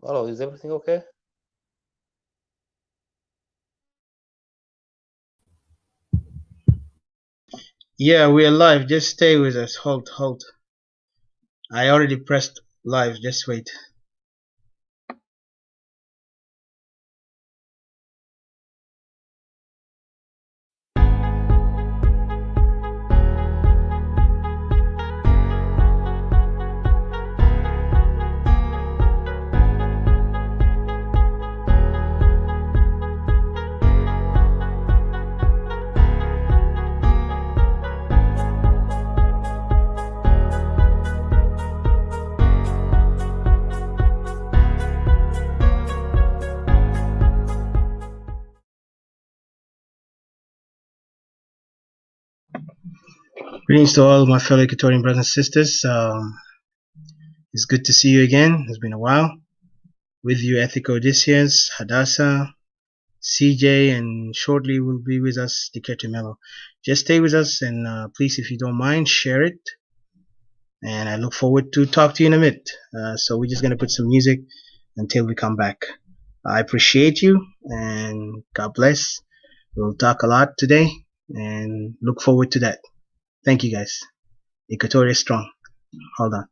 Hello, is everything okay? Yeah, we are live. Just stay with us. Hold. I already pressed live. Just wait. Greetings to all my fellow Equatorian brothers and sisters. It's good to see you again. It's been a while. With you, Ethico Odysseus, Hadassah, CJ, and shortly will be with us, Dikete Mello. Just stay with us and please, if you don't mind, share it. And I look forward to talk to you in a minute. So we're just going to put some music until we come back. I appreciate you and God bless. We'll talk a lot today and look forward to that. Thank you guys. Equatoria strong. Hold on.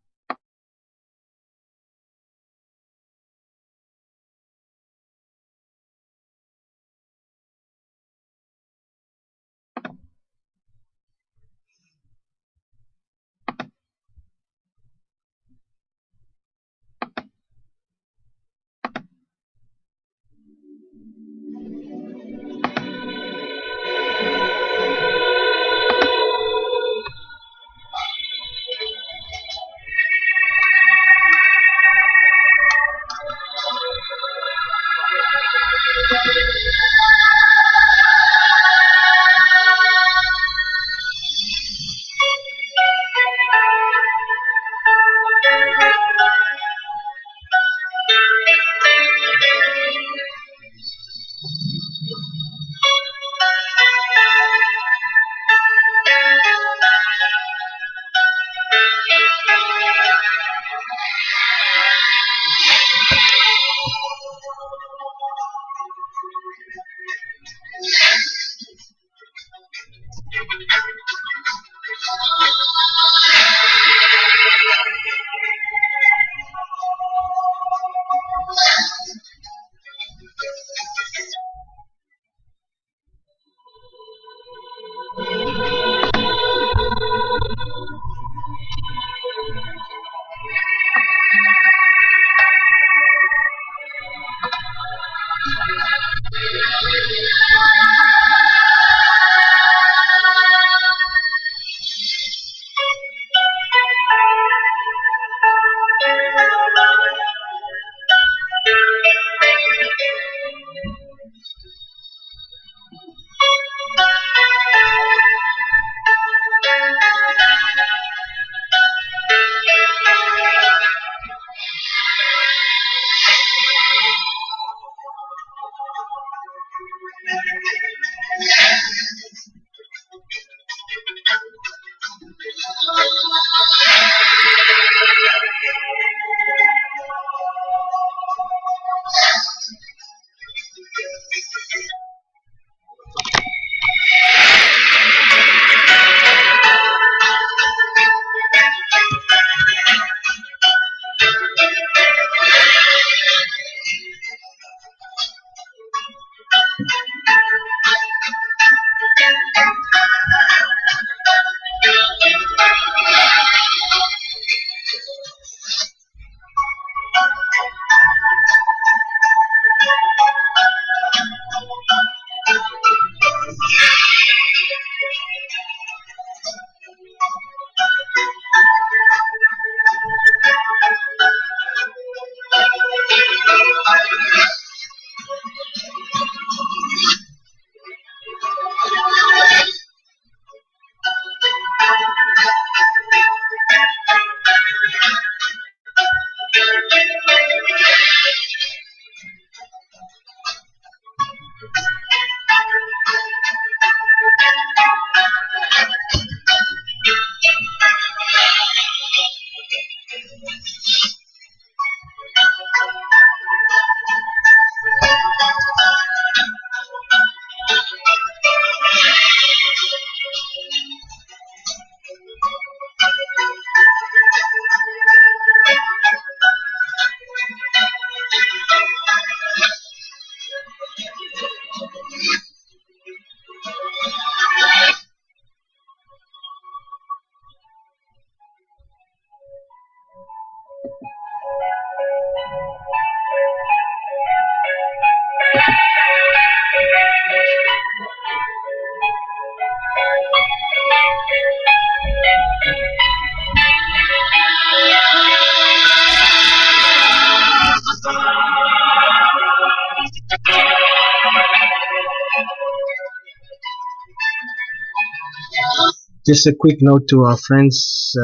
Just a quick note to our friends,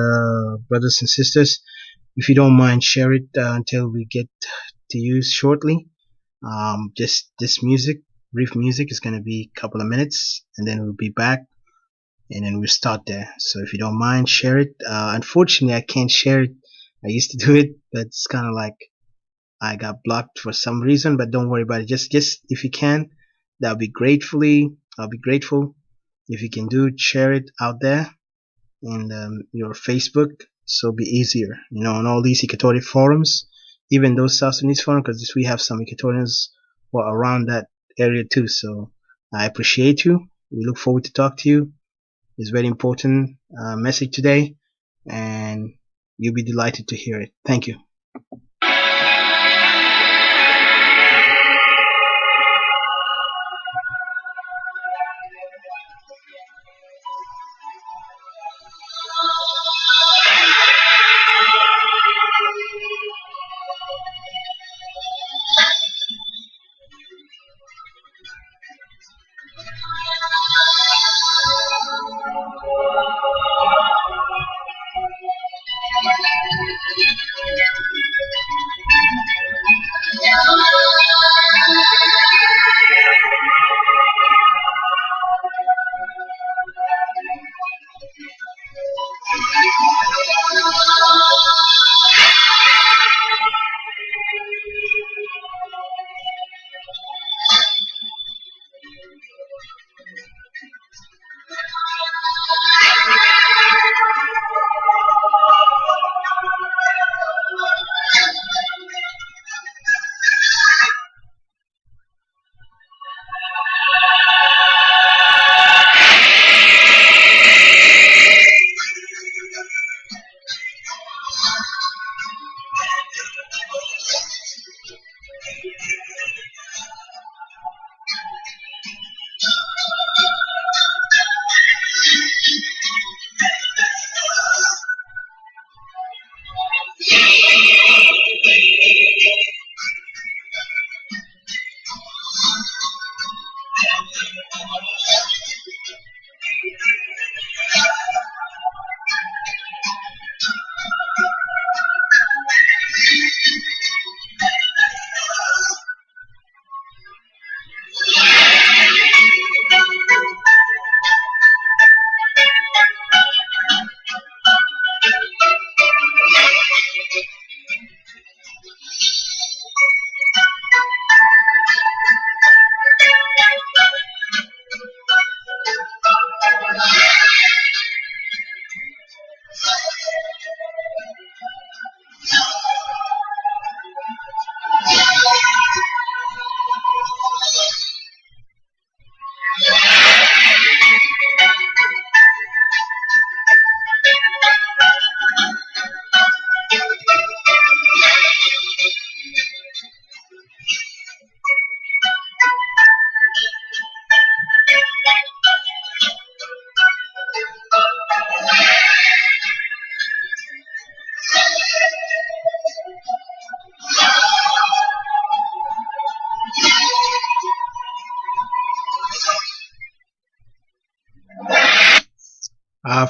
brothers and sisters. If you don't mind, share it until we get to you shortly. Just this music, brief music, is going to be a couple of minutes, and then we'll be back, and then we'll start there. So if you don't mind, share it. Unfortunately, I can't share it. I used to do it, but it's kind of like I got blocked for some reason. But don't worry about it. Just if you can, that'll be gratefully. I'll be grateful if you can do it. Share it out there in your Facebook, so be easier, on all these Equatorial forums, even those South Sudanese forums, because we have some Equatorians who are around that area too. So I appreciate you. We look forward to talk to you. It's very important message today, and you'll be delighted to hear it. Thank you.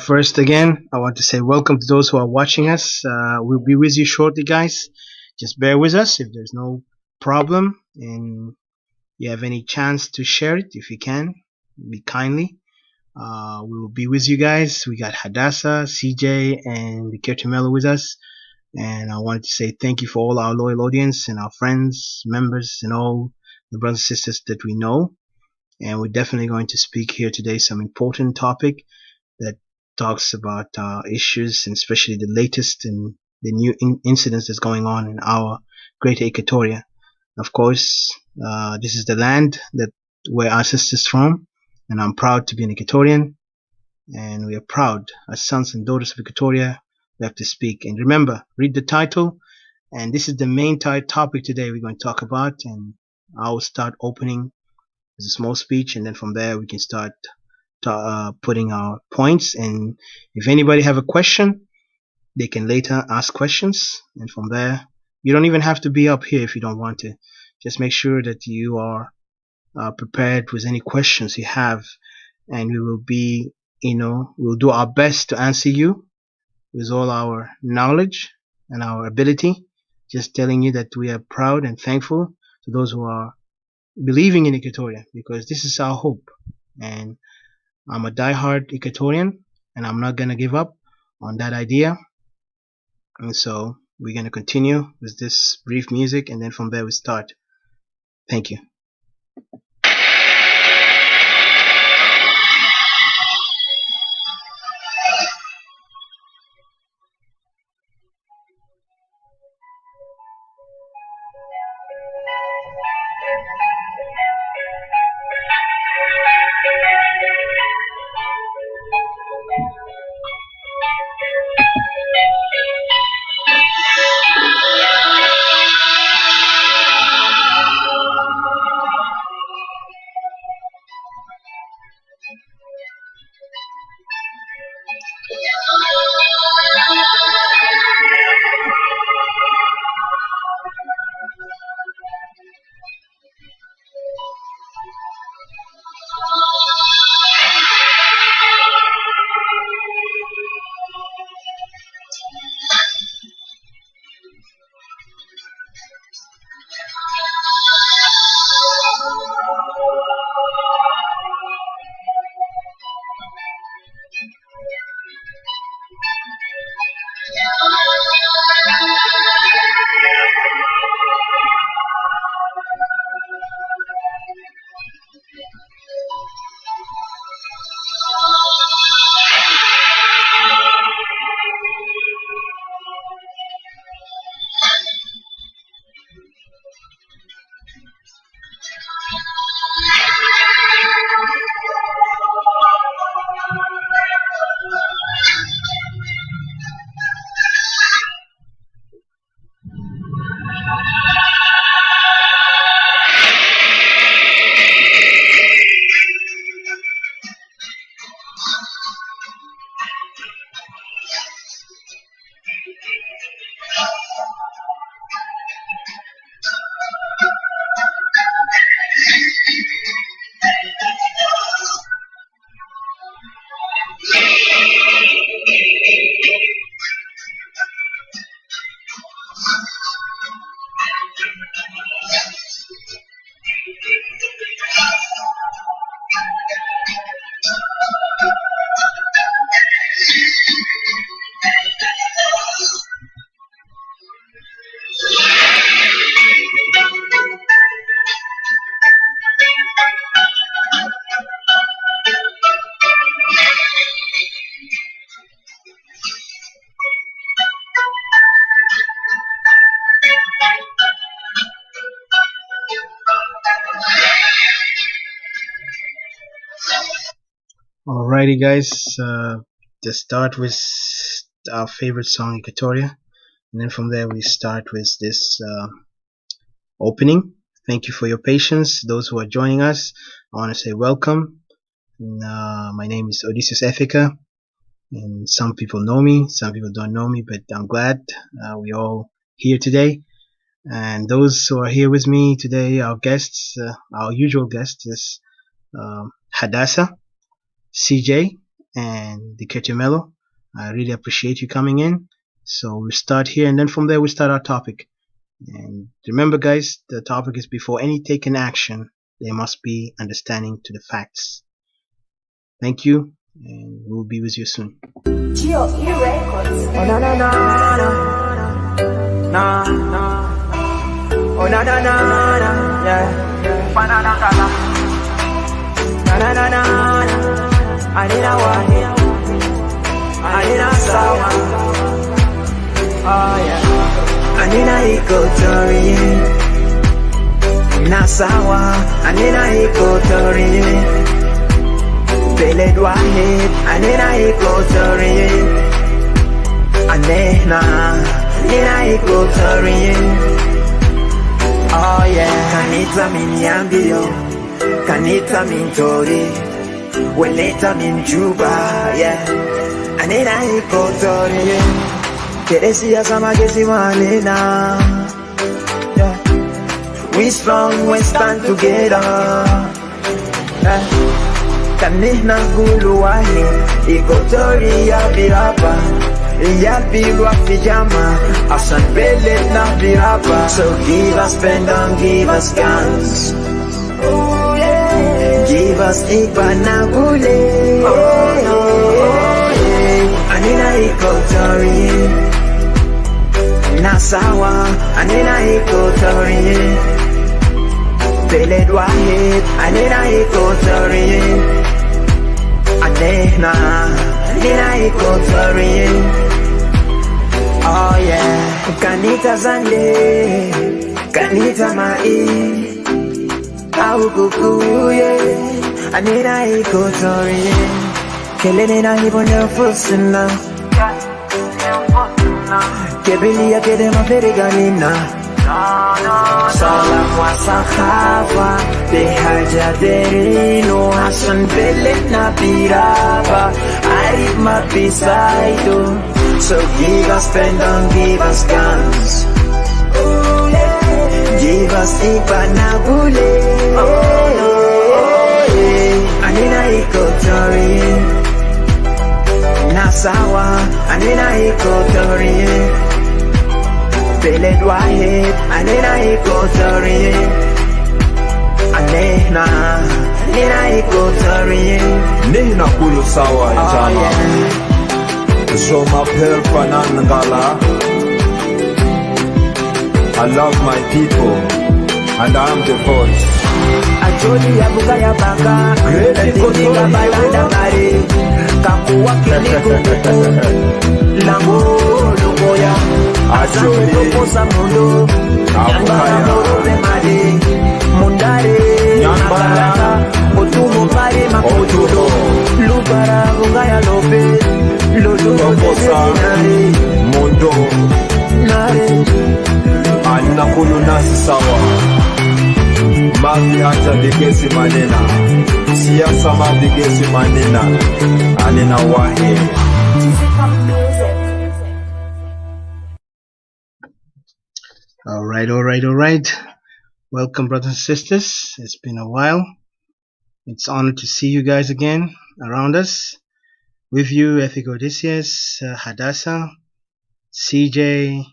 First, again, I want to say welcome to those who are watching us. We'll be with you shortly, guys. Just bear with us if there's no problem and you have any chance to share it, if you can, be kindly. We will be with you guys. We got Hadassah, CJ, and Kirtimelo with us. And I wanted to say thank you for all our loyal audience and our friends, members, and all the brothers and sisters that we know. And we're definitely going to speak here today some important topic that talks about issues, and especially the latest and the new incidents that's going on in our greater Equatoria. Of course, this is the land that where our sisters from, and I'm proud to be an Equatorian. And we are proud as sons and daughters of Equatoria we have to speak. And remember, read the title. And this is the main topic today we're going to talk about. And I'll start opening with a small speech, and then from there we can start putting our points. And if anybody have a question, they can later ask questions. And from there, you don't even have to be up here if you don't want to. Just make sure that you are prepared with any questions you have, and we will be, we'll do our best to answer you with all our knowledge and our ability. Just telling you that we are proud and thankful to those who are believing in Equatoria, because this is our hope. And I'm a diehard Equatorian, and I'm not going to give up on that idea. And so we're going to continue with this brief music, and then from there we start. Thank you. Alrighty guys, to start with our favorite song, Equatoria, and then from there we start with this opening. Thank you for your patience. Those who are joining us, I want to say welcome. My name is Odysseus Ethika, and some people know me, some people don't know me, but I'm glad we're all here today. And those who are here with me today, our guests, our usual guests is Hadassah, CJ, and Diketu Mello. I really appreciate you coming in. So we'll start here, and then from there we'll start our topic. And remember guys, the topic is before any taken action, there must be understanding to the facts. Thank you, and we'll be with you soon. Geo E Records. Oh na na na na na na. Oh na na na na, yeah. Banana kala. Na na na na. Anina wahi, Anina sawa. Oh yeah. Anina Equatoria, Nasawa. Anina Equatoria, Beled Wahid. Anina Equatoria, Anehna, nina ikotorin. Oh yeah, kanita minyambio, kanita mintori, weleta minjuba, yeah. Anina ikotorin, keresia sama gesi manena. Yeah. We strong, we stand together. Yeah. Kanihna gulu wahi, ikotori ya birapa. Yalpilwa pijama, asan belet na birapa. So give us pen down, give us guns. Oh, yeah. Give us ipanagule. Anina ikotori. Nasawa, anina ikotori. Belet wahid, anina ikotori. Anehna, nina ikotori. Oh yeah, kanita zande, kanita mai, au kukuye, anina ikotori. Kelene na hibo nefusina, kebili ya kede maferiganina. Salam wa sakhafa, behajaderino, hasan belet na biraba, arif mabisaido. So give us pen down, give us guns. Give us ipanabule. Anina ikotori. Nasawa, anina ikotori. Belet wahid, anina ikotori. Anehna, nina ikotori. Nina kulu sawa jama. Show my help Anangala. I love my people and I'm the voice. Ajoli ya buga ya baka, kuninga balanda mare, kakuwa kiniko kuku, lango lugoya, Ajoli kuposa mundo, nyambara morobe made, mundare, nyambara, otumo pare makotudo, lubara buga ya lobe, Kuposa mundo Anina kulu nasi sawa. Mavi hata bigesi manena, siasa mabigesi manena. Anina wahe. Alright. Welcome, brothers and sisters. It's been a while. It's an honor to see you guys again around us. With you, Ethico Odysseus, Hadassah, CJ,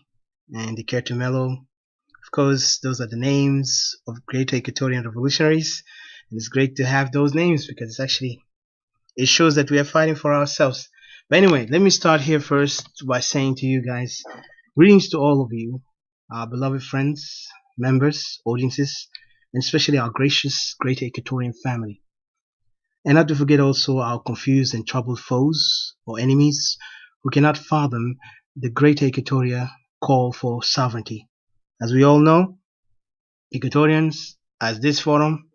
and the Kertumelo. Of course, those are the names of great Equatorian revolutionaries. And it's great to have those names because it shows that we are fighting for ourselves. But anyway, let me start here first by saying to you guys, greetings to all of you, our beloved friends, members, audiences, and especially our gracious great Equatorian family. And not to forget also our confused and troubled foes or enemies who cannot fathom the great Equatoria call for sovereignty. As we all know, Equatorians, as this forum,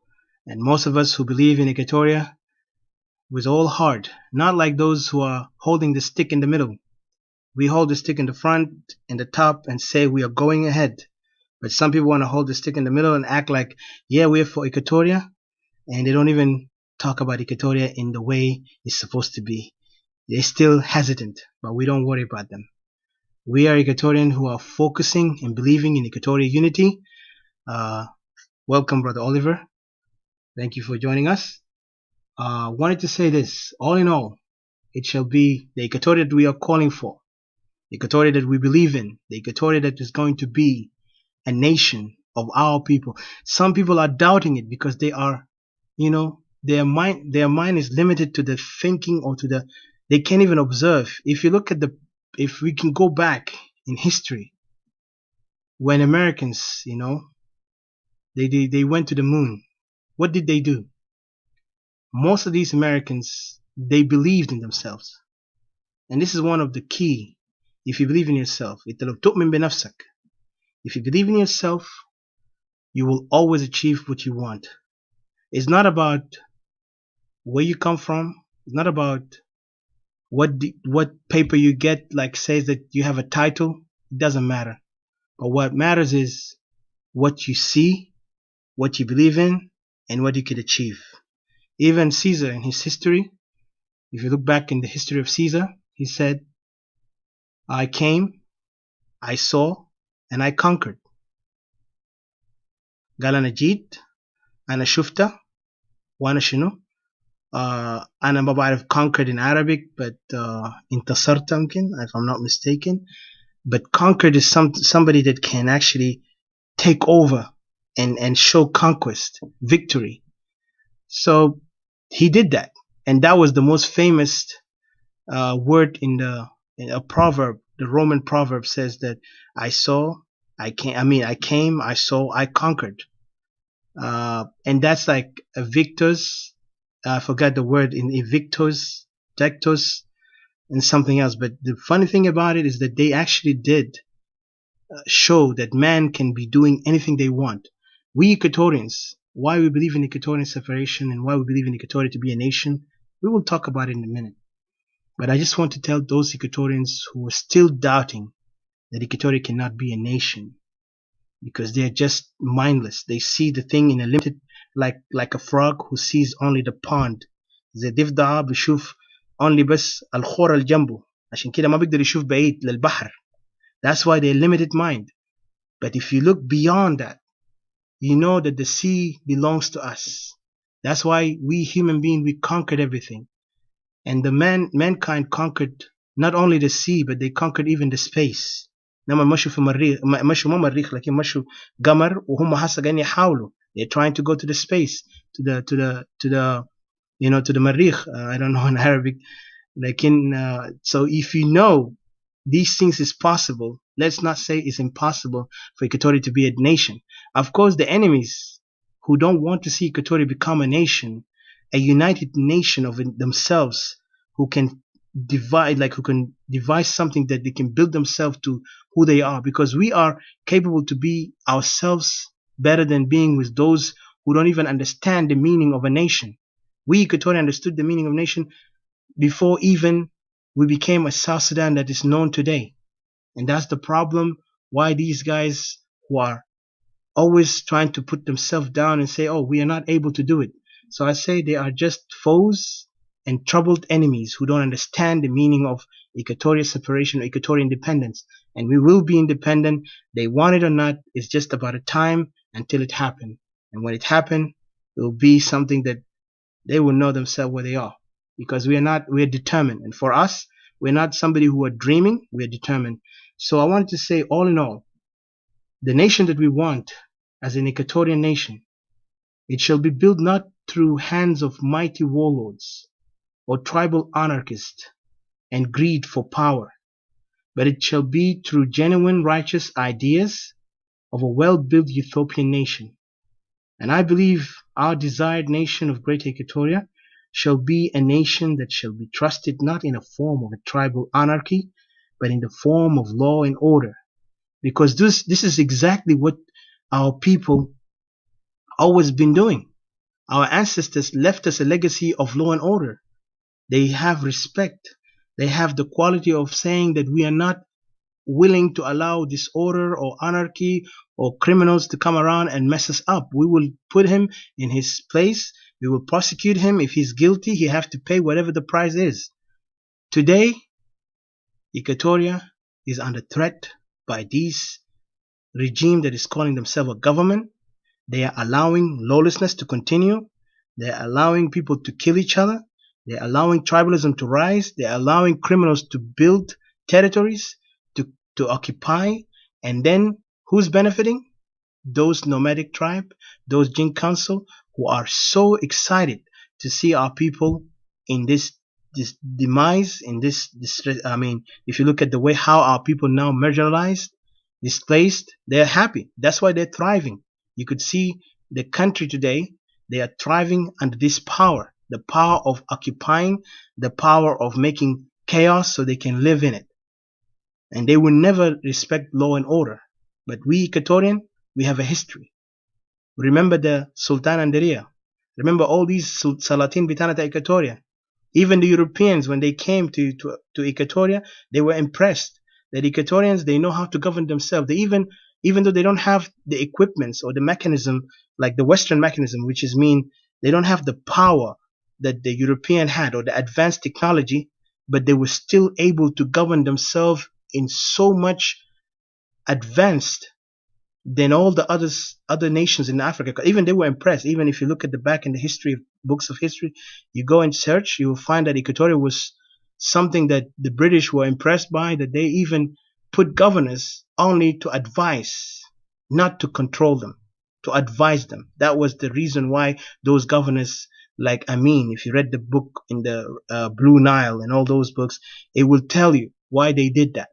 and most of us who believe in Equatoria with all heart, not like those who are holding the stick in the middle. We hold the stick in the front and the top and say we are going ahead. But some people want to hold the stick in the middle and act like, yeah, we're for Equatoria, and they don't even talk about Equatoria in the way it's supposed to be. They're still hesitant, but we don't worry about them. We are Equatorian who are focusing and believing in Equatorial unity. Welcome, Brother Oliver. Thank you for joining us. Wanted to say this. All in all, it shall be the Equatoria that we are calling for, the Equatoria that we believe in, the Equatoria that is going to be a nation of our people. Some people are doubting it because they are, their mind is limited to the thinking or they can't even observe. If you look at if we can go back in history, when Americans, they went to the moon, what did they do? Most of these Americans, they believed in themselves. And this is one of the key. If you believe in yourself, if you believe in yourself, you will always achieve what you want. It's not about where you come from. It's not about what paper you get like says that you have a title. It doesn't matter. But what matters is what you see, what you believe in, and what you could achieve. Even Caesar in his history, if you look back in the history of Caesar, he said, I came, I saw, and I conquered. قال أنا جيت، أنا شفته، وأنا شنو؟ أنا ما بعرف conquered in Arabic, but انتصرت يمكن, if I'm not mistaken. But conquered is somebody that can actually take over and show conquest, victory. So he did that, and that was the most famous word in a proverb. The Roman proverb says that I came, I saw, I conquered. And that's like a victors. I forgot the word in evictos, dectos, and something else. But the funny thing about it is that they actually did show that man can be doing anything they want. We Equatorians, why we believe in Equatorian separation and why we believe in Equatoria to be a nation, we will talk about it in a minute. But I just want to tell those Equatorians who are still doubting that Equatoria cannot be a nation, because they are just mindless. They see the thing in a limited, like a frog who sees only the pond. زي ضفدع بيشوف only بس الخور اللي جنبه، عشان كده ما بيقدر يشوف بعيد للبحر. That's why they're limited mind. But if you look beyond that, you know that the sea belongs to us. That's why we human beings, we conquered everything. And the mankind conquered not only the sea, but they conquered even the space. لما مشوا في مريخ، مشوا ما مريخ لكن مشوا قمر، وهم هسه قاعدين يحاولوا. They're trying to go to the space, to the مريخ. I don't know in Arabic. So if you know these things is possible, let's not say it's impossible for Equatoria to be a nation. Of course, the enemies who don't want to see Equatoria become a nation, a united nation of themselves, who can devise something that they can build themselves to who they are, because we are capable to be ourselves better than being with those who don't even understand the meaning of a nation. We Equatorians understood the meaning of nation before even we became a South Sudan that is known today. And that's the problem why these guys who are always trying to put themselves down and say, oh, we are not able to do it. So I say they are just foes and troubled enemies who don't understand the meaning of Equatorial separation or Equatorial independence. And we will be independent. They want it or not. It's just about a time until it happens. And when it happens, it will be something that they will know themselves where they are. Because we are determined. And for us, we're not somebody who are dreaming, we are determined. So I wanted to say, all in all, the nation that we want as an Equatorian nation, it shall be built not through hands of mighty warlords or tribal anarchists and greed for power, but it shall be through genuine righteous ideas of a well-built utopian nation. And I believe our desired nation of Greater Equatoria shall be a nation that shall be trusted not in a form of a tribal anarchy, but in the form of law and order. Because this is exactly what our people always been doing. Our ancestors left us a legacy of law and order. They have respect. They have the quality of saying that we are not willing to allow disorder or anarchy or criminals to come around and mess us up. We will put him in his place. We will prosecute him. If he's guilty, he have to pay whatever the price is. Today, Equatoria is under threat by this regime that is calling themselves a government. They are allowing lawlessness to continue. They are allowing people to kill each other. They are allowing tribalism to rise. They are allowing criminals to build territories, to occupy. And then who's benefiting? Those nomadic tribe, those Jin Council, who are so excited to see our people in this demise, in this if you look at the way how our people now marginalized, displaced, they're happy. That's why they're thriving. You could see the country today, they are thriving under this power, the power of occupying, the power of making chaos so they can live in it. And they will never respect law and order. But we Equatorian, we have a history. Remember the Sultan Anderia. Remember all these Salatin Bitanata Equatoria. Even the Europeans, when they came to Equatoria, they were impressed that Equatorians, they know how to govern themselves. They even though they don't have the equipments or the mechanism like the Western mechanism, which is mean they don't have the power that the European had or the advanced technology, but they were still able to govern themselves in so much advanced than all the other nations in Africa. Even they were impressed. Even if you look at the back in the history books of history, you go and search, you will find that Equatoria was something that the British were impressed by. That they even put governors only to advise, not to control them, to advise them. That was the reason why those governors, like Amin, if you read the book in the Blue Nile and all those books, it will tell you why they did that,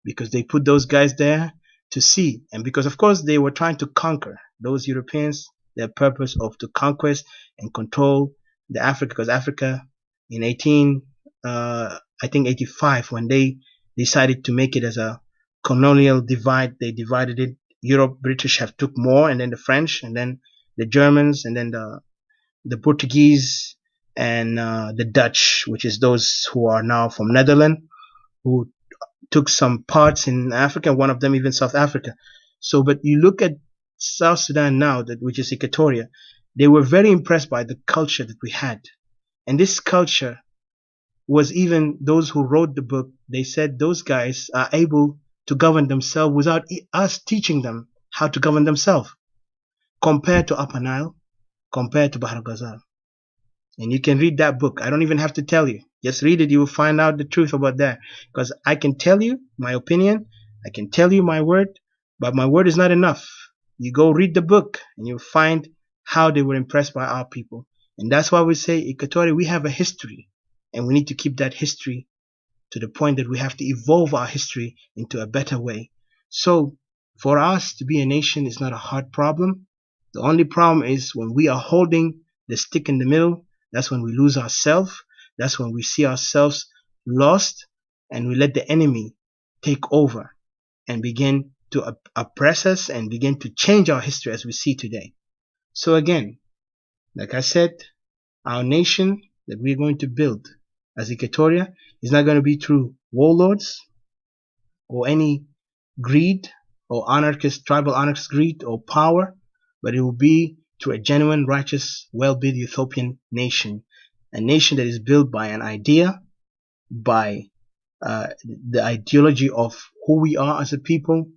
because they put those guys there to see, and because of course they were trying to conquer those Europeans, their purpose of to conquest and control the Africa, because Africa in 85, when they decided to make it as a colonial divide, they divided it. Europe, British have took more, and then the French, and then the Germans, and then the Portuguese, and the Dutch, which is those who are now from Netherlands, who took some parts in Africa, one of them even South Africa. So, but you look at South Sudan now, that which is Equatoria, they were very impressed by the culture that we had. And this culture was, even those who wrote the book, they said those guys are able to govern themselves without us teaching them how to govern themselves, compared to Upper Nile, compared to Bahr Ghazal. And you can read that book. I don't even have to tell you. Just read it. You will find out the truth about that. Because I can tell you my opinion. I can tell you my word. But my word is not enough. You go read the book and you'll find how they were impressed by our people. And that's why we say, Equatoria, we have a history. And we need to keep that history to the point that we have to evolve our history into a better way. So for us to be a nation is not a hard problem. The only problem is when we are holding the stick in the middle. That's when we lose ourselves. That's when we see ourselves lost, and we let the enemy take over and begin to oppress us and begin to change our history as we see today. So again, like I said, our nation that we're going to build as Equatoria is not going to be through warlords or any greed or tribal anarchist greed or power, but it will be to a genuine, righteous, well-built utopian nation. A nation that is built by an idea, by the ideology of who we are as a people,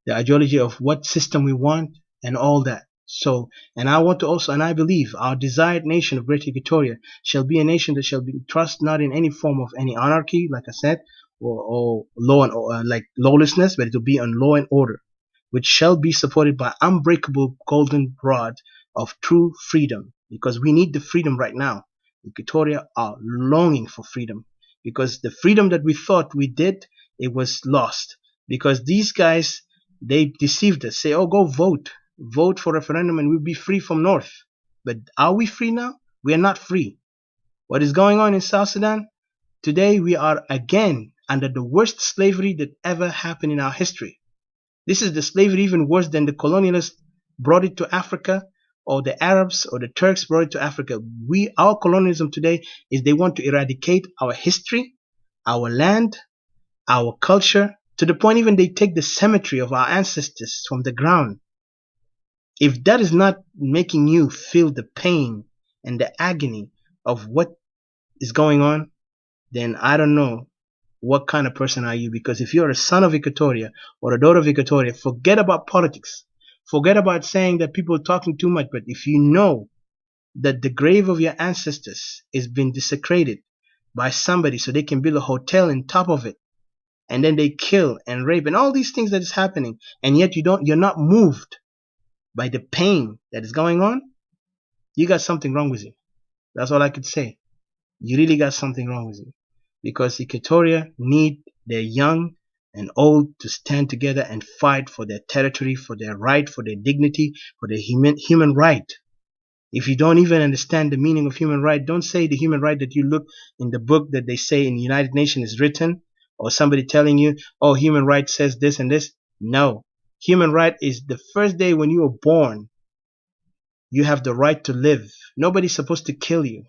the ideology of what system we want, and all that. So, and I want to also, and I believe our desired nation of Great Equatoria shall be a nation that shall be trust not in any form of any anarchy, like I said, or law and like lawlessness, but it will be on law and order, which shall be supported by unbreakable golden rod of true freedom, because we need the freedom right now. Equatoria are longing for freedom, because the freedom that we thought we did, it was lost, because these guys, they deceived us, say, oh, go vote for referendum and we'll be free from North. But are we free now? We are not free. What is going on in South Sudan? Today we are again under the worst slavery that ever happened in our history. This is the slavery even worse than the colonialists brought it to Africa, or the Arabs or the Turks brought it to Africa. Our colonialism today is they want to eradicate our history, our land, our culture, to the point even they take the cemetery of our ancestors from the ground. If that is not making you feel the pain and the agony of what is going on, then I don't know what kind of person are you. Because if you're a son of Equatoria or a daughter of Equatoria, forget about politics. Forget about saying that people are talking too much. But if you know that the grave of your ancestors is being desecrated by somebody so they can build a hotel on top of it, and then they kill and rape and all these things that is happening, and yet you're not moved by the pain that is going on, you got something wrong with you. That's all I could say. You really got something wrong with you. Because Equatoria need their young and old to stand together and fight for their territory, for their right, for their dignity, for their human right. If you don't even understand the meaning of human right, don't say the human right that you look in the book that they say in the United Nations is written, or somebody telling you, oh, human right says this and this. No. Human right is the first day when you were born, you have the right to live. Nobody's supposed to kill you.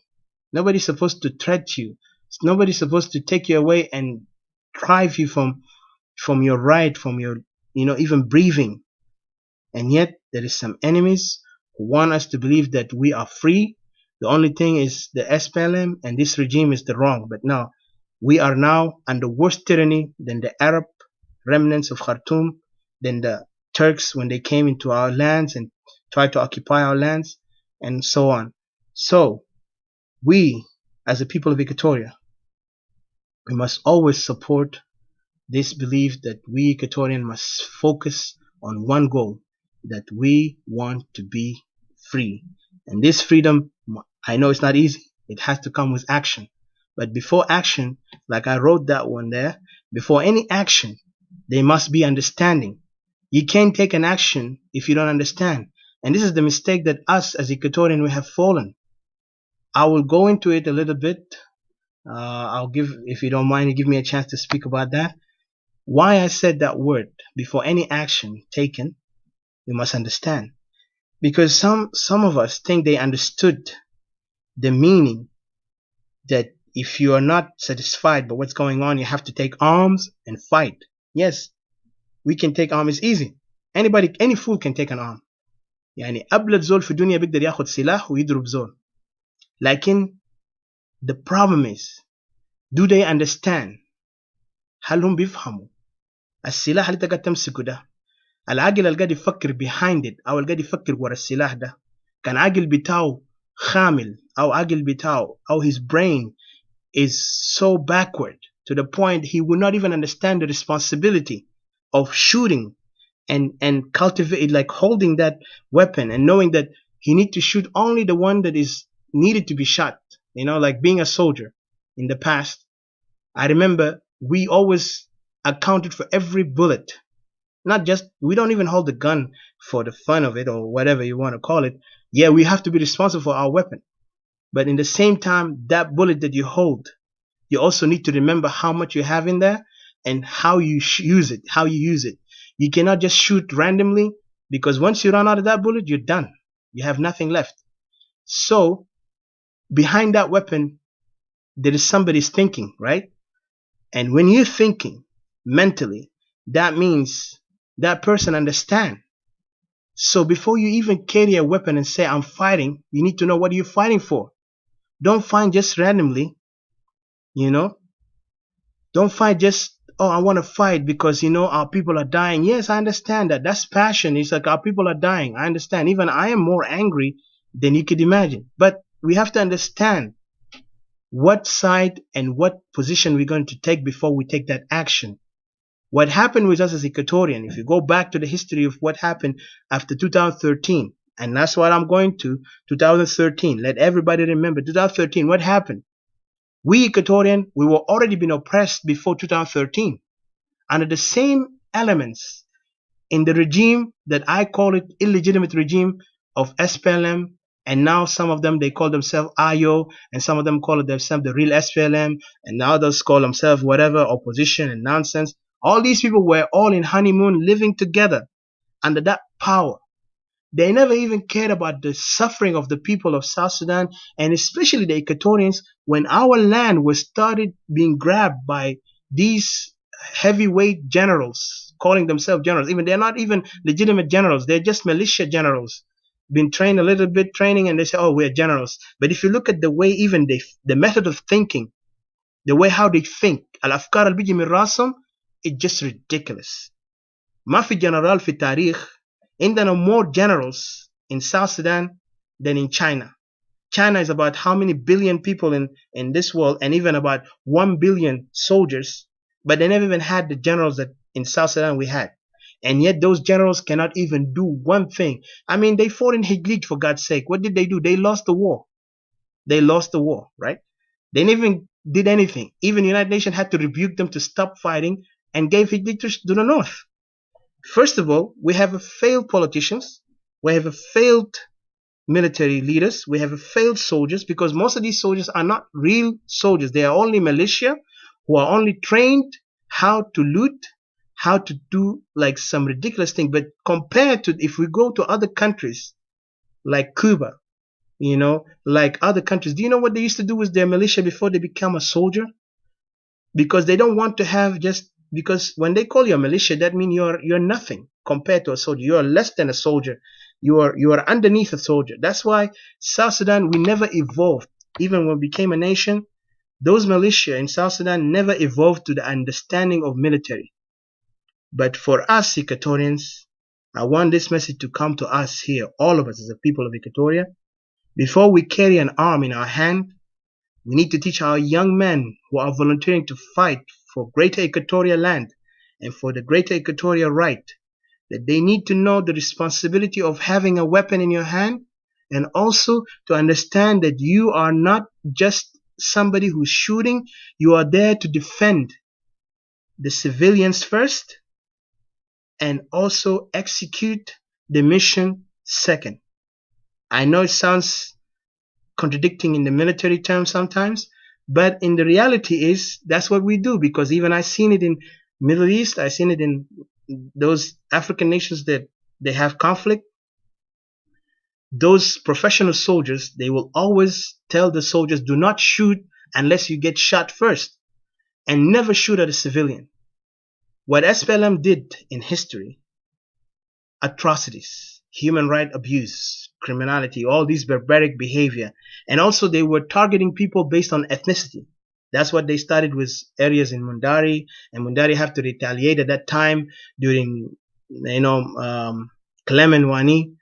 Nobody's supposed to threat you. Nobody's supposed to take you away and drive you from your right, from your, even breathing. And yet there is some enemies who want us to believe that we are free. The only thing is the SPLM and this regime is the wrong. But no, we are now under worse tyranny than the Arab remnants of Khartoum, than the Turks when they came into our lands and tried to occupy our lands, and so on. So we, as the people of Equatoria, we must always support this belief that we Equatorian must focus on one goal, that we want to be free. And this freedom, I know it's not easy. It has to come with action. But before action, like I wrote that one there, before any action, there must be understanding. You can't take an action if you don't understand. And this is the mistake that us as Equatorian, we have fallen. I will go into it a little bit. I'll give, if you don't mind, give me a chance to speak about that. Why I said that word, before any action taken, we must understand. Because some of us think they understood the meaning that if you are not satisfied by what's going on, you have to take arms and fight. Yes, we can take arms. It's easy. Anybody, any fool can take an arm. يعني أبلد زول في الدنيا بيقدر ياخد سلاح ويضرب زول. لكن the problem is, do they understand؟ هل هم بيفهموا السلاح اللي تقدر تمسكه ده؟ العقل اللي قاعد يفكر behind it أو اللي قاعد يفكر ورا السلاح ده كان عقل بتاعه خامل أو عقل بتاعه أو his brain is so backward to the point he will not even understand the responsibility of shooting and cultivate, like holding that weapon and knowing that he need to shoot only the one that is needed to be shot. Like being a soldier in the past, I remember we always accounted for every bullet. Not just, we don't even hold the gun for the fun of it or whatever you want to call it. Yeah, we have to be responsible for our weapon. But in the same time, that bullet that you hold, you also need to remember how much you have in there and how you use it, You cannot just shoot randomly, because once you run out of that bullet, you're done. You have nothing left. So behind that weapon, there is somebody's thinking, right? And when you're thinking mentally, that means that person understands. So before you even carry a weapon and say, I'm fighting, you need to know what you're fighting for. Don't fight just randomly, Don't fight just, oh, I want to fight because, our people are dying. Yes, I understand that. That's passion. It's like our people are dying. I understand. Even I am more angry than you could imagine. But we have to understand what side and what position we're going to take before we take that action. What happened with us as Equatorian, if you go back to the history of what happened after 2013, and that's what I'm going to, 2013. Let everybody remember, 2013, what happened? We Equatorian, we were already been oppressed before 2013 under the same elements in the regime that I call it illegitimate regime of SPLM, and now some of them, they call themselves IO, and some of them call themselves the real SPLM, and now others call themselves whatever, opposition and nonsense. All these people were all in honeymoon living together under that power. They never even cared about the suffering of the people of South Sudan, and especially the Equatorians, when our land was started being grabbed by these heavyweight generals, calling themselves generals. Even they're not even legitimate generals. They're just militia generals, been trained a little bit training, and they say, oh, we're generals. But if you look at the way, even the method of thinking, the way how they think, al-afkar al-biji min rasum, it's just ridiculous. ما في general في التاريخ. There are more generals in South Sudan than in China. China is about how many billion people in this world, and even about 1 billion soldiers, but they never even had the generals that in South Sudan we had. And yet those generals cannot even do one thing. I mean, they fought in Higlit, for God's sake. What did they do? They lost the war. They lost the war, right? They never even did anything. Even the United Nations had to rebuke them to stop fighting and gave Higlit to the north. First of all, we have failed politicians. We have failed military leaders. We have failed soldiers, because most of these soldiers are not real soldiers. They are only militia who are only trained how to loot, how to do like some ridiculous thing. But compared to, if we go to other countries like Cuba, like other countries. Do you know what they used to do with their militia before they become a soldier? Because they don't want to have just because when they call you a militia, that means you're nothing compared to a soldier. You are less than a soldier. You are underneath a soldier. That's why South Sudan, we never evolved. Even when we became a nation, those militia in South Sudan never evolved to the understanding of military. But for us Equatorians, I want this message to come to us here, all of us as the people of Equatoria. Before we carry an arm in our hand, we need to teach our young men who are volunteering to fight for Greater Equatoria land and for the Greater Equatoria right that they need to know the responsibility of having a weapon in your hand, and also to understand that you are not just somebody who's shooting. You are there to defend the civilians first and also execute the mission second. I know it sounds contradicting in the military terms sometimes, but in the reality is that's what we do, because even I've seen it in Middle East, I've seen it in those African nations that they have conflict. Those professional soldiers, they will always tell the soldiers, do not shoot unless you get shot first, and never shoot at a civilian. What SPLM did in history, atrocities, human right abuse, criminality, all these barbaric behavior, and also they were targeting people based on ethnicity. That's what they started with areas in Mundari, and Mundari have to retaliate at that time during, Clement Wani.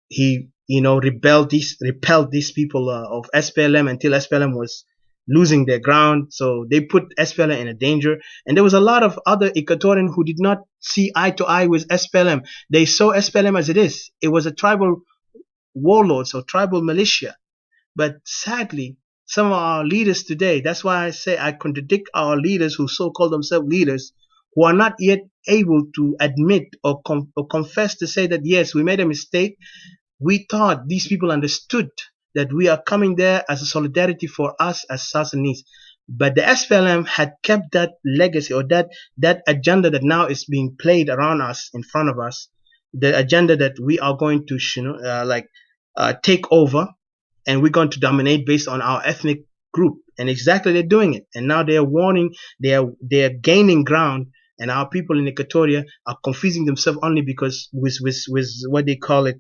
He, repelled these people of SPLM until SPLM was losing their ground. So they put SPLM in a danger. And there was a lot of other Equatorian who did not see eye to eye with SPLM. They saw SPLM as it is. It was a tribal warlords or tribal militia. But sadly, some of our leaders today, that's why I say I contradict our leaders who so-called themselves leaders, who are not yet able to admit or confess to say that, yes, we made a mistake. We thought these people understood that we are coming there as a solidarity for us as South Sudanese. But the SPLM had kept that legacy or that agenda that now is being played around us, in front of us, the agenda that we are going to take over, and we're going to dominate based on our ethnic group. And exactly they're doing it. And now they are warning, they are gaining ground, and our people in Equatoria are confusing themselves only because with what they call it,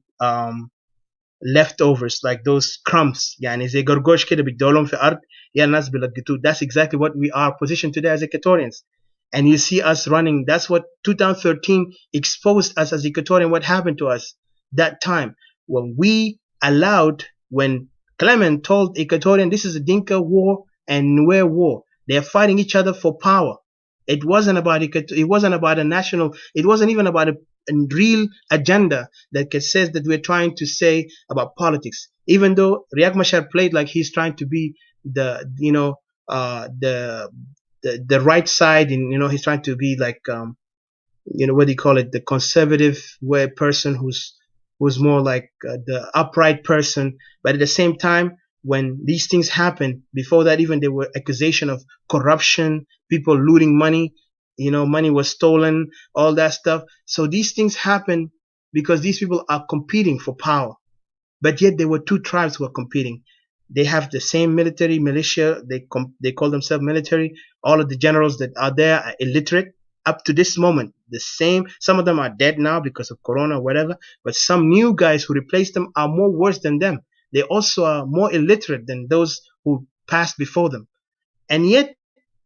leftovers, like those crumbs. يعني زي قرقوش كده بيدولهم في أرض يا الناس بيلقطوه. That's exactly what we are positioned today as Equatorians. And you see us running. That's what 2013 exposed us as Equatorian. What happened to us that time when we allowed, when Clement told Equatorian, this is a Dinka war and Nuer war. They are fighting each other for power. It wasn't about a national. It wasn't even about a real agenda that says that we're trying to say about politics. Even though Riek Machar played like he's trying to be the right side, and he's trying to be like what do you call it, the conservative way person who's more like the upright person. But at the same time, when these things happen, before that even there were accusation of corruption, people looting money, money was stolen, all that stuff. So these things happen because these people are competing for power. But yet there were two tribes who are competing. They have the same military militia. They call themselves military. All of the generals that are there are illiterate up to this moment. The same. Some of them are dead now because of Corona or whatever. But some new guys who replaced them are more worse than them. They also are more illiterate than those who passed before them. And yet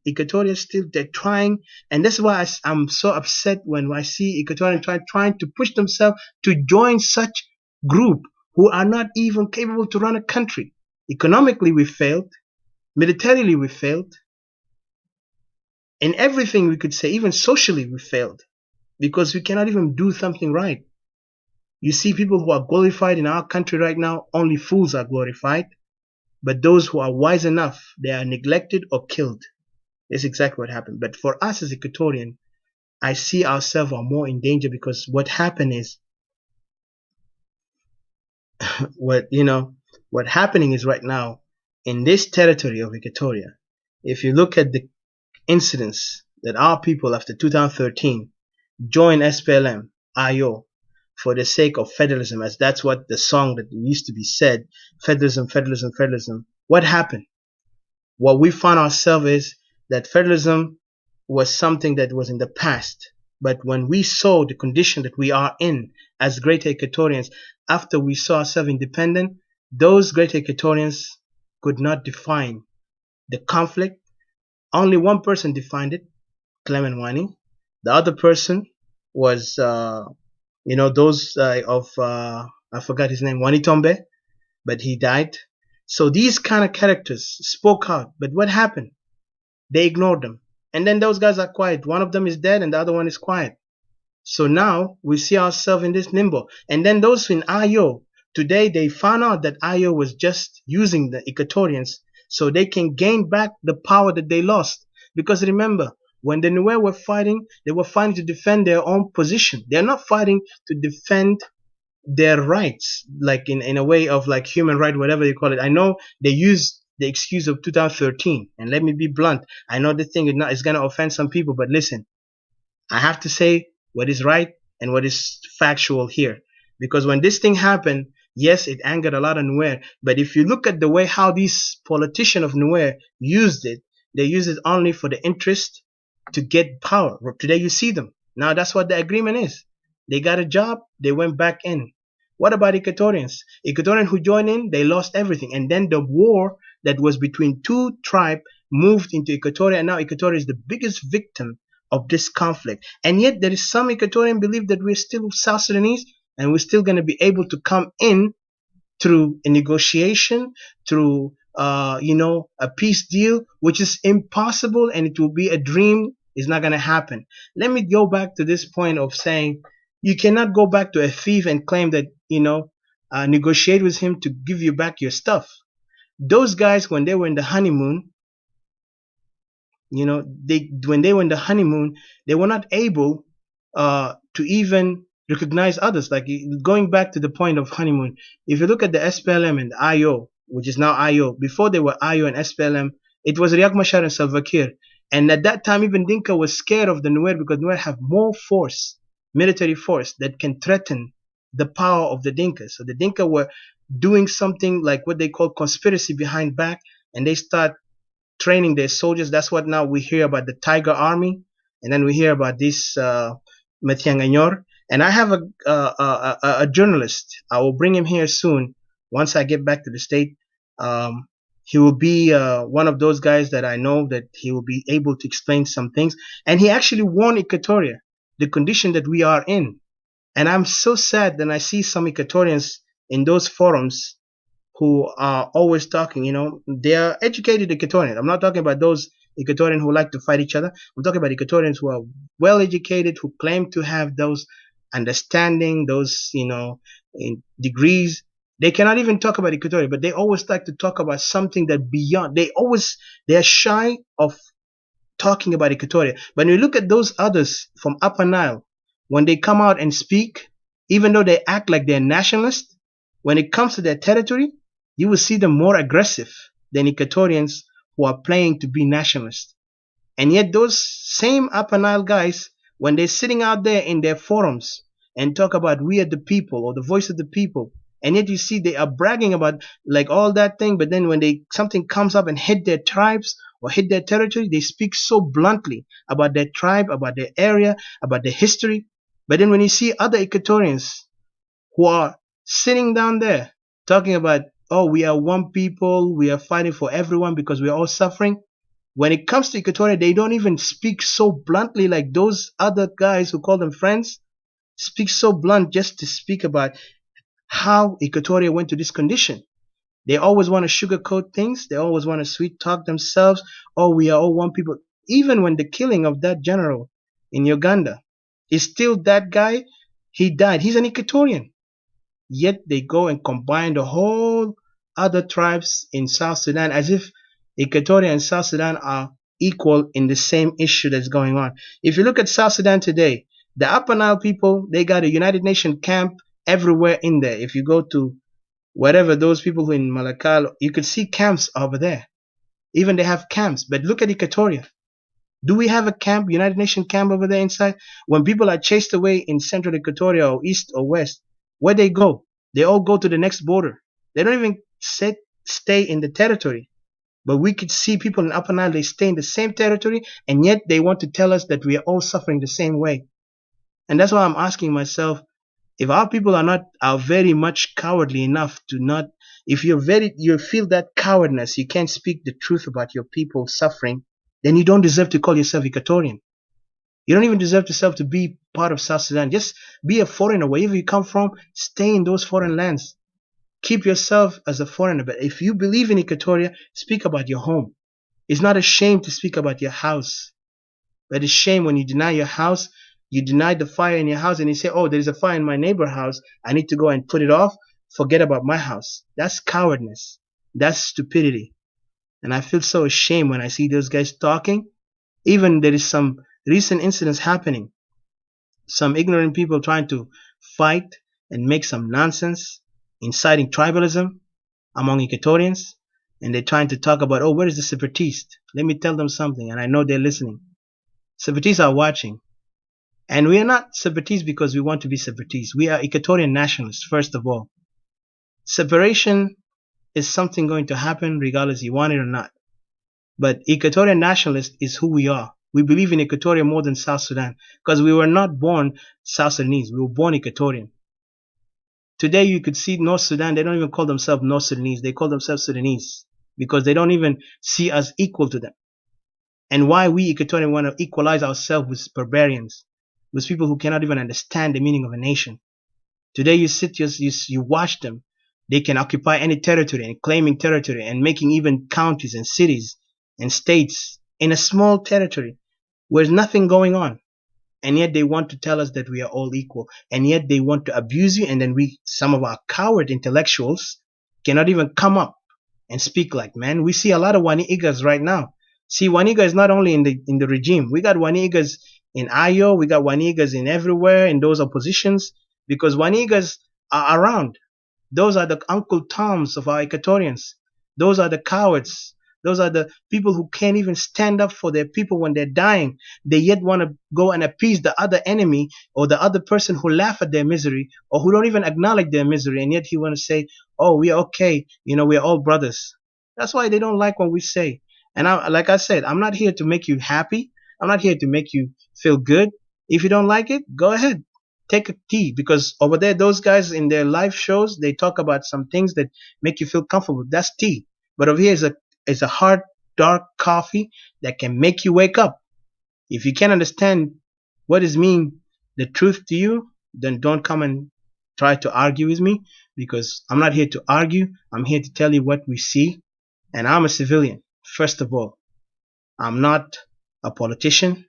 Equatoria still, they're trying, and that's why I'm so upset when I see Equatorians trying to push themselves to join such group who are not even capable to run a country. Economically, we failed. Militarily, we failed. In everything we could say, even socially, we failed because we cannot even do something right. You see people who are glorified in our country right now, only fools are glorified. But those who are wise enough, they are neglected or killed. That's exactly what happened. But for us as Equatorian, I see ourselves are more in danger because what happened is, what happening is right now in this territory of Equatoria, if you look at the incidents that our people after 2013 joined SPLM, IO, for the sake of federalism, as that's what the song that used to be said, federalism, federalism, federalism. What happened? What we found ourselves is that federalism was something that was in the past. But when we saw the condition that we are in as great Equatorians, after we saw ourselves independent, those great Equatorians could not define the conflict. Only one person defined it, Clement Wani. The other person was, those I forgot his name, Wani Tombe, but he died. So these kind of characters spoke out, but what happened? They ignored them. And then those guys are quiet. One of them is dead and the other one is quiet. So now we see ourselves in this limbo. And then those in Ayo, today they found out that Ayo was just using the Equatorians so they can gain back the power that they lost. Because remember, when the Nuer were fighting, they were fighting to defend their own position. They're not fighting to defend their rights, like in a way of like human right, whatever you call it. I know they use the excuse of 2013, and let me be blunt. I know this thing is going to offend some people, but listen, I have to say what is right and what is factual here. Because when this thing happened, yes, it angered a lot of Nuer, but if you look at the way how these politicians of Nuer used it, they used it only for the interest to get power. Today you see them. Now that's what the agreement is. They got a job, they went back in. What about Equatorians? Equatorians who joined in, they lost everything. And then the war that was between two tribes moved into Equatoria, and now Equatoria is the biggest victim of this conflict. And yet there is some Equatorian believe that we're still South Sudanese and we're still going to be able to come in through a negotiation, through a peace deal, which is impossible, and it will be a dream. It's not going to happen. Let me go back to this point of saying you cannot go back to a thief and claim that, negotiate with him to give you back your stuff. Those guys, when they were in the honeymoon, when they were in the honeymoon, they were not able to even recognize others. Like going back to the point of honeymoon, if you look at the SPLM and the IO, which is now IO, before they were IO and SPLM, it was Riek Machar and Salva Kiir. And at that time, even Dinka was scared of the Nuer because Nuer have more force, military force that can threaten the power of the Dinka. So the Dinka were doing something like what they call conspiracy behind back, and they start training their soldiers. That's what now we hear about the Tiger Army, and then we hear about this Matianganyor. And I have a journalist. I will bring him here soon once I get back to the state. He will be one of those guys that I know that he will be able to explain some things. And he actually warned Equatoria the condition that we are in. And I'm so sad that I see some Equatorians in those forums who are always talking, they are educated Equatorians. I'm not talking about those Equatorians who like to fight each other. I'm talking about Equatorians who are well educated, who claim to have those understanding, those, in degrees. They cannot even talk about Equatoria, but they always like to talk about something that beyond. They are shy of talking about Equatoria. But when you look at those others from Upper Nile, when they come out and speak, even though they act like they're nationalists, when it comes to their territory, you will see them more aggressive than Equatorians who are playing to be nationalists. And yet those same Upper Nile guys, when they're sitting out there in their forums and talk about we are the people or the voice of the people, and yet you see they are bragging about like all that thing, but then when something comes up and hit their tribes or hit their territory, they speak so bluntly about their tribe, about their area, about their history. But then when you see other Equatorians who are sitting down there talking about, oh, we are one people, we are fighting for everyone because we are all suffering. When it comes to Equatoria, they don't even speak so bluntly like those other guys who call them friends speak so blunt just to speak about how Equatoria went to this condition. They always want to sugarcoat things. They always want to sweet talk themselves. Oh, we are all one people. Even when the killing of that general in Uganda is still that guy, he died. He's an Equatorian. Yet they go and combine the whole other tribes in South Sudan as if Equatoria and South Sudan are equal in the same issue that's going on. If you look at South Sudan today, the Upper Nile people, they got a United Nations camp everywhere in there. If you go to wherever those people who in Malakal, you could see camps over there. Even they have camps. But look at Equatoria. Do we have a camp, United Nations camp over there inside? When people are chased away in central Equatoria or east or west, where they go? They all go to the next border. They don't even stay in the territory. But we could see people in Upper Nile, they stay in the same territory, and yet they want to tell us that we are all suffering the same way. And that's why I'm asking myself, if our people are very much cowardly enough to not, if you feel that cowardness, you can't speak the truth about your people suffering, then you don't deserve to call yourself Equatorian. You don't even deserve yourself to be part of South Sudan. Just be a foreigner. Wherever you come from, stay in those foreign lands. Keep yourself as a foreigner. But if you believe in Equatoria, speak about your home. It's not a shame to speak about your house. But it's shame when you deny your house, you deny the fire in your house, and you say, oh, there's a fire in my neighbor's house. I need to go and put it off. Forget about my house. That's cowardness. That's stupidity. And I feel so ashamed when I see those guys talking. Even there is some recent incidents happening. Some ignorant people trying to fight and make some nonsense, inciting tribalism among Equatorians. And they're trying to talk about, oh, where is the separatist? Let me tell them something, and I know they're listening. Separatists are watching. And we are not separatists because we want to be separatists. We are Equatorian nationalists, first of all. Separation is something going to happen regardless you want it or not. But Equatorian nationalist is who we are. We believe in Equatoria more than South Sudan because we were not born South Sudanese. We were born Equatorian. Today you could see North Sudan, they don't even call themselves North Sudanese. They call themselves Sudanese because they don't even see us equal to them. And why we Equatorian want to equalize ourselves with barbarians, with people who cannot even understand the meaning of a nation. Today you watch them. They can occupy any territory and claiming territory and making even counties and cities and states in a small territory where there's nothing going on. And yet they want to tell us that we are all equal. And yet they want to abuse you. And then some of our coward intellectuals cannot even come up and speak like men. We see a lot of Wani-Igas right now. See, Wani-Iga is not only in the regime. We got Wani-Igas in Ayo. We got Wani-Igas in everywhere in those oppositions because Wani-Igas are around. Those are the Uncle Toms of our Equatorians. Those are the cowards. Those are the people who can't even stand up for their people when they're dying. They yet want to go and appease the other enemy or the other person who laugh at their misery or who don't even acknowledge their misery. And yet he want to say, oh, we are okay. We're all brothers. That's why they don't like what we say. And like I said, I'm not here to make you happy. I'm not here to make you feel good. If you don't like it, go ahead. Take a tea because over there, those guys in their live shows, they talk about some things that make you feel comfortable. That's tea. But over here is a hard, dark coffee that can make you wake up. If you can't understand what is mean the truth to you, then don't come and try to argue with me because I'm not here to argue. I'm here to tell you what we see. And I'm a civilian, first of all. I'm not a politician,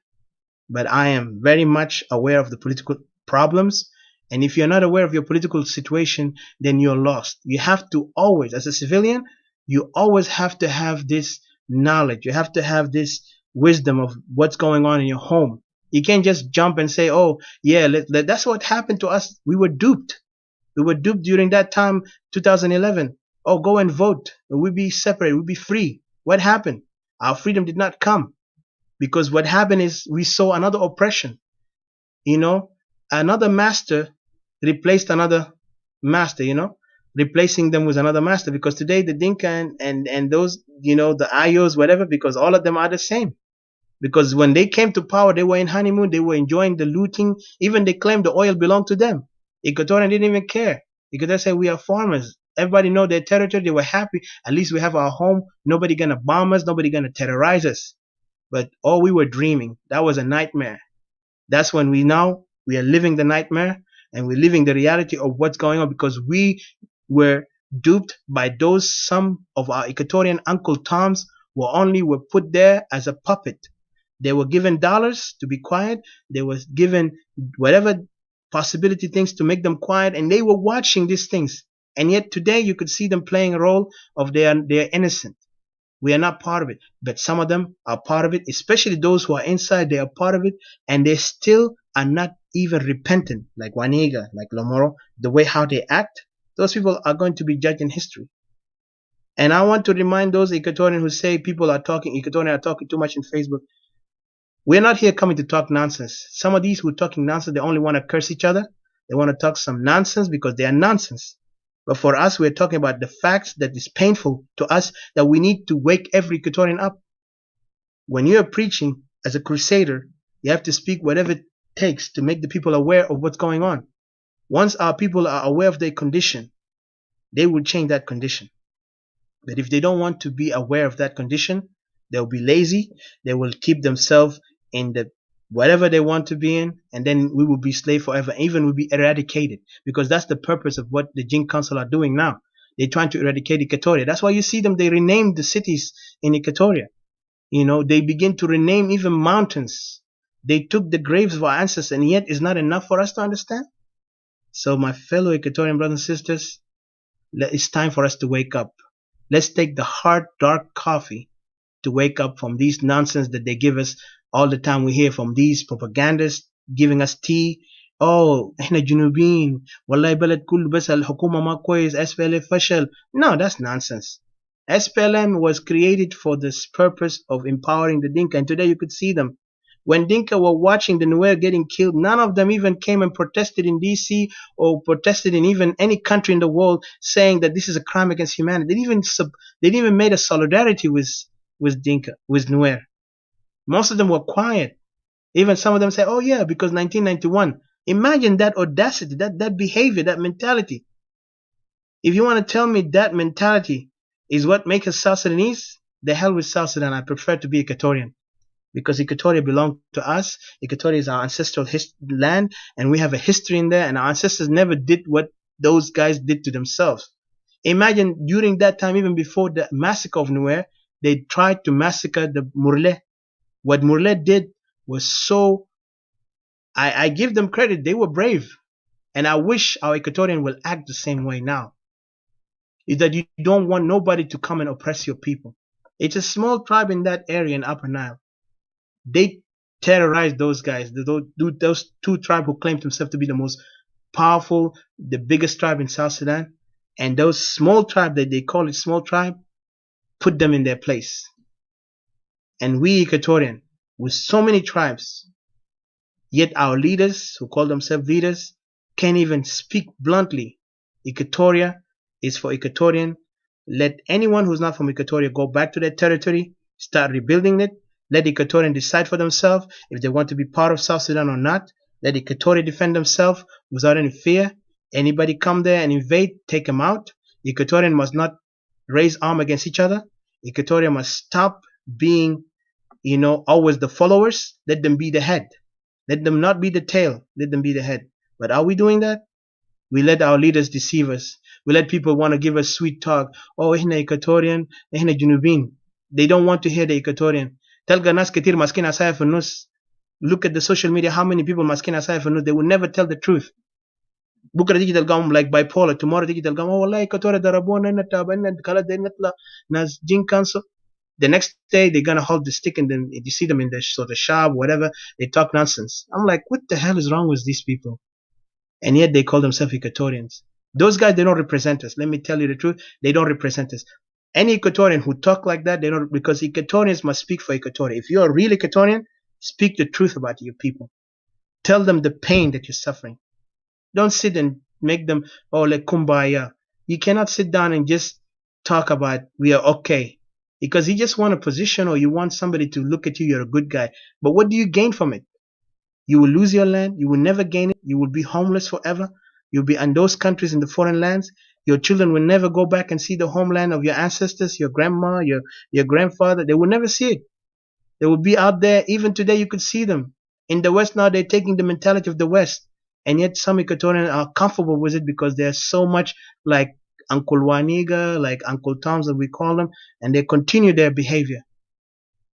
but I am very much aware of the political problems. And if you're not aware of your political situation, then you're lost. You have to always, as a civilian, you always have to have this knowledge. You have to have this wisdom of what's going on in your home. You can't just jump and say, oh, yeah, that's what happened to us. We were duped. We were duped during that time, 2011. Oh, go and vote. We'll be separate. We'll be free. What happened? Our freedom did not come because what happened is we saw another oppression. Another master replaced another master, replacing them with another master because today the Dinka and those, the Ayos, whatever, because all of them are the same. Because when they came to power, they were in honeymoon, they were enjoying the looting, even they claimed the oil belonged to them. Equatorian didn't even care. Equatorian said, we are farmers. Everybody know their territory. They were happy. At least we have our home. Nobody gonna bomb us. Nobody gonna terrorize us. But all we were dreaming. That was a nightmare. That's when we are living the nightmare and we're living the reality of what's going on because we were duped by some of our Equatorian Uncle Toms who were put there as a puppet. They were given dollars to be quiet. They were given whatever possibility things to make them quiet, and they were watching these things. And yet today you could see them playing a role of they're innocent. We are not part of it, but some of them are part of it, especially those who are inside. They are part of it, and they still are not even repentant, like Wani-Iga, like Lomoro. The way how they act, those people are going to be judged in history. And I want to remind those Equatorians who say Equatorians are talking too much in Facebook. We're not here coming to talk nonsense. Some of these who are talking nonsense, they only want to curse each other. They want to talk some nonsense because they are nonsense. But for us, we're talking about the facts that is painful to us, that we need to wake every Equatorian up. When you're preaching as a crusader, you have to speak whatever it takes to make the people aware of what's going on. Once our people are aware of their condition, they will change that condition. But if they don't want to be aware of that condition, they'll be lazy. They will keep themselves in the whatever they want to be in, and then we will be slave forever. Even we'll be eradicated, because that's the purpose of what the Jing Council are doing now. They're trying to eradicate Equatoria. That's why you see them. They renamed the cities in Equatoria. They begin to rename even mountains. They took the graves of our ancestors, and yet it's not enough for us to understand. So my fellow Equatorian brothers and sisters, it's time for us to wake up. Let's take the hard, dark coffee to wake up from these nonsense that they give us all the time. We hear from these propagandists giving us tea. Oh, احنا جنوبيين والله بلد كله بس الحكومة ما كويس SPLM فشل. No, that's nonsense. SPLM was created for this purpose of empowering the Dinka, and today you could see them. When Dinka were watching the Nuer getting killed, none of them even came and protested in DC or protested in even any country in the world saying that this is a crime against humanity. They didn't even made a solidarity with Dinka, with Nuer. Most of them were quiet. Even some of them say, oh yeah, because 1991. Imagine that audacity, that behavior, that mentality. If you want to tell me that mentality is what makes us South Sudanese, the hell with South Sudan. I prefer to be Equatorian, because Equatoria belongs to us. Equatoria is our ancestral land, and we have a history in there, and our ancestors never did what those guys did to themselves. Imagine during that time, even before the massacre of Nuer, they tried to massacre the Murle. What Murle did was so, I give them credit, they were brave. And I wish our Equatorian will act the same way now. Is that you don't want nobody to come and oppress your people. It's a small tribe in that area in Upper Nile. They terrorized those guys, those two tribes who claimed themselves to be the most powerful, the biggest tribe in South Sudan. And those small tribe that they call it small tribe, put them in their place. And we Equatorian, with so many tribes, yet our leaders who call themselves leaders can't even speak bluntly. Equatoria is for Equatorian. Let anyone who's not from Equatoria go back to their territory, start rebuilding it. Let Equatorian decide for themselves if they want to be part of South Sudan or not. Let Equatoria defend themselves without any fear. Anybody come there and invade, take them out. Equatorian must not raise arm against each other. Equatoria must stop being, always the followers. Let them be the head. Let them not be the tail. Let them be the head. But are we doing that? We let our leaders deceive us. We let people want to give us sweet talk. Oh, إحنا Equatorian, إحنا جنوبين. They don't want to hear the Equatorian. تلقى ناس كتير ماسكين عصاية في النص. Look at the social media, how many people ماسكين عصاية في النص. They will never tell the truth. بكرة تيجي تلقاهم like bipolar. Tomorrow تيجي تلقاهم oh والله Equatorial ضربونا إحنا تعبانين كلا ده نطلع ناس Jing Council. The next day they're gonna hold the stick, and then you see them in the shop, whatever. They talk nonsense. I'm like, what the hell is wrong with these people? And yet they call themselves Equatorians. Those guys, they don't represent us. Let me tell you the truth. They don't represent us. Any Equatorian who talk like that, they don't, because Equatorians must speak for Equatoria. If you're a real Equatorian, speak the truth about your people. Tell them the pain that you're suffering. Don't sit and make them, oh, like kumbaya. You cannot sit down and just talk about we are okay. Because you just want a position, or you want somebody to look at you, you're a good guy. But what do you gain from it? You will lose your land. You will never gain it. You will be homeless forever. You'll be in those countries, in the foreign lands. Your children will never go back and see the homeland of your ancestors, your grandma, your grandfather. They will never see it. They will be out there. Even today, you could see them. In the West now, they're taking the mentality of the West. And yet some Equatorians are comfortable with it because they're so much like Uncle Waniga, like Uncle Toms that we call them, and they continue their behavior.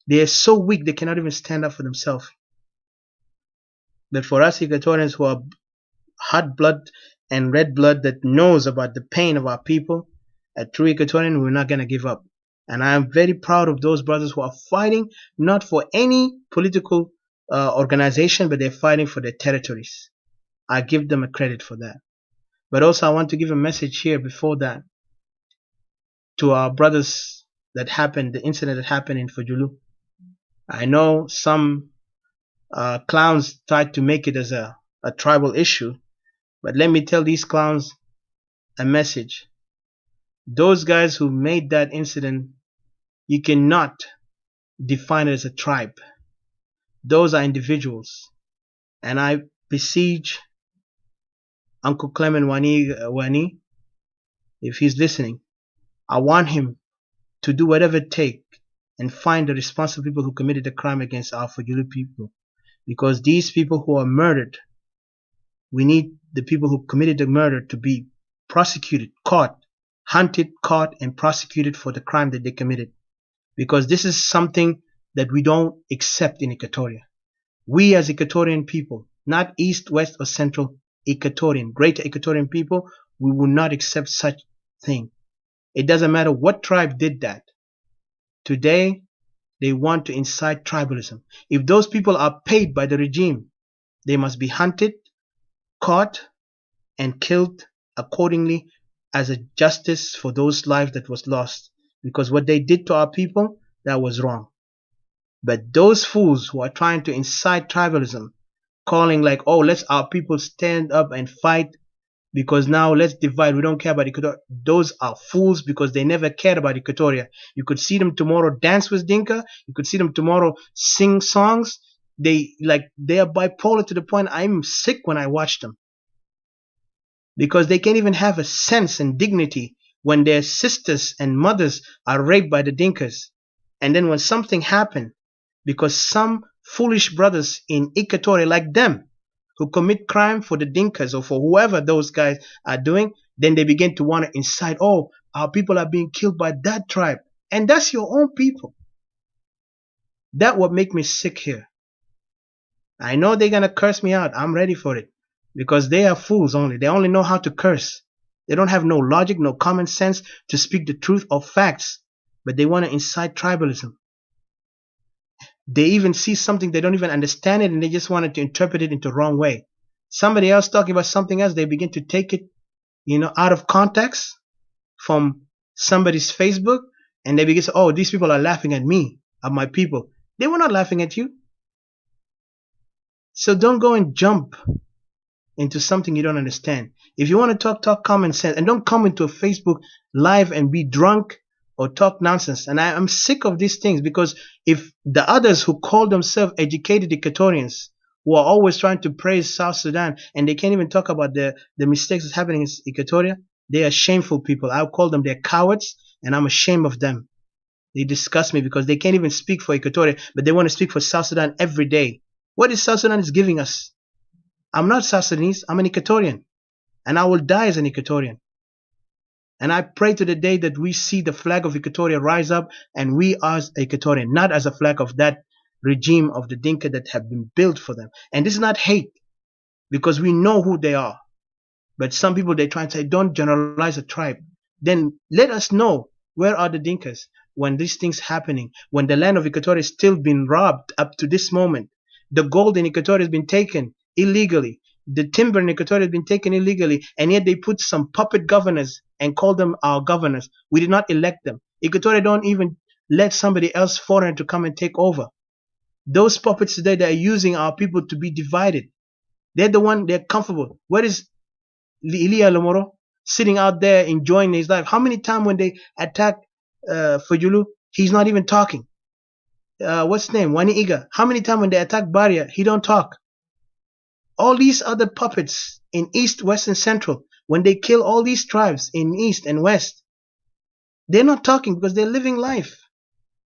They are so weak, they cannot even stand up for themselves. But for us Equatorians who are hot blood and red blood that knows about the pain of our people, a true Equatorian, we're not going to give up. And I am very proud of those brothers who are fighting not for any political organization, but they're fighting for their territories. I give them a credit for that. But also I want to give a message here before that to our brothers that happened, the incident that happened in Fajulu. I know some clowns tried to make it as a tribal issue. But let me tell these clowns a message. Those guys who made that incident, you cannot define it as a tribe. Those are individuals. And I beseech Uncle Clement Wani, if he's listening, I want him to do whatever it takes and find the responsible people who committed the crime against our Fayulu people. Because these people who are murdered, we need the people who committed the murder to be prosecuted, hunted, caught, and prosecuted for the crime that they committed. Because this is something that we don't accept in Equatoria. We as Equatorian people, not East, West, or Central, Equatorian, greater Equatorian people, we will not accept such thing. It doesn't matter what tribe did that. Today, they want to incite tribalism. If those people are paid by the regime, they must be hunted, caught, and killed accordingly as a justice for those lives that was lost. Because what they did to our people, that was wrong. But those fools who are trying to incite tribalism, calling like, oh, let's our people stand up and fight because now let's divide. We don't care about Equatoria. Those are fools because they never cared about Equatoria. You could see them tomorrow dance with Dinka. You could see them tomorrow sing songs. They are bipolar to the point I'm sick when I watch them. Because they can't even have a sense and dignity when their sisters and mothers are raped by the Dinkas. And then when something happened, because some foolish brothers in Equatoria like them, who commit crime for the Dinkas or for whoever those guys are doing, then they begin to want to incite, oh, our people are being killed by that tribe. And that's your own people. That would make me sick here. I know they're going to curse me out. I'm ready for it. Because they are fools only. They only know how to curse. They don't have no logic, no common sense to speak the truth or facts. But they want to incite tribalism. They even see something, they don't even understand it, and they just wanted to interpret it into the wrong way. Somebody else talking about something else, they begin to take it, out of context from somebody's Facebook, and they begin to say, oh, these people are laughing at me, at my people. They were not laughing at you. So don't go and jump into something you don't understand. If you want to talk common sense, and don't come into a Facebook live and be drunk or talk nonsense. And I'm sick of these things, because if the others who call themselves educated Equatorians, who are always trying to praise South Sudan, and they can't even talk about the mistakes that's happening in Equatoria, they are shameful people. I'll call them, they're cowards, and I'm ashamed of them. They disgust me because they can't even speak for Equatoria, but they want to speak for South Sudan every day. What is South Sudan is giving us? I'm not South Sudanese, I'm an Equatorian, and I will die as an Equatorian. And I pray to the day that we see the flag of Equatoria rise up, and we as Equatorian, not as a flag of that regime of the Dinka that have been built for them. And this is not hate, because we know who they are. But some people, they try and say, don't generalize a tribe. Then let us know, where are the Dinkas when these things happening, when the land of Equatoria is still being robbed up to this moment. The gold in Equatoria has been taken illegally. The timber in Equatoria has been taken illegally, and yet they put some puppet governors and call them our governors. We did not elect them. Equatoria don't even let somebody else foreign to come and take over. Those puppets today, they are using our people to be divided. They're the one, they're comfortable. Where is Ilia Lomoro sitting out there enjoying his life? How many times when they attack Fayulu, he's not even talking? What's his name? Wani Iga. How many times when they attack Baria, he don't talk? All these other puppets in East, West, and Central, when they kill all these tribes in East and West, they're not talking because they're living life.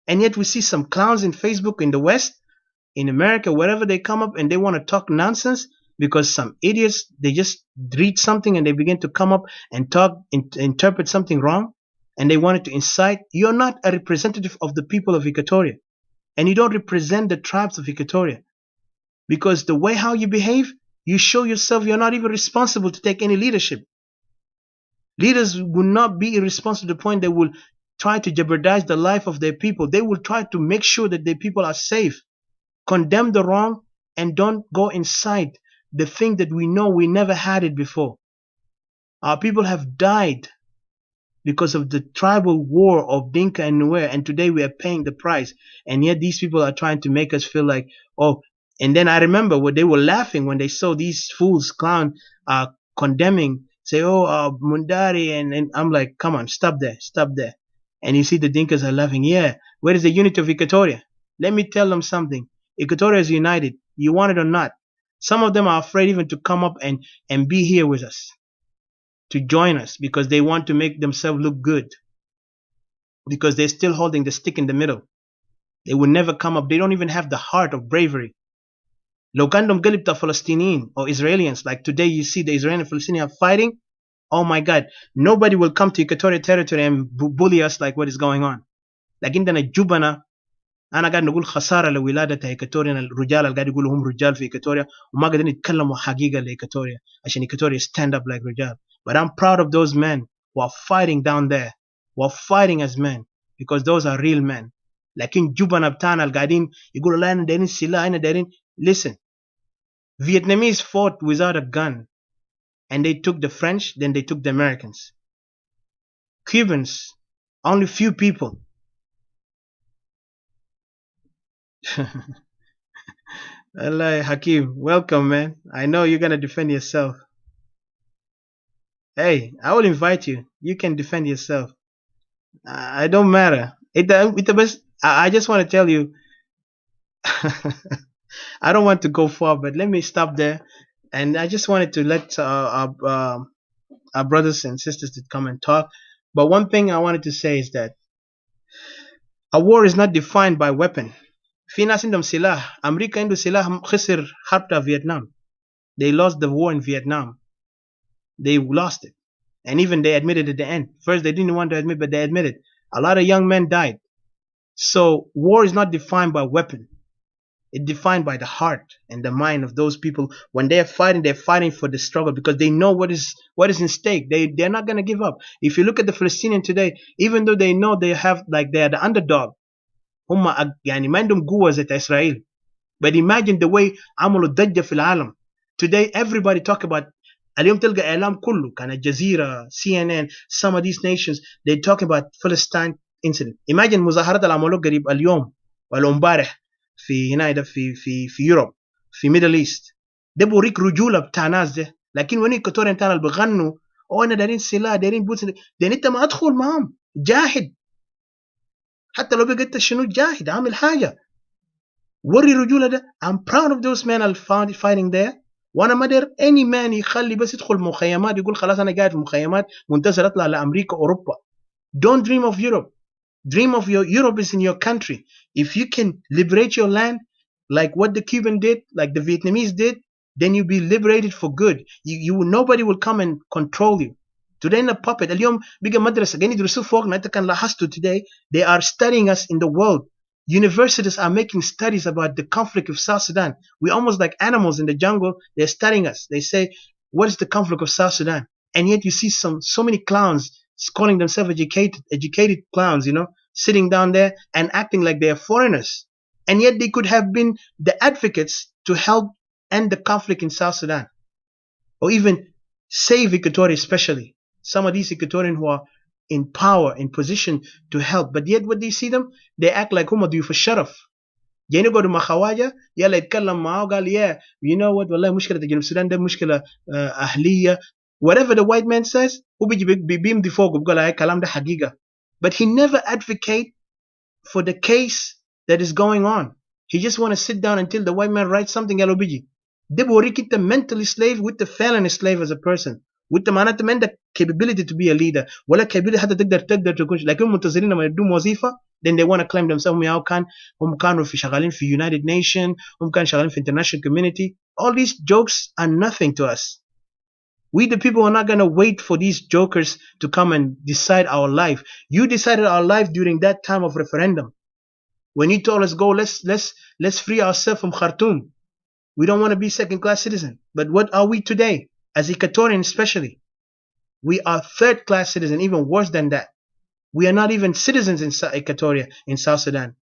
And yet we see some clowns in Facebook in the West, in America, wherever they come up and they want to talk nonsense because some idiots, they just read something and they begin to come up and talk, interpret something wrong, and they wanted to incite. You're not a representative of the people of Equatoria, and you don't represent the tribes of Equatoria, because the way how you behave, you show yourself you're not even responsible to take any leadership. Leaders will not be irresponsible to the point they will try to jeopardize the life of their people. They will try to make sure that their people are safe. Condemn the wrong and don't go inside the thing that we know we never had it before. Our people have died because of the tribal war of Dinka and Nuer, and today we are paying the price. And yet these people are trying to make us feel like, oh, And then I remember what they were laughing when they saw these fools clown condemning, say, oh, Mundari, and I'm like, come on, stop there. And you see the Dinkas are laughing. Yeah, where is the unity of Equatoria? Let me tell them something. Equatoria is united. You want it or not. Some of them are afraid even to come up and be here with us, to join us, because they want to make themselves look good, because they're still holding the stick in the middle. They will never come up. They don't even have the heart of bravery. لو كانهم قلب Palestinian or Israelis, like today you see the Israeli and Palestinians are fighting, oh my God, nobody will come to Equatorial territory and bully us like what is going on. لكن عندنا جبنة. أنا قاعد نقول خسارة لولادة إيكاتوريا، الرجال اللي قاعد يقولوا هم رجال في إيكاتوريا وما قاعدين يتكلموا حقيقة لإيكاتوريا عشان إيكاتوريا stand up like رجال. But I'm proud of those men who are fighting down there, who are fighting as men, because those are real men. لكن جبنة بتاعنا اللي قاعدين يقولوا لا أنا دايرين سلاح أنا دايرين. Listen, Vietnamese fought without a gun, and they took the French, then they took the Americans. Cubans, only few people. Allah, Hakim, welcome, man. I know you're gonna defend yourself. Hey, I will invite you. You can defend yourself. I don't matter. I just want to tell you. I don't want to go far, but let me stop there. And I just wanted to let our brothers and sisters to come and talk. But one thing I wanted to say is that a war is not defined by weapon. في ناس عندهم سلاح. أمريكا عنده سلاح خسر حرب Vietnam. They lost the war in Vietnam. They lost it. And even they admitted at the end. First they didn't want to admit, but they admitted. A lot of young men died. So war is not defined by weapon. It's defined by the heart and the mind of those people. When they're fighting for the struggle because they know what is in stake. They're not going to give up. If you look at the Palestinians today, even though they know they have, like, they are the underdog, هم يعني ما عندهم قوة زي إسرائيل. But imagine the way عملوا ضجة في العالم. Today everybody talk about. اليوم تلقى إعلام كله كان الجزيرة, CNN, some of these nations they talk about Palestine incident. Imagine مظاهرات اللي عملوها قريب اليوم ولا امبارح في هنا ده في يوروب في ميدل ايست. ده بوريك رجولة بتاع ناس ده. لكن وين الكتوريين بتاعنا اللي بيغنوا او انا دايرين سلاح دايرين بوتس ده انت ما ادخل معهم جاهد. حتى لو بقيت شنو جاهد عامل حاجة. وري رجولة ده. I'm proud of those men are fighting there. وانا ما داير any man يخلي بس يدخل مخيمات يقول خلاص انا قاعد في مخيمات منتظر اطلع لامريكا اوروبا. Don't dream of Europe. Dream of Europe is in your country. If you can liberate your land like what the Cuban did, like the Vietnamese did, then you'll be liberated for good. Nobody will come and control you. Today in a puppet. اليوم بيجي مدرسة قاعدين يدرسوا فوقنا. أنت كان لاحظتوا today they are studying us in the world. Universities are making studies about the conflict of South Sudan. We're almost like animals in the jungle. They're studying us. They say, what is the conflict of South Sudan? And yet you see so many clowns calling themselves educated clowns, sitting down there and acting like they are foreigners. And yet they could have been the advocates to help end the conflict in South Sudan. Or even save Equatoria especially. Some of these Equatorians who are in power, in position to help. But yet what do you see them? They act like هم ضيوف الشرف. يعني يقعدوا مع خواجة يلا يتكلم معاه وقال yeah, you know what, والله مشكلة جنوب السودان ده مشكلة أهلية. Whatever the white man says, هو بيمضي فوق وبيقول هاي الكلام ده حقيقة. But he never advocate for the case that is going on. He just want to sit down until the white man writes something يلا بيجي. ده بوريك انت mentally slave with the felony slave as a person. وانت معناته ما عندك capability to be a leader ولا capability حتى تقدر تكون. لكن منتظرين لما يدوم وظيفة then they want to claim themselves هم كانوا شغالين في United Nations, هم كانوا شغالين في international community. All these jokes are nothing to us. We the people are not going to wait for these jokers to come and decide our life. You decided our life during that time of referendum. When you told us go, let's free ourselves from Khartoum. We don't want to be second-class citizen. But what are we today? As Equatorians especially, we are third-class citizens, even worse than that. We are not even citizens in Equatoria, in South Sudan.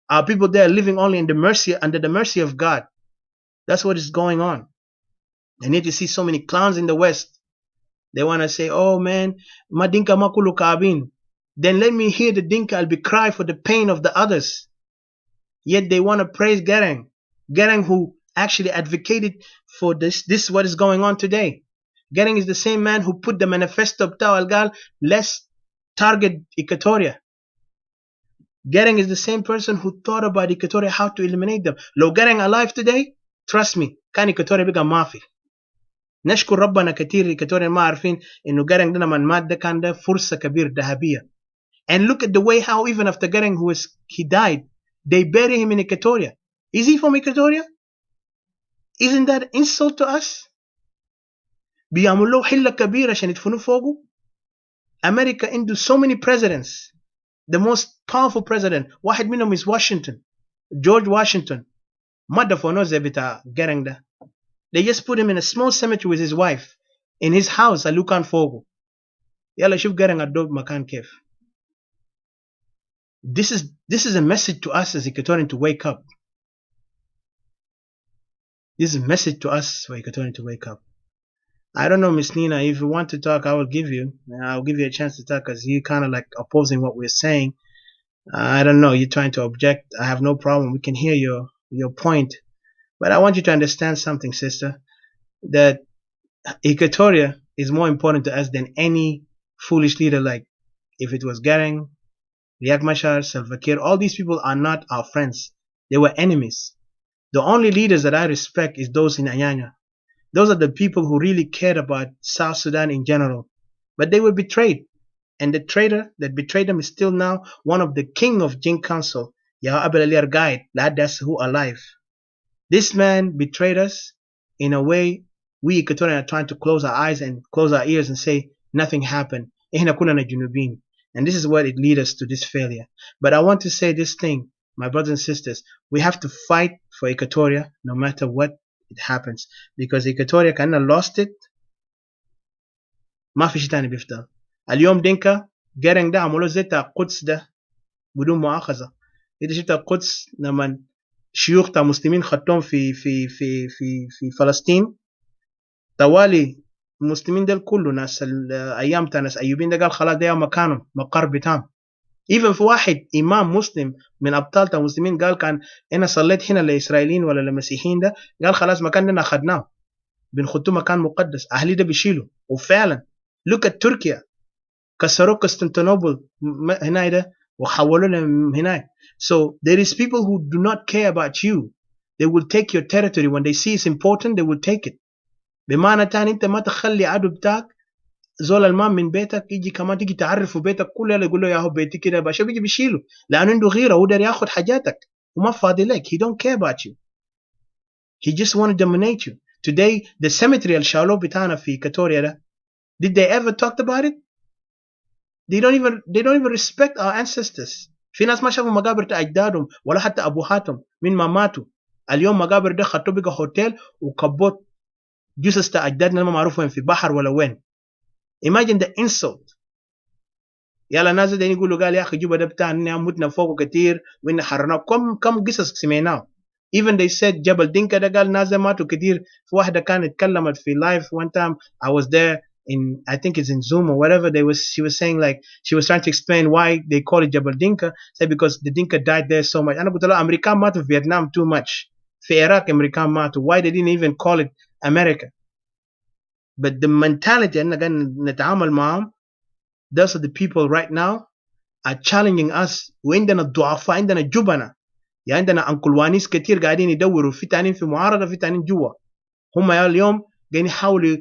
Our people there are living only under the mercy of God. That's what is going on. And yet you see so many clowns in the West. They want to say, oh man, ma dinka makulu kaabin. Then let me hear the dinka, I'll be cry for the pain of the others. Yet they want to praise Garang. Garang who actually advocated for this is what is going on today. Gering is the same man who put the manifesto بتاعه قال let's target Equatoria. Gering is the same person who thought about Equatoria, how to eliminate them. لو Gering alive today, trust me, كان Equatoria بقى ما في. نشكر ربنا كتير Equatorian ما عارفين إنه Gering ده لما مات ده كان ده فرصة كبيرة ذهبية. And look at the way how even after Gering he died, they bury him in Equatoria. Is he from Equatoria? Isn't that insult to us? بيعملوا له حلة كبيرة عشان يدفنوه فوقه. America عنده so many presidents. The most powerful president, واحد منهم is Washington, George Washington. ما دفنوه زي بتاع Gering ده. They just put him in a small cemetery with his wife in his house اللي كان فوقه. يلا شوف Gering الدوب مكان كيف. This is a message to us as Equatorian to wake up. This is a message to us for Equatorian to wake up. I don't know, Miss Nina, if you want to talk, I'll give you a chance to talk because you kind of like opposing what we're saying. I don't know, you're trying to object. I have no problem. We can hear your point. But I want you to understand something, sister, that Equatoria is more important to us than any foolish leader. Like if it was Gering, Riek Machar, Salva Kiir, all these people are not our friends. They were enemies. The only leaders that I respect is those in Anyanya. Those are the people who really cared about South Sudan in general. But they were betrayed. And the traitor that betrayed them is still now one of the king of Jing Council, Yahya Abel Ali Argaid, that's who alive. This man betrayed us in a way we Equatorians are trying to close our eyes and close our ears and say nothing happened. And this is what it leads us to this failure. But I want to say this thing, my brothers and sisters, we have to fight for Equatoria no matter what it happens. Because Equatoria كأننا lost it. ما في شيء تاني بيفضل. اليوم دينكا Gering ده عملوا زي تاع القدس ده بدون مؤاخذة. إذا شفت القدس لما شيوخ تاع مسلمين خدتهم في فلسطين طوالي المسلمين ده كله ناس الايام تاع ناس ايوبين ده قال خلاص ده مكانهم مقر بتاعهم. even في واحد امام مسلم من ابطال تاع المسلمين قال كان انا صليت هنا لاسرائيليين ولا لمسيحيين ده قال خلاص مكان ده اخذناه بنخطوه مكان مقدس اهلي ده بيشيلوا. وفعلا look at تركيا كسروا قسطنطينوبل هنا ده وحولوا لهم هناك. So there is people who do not care about you. They will take your territory when they see it's important. They will take it. بمعنى تاني انت ما تخلي عدو بتاعك زول المام من بيتك يجي كمان تيجي تعرفه بيتك كله يقول له يا هو بيتي كده باشا بيجي بيشيله لانه عنده غيره وقدر ياخذ حاجاتك وما فاضي لك. He don't care about you. He just want to dominate you. Today the cemetery الشالو بتاعنا في Equatoria ده did they ever talked about it? They don't even respect our ancestors. في ناس ما شافوا مقابر تاع اجدادهم ولا حتى ابوهاتهم من ما ماتوا. اليوم مقابر ده خطوه بقى هوتيل وكبوت جثث تاع اجدادنا ما معروف وين في بحر ولا وين. Imagine the insult. يلا ناس ده يقولوا قال يا اخي جوبا ده بتاعنا متنا فوقه كتير وإن حرناه كم قصص سمعناه. Even they said جبل دينكا ده قال ناس ماتوا كتير. في واحدة كانت اتكلمت في live one time. I was there in I think it's in Zoom or whatever. She was saying like she was trying to explain why they call it Jabal Dinka. Said because the Dinka died there so much. أنا قلت له أمريكان ماتوا في Vietnam too much. في العراق أمريكان ماتوا. Why they didn't even call it America? But the mentality أننا قاعدين نتعامل معهم, those are the people right now are challenging us. وعندنا الضعفاء عندنا جبنة. يعني عندنا أنكلوانيس كتير قاعدين يدوروا في تانين في معارضة في تانين جوا. هم يا اليوم قاعدين يحاولوا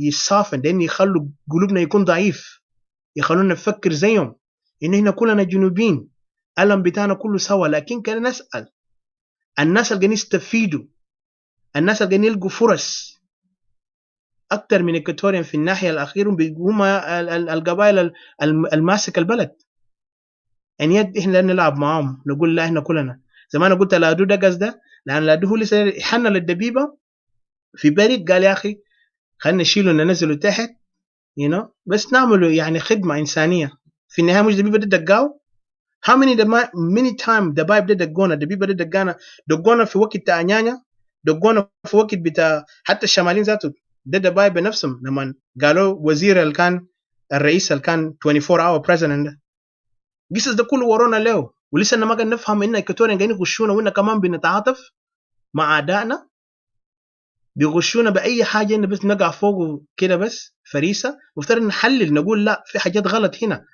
يصافن لأن يخلوا قلوبنا يكون ضعيف. يخلونا نفكر زيهم. إن إحنا كلنا جنوبين. ألم بتاعنا كله سوا. لكن كنا نسأل. الناس اللي قاعدين يستفيدوا. الناس اللي قاعدين يلقوا فرص. أكتر من إكواتوريين في الناحية الأخيرة هم القبائل الماسك البلد. أن يد إحنا نلعب معهم نقول لا إحنا كلنا. زمان قلت لادو ده قصده لأن لادو هو لسه حنا للدبيبة في بريد قال يا أخي خلنا نشيله ننزله تحت بس نعمله يعني خدمة إنسانية. في النهاية مش دبيبة ده دقاو. how many time دبايب ده دقونا دبيبة ده دقونا في وقت تانيانيا دقونا في وقت بتاع حتى الشمالين ذاته ده دبايب بنفسهم لما قالوا وزير اللي كان الرئيس اللي كان 24 hour president ده قصص ده كله ورونا له ولسه ما قاعد نفهم إن إكواتوريين قاعدين يخشونا وإن كمان بنتعاطف مع أعدائنا. بيغشونا باي حاجه انه بس نقع فوق كده بس فريسه. مفترض نحلل نقول لا في حاجات غلط هنا.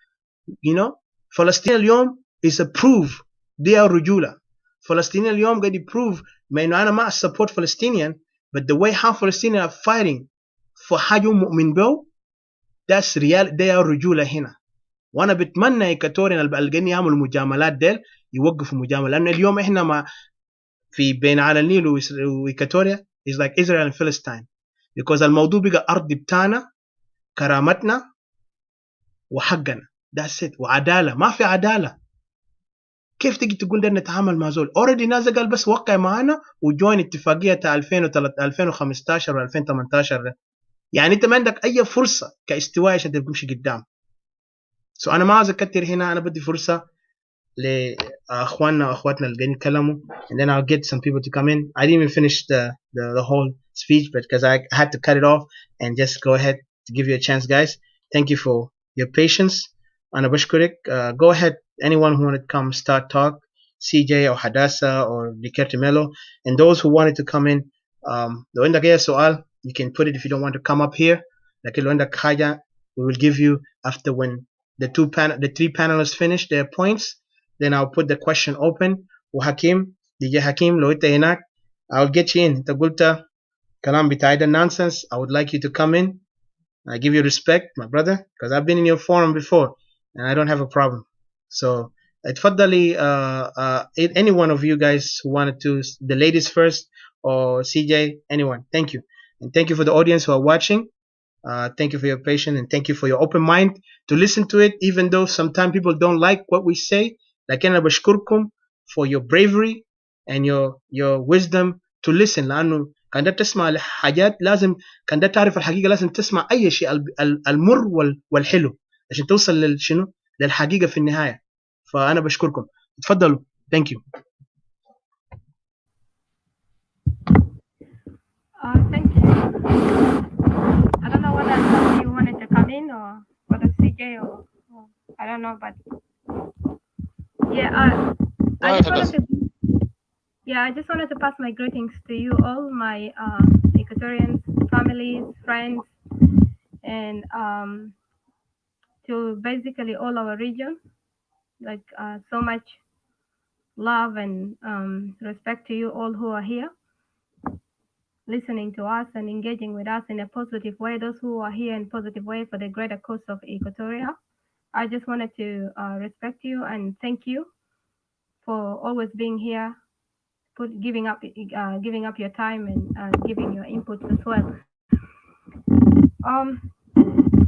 فلسطين اليوم is a proof دي الرجوله. فلسطين اليوم قاعد يبروف ما انه انا مع support Palestinian, but the way how Palestinians are fighting for حاجه مؤمن به that's real. دي الرجوله هنا. وانا بتمنى ايكاتوريان البلقين يعملوا مجاملات ديل يوقفوا مجامله، لان اليوم احنا ما في بين على النيل وايكاتوريا is like Israel and Palestine because الموضوع بقى ارض بتاعنا كرامتنا وحقنا that's it. وعداله ما في عداله. كيف تيجي تقول ده نتعامل مع زول اوريدي ناس قال بس وقع معانا وجوين اتفاقيه 2015 و 2018 يعني انت ما عندك اي فرصه كاستواء عشان تمشي قدام. سو انا ما عاوز اكتر هنا، انا بدي فرصه لاخواننا واخواتنا اللي قاعدين يتكلموا and then I'll get some people to come in. I didn't even finish the whole speech but because I had to cut it off and just go ahead to give you a chance guys. Thank you for your patience. أنا بشكرك. Go ahead anyone who wanted to come start talk, CJ or Hadassah or Ricardo Melo, and those who wanted to come in لو عندك أي سؤال you can put it if you don't want to come up here. لكن لو عندك حاجة we will give you after when the three panelists finish their points. Then I'll put the question open. وحكيم DJ حكيم لو انت هناك I'll get you in. انت قلت كلام بتاعي ده nonsense. I would like you to come in. I give you respect my brother because I've been in your forum before and I don't have a problem. So اتفضلي any one of you guys who wanted to, the ladies first or CJ, anyone. Thank you. And thank you for the audience who are watching. Thank you for your patience and thank you for your open mind to listen to it even though sometimes people don't like what we say. لكن أنا بشكركم for your bravery and your wisdom to listen لأنه كان ده تسمع لحاجات لازم كان ده تعرف الحقيقة لازم تسمع أي شيء المر والحلو عشان توصل للشنو للحقيقة في النهاية. فأنا بشكركم. اتفضلوا. Thank you. Thank you. I don't know whether you wanted to come in or whether CJ or I don't know, but yeah, I just wanted to pass my greetings to you all, my Equatorians, families, friends, and to basically all our region. Like so much love and respect to you all who are here, listening to us and engaging with us in a positive way. Those who are here in positive way for the greater cause of Equatoria. I just wanted to respect you and thank you for always being here, giving up your time and giving your inputs as well.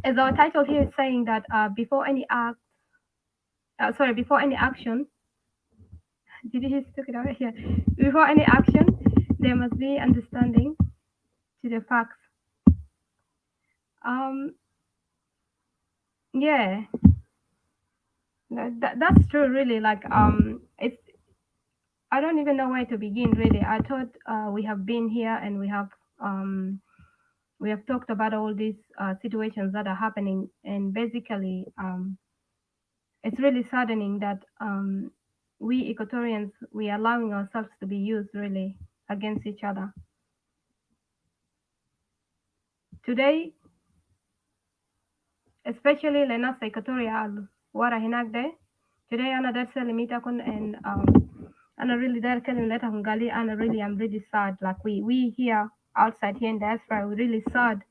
As our title here is saying that before any action, did you just took it out here? Before any action, there must be understanding to the facts. Yeah, that's true. Really, like it's. I don't even know where to begin. Really, I thought we have been here and we have talked about all these situations that are happening, and basically, it's really saddening that we Equatorians we are allowing ourselves to be used really against each other. Today, especially لناس Equatoria ورا هناك ده. Today أنا دارسة لميت أكون and أنا really دار كلمة لتهم قالي أنا really I'm really sad like we here outside here in diaspora we really sad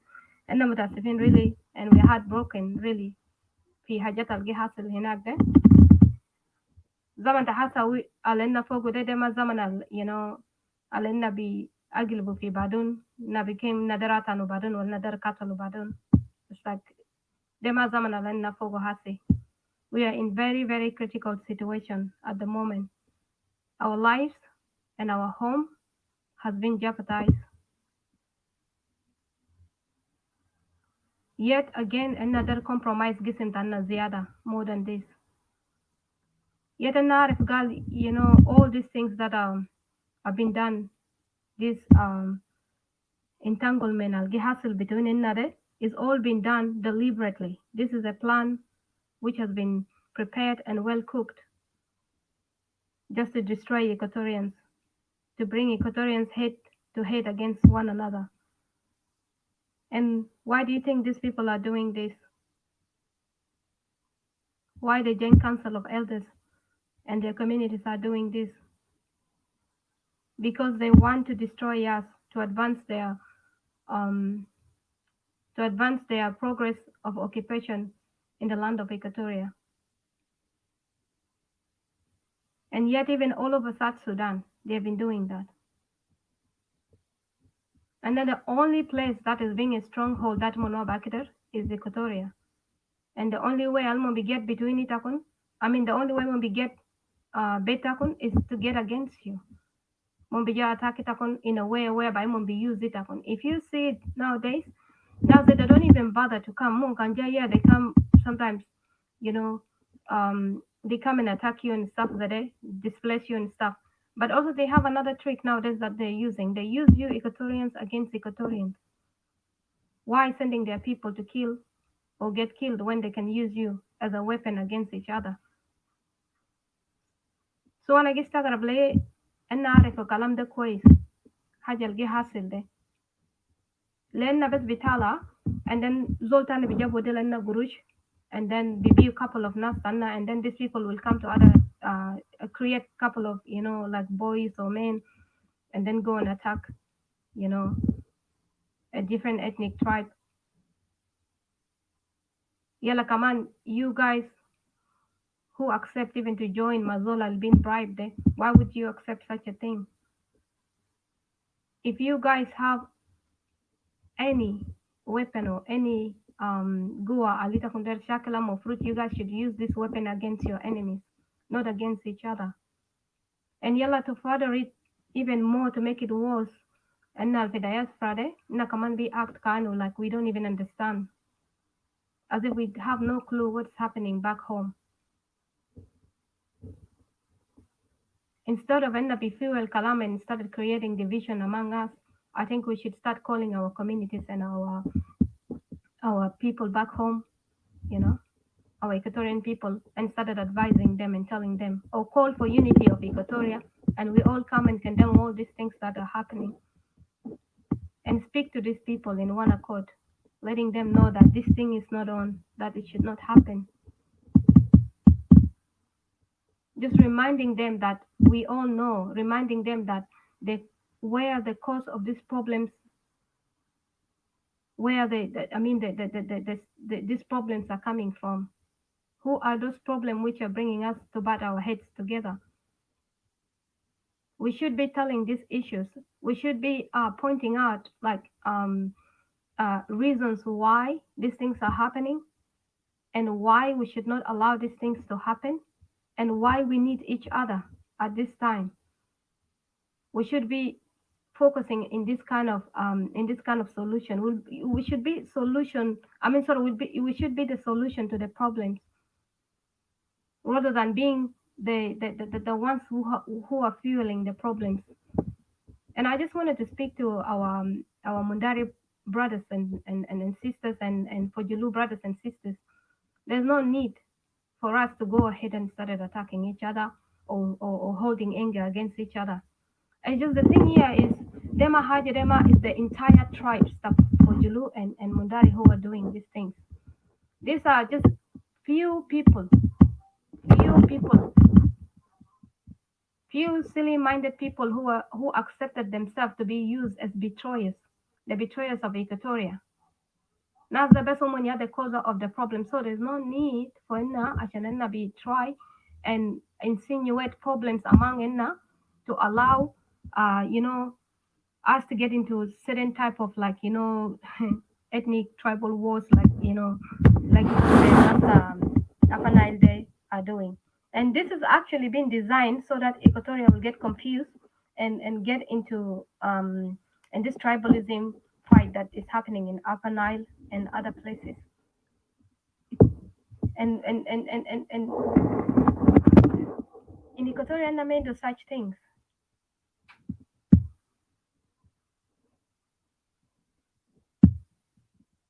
إننا متأسفين really and we heartbroken really في حاجات اللي حاصل هناك ده. زمن تحسوا علينا فوق ده ما زمن you know علينا بيقلبوا في بعدون نبيكم ندراتنا بعدون ولا ندر قتلوا بعدون. It's like ده ما زمن علينا فوق هسي. We are in very, very critical situation at the moment. Our lives and our home has been jeopardized. Yet again, another compromise قسم تانا زيادة more than this. Yet another قال, you know, all these things that have been done, this entanglement اللي حاصل between another is all been done deliberately. This is a plan which has been prepared and well cooked just to destroy Equatorians, to bring Equatorians hate to hate against one another. And why do you think these people are doing this? Why the Jain Council of Elders and their communities are doing this? Because they want to destroy us to advance their progress of occupation in the land of Equatoria. And yet, even all over South Sudan, they have been doing that. And then the only place that is being a stronghold that Mono Bakiter is Equatoria. And the only way Almo be get between Itakun, the only way Mombi get Betakun is to get against you. Mombi attack Itakun in a way whereby Mombi use Itakun. If you see it nowadays, now they don't even bother to come. Yeah, they come sometimes, they come and attack you and stuff that they displace you and stuff. But also they have another trick nowadays that they're using. They use you Equatorians against Equatorians. Why sending their people to kill or get killed when they can use you as a weapon against each other? So أنا جيت أستغرب ليه أنا أعرف الكلام ده كويس حاجة اللي حاصل ده لأن بس بيطلع and then زول تاني بيجابوا ده لأنه قروش and then be a couple of nas and then these people will come to other create couple of like boys or men and then go and attack a different ethnic tribe. Yalla kaman, you guys who accept even to join Mazola being bribed, why would you accept such a thing? If you guys have any weapon or any gua alita kundar shakalam or fruit, you guys should use this weapon against your enemies, not against each other. And yalla to further it even more to make it worse, and now the diaspora na kaman be act kanu like we don't even understand, as if we have no clue what's happening back home. Instead of end up fuel kalam and started creating division among us, I think we should start calling our communities and our people back home, our Equatorian people, and started advising them and telling them, or call for unity of Equatoria, and we all come and condemn all these things that are happening, and speak to these people in one accord, letting them know that this thing is not on, that it should not happen. Just reminding them that we all know, reminding them that where the cause of these problems, where these problems are coming from. Who are those problems which are bringing us to bat our heads together? We should be telling these issues. We should be pointing out reasons why these things are happening and why we should not allow these things to happen and why we need each other at this time. We should be focusing in this kind of solution. We should be solution. We should be the solution to the problems, rather than being the ones who are fueling the problems. And I just wanted to speak to our Mundari brothers and sisters and for Julu brothers and sisters. There's no need for us to go ahead and start attacking each other or holding anger against each other. And just the thing here is Dema Haji Dema is the entire tribe stuff for Julu and Mundari who are doing these things. These are just few people, few silly-minded people who accepted themselves to be used as betrayers, the betrayers of Equatoria. Now the best woman the cause of the problem. So there's no need for Enna be try and insinuate problems among Enna to allow us to get into certain type of ethnic tribal wars like Upper Nile they are doing. And this has actually been designed so that Equatoria will get confused and get into and this tribalism fight that is happening in Upper Nile and other places. And in Equatoria and made of such things.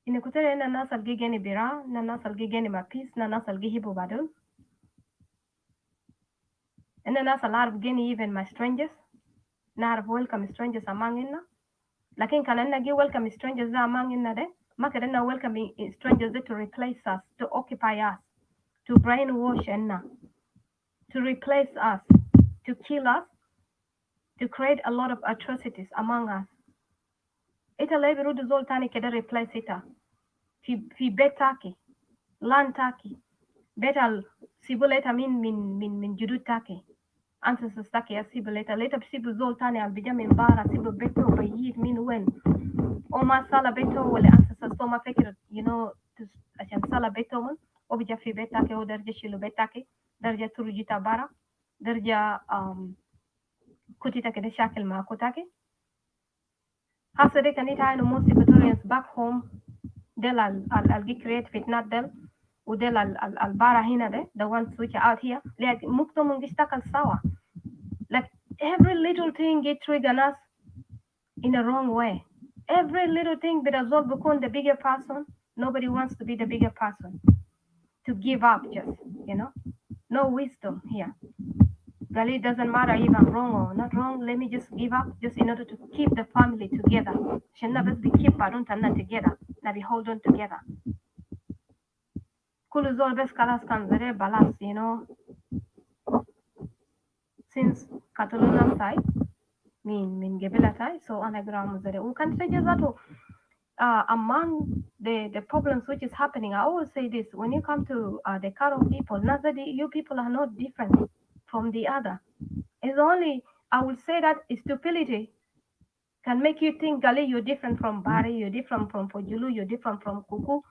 In Equatoria na nasal gigeni bira, na nasal gigeni mapis, na nasal gihibu badun. And then that's a lot of Guinea, even my strangers. Not of welcome strangers among them. Lakin kananna gi welcome strangers among in de makadanna welcoming strangers to replace us, to occupy us, to brainwash and to replace us, to kill us, to create a lot of atrocities among us. Ita lebi rudu zoltani keda replace ita. Fi betaki, land taki, betal sibuleta min judud taki. Ancestors taki ya sibuleta. Later sibu zoltani albija min bara, sibu beto bayid min wen. Oma sala beto wale ancestors toma fekir, ashan sala beto mun. Obija fi betaki o darja shilu betaki. Darja turujita bara. Darja kutita keda shakil ma kutaki. Hasa de kanita anu most Equatorians back home. Del al create fitnat del. Udel al bara hina de, the ones which are out here. Like mukto mungistakal sawa. Like every little thing get trigger us in a wrong way. Every little thing that resolve become the bigger person. Nobody wants to be the bigger person. To give up just, No wisdom here. Gali, it doesn't matter if I'm wrong or not wrong. Let me just give up just in order to keep the family together. Should never be keep parent and together. Now be hold on together. Kulu zol bes kalas kan zere balas, Since Catalonia side, min Gebela side, so anagram zere. We can say just that among the problems which is happening, I always say this: when you come to the Karo people, you people are not different from the other. It's only, I would say that stupidity can make you think, Gali, you're different from Bari, you're different from Pojulu, you're different from Kuku,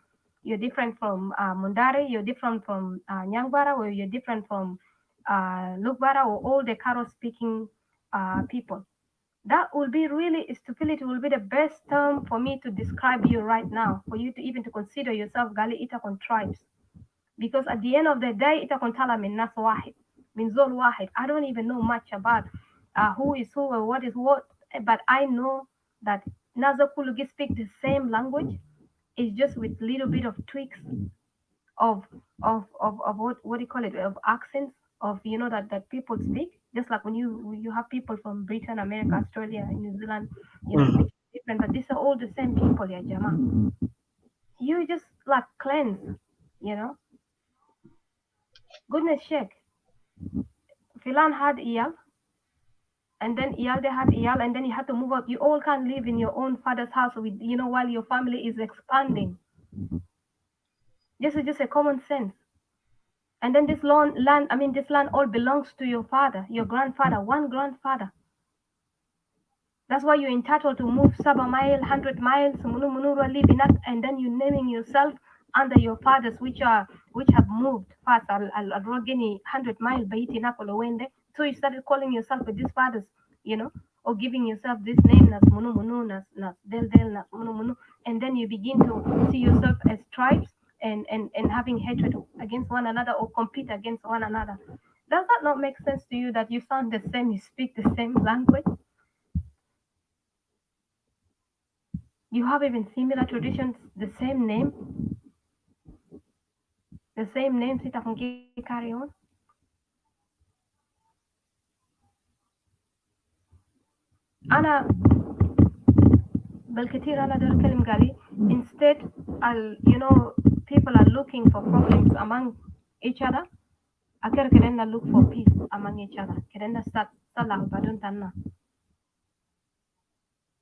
you're different from Mundari, you're different from Nyangbara, or you're different from Lukbara, or all the Karo speaking people. That will be really, stupidity will be the best term for me to describe you right now, for you to even to consider yourself Gali Itakon tribes. Because at the end of the day, Itakon Tala min Nas Wahid, min Zol Wahid. I don't even know much about who is who or what is what, but I know that Naza Kulugi speak the same language. It's just with little bit of tweaks of what do you call it, of accents of that people speak, just like when you have people from Britain, America, Australia, New Zealand, speak different, but these are all the same people, yeah, Jama. You just like cleanse, goodness shake. Filan had Iyal, and then Iyal they had Iyal, and then you had to move out. You all can't live in your own father's house with while your family is expanding. This is just a common sense. And then this land all belongs to your father, your grandfather, one grandfather. That's why you're entitled to move 7 miles, 100 miles, and then you're naming yourself under your fathers, which have moved past al-Rogeni 100 miles, so you started calling yourself with these fathers, or giving yourself this name, nas Munu Munu, nas Del Del, nas Munu Munu, and then you begin to see yourself as tribes and having hatred against one another or compete against one another. Does that not make sense to you that you sound the same, you speak the same language? You have even similar traditions, the same name. The same name, Sita Fungi, carry on. أنا بالكثير أنا داير أتكلم قالي instead people are looking for problems among each other. أكيد كدنا look for peace among each other. كدنا صلح بدون تنا.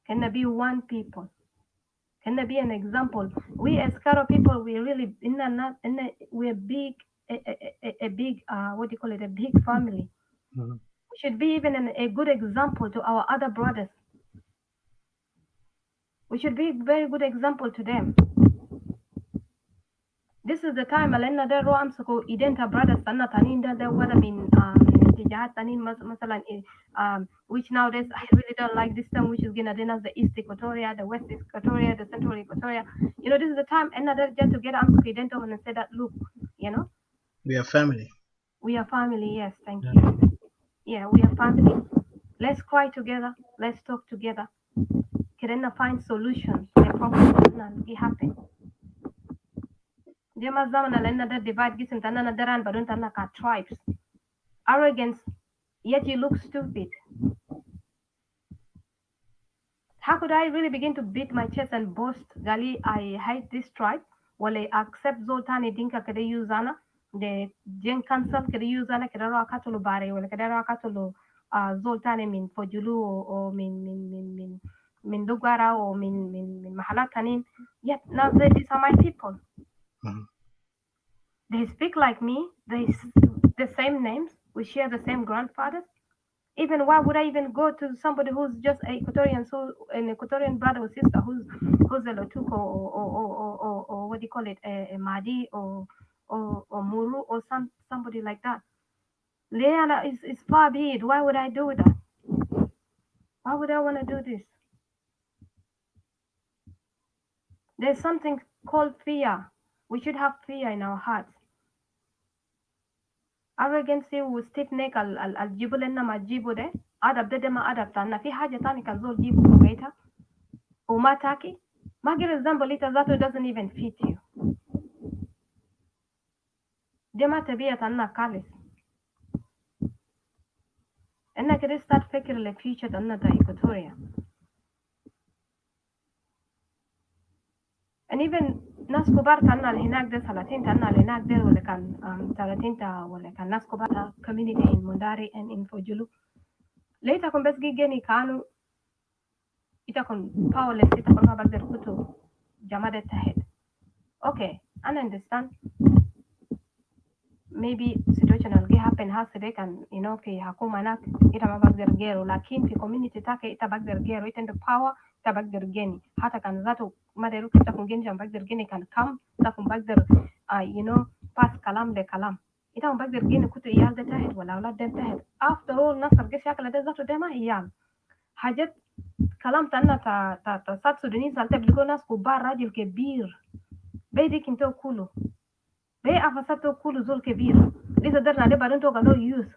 Can be one people. Can be an example? We as Karo people, we really we're big, a big what do you call it? A big family. Mm-hmm. We should be even a good example to our other brothers. We should be a very good example to them. This is the time Alena de Roamsoko identa brothers Sana Taninda the whether mean Tanin which nowadays I really don't like this term, which is gonna as the East Equatoria, the West Equatoria, the Central Equatoria. This is the time another just to get Amsoko identa and say that look, we are family. We are family, yes, thank you. Yeah, we are family. Let's cry together, let's talk together. Can find solutions to the problems that be happen. Jema zaman another divide gisim tanana daran badun tanaka tribes. Arrogance, yet you look stupid. why could I really begin to beat my chest and boast, Gali, I hate this tribe? Well, I accept Zoltani Dinka Kede Yuzana, the Jen Council Kede Yuzana, Kedaro Akatulu Bare, or Kedaro Akatulu Zoltani min Fojulu or min Dugara or min Mahalatanin. Yet now these are my people. Mhm. They speak like me, the same names, we share the same grandfathers. Even why would I even go to somebody who's just a Equatorian, so an Equatorian brother or sister who's a Lotuko or what do you call it, a Mahdi or Muru or somebody like that. Leana is far be it. Why would I do that? Why would I want to do this? There's something called fear. We should have fear in our hearts. Arrogancy وstiff neck الجيبوا لنا ما تجيبوا ده أدب ده ما أدب تانا في حاجة تاني كان زول جيبوا فوقيتها وما تاكي ما غير الذنب اللي ذاته doesn't even fit you ده ما طبيعة تانا كالس إنك كده start فكر لفيوتشر تانا تا إيكوتوريا and even ناس كبار تانا اللي هناك ده 30 تانا اللي هناك ده ولا كان 30 تا ولا كان ناس كبار community in Mundari and in Fojulu ليتكم بس جيني كانوا itakon powerless itakon ma bagder kutu jamada tahed okay I understand maybe situational ge happen haside kan fi hakuma nak ita ma bagder gero lakin fi community take ita bagder gero ita the power ita bagder geni hata kan zato maderu kita kun geni jam bagder geni kan kam ta kun bagder pass kalam de kalam ita ma bagder geni kutu iyal de tahed wala aulad de tahed after all nasar ge shakala de zato de ma iyal حاجات كلام تانا تا سات سودانيين سالتا بلقوا ناس كبار راجل كبير بيديك انتو كله بي افاساتو كله زول كبير لسه درنا عليه بعدين تو قالوا يوث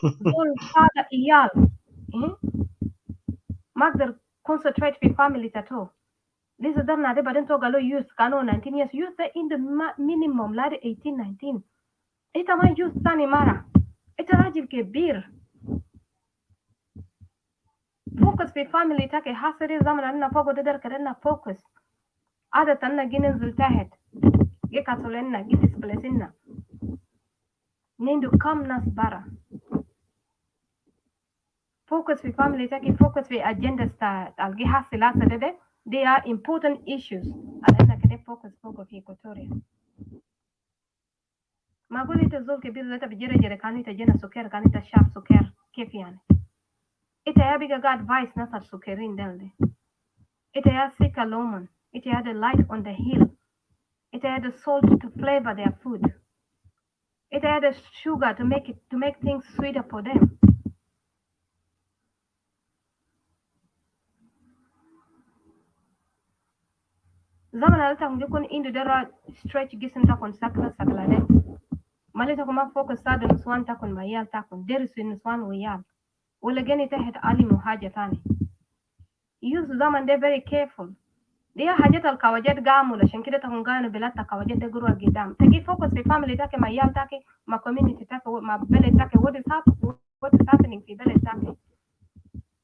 زول هذا ايال ما اقدر concentrate في family تاتو لسه درنا عليه بعدين تو قالوا يوث كانوا 19 years youth ده in the minimum لاري 18 19 انت ما يوث ثاني مرة انت راجل كبير focus في family تاكي حاصري زمن أننا فوق ده درك أننا focus عادة أننا جي ننزل تحت جي كاتولنا جي displaceنا نيندو كم ناس برا focus في family تاكي focus في agendas تا الجي حاصل لاسة ده they are important issues على أننا كده focus فوق في إيكوتوريا ما أقول إنت زول كبير ده بجري كانوا يتجينا سكر كانوا يتشاف سكر كيف يعني ita ya biga ga advice na sar sukerin delde ita ya sika loman ita ya the light on the hill ita ya the salt to flavor their food ita ya the sugar to make things sweeter for them zaman alta kun indu dara stretch gisin ta kon sakla de malita kuma focus sa da nuswan ta kun mayal ta kun derisu nuswan wayal ولا جاني تحت علم وحاجة تاني يوسف زمن ده very careful دي حاجات الكواجات قاموا عشان كده تكون قانوا بلاد الكواجات ده جروا قدام تجي فوكس في family تاكي ما يال تاكي ما community تاكي ما بلد تاكي what is happening في بلد تاكي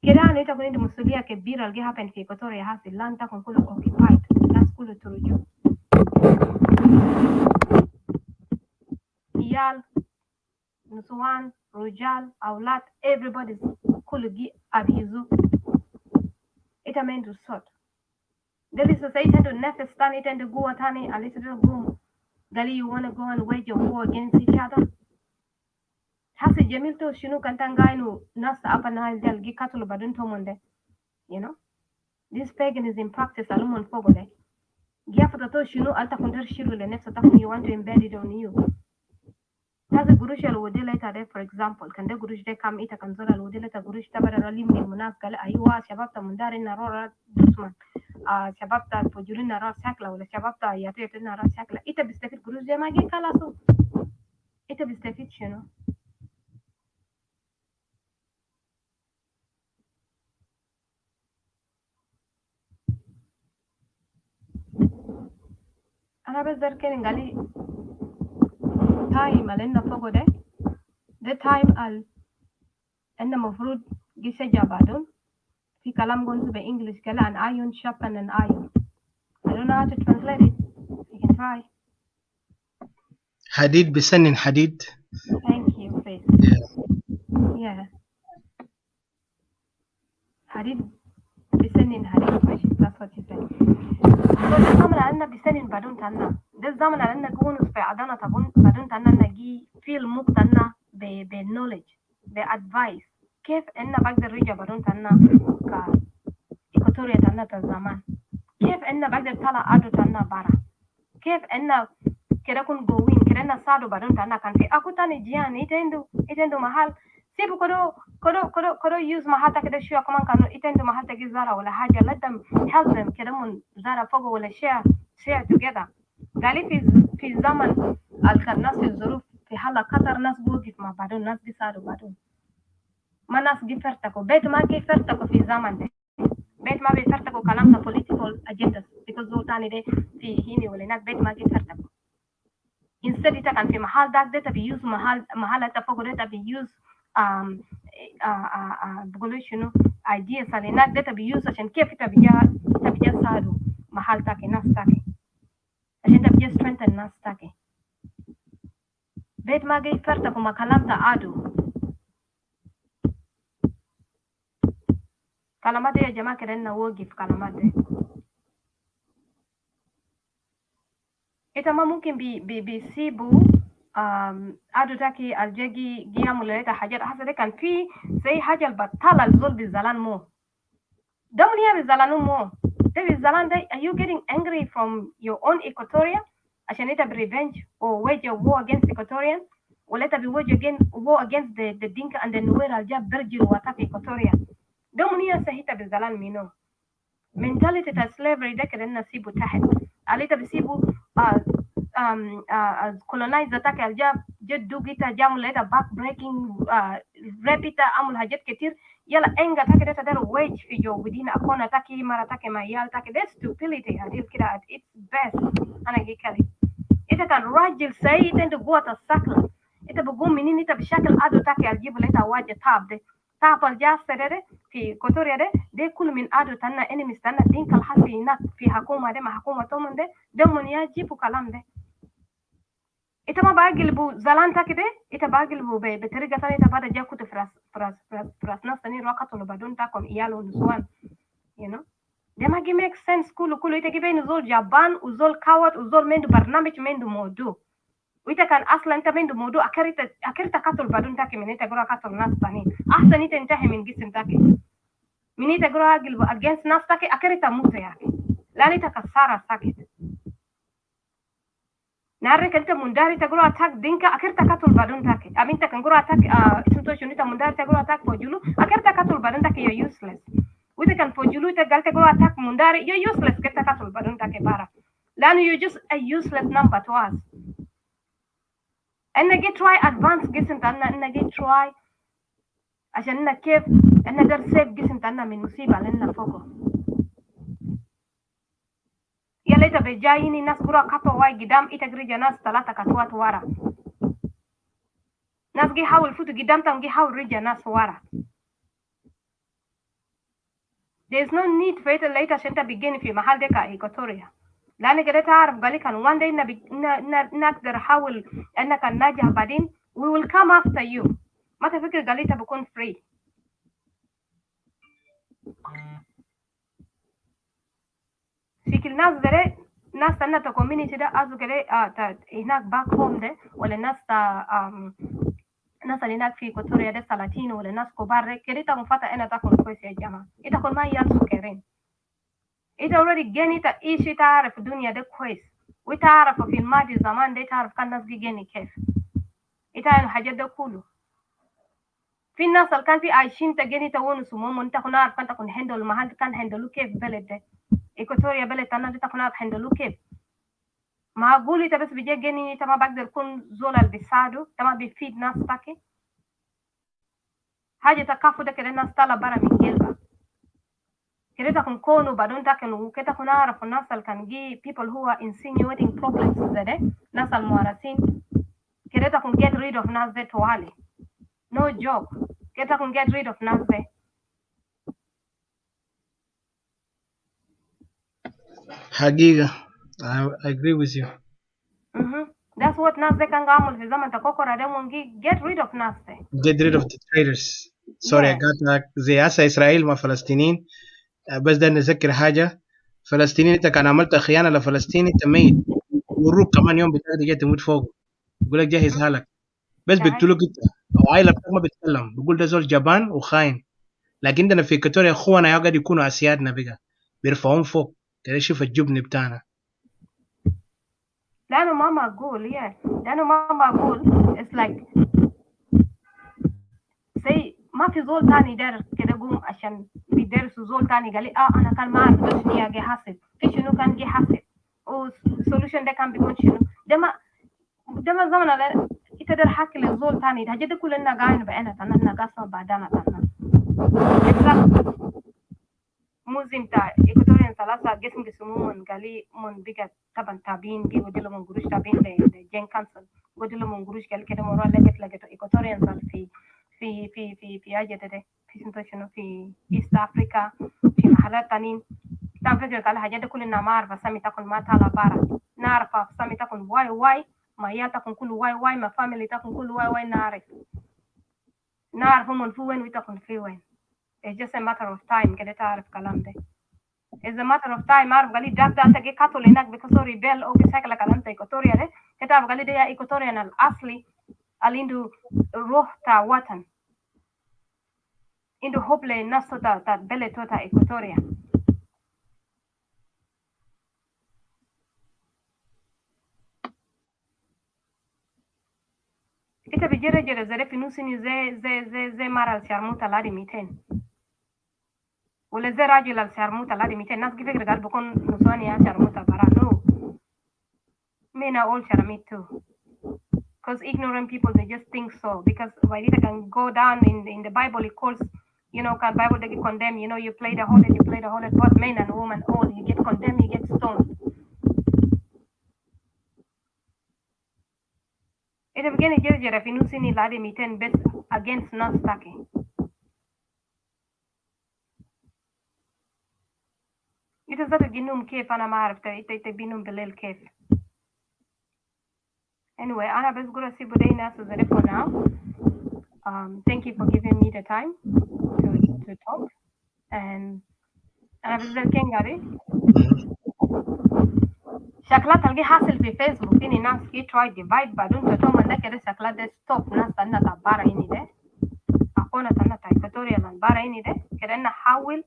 كده أنا تكون عندي مسؤولية كبيرة اللي happen في إيكواتوريا هاسي لان تكون كله occupied الناس كله ترجو يال نسوان رجال أولاد everybody كله جي أبيزو إتا من رسول ده لسه سيتندو نفس تاني تندو قوة تاني أليس ده قوم قالي you wanna go and wage a war against each other حاسي جميل تو شنو كان تنغاينو ناس أبا نهايل ديال جي كاتلو بدون تومون ده this paganism practice ألومون فوقو ده جي أفتا تو شنو ألتا كنتر شيرو لنفسه تاكم you want to embed it on you هذا قروش الودي ليتا ده for example كان ده قروش ده كام إيتا كان زول الودي ليتا قروش تبرا رالي من المناس قال أيوة شباب تا مندارين نارو دوسمان شباب تا فجورين نارو ساكلا ولا شباب تا ياتو نارو ساكلا إيتا بيستفيد قروش ده ما جي كالاسو إيتا بيستفيد شنو أنا بس ذكرين قالي تايم لنا فوقه ده تايم إنه مفروض جيسة جابادون في كلام قلته بإنجلش قال an iron sharpen an iron. I don't know how to translate it. You can try. حديد بسنن حديد. Thank you, please. Yeah. حديد بسنن حديد ماشي. That's what you said. So ده الزمن عندنا بسنن بدون تنا. ده الزمن عندنا كونس في عدنا تبون بدون تنا نجي في الموت تنا knowledge advice كيف إننا بقدر رجع بدون تنا إيكوتوريا تنا الزمان. كيف إننا بقدر طلع أدو تنا برا. كيف إننا كده كن جوين كده إننا صادو بدون تنا كان في أكو تاني جيان إتندو محل سيبو كدو use محل تكده شو كمان كانوا إتندو محل تجي زارا ولا حاجة let them help them كده من زارا فوق ولا share together. قالي في الزمن الناس في الظروف في حالة خطر ناس بوقف مع بعضهم ناس بيساعدوا بعضهم. ما ناس جيفرتكو بيت ما جيفرتكو في الزمن ده. بيت ما بيفرتكو كلام ده political agendas because زول تاني ده في هنا ولا هناك بيت ما جيفرتكو. instead إذا كان في محل داك ده تبي use محل تفوق ده تبي use بقولوا شنو ideas اللي هناك ده تبي use عشان كيف تبي ساعدوا محل تاكي ناس تاكي عشان تبي strengthen ناس تاكي. بيت ما جاي فرتكو ما كلام تعادو. كلمات يا جماعة كده إنه وقف كلمات ده. إذا ما ممكن بيسيبوا أدو تاكي الجاي جيامو لقيت حاجات حسنا كان في زي حاجة البطالة الزول بالزلان مو. ده منيا بالزلانو مو. ده بالزلان ده are you getting angry from your own Equatoria عشان إنت revenge or wage a war against Equatorian ولا إنت wage war against the Dinka and the Nuer الجاب برجل واتاك Equatoria. ده منيا سهيتا بالزلان مينو. mentality تا slavery ده كده نسيبه تحت. عليتا بيسيبوا colonizer تاك الجاب جدو جيتا جامو لقيتا back breaking رابيتا عمل حاجات كتير يلا انجا تاكي ده تدار ويج في جو بدين اكونا تاكي مرة تاكي مايال تاكي ده stupidity هديل كده at its best. أنا جي كالي إذا كان راجل سيء تندو قوة السكلة إذا بقوم منين إذا بشكل أدو تاكي الجيب لقيتا واجه تاب ده تاب الجاسة ده في كوتوريا ده كل من أدو تانا enemies تانا دينك الحسي هناك في حكومة ده ما حكومة تومن ده من يجيبوا كلام ده. إذا ما باقلبوا زلان تاكي ده إذا باقلبوا بطريقة ثانية إذا بعد جاكو فراس ناس تاني روكاتو لبادون تاكم إيالو نسوان you know ده ما make sense كله إذا كيبين زول جابان وزول كاوت وزول مندو برنامج مندو موضوع وإذا كان أصلا أنت مندو موضوع أكرت كاتل بدون تاكي من إنت جرا كاتل ناس تاني أحسن إنت انتهي من جسم تاكي من إنت جرا قلبو against ناس تاكي أكرت موت يعني لا إنت كسارة ساكت نعرف أنت منداري تجرا أتاك دينكا أكرت كاتل بدون تاكي أمين تكن جرا أتاك اسمه شنو إنت منداري تجرا أتاك فوجلو أكرت كاتل بدون تاكي you're useless وإذا كان فوجلو إنت قالت جرا أتاك منداري you're useless كرت كاتل بدون تاكي بارا لأنه you're just a useless number to us. أنا جيت try advance جسم تاعنا أنا جيت try عشان أنا كيف أنا قدر save جسم تاعنا من مصيبة لنا فوقه. يا ليت بجايني ناس برا كاتوا واي قدام إتجري ناس ثلاثة كاتوات ورا. ناس جي حاول فوتو قدام تام جي حاول رجع ناس ورا. There is no need for it later عشان تبيجيني في محل ده كإيكوتوريا. لأن كده تعرف قالي كان one day نقدر حاول إنك ننجح بعدين we will come after you. ما تفكر قالي تبكون free. في الناس ده ناس تنا تا community ده أزو كده هناك back home ده ولا ناس ناس اللي هناك في إيكوتوريا ده 30 ولا ناس كبار كده تمفتا أنا تكون كويس يا جماعة. إذا كل ما ينسوا كرين. إذا already جاني تعيش تعرف الدنيا ده كويس وتعرف في الماضي زمان ده تعرف كان ناس جاني كيف. إذا الحاجات ده كله. في الناس اللي كان في عايشين تجاني تونس ومم أنت كنا عارف كان تكون هندل محل كان هندلو كيف بلد ده. إيكوتوريا بلد أنا ده تكون عارف هندلو كيف. ما أقولي تبص بيجي جاني تما بقدر كون زول البسادو تما بيفيد ناس تاكي. حاجة تكافو ده كده ناس طالع برا من جلبة. كده تكون كونوا بدون تكنوا كده كنا عارف الناس اللي كان جي people who are insinuating problems ده ناس الموارثين كده تكون get rid of ناس ده توالي no joke كده تكون get rid of ناس ده حقيقة. I agree with you. That's what nas they can gamble في زمن تكوكورا ده ونجي get rid of nas ده. Get rid of the traitors. Sorry, I Yeah. got that. زي هسه إسرائيل مع فلسطينيين. بس ده نذكر حاجة. فلسطينيين أنت كان عملت خيانة لفلسطيني أنت ميت. وروك كمان يوم بتاعك جاي تموت فوق. بيقول لك جهز حالك. بس ده بيقتلوك أنت. أو عائلة بتاعك ما بيتكلم. بيقول ده زول جبان وخاين. لكن عندنا في إكواتوريا أخوانا يقعد يكونوا أسيادنا بقى. بيرفعون فوق. كده شوف الجبن بتاعنا. لأنه ما معقول لأنه ما معقول it's like say ما في زول تاني دار كده قوم عشان بيدرس زول تاني قال لي أنا كان ما أعرف بس شنو جي حاسب في شنو كان جي حاسب والسولوشن ده كان بيكون شنو ده ما زمن على يقدر حكي لزول تاني ده جد كلنا قاعدين بأنا تنا قاسم بعدنا موزين تا إكواتوريان ثلاثة جسم جسمهم قال لي من بيجا طبعا تابين جي ودلو من قروش تابين لجين كانسل ودلو من قروش قال كده مرة لقيت إكواتوريان صار في حاجة ده في سنتوشنو في إيست أفريقيا في محلات تانيين تام فكرة قال حاجة ده كلنا ما أعرف سامي تكون ما تلا بارا نعرف سامي تكون واي ما هي تكون كل واي ما فاميلي تكون كل واي نعرف هم في وين وتكون في وين. It's just a matter of time كده تعرف كلام ده. It's a matter of time عارف قالي جاك ده أنت جي كاتول هناك بكسو ريبيل أو بسكلة كلام تا إيكواتوريا ده كتعرف قالي ده يا إيكواتوريان الأصلي اللي عنده روح تا وطن عنده حب للناس تا بلد تا إيكواتوريا. إنت بيجري زي في نوسني زي مرة الشرموطة لادي 200 ولا زي راجل الشرموطة لادي 200 ناس كيف قال بكون نسواني يا شرموطة برا no men are all sharamit too because ignorant people they just think so because why they can go down in the Bible it calls can Bible they get condemned you play the harlot both men and women all you get condemned you get stoned. إذا بقينا جرجرة في نوسيني لادي 200 بس against ناس تاكي. إذا زادوا جنوم كيف أنا ما أعرف تبينهم بالليل كيف. Anyway أنا بس قول أسيبه ده ناس وزري for now. Thank you for giving me the time to talk and أنا بس ذا كين قاري. شكلها تلقي حاصل في فيسبوك إني ناس كي try divide بعدين تتوم عندك كده شكلها ده stop ناس تنا تبارا إني ده أكون تنا تايكوتوريا من بارا إني ده كده نحاول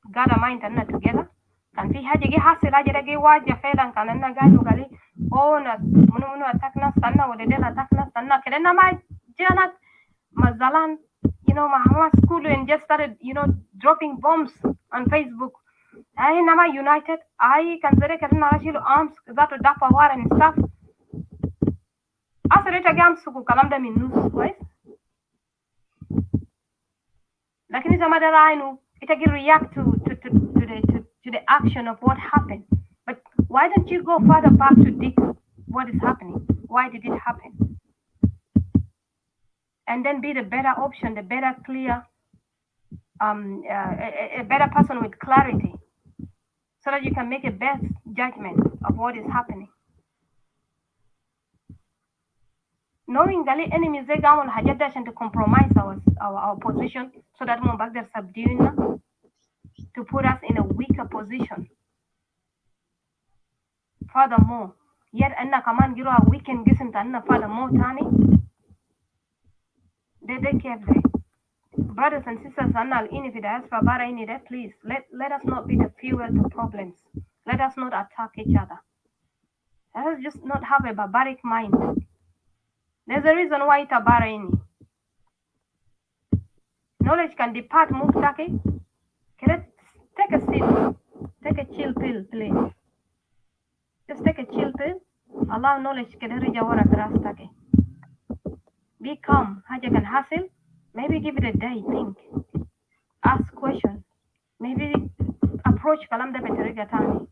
gather mind تنا together كان في حاجة جي حاصل حاجة ده جي واجه فعلا كان أنا قاعد وقالي ناس منو أتاك ناس تنا ولا ديل أتاك ناس تنا كده ما جانا مزالان ما هما school and just started dropping bombs on Facebook. I nama united. I consider كنا نشيل arms ذات دافع war and stuff. أصلاً إنت سكوا كلام ده من نص كويس. لكن إذا ما درانو إنت react to the action of what happened. But why don't you go further back to dig what is happening? Why did it happen? And then be the better option, the better clear, a better person with clarity. So that you can make a best judgment of what is happening. Knowing that enemies they go on hajjada to compromise our position so that we back there subduing to put us in a weaker position. Furthermore, yet anna kaman giro a weekend gism to anna furthermore tani. They kept there. Brothers and sisters, in the diaspora, please let us not be the fuel to problems. Let us not attack each other. Let us just not have a barbaric mind. There's a reason why it's a barbaric. Knowledge can depart, move, take a seat. Take a chill pill, please. Just take a chill pill. Allow knowledge to get be calm. How you can hustle? Maybe give it a day, think. Ask questions. Maybe approach kalam da beteriga tani.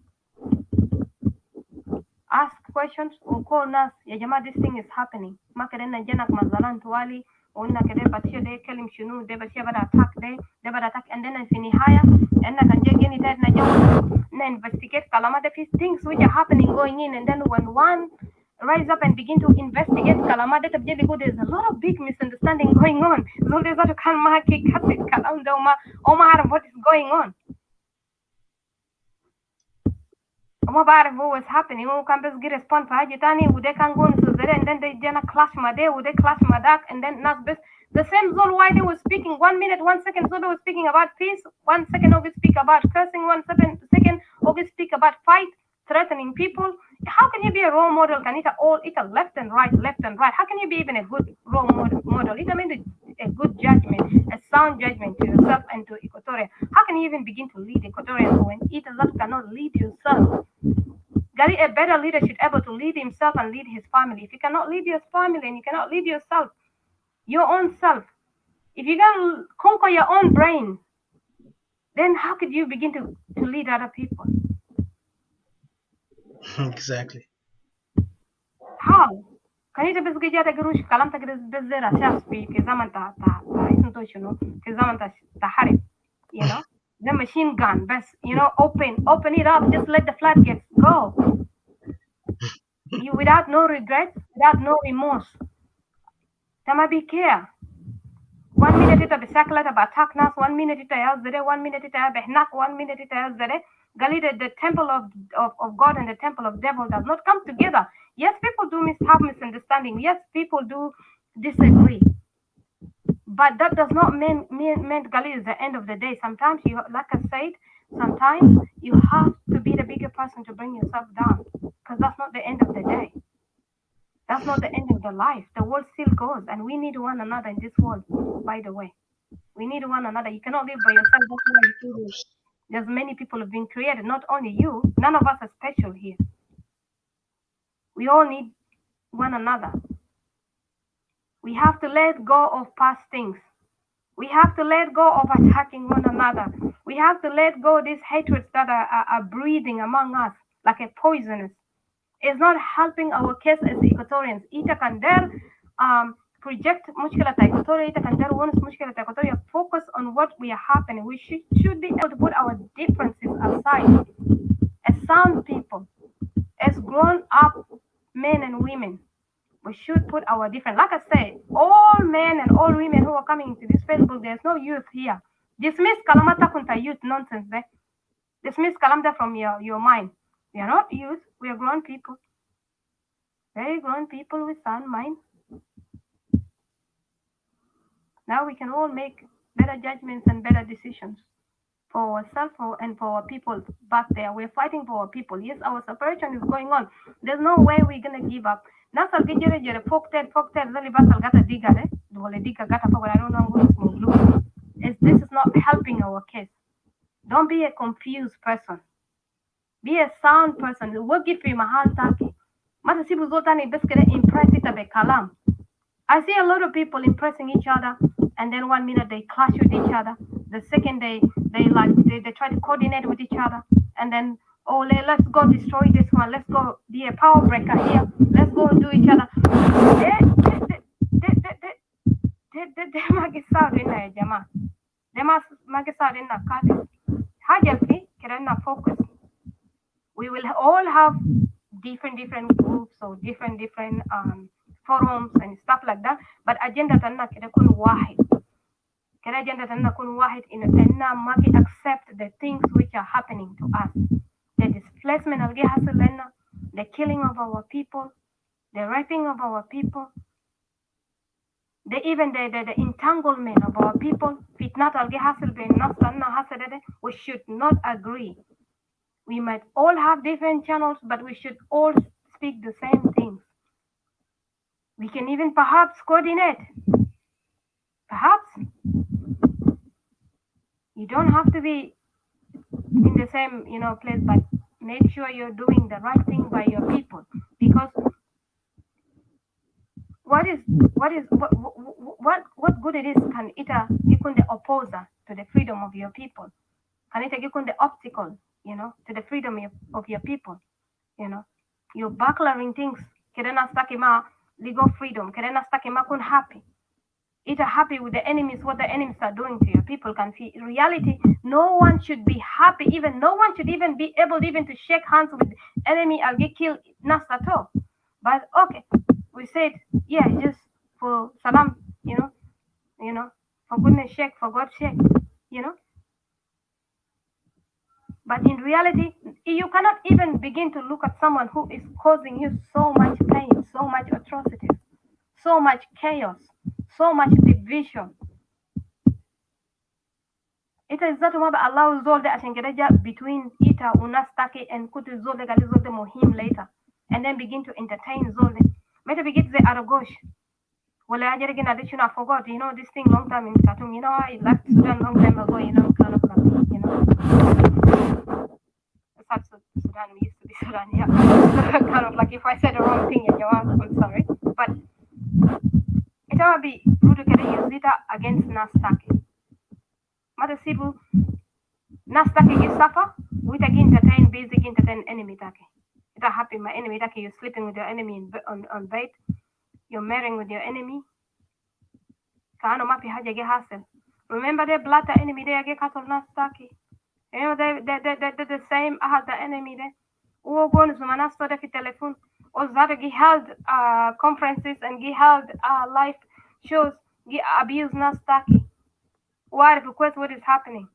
Ask questions or call nas. Ya jama, this thing is happening. Makedena janak mazalan tuwali. وقلنا كده باتشي ده كلم شنو ده باتشي بدا اتاك ده بدا اتاك and then في النهاية إننا كان جيني تاد نجاوب investigate كلامات ده في things which are happening going in and then when one rise up and begin to investigate كلامات ده تبجي بيقول there's a lot of big misunderstanding going on زول ده ذاته كان ما هكي حتى الكلام ده وما عارف what is going on وما بعرف هو what's happening هو كان بس جي respond في حاجة تاني وده كان going to there and then they جانا clash مع ده وده clash مع ذاك and then ناس بس the same zone why they were speaking 1 minute 1 second so they were speaking about peace 1 second we speak about cursing 1 second we speak about fight threatening people how can you be a role model can it all it left and right how can you be even a good role model it mean a good judgment a sound judgment to yourself and to Equatoria how can you even begin to lead Equatoria when it cannot lead yourself Gary, a better leader should able to lead himself and lead his family. If you cannot lead your family and you cannot lead yourself, your own self, if you can conquer your own brain, then how could you begin to lead other people? Exactly. How? Can you بس جي قروش كلام تقدر بس زي أساس في زمن تا اسمه تو شنو في زمن تا حرب you know the machine gun بس you know open it up just let the floodgates go you without no regrets without no remorse تما be care 1 minute ita بساكلة بأتاك ناس 1 minute ita يهزره 1 minute ita بهناك 1 minute ita يهزره قال the temple of God and the temple of devil does not come together yes people do have misunderstanding yes people do disagree but that does not mean Gali is the end of the day sometimes you like I said sometimes you have to be the bigger person to bring yourself down because that's not the end of the day that's not the end of the life. The world still goes, and we need one another in this world, by the way. We need one another. You cannot live by yourself. That's why you feel there's many people have been created, not only you. None of us are special here. We all need one another. We have to let go of past things. We have to let go of attacking one another. We have to let go of these hatreds that are breathing among us like a poisonous. Is not helping our case as Equatorians. Ita can there project mushkila ta Equatoria, ita can there once mushkila ta Equatoria focus on what we are happening. We should be able to put our differences aside as sound people, as grown up men and women. We should put our different like I said, all men and all women who are coming to this Facebook, there's no youth here. Dismiss kalamata kunta youth nonsense there. Dismiss kalamata from your mind. We are not youth, we are grown people. Very grown people with sound mind. Now we can all make better judgments and better decisions for ourselves and for our people back there. We're fighting for our people. Yes, our separation is going on. There's no way we're going to give up. Nasal gijere jere folktale zali basal gata diga de dole diga gata for I don't know who's this is not helping our case. Don't be a confused person. Be a sound person. Work if you mahal taki. Mata sibu zoltani beskere impress it be kalam. I see a lot of people impressing each other, and then 1 minute they clash with each other. The second they try to coordinate with each other, and then let's go destroy this one. Let's go be a power breaker here. Let's go do each other. They magisad inna ya jama. They magisad inna kati. Haja fi kirana focus. We will all have different groups or different forums and stuff like that. But agenda tanna kida kun wahid. Kida agenda tanna kun wahid in tanna magi accept the things which are happening to us. The displacement of the killing of our people, the raping of our people, the entanglement of our people. Fitnat al we should not agree. We might all have different channels, but we should all speak the same things. We can even perhaps coordinate. Perhaps. You don't have to be in the same, place, but make sure you're doing the right thing by your people. Because what good it is can it give the opposer to the freedom of your people? Can it give the obstacle, to the freedom of your people? You're buckling things. Kerena staki ma legal freedom. Kerena staki ma kun happy. Either happy with the enemies, what the enemies are doing to your people can see. In reality, no one should be happy, even no one should even be able even to shake hands with the enemy or get killed, not at all. But okay, we said, yeah, just for salam, for goodness sake, for God's sake, you know. But in reality, you cannot even begin to look at someone who is causing you so much pain, so much atrocities, so much chaos, so much division. Ita zatu ma ba Allah zolde ashengereja between ita unastaki and kutu zolde gali zolde muhim later. And then begin to entertain zolde. Meta begin the aragosh. Well, I just again addition I forgot, this thing long time in Khartoum, I left Sudan long time ago, kind of like, South Sudan, we used to be Sudan, yeah. Kind of like if I said the wrong thing in your mouth, I'm sorry. But it will be rude to use it against Nastaki. Mother Sibu, Nastaki you suffer, with again entertain basic entertain enemy take. It happy my enemy take, you're sleeping with your enemy on bed, you're marrying with your enemy. Kaano mapi haja ge hassle. Remember the blatter enemy there ge cattle Nastaki. They're the same as the enemy there. Who go to Manasto de telephone or that he held conferences and he held live shows, he abuse Nastaki. Why request what is happening?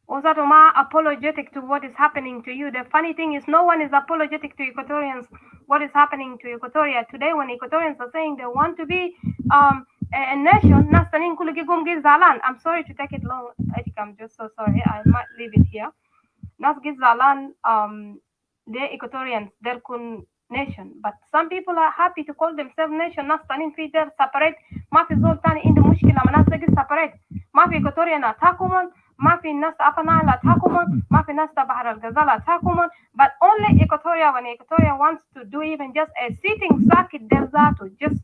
Was that apologetic to what is happening to you? The funny thing is no one is apologetic to Equatorians what is happening to Equatoria today when Equatorians are saying they want to be a nation. I'm sorry to take it long, Etika, I'm just so sorry. I might leave it here. Nas Gizalan, they're Equatorians, they're nation. But some people are happy to call themselves nation. Nas Tanin Peter separate. Mafi Zoltani in the Mushkila, Manas separate. Mafi Equatorian Atakuman, Mafi Nas Apanal Atakuman, Mafi Nas Bahar al Ghazal Atakuman. But only Equatoria, when Equatoria wants to do even just a sitting circuit, there's that just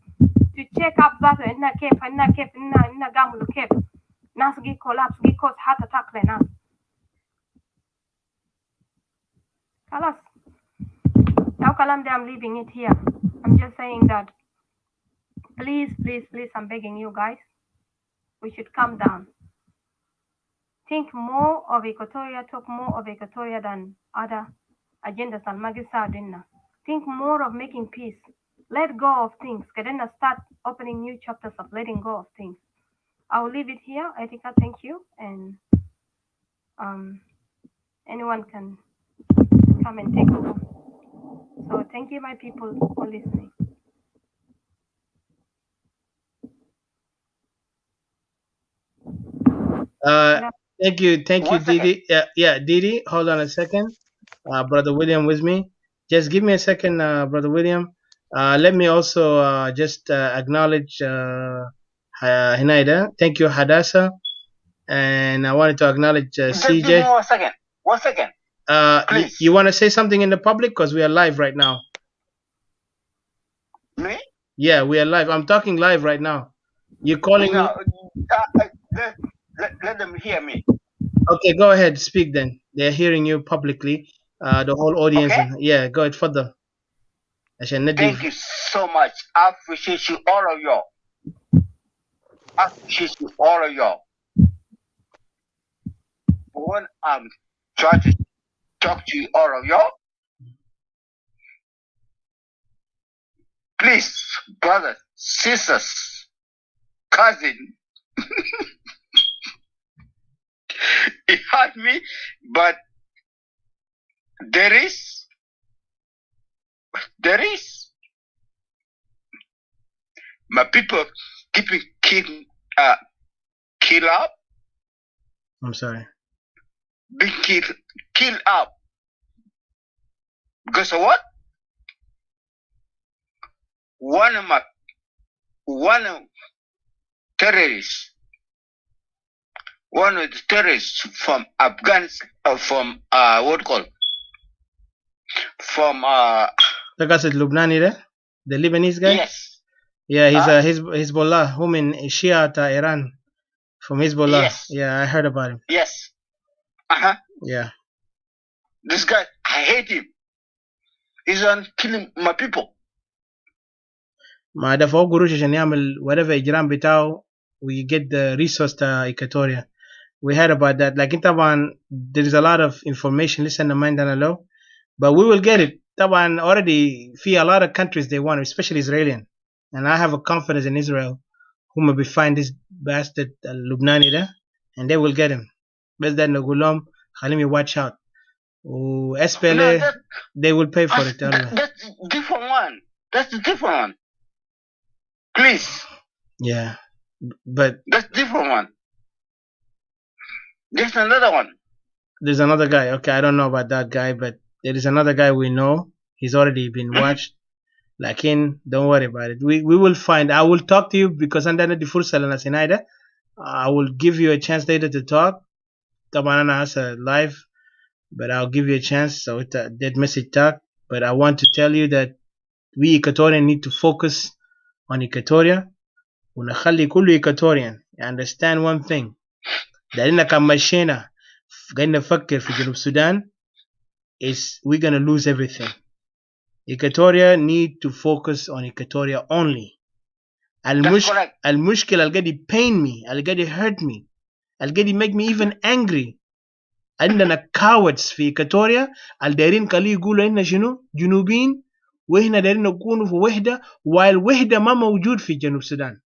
to check up that in a cave, in a cave, in a gamble cave. Nas gi collapse, gi cause heart attack le nas. Kalas. Now Kalamde, I'm leaving it here. I'm just saying that please, I'm begging you guys, we should calm down. Think more of Equatoria, talk more of Equatoria than other agendas al Magisa Dinna. Think more of making peace. Let go of things. Kadena start opening new chapters of letting go of things. I will leave it here. Etika, thank you. And anyone can come and take over. So thank you, my people, for listening. Thank you, Didi. Yeah, Didi. Hold on a second, Brother William with me. Just give me a second, Brother William. Let me also just acknowledge Hinaida. Thank you, Hadassah. And I wanted to acknowledge CJ. Just give me 1 second. 1 second. Please. You want to say something in the public because we are live right now. Me? Yeah, we are live. I'm talking live right now. You're calling me. Let them hear me. Okay, go ahead. Speak then. They're hearing you publicly. The whole audience. Okay. Yeah, go ahead. Further. Thank you so much. I appreciate you, all of y'all. I appreciate you, all of y'all. When I'm trying to talk to you, all of y'all, please, brothers, sisters, cousin, it hurt me, but there is my people keeping kill up. I'm sorry. Being killed up. Because of what? One of terrorists, one of the terrorists from Afghanistan, from what called? From The guy said Lubnani there? The Lebanese guy? Yes. Yeah, he's Hezbollah, whom in Shia to Iran. From Hezbollah. Yes. Yeah, I heard about him. Yes. Yeah. This guy, I hate him. He's on killing my people. ما دفعوا قروش عشان يعمل whatever إجرام بتاعه we get the resource to Equatoria. We heard about that. لكن طبعا there is a lot of information لسه ما عندنا له, but we will get it. طبعا already في a lot of countries they want, especially Israeli, and I have a confidence in Israel whom will find this bastard اللبناني ده and they will get him. بس ده نقول لهم خليهم watch out. و SPLA they will pay for it. That's different one. That's a different one. Please. Yeah, but that's different one. There's another one. There's another guy. Okay, I don't know about that guy, but there is another guy we know. He's already been watched. Lakin, don't worry about it. We will find. I will talk to you because under the full salana sinaida. I will give you a chance later to talk. Tabanana has a live, but I'll give you a chance. So it's a dead message talk. But I want to tell you that we Equatorian need to focus on Equatoria. ونخلي كل Equatorian understand one thing. لأننا كان مشينا قاعدين نفكر في جنوب السودان is we're gonna lose everything. Equatoria need to focus on Equatoria only. المشكلة اللي قاعد pain me, اللي قاعد hurt me, اللي قاعد make me even angry. عندنا cowards في Equatoria اللي دايرين خليه يقولوا إننا شنو جنوبين وإحنا دايرين نكونوا في وحدة while وحدة ما موجود في جنوب السودان.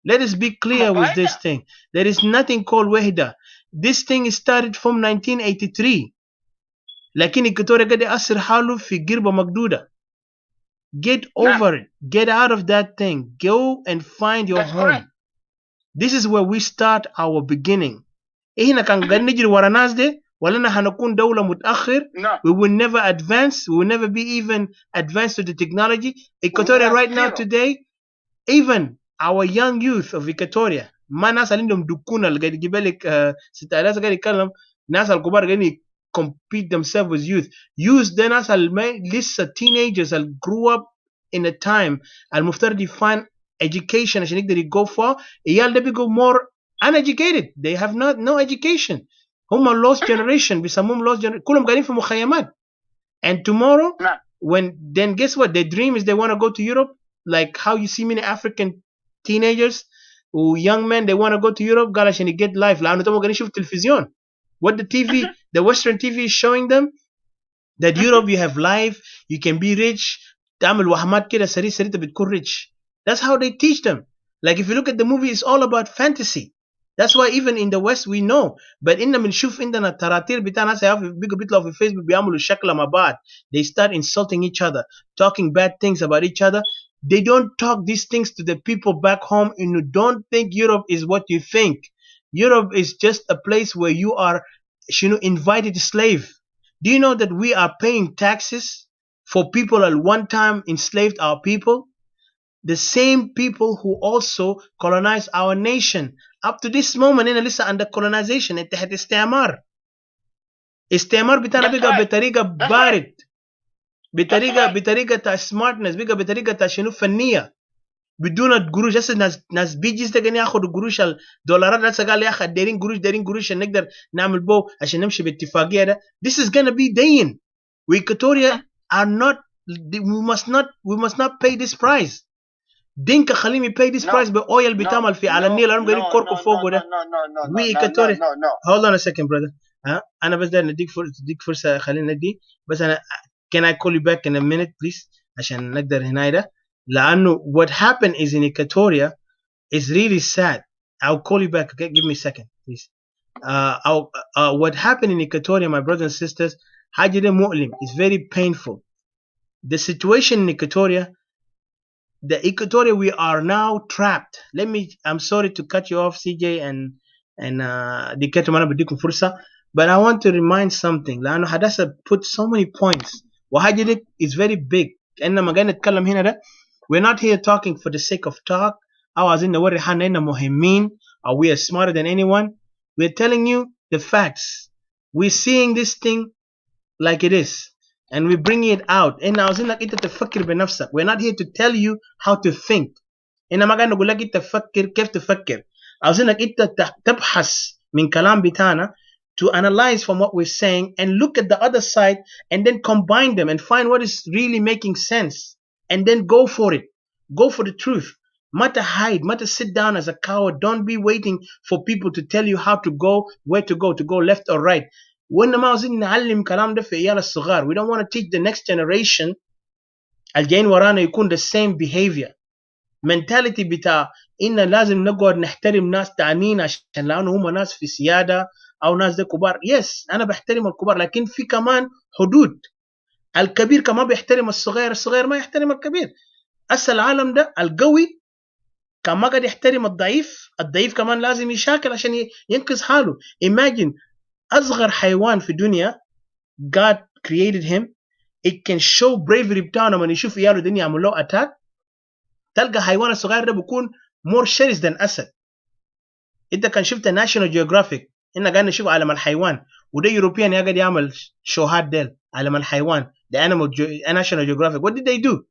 Let us be clear with this thing. There is nothing called Wahida. This thing started from 1983. لكن Equatoria قاعد يأثر حاله في قربة مقدودة. Get over it. Get out of that thing. Go and find your home. Correct. This is where we start our beginning. إحنا كان قاعد نجري ورا ناس دي ولنا هنكون دولة متأخر. We will never advance. We will never be even advanced to the technology. Equatoria right now today, even our young youth of Equatoria ما ناس اللي عندهم دكونة اللي قاعد يجيب لك ستة قاعد يتكلم ناس الكبار قاعدين compete themselves with youth ده ناس اللي لسه teenagers اللي grew up in a time المفترض يفان education عشان يقدر يgo for عيال ده بيجوا more uneducated. They have no education. هم lost generation بيسموهم lost generation. كلهم قاعدين في مخيمات. And tomorrow when then guess what their dream is they want to go to Europe like how you see many African teenagers or young men they want to go to Europe قال عشان يget life لأنه تبغوا قاعدين يشوفوا التلفزيون. What the TV the Western TV is showing them that Europe you have life, you can be rich, تعمل وهمات كده سريع سريع بتكون rich. That's how they teach them. Like if you look at the movie it's all about fantasy. That's why even in the West we know. But إننا بنشوف عندنا التراتير بتاع ناس بيطلعوا في فيسبوك بيعملوا شكل مع بعض. They start insulting each other, talking bad things about each other. They don't talk these things to the people back home and you don't think Europe is what you think. Europe is just a place where you are invited slave. Do you know that we are paying taxes for people at one time enslaved our people? The same people who also colonized our nation. Up to this moment إننا لسه under colonization. انت تحت استعمار. استعمار بتاعنا بقى بطريقة بارد. بطريقة تاع smartness بقى بطريقة تاع شنو فنية بدون قروش. هسه ناس بيجيز تقدر ياخذوا قروش الدولارات هسه قال يا اخي دايرين قروش عشان نقدر نعمل بو عشان نمشي باتفاقية ده. This is gonna be دين. We Equatoria are not we must not pay this price. دينك خليني pay this price بأويل بتعمل في على النيل أنا قاعدين كوركو فوقه ده. We Equatoria hold on a second brother. أنا بس ده نديك فرصة خلينا ندي بس أنا can I call you back in a minute please عشان نقدر هنا ده لأنه what happened is in Equatoria is really sad. I'll call you back. Okay, give me a second please. What happened in Equatoria my brothers and sisters حاجة ده مؤلم. It's very painful. The situation in Equatoria we are now trapped. I'm sorry to cut you off CJ and دكتور ما أنا بديكم فرصة but I want to remind something لأنه حدث put so many points وحاجة دي is very big. إنما قاعدين نتكلم هنا ده we're not here talking for the sake of talk أو عايزين نوري حالنا إننا مهمين or we are smarter than anyone. We're telling you the facts. We're seeing this thing like it is and we're bringing it out. إننا عاوزينك أنت تفكر بنفسك. We're not here to tell you how to think. إنما قاعد نقول لك أنت تفكر كيف تفكر. عاوزينك أنت تبحث من كلام بتاعنا to analyze from what we're saying and look at the other side and then combine them and find what is really making sense and then go for it. Go for the truth. Mata hide, mata sit down as a coward. Don't be waiting for people to tell you how to go, where to go left or right. We don't want to teach the next generation الجايين ورانا يكون the same behavior. mentality بتاع إن لازم نقعد نحترم ناس تانيين عشان لأنه هم ناس في سيادة أو ناس ده كبار. yes أنا بحترم الكبار، لكن في كمان حدود. الكبير كمان بيحترم الصغير، الصغير ما يحترم الكبير. هسه العالم ده القوي كان ما قاعد يحترم الضعيف، الضعيف كمان لازم يشاكل عشان ينقذ حاله. imagine أصغر حيوان في الدنيا God created him. it can show bravery بتاعه لما يشوف عياله الدنيا يعمل له attack. تلقى حيوان الصغير ده بيكون more sherish than أسد. انت كان شفت ناشونال جيوغرافيك إننا قاعد نشوف عالم الحيوان، وده يوروبيان قاعد يعمل شوهات ديل عالم الحيوان the animal National Geographic. what did they do?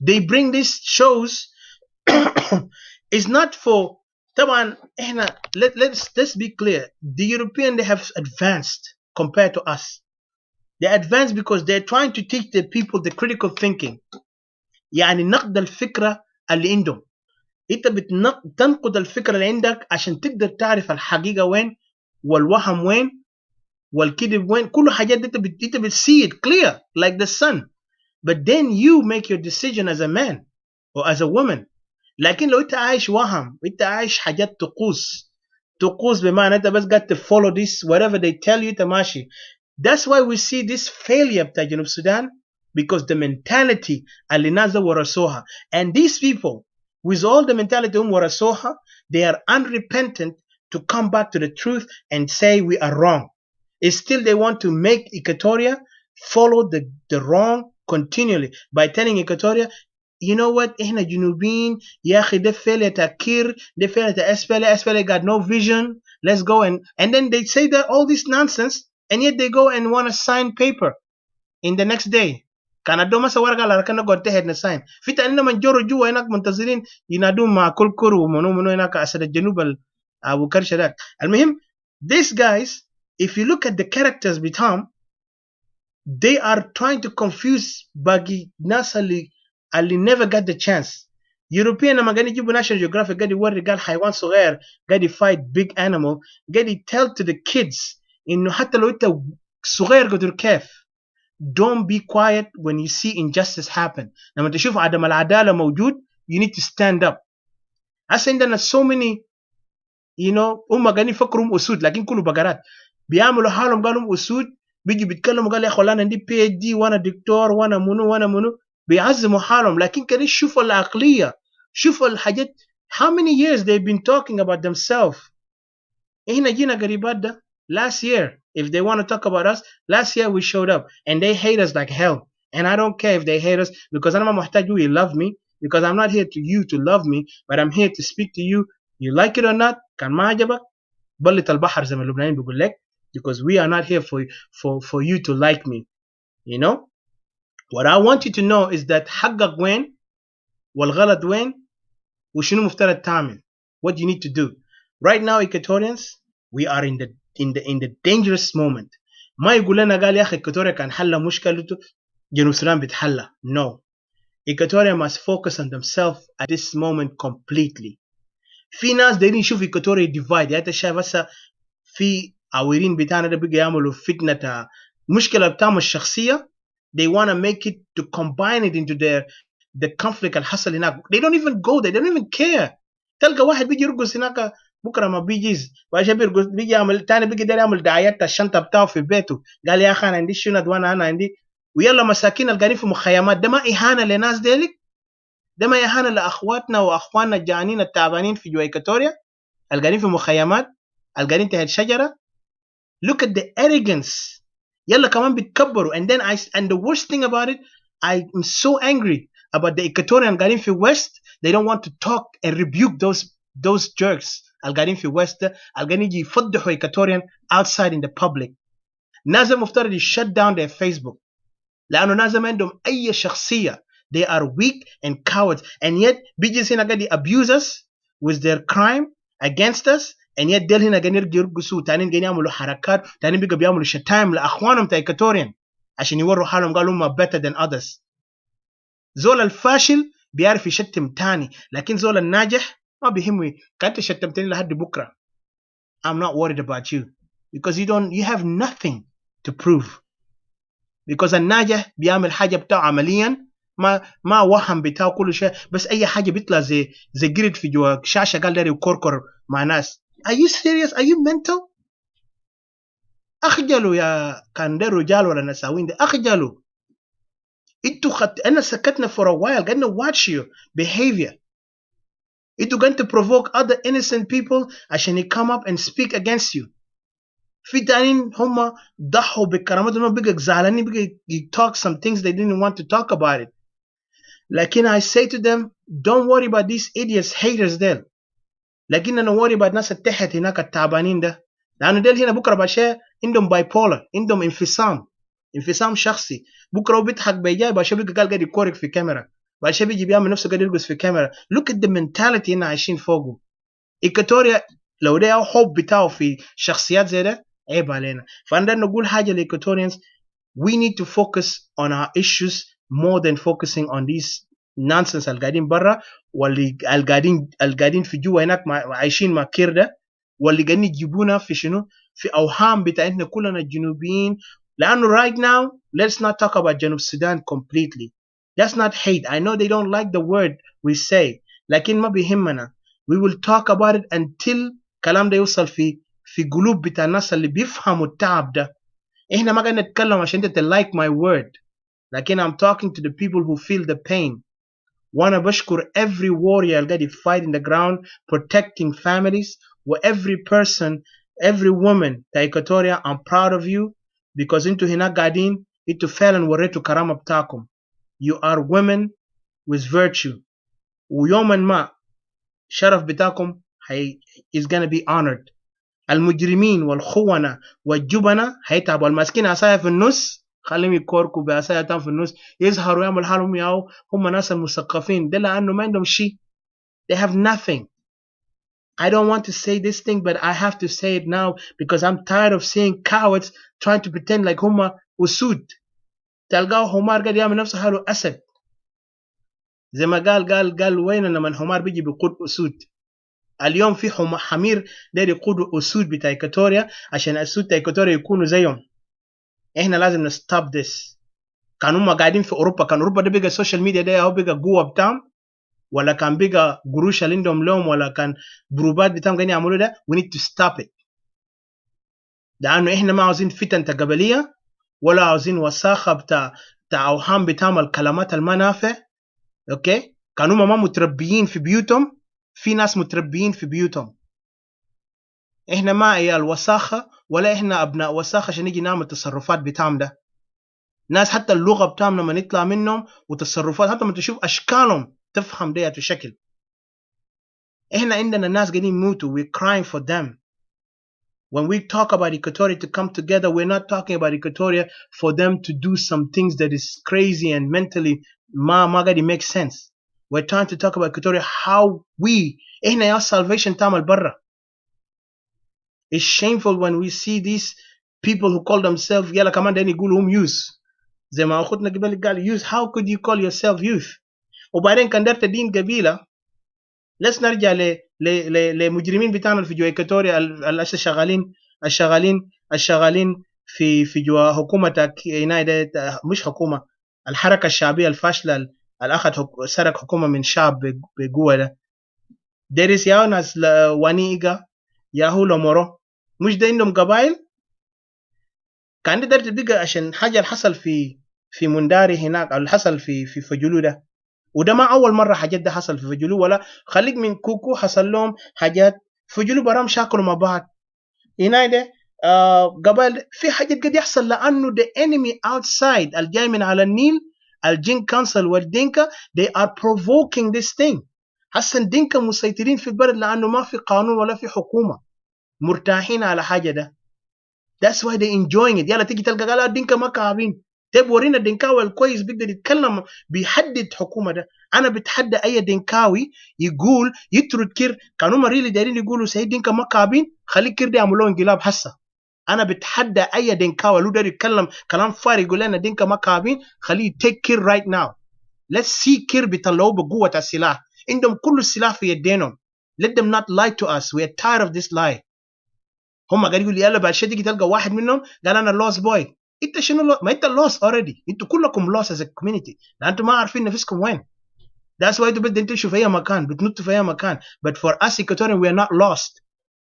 They bring these shows it's not for طبعا احنا let's be clear. the European they have advanced compared to us. they advanced because they're trying to teach the people the critical thinking. يعني نقد الفكرة اللي عندهم. انت بتنقد الفكرة اللي عندك عشان تقدر تعرف الحقيقة وين والوهم وين والكذب وين. كل حاجات انت see it clear like the sun. but then you make your decision as a man or as a woman. لكن لو انت عايش وهم، انت عايش حاجات طقوس بمعنى انت بس قاعد to follow this whatever they tell you تماشي. that's why we see this failure بتاع جنوب السودان because the mentality اللي ناس ورثوها. and these people with all the mentality هم ورثوها they are unrepentant to come back to the truth and say we are wrong. still they want to make Equatoria follow the wrong continually by telling Equatoria you know what احنا جنوبين يا اخي ده فعل تكير ده فعل اسفل got no vision let's go and then they say that all this nonsense and yet they go and want to sign paper in the next day. كان عندهم مسا ورقه على ركنا قد تهد نساين في تانينا من جورو جوا هناك منتظرين ينادون مع كل كرو ومنو هناك اسد الجنوب ابو كرشه ذاك. المهم these guys if you look at the characters بتاعهم they are trying to confuse باقي ناس اللي never got the chance. European لما قاعد يجيبوا National Geographic قاعد يوري قال حيوان صغير قاعد fight big animal قاعد tell to the kids إنه حتى لو أنت صغير قدر كيف don't be quiet when you see injustice happen. لما تشوف عدم العدالة موجود you need to stand up. هسه عندنا so many you know هم قاعدين يفكروا أسود لكن كله بقرات بيعملوا حالهم قالوا أسود بيجي بيتكلموا قال يا أخي أنا عندي PhD وأنا دكتور وأنا منو بيعزموا حالهم. لكن كده شوفوا العقلية شوفوا الحاجات how many years they've been talking about themselves. احنا جينا قريبات ده last year if they want to talk about us last year we showed up and they hate us like hell and I don't care if they hate us because أنا ما محتاج you love me because I'm not here to you to love me but I'm here to speak to you. you like it or not كان ما عجبك بلط البحر زي ما اللبنانيين بيقول لك because we are not here for you to like me. you know what I want you to know is that حقك وين والغلط وين وشنو مفترض تعمل. what you need to do right now Equatorians we are in the dangerous moment. ما يقول لنا قال يا أخي إكواتوريا كان حل مشكلته جنوب السودان بتحلها. no Equatoria must focus on themselves at this moment completely. في ناس دايرين يشوف إكواتوريا divide. يعني أنت شايف هسه في عويرين بتاعنا ده بيجي يعملوا فتنة مشكلة بتاعهم الشخصية they want to make it to combine it into the conflict اللي حصل هناك. they don't even go there, they don't even care. تلقى واحد بيجي يرقص هناك بكره ما بيجيز واجي بيرقص بيجي يعمل تاني بيجي داير يعمل دعايات الشنطه بتاعه في بيته قال يا اخي انا عندي شنط وانا عندي ويلا مساكين القاعدين في مخيمات. ده ما اهانه لناس ديلك؟ ده ما اهانه لاخواتنا واخواننا الجعانين التعبانين في جوا إكواتوريا القاعدين في مخيمات القاعدين تحت شجره؟ look at the arrogance. يلا كمان بيتكبروا and the worst thing about it I'm so angry about the Equatorian قاعدين في West. they don't want to talk and rebuke those jerks القاعدين في West القاعدين يجي يفضحوا Equatorian outside in the public. ناس مفترض shut down their Facebook لأنه ناس ما عندهم أي شخصية. they are weak and cowards and yet بيجي هنا قاعد abuse us with their crime against us and yet ديل هنا قاعدين يرقصوا تانيين قاعدين يعملوا حركات تانيين بيجوا بيعملوا شتايم لأخوانهم تا Equatorian عشان يوروا حالهم قالوا هم better than others. زول الفاشل بيعرف يشتم تاني. لكن زول الناجح ما بيهمه كانت شتمتني لحد بكره. I'm not worried about you because you have nothing to prove. because الناجح بيعمل حاجه بتاعه عمليا ما وهم بتاعه كل شيء، بس اي حاجه بيطلع زي قرد في جوا شاشه قال داري يكركر مع ناس. Are you serious? Are you mental? اخجلوا يا كان ده رجال ولا نساوين ده، اخجلوا. انتوا انا سكتنا for a while قاعدين watch your behavior. انتوا قاعدين to provoke other innocent people عشان come up and speak against you. في تانيين هم ضحوا بكرامتهم، بقى زعلانين، بقى talk some things they didn't want to talk about it. لكن I say to them don't worry about these idiots haters there. لكن أنا worry about ناس التحت هناك التعبانين ده، لأنه ديل هنا بكرة باشا عندهم bipolar، عندهم انفصام شخصي. بكرة هو بيضحك بيجاي باشا بيجي قال قاعد يكورك في كاميرا، باشا بيجي بيعمل نفسه قاعد يرقص في كاميرا. look at the mentality هنا عايشين فوقه. إيكواتوريا لو ده حب بتاعه في شخصيات زي ده عيب علينا. فأنا نقول حاجة لإيكواتوريانز we need to focus on our issues more than focusing on these nonsense القاعدين برا واللي القاعدين في جوا هناك عايشين مع كير ده، واللي قاعدين يجيبونا في شنو في أوهام بتاعتنا كلنا الجنوبيين. لأنه right now let's not talk about جنوب السودان completely. That's not hate. I know they don't like the word we say لكن ما بيهمنا. We will talk about it until كلام ده يوصل في قلوب بتاع الناس اللي بيفهموا التعب ده. إحنا ما قاعدين نتكلم عشان أنت like my word، لكن I'm talking to the people who feel the pain. وأنا بشكر every warrior اللي قاعد fight in the ground protecting families و every person every woman تا إيكواتوريا. I'm proud of you because انتوا هناك قاعدين انتوا فعلا وريتوا كرامة بتاعكم. You are women with virtue. ويوما ما شرف بتاعكم is gonna be honored. المجرمين والخونة والجبنة هيتعبوا. الماسكين عصاية في النص خليهم يكوركوا بعصاية تام في النص يظهروا يعمل حالهم ياو هم ناس المثقفين ده، لأنه ما عندهم شيء. They have nothing. I don't want to say this thing but I have to say it now because I'm tired of seeing cowards trying to pretend like هم أسود. تلقاه حمار قاعد يعمل نفسه حاله أسد، زي ما قال وين لما الحمار بيجي بيقود أسود. اليوم في حمير داير يقودوا أسود بتاع إيكواتوريا عشان أسود بتاع إيكواتوريا يكونوا زيهم. إحنا لازم نستوب this. كانوا هم قاعدين في أوروبا، كان أوروبا ده بقى السوشيال ميديا ده هو بقى قوة بتاعهم، ولا كان بقى قروش اللي عندهم لهم، ولا كان جروبات بتاعهم قاعدين يعملوا ده. we need to stop it. لأنه إحنا ما عاوزين فتن تقبلية ولا عاوزين وساخة بتاع أوهام بتاعهم الكلمات المنافع. أوكي كانوا هم ما متربيين في بيوتهم، في ناس متربيين في بيوتهم. إحنا ما عيال وساخة ولا إحنا أبناء وساخة عشان نيجي نعمل تصرفات بتاعهم ده. ناس حتى اللغة بتاعهم لما نطلع منهم وتصرفات حتى ما تشوف أشكالهم تفهم ده شكل. إحنا عندنا ناس قاعدين يموتوا. we're crying for them. When we talk about Equatoria to come together, we're not talking about Equatoria for them to do some things that is crazy and mentally ما make sense. We're trying to talk about Equatoria how we إحنا يا salvation تعمل برا. It's shameful when we see these people who call themselves يلا كمان ده يقولوا هم youth. زي ما أخوتنا قبل قال youth. How could you call yourself youth؟ وبعدين كان دارت دين قبيلة. let's نرجع لمجرمين بتاعنا في جوا إيكواتوريا الشغالين في جوا حكومة مش حكومة الحركة الشعبية الفاشلة اللي أخذ سرق حكومة من شعب بقوة ده. ديريس ياو ناس وانيجا ياهو لومورو مش ده عندهم قبائل. كان ده دارت بيجا عشان حاجة اللي حصل في منداري هناك أو اللي حصل في فجلو ده. وده ما أول مرة حاجات ده حصل في فجلو، ولا خليك من كوكو حصل لهم حاجات فجلو برام شاكلوا مع بعض. هنا ده قبل في حاجات قد يحصل لأنه the enemy outside الجاي من على النيل الجين كانسل والدينكا they are provoking this thing. حسن دينكا مسيطرين في البلد لأنه ما في قانون ولا في حكومة، مرتاحين على حاجة ده. that's why they enjoying it. يلا تيجي تلقى قال دينكا ما كعبين. طيب ورينا الدنكاوي الكويس بيقدر يتكلم بيحدد حكومة ده. أنا بتحدى أي دنكاوي يقول يترد كير. كانوا مريلي دايرين يقولوا سيد دينكا ما كعبين خليك كير دي يعملوا انقلاب حسا. أنا بتحدى أي دنكاوي لو داير يتكلم كلام فارغ يقول لنا دينكا ما كعبين خليه take care right now. let's see كير بيطلعوا بقوة السلاح عندهم كل السلاح في يدينهم. let them not lie to us. we are tired of this lie. هم قاعدين يقولوا يلا بعد شيء تيجي تلقى واحد منهم قال انا lost boy. انت شنو ما انت lost already. انتوا كلكم lost as a community لان انتوا ما عارفين نفسكم وين. that's why انتوا بدكم تمشوا في اي مكان بتنطوا في اي مكان. but for us Equatorian we are not lost.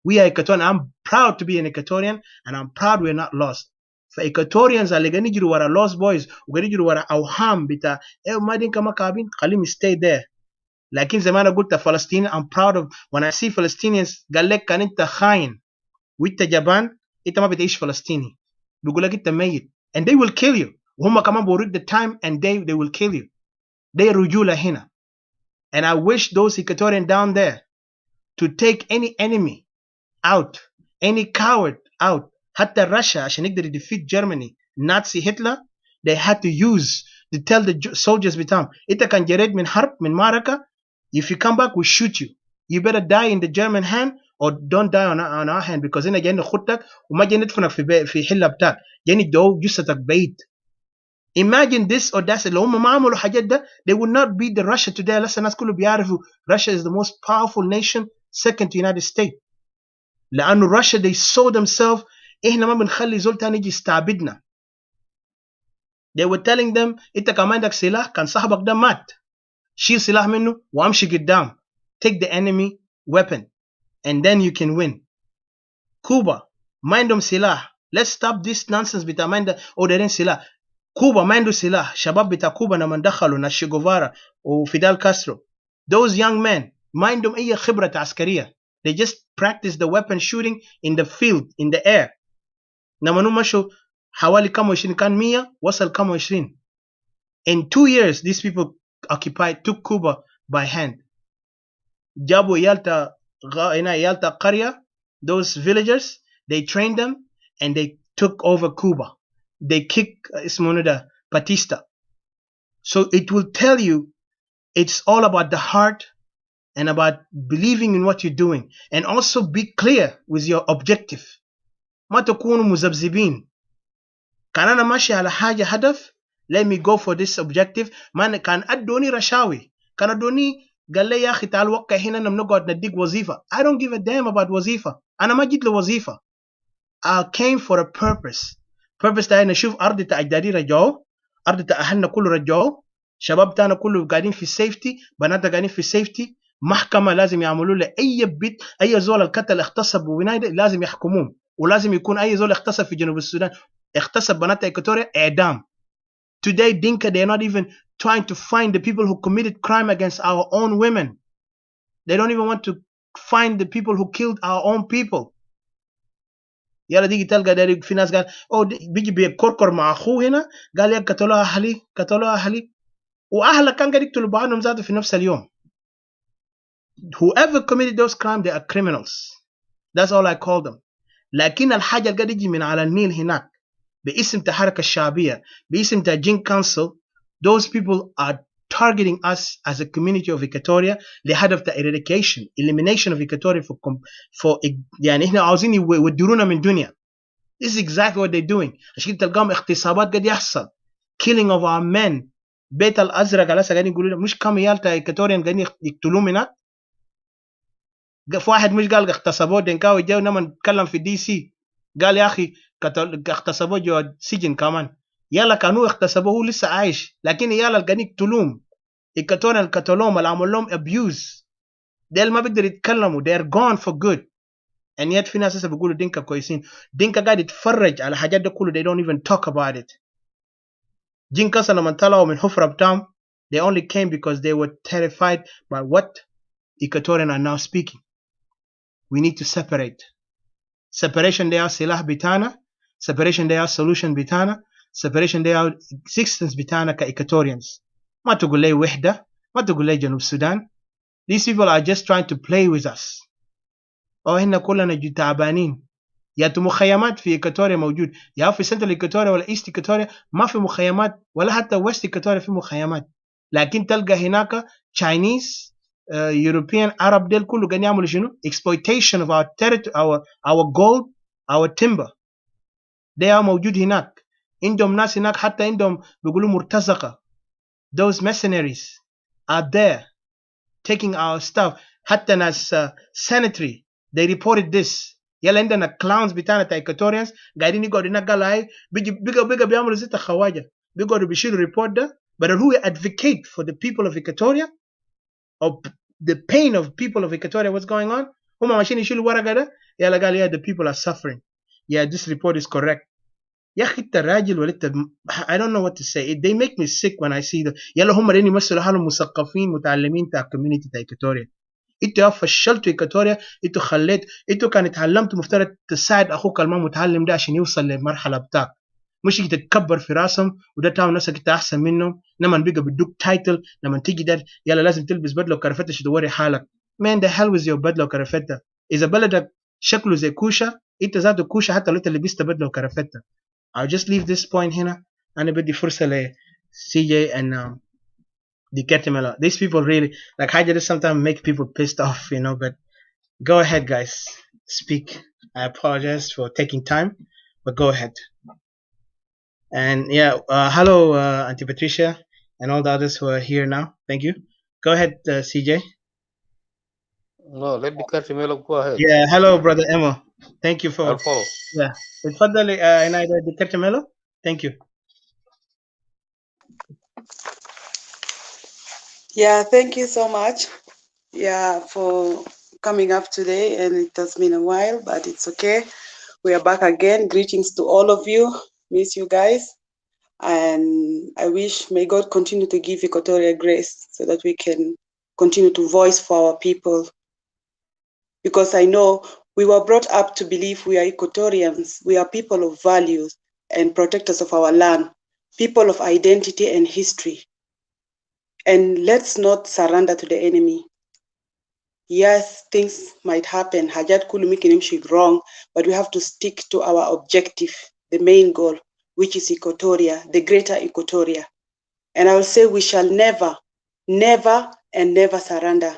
we are Equatorian. I'm proud to be an Equatorian and I'm proud we are not lost. فإيكواتوريانز اللي قاعدين يجروا ورا lost boys وقاعدين يجروا ورا أوهام بتاع ما دين كما كابين خليهم stay there. لكن زي ما أنا قلت فلسطين I'm proud of when I see Palestinians قال لك كان أنت خاين وأنت جبان أنت ما بتعيش فلسطيني بيقول لك أنت ميت and they will kill you. وهم كمان بوريك the time and they will kill you. they رجولة هنا. and I wish those Equatorian down there to take any enemy out, any coward out. حتى Russia عشان يقدر defeat Germany Nazi Hitler they had to use to tell the soldiers بتاعهم انت كان جريت من حرب من معركة if you come back we shoot you. you better die in the German hand or don't die on our hand because هنا جايين نخطك وما جايين ندفنك في حلة بتاعك جايين يدعوا جثتك بعيد. imagine this audacity لو هم ما عملوا حاجات ده they would not be the Russia today. لسه الناس كله بيعرفوا Russia is the most powerful nation second to United States لأنه Russia they saw themselves إحنا ما بنخلي زول تاني يجي يستعبدنا. they were telling them أنت كمان عندك سلاح كان صاحبك ده مات شيل سلاح منه وامشي قدام take the enemy weapon and then you can win. كوبا ما عندهم سلاح. let's stop this nonsense بتاع ما عنده دايرين سلاح. كوبا ما عنده سلاح. شباب بتاع كوبا لما دخلوا ناس شيغوفارا وفيدال كاسترو those young men ما عندهم أي خبرة عسكرية. they just practice the weapon shooting in the field in the air. لما مشوا حوالي كم 20 كان 100 وصل كم 20. in 2 years these people took Cuba by hand. جابوا يالتا قرية those villagers they trained them and they took over Cuba. they kicked اسمه ده Batista. so it will tell you it's all about the heart and about believing in what you're doing and also be clear with your objective. ما تكونوا مذبذبين. كان أنا ماشي على حاجة هدف let me go for this objective. ما كان أدوني رشاوي كان أدوني قال لي يا أخي تعال وقع هنا نقعد نديك وظيفة. I don't give a damn about وظيفة. أنا ما جيت لوظيفة. I came for a purpose ده نشوف أرض تا أجدادي رجعوا أرض تا أهلنا كله رجعوا شباب تانا كله قاعدين في safety بناتنا قاعدين في safety. محكمة لازم يعملوا له أي زول القتل اغتصب وبناية لازم يحكموهم ولازم يكون أي زول اغتصب في جنوب السودان اغتصب بنات إكواتوريا إعدام. Today Dinka they are not even trying to find the people who committed crime against our own women. They don't even want to find the people who killed our own people. يلا ديجي تلقى ده في ناس قال بيجي بيكركر مع أخوه هنا قال يا قتلوا أهلي وأهلك كان قاعد يقتلوا بعضهم ذاته في نفس اليوم. Whoever committed those crimes they are criminals. That's all I call them. لكن الحاجة اللي قاعد يجي من على النيل هناك باسم الحركة الشعبية باسم Jing Council those people are targeting us as a community of Equatoria لهدف elimination of Equatoria for يعني إحنا عاوزين يودرونا من دنيا. This is exactly what they're doing. عشان تلقاهم اغتصابات قاعد يحصل killing of our men. بيت الأزرق على قاعدين يقولوا مش كم يالتا Equatorian قاعدين يقتلوهم هناك. في واحد مش قال اغتصبوه دنكاوي جاو لما نتكلم في دي سي قال يا أخي اغتصبوه جوا سجن كمان. يلا كانوا اغتصبوه هو لسه عايش لكن يلا قاعدين يقتلوهم. Equatorian القتلوهم اللي عملوا لهم abuse ديل ما بيقدر يتكلموا they are gone for good and yet في ناس لسه بيقولوا دينكا كويسين. دينكا قاعد يتفرج على حاجات ده كله they don't even talk about it. جين كاسا لما طلعوا من حفرة بتاعهم they only came because they were terrified by what Equatorian are now speaking. We need to separate. Separation they are silah bitana. Separation they are solution bitana. Separation they are existence bitana ka Equatorians. ما تقول لي وحدة. ما تقول لي جنوب السودان. These people are just trying to play with us. هنا كلنا تعبانين. يا مخيمات في إكواتوريا موجود. يا في سنترال إكواتوريا ولا إيست إكواتوريا ما في مخيمات ولا حتى ويست إكواتوريا في مخيمات. لكن تلقى هناك Chinese European Arab ديل كله قاعدين يعملوا شنو exploitation of our territory our gold our timber. they are موجود هناك. عندهم ناس هناك حتى عندهم بيقولوا مرتزقة those mercenaries are there taking our stuff. حتى ناس sanitary, they reported this. يلا عندنا clowns بتاعنا تا Equatorians قاعدين يقعدوا ينقل هاي بيجوا بيعملوا زي الخواجة بيقعدوا بيشيلوا الريبورت ده. But who advocate for the people of Equatoria, or the pain of people of Equatoria, what's going on? هم ماشيين يشيلوا ورقة ده يلا قال yeah, the people are suffering. Yeah, this report is correct. يا أخي أنت راجل ولا أنت I don't know what to say. They make me sick when I see them. يلا هم اللي يمثلوا حالهم مثقفين متعلمين تاع community تاع Equatoria. انتوا فشلتوا إيكواتوريا. انتوا انتوا كان اتعلمتوا مفترض تساعد اخوك الما متعلم ده عشان يوصل للمرحله بتاعك، مش تتكبر في راسهم وده تعمل نفسك انت احسن منهم. لما بيجي بدوك تايتل لما تيجي ده يلا لازم تلبس بدله وكرافته عشان توري حالك. Man, the hell with your بدله وكرافته. اذا بلدك شكله زي كوشه انت ذاته كوشه حتى لو انت لبست بدله وكرافته. I'll just leave this point هنا. انا بدي فرصه ل CJ and Dikemelo. These people really like I just sometimes make people pissed off, you know. But go ahead, guys, speak. I apologize for taking time, but go ahead. And yeah, hello, Auntie Patricia, and all the others who are here now. Thank you. Go ahead, CJ. No, let Dikemelo go ahead. Yeah, hello, brother Emma. Thank you for. I'll follow. Yeah, اتفضل عناية Dikemelo. Thank you. Yeah, thank you so much. Yeah, for coming up today, and it has been a while, but it's okay. We are back again. Greetings to all of you. Miss you guys. And I wish may God continue to give Equatorial grace so that we can continue to voice for our people. Because I know we were brought up to believe we are Equatorians. We are people of values and protectors of our land, people of identity and history. And let's not surrender to the enemy. Yes, things might happen. Hajat kulu wrong, but we have to stick to our objective, the main goal, which is Equatoria, the greater Equatoria. And I will say we shall never, never, and never surrender.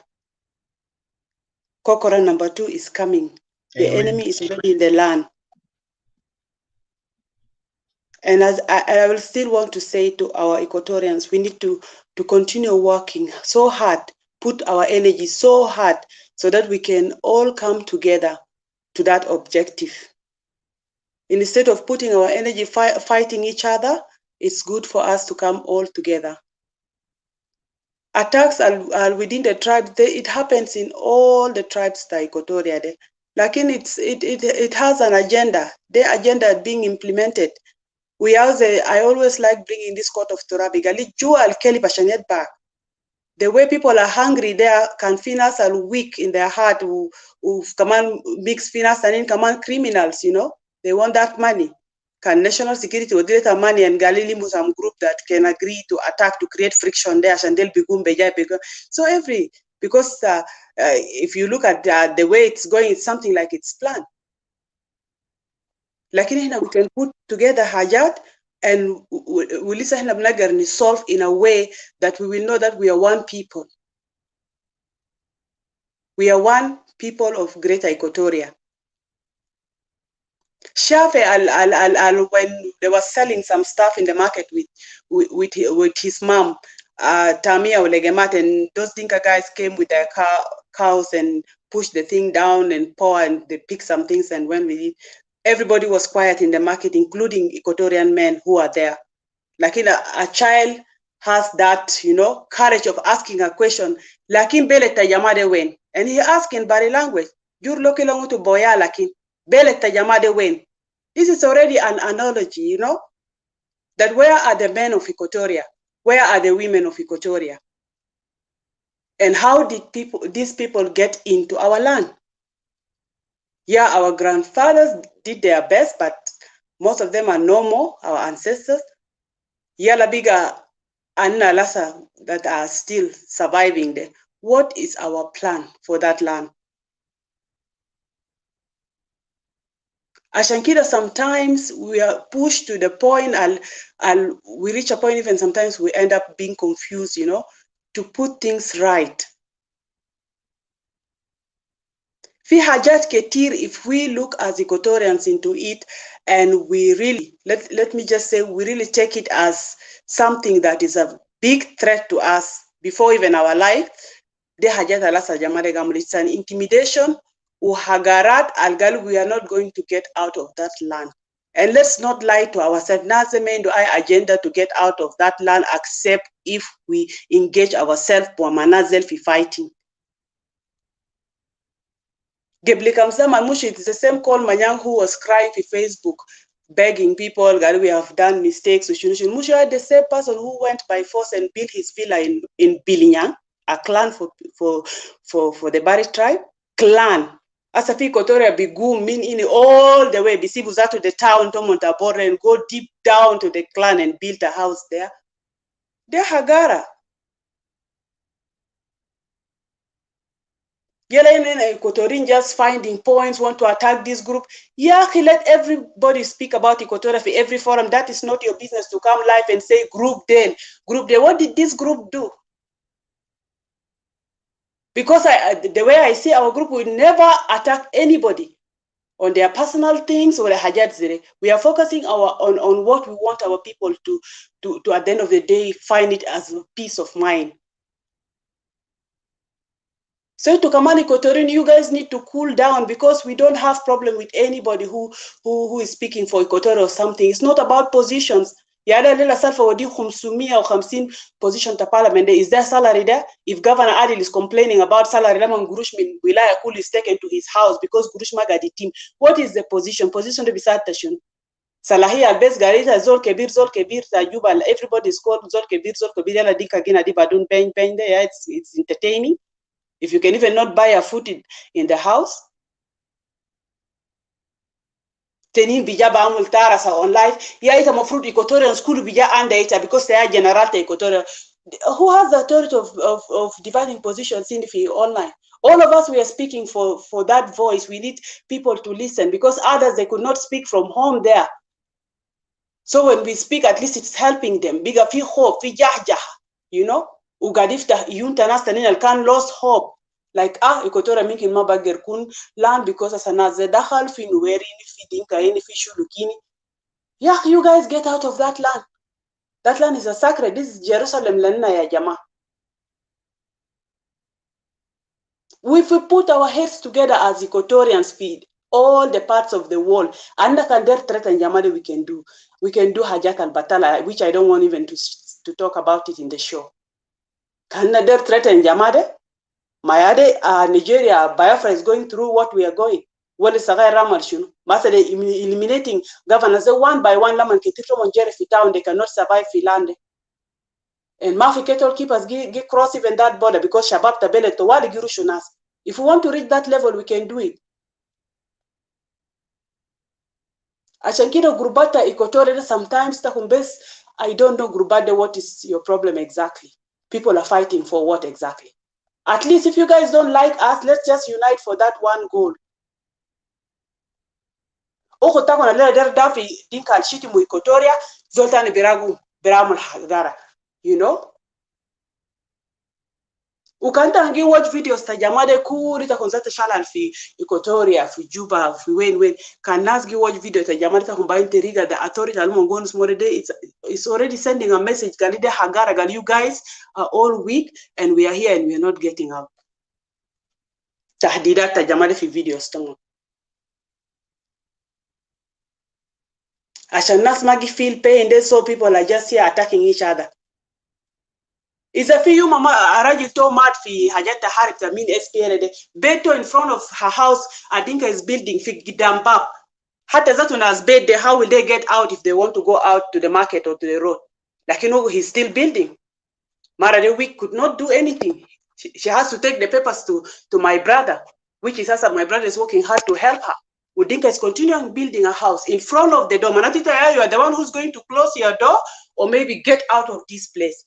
Kokora number 2 is coming. The enemy is already in the land. And as I will still want to say to our Equatorians, we need to continue working so hard, put our energy so hard so that we can all come together to that objective. Instead of putting our energy fighting each other, it's good for us to come all together. Attacks are within the tribes. It happens in all the tribes that Equatoria. Like it has an agenda. The agenda being implemented. I always like bringing this quote of Torah. Back. The way people are hungry there, can finance are weak in their heart, who come on mix finance and income criminals, you know, they want that money. Can national security or data money and Galili Muslim group that can agree to attack to create friction there, and they'll become bigger. So because if you look at the way it's going, it's something like it's planned. Like we can put together Hajat and we listen to solve in a way that we will know that we are one people. We are one people of Greater Equatoria. Shafe when they were selling some stuff in the market with his mom, Tamia Olegemat, and those Dinka guys came with their cows and pushed the thing down and pour, and they picked some things and went with it. Everybody was quiet in the market, including Equatorian men who are there. Like a child has that, you know, courage of asking a question. Lakin bele tajamade wen, and he asked in body language. You're looking long to boya lakin bele tajamade wen. This is already an analogy, you know, that where are the men of Equatoria? Where are the women of Equatoria? And how did these people get into our land? Yeah, our grandfathers did their best, but most of them are no more, our ancestors. Yala Biga and Nalasa that are still surviving there. What is our plan for that land? Ashankida, sometimes we are pushed to the point, and we reach a point, even sometimes we end up being confused, you know, to put things right. Fi hajat ketir, if we look as Equatorians into it, and we really, let me just say, we really take it as something that is a big threat to us before even our life. De hajat alasa jamade gamul. It's an intimidation. Uhagarat algal, we are not going to get out of that land. And let's not lie to ourselves. Nazeme do I agenda to get out of that land, except if we engage ourselves for manazel fi fighting. Gebli Kamsama Mushi, it's the same call Manyang who was crying for Facebook, begging people, God, we have done mistakes. Mushi, the same person who went by force and built his villa in Bilinyang, a clan for the Bari tribe. Clan. Asafi Kotoria Bigu mean in all the way, Bisibuza to the town, to Montabore, and go deep down to the clan and build a house there. They're Hagara. Equatorian just finding points, want to attack this group. Yeah, he let everybody speak about Equatoria for every forum. That is not your business to come live and say group then. What did this group do? Because the way I see our group will never attack anybody on their personal things or the hajat. We are focusing on what we want our people to at the end of the day find it as a peace of mind. So to Kamani Equatorian, you guys need to cool down, because we don't have problem with anybody who is speaking for Equatorial or something. It's not about positions. Yada lela salfa wadi khumsumia or khamsin position to parliament. Is there salary there? If Governor Adil is complaining about salary, Laman Gurush min wilaya kul is taken to his house because Gurush magadi team. What is the position? Position to be satashun. Salahi al-Bes Garita Zol Kebir Tajuba. Everybody is called Zol Kebir Yala Dika Gina Dibadun Pen there. It's entertaining. If you can even not buy a food in the house. Tenin bija ba amul tarasa on live. Yeah, it's a fruit Equatorian school bija under it because they are general Equatorial. Who has the authority of dividing positions in the online? All of us, we are speaking for that voice. We need people to listen, because others, they could not speak from home there. So when we speak, at least it's helping them. Bigger fi hope, fi jahjah, you know? Ugadifta yunta nastanin can lost hope. Like Equatorial minkin mabager kun land because as anaze dakhal fi nuweri ni fi dinka ni fi shulukini. Yeah, you guys get out of that land. That land is a sacred. This is Jerusalem lanna ya jama. If we put our heads together as Equatorians, feed all the parts of the world, and can there threaten Yamade, we can do Hajat al Batala, which I don't want even to talk about it in the show. Can there threaten Yamade? Mayade, Nigeria, Biafra is going through what we are going. What is Sagai Ramal Shunu? Master eliminating governors one by one, Laman Kitito Monjeri town, they cannot survive Filande. And Mafi cattle keepers get cross even that border because Shabab Tabele to Wadi Girushunas. If we want to reach that level, we can do it. Ashankino Grubata Equatorial sometimes Takumbes, I don't know Grubade, what is your problem exactly? People are fighting for what exactly? At least if you guys don't like us, let's just unite for that one goal. Oko takona lera der dafi dinka alshiti mu Equatoria, Zoltan Biramul Hagara, you know? Ukanta hangi watch videos ta jamade kuri ta konzata shalal fi Equatoria, fi Juba, fi when can nasgi watch video ta jamade ta kumbayin teriga the authority almongonus morede it's already sending a message galide hagara gal, you guys are all weak and we are here and we are not getting out. Tahdidat ta jamade fi videos tamu. Ashan nas magi feel pain, they saw people are just here attacking each other. Is a few mama araji to mad fi hajata harib ta min SPLD. Beto in front of her house, Adinka is building fi Gidambab. Hata zatu nas bed there, how will they get out if they want to go out to the market or to the road? Like, you know, he's still building. Mara de week could not do anything. She has to take the papers to my brother, which is also my brother is working hard to help her. Udinka is continuing building a house in front of the door. Manatita, you are the one who's going to close your door or maybe get out of this place.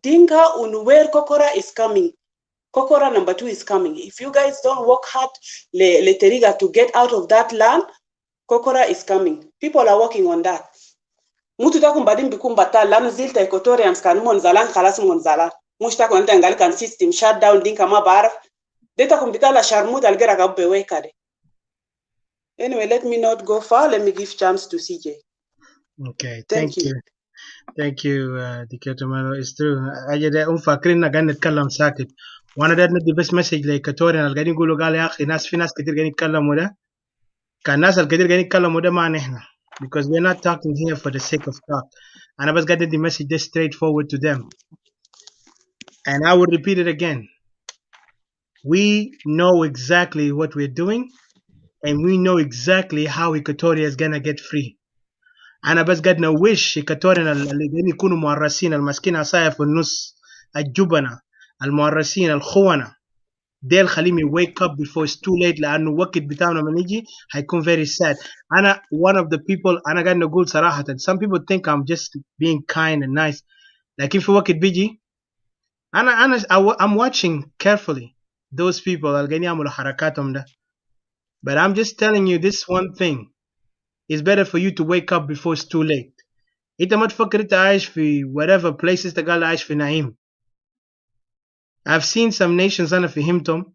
Dinka Unwer Kokora is coming. Kokora number 2 is coming. If you guys don't work hard, Leteriga to get out of that land, Kokora is coming. People are working on that. Mutu takum badim bikum batal lanu zilta Equatorians kan monzalan khalas monzalan. Mushta kon tangal kan system shut down dinka ma baraf. Deta kum bitala sharmut algera gabbe wekade. Anyway, let me not go far. Let me give chance to CJ. Okay, Thank you. Thank you, Dictator Mano. It's true. أجد فاكرين قاعد نتكلم ساكت. وأنا ده ندي بس مسج لكتورينا اللي قاعدين يقولوا قال يا أخي ناس في ناس كتير قاعدين يتكلموا ده. كان ناس الكتير قاعدين يتكلموا ده ما نحن. Because we're not talking here for the sake of talk. أنا بس قاعد ندي message ده straightforward to them. And I will repeat it again. We know exactly what we're doing, and we know exactly how Equatoria is gonna get free. أنا بس قاعد نوش إيكاتورينا اللي قاعدين يكونوا مؤرسين الماسكين عصاية في النص الجبنة المؤرسين الخونة ديل خليهم wake up before it's too late لأنه وقت بتاعنا لما يجي هيكون very sad. أنا one of the people أنا قاعد نقول صراحة some people think I'm just being kind and nice لكن في وقت بيجي I'm watching carefully those people اللي قاعدين يعملوا حركاتهم ده. But I'm just telling you this one thing. It's better for you to wake up before it's too late. انت ما تفكر انت عايش في whatever places انت قال عايش في نعيم. I've seen some nations انا فهمتهم.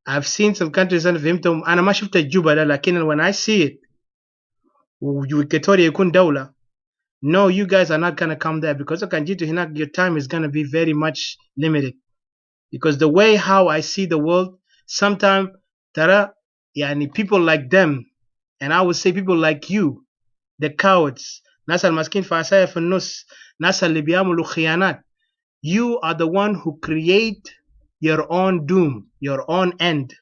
I've seen some countries انا فهمتهم. انا ما شفت الجوبا ده لكن when I see it وإيكواتوريا يكون دولة. No, you guys are not gonna come there because كان جيتوا هناك your time is gonna be very much limited. Because the way how I see the world sometimes ترى يعني people like them and I would say people like you the cowards ناس الماسكين في عصاية في النص ناس اللي بيعملوا خيانات you are the one who create your own doom your own end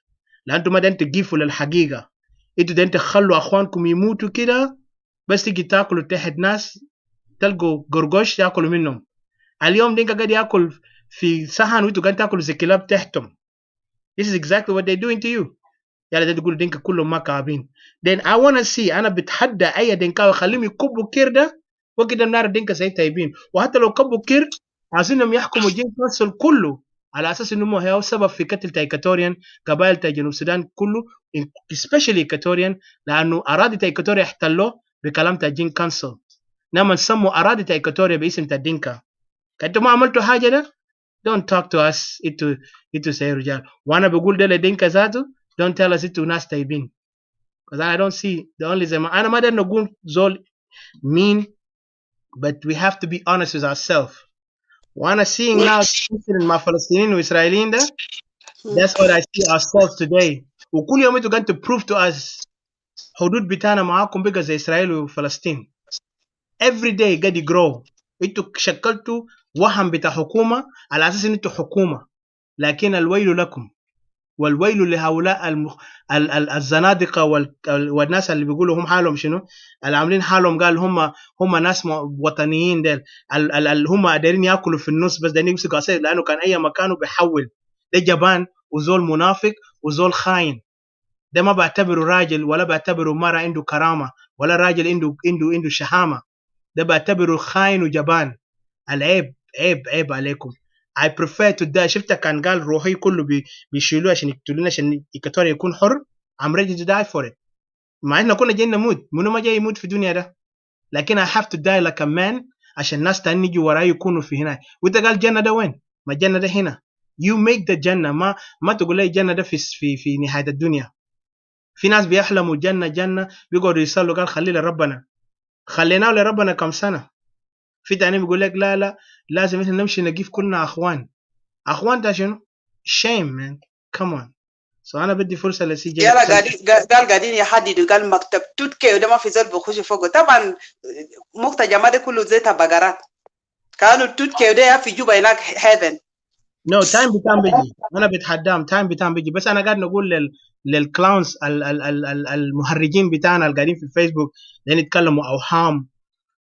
لأنتم ما دين تجيفوا للحقيقة انتوا دين تخلوا أخوانكم يموتوا كده بس تيجي تاكلوا تحت ناس تلقوا قرقوش ياكلوا منهم اليوم دينك قاعد ياكل في صحن وانتوا قاعد تاكلوا زي كلاب تحتهم. This is exactly what they're doing to you. يلا ده تقول دينك كلهم ما كعبين. Then I want to see أنا بتحدى أي دينكاوي خليهم يكبوا كير ده وكده نار دينك زي تايبين وحتى لو كبوا كير عايزينهم يحكموا جنس مصر كله على أساس إنهم هو سبب في قتل تايكاتوريان قبائل تاي جنوب السودان كله especially إيكاتوريان لأنه أراضي تايكاتوريا احتلوه بكلام تاي جين كانسل. نعم سموا أراضي تايكاتوريا باسم تايدينكا. كنتوا ما عملتوا حاجة ده don't talk to us إنتوا سي رجال وأنا بقول ده لدينكا ذاته don't tell us إنتوا ناس تايبين because I don't see the only زمان أنا ما داير نقول زول mean but we have to be honest with ourselves. وأنا seeing now مع فلسطينيين وإسرائيليين ده that's what I see ourselves today. وكل يوم إنتوا قاعدين to prove to us حدود بتاعنا معاكم بقى زي إسرائيل وفلسطين. every day قاعد يgrow. إنتوا شكلتوا وهم بتاع حكومة على أساس إنتوا حكومة لكن الويل لكم والويل لهؤلاء الزنادقة والناس اللي بيقولوا هم حالهم شنو اللي عاملين حالهم قال هم ناس وطنيين ديل هم قادرين ياكلوا في النص بس دايرين يمسكوا عصاية لأنه كان أي مكانه بيحول. ده جبان وزول منافق وزول خاين. ده ما بعتبره راجل ولا بعتبره مرة عنده كرامة ولا راجل عنده شهامة. ده بعتبره خاين وجبان. العيب عيب عليكم. I prefer to die. شفتك كان قال روحي كله بيشيلوه عشان يقتلونا عشان إيكاتوريا يكون حر. I'm ready to die for it. مع إحنا كنا جايين نموت. منو ما جاي يموت في الدنيا ده. لكن I have to die like a man عشان الناس تاني يجوا وراي يكونوا في هنا. وإنت قال جنة ده وين؟ ما الجنة ده هنا. You make the جنة ما تقول لي جنة ده في نهاية الدنيا. في ناس بيحلموا جنة بيقعدوا يصلوا قال خليه لربنا. خليناه لربنا كم سنة. في تاني بيقول لك لا لازم إحنا نمشي نجيف كلنا أخوان ده شنو؟ shame man come on. so أنا بدي فرصة لسي جي. يلا قاعدين يحددوا قال مكتب توتكي وده ما في زول بخش فوقه. طبعا مقتجمات ده كله زيتها بقرات. كانوا توتكي وده في جوبا هناك heaven. no time بتاعهم بيجي. أنا بتحداهم time بتاعهم بيجي بس أنا قاعد نقول للكلاونز المهرجين بتاعنا اللي قاعدين في الفيسبوك لين يتكلموا أوهام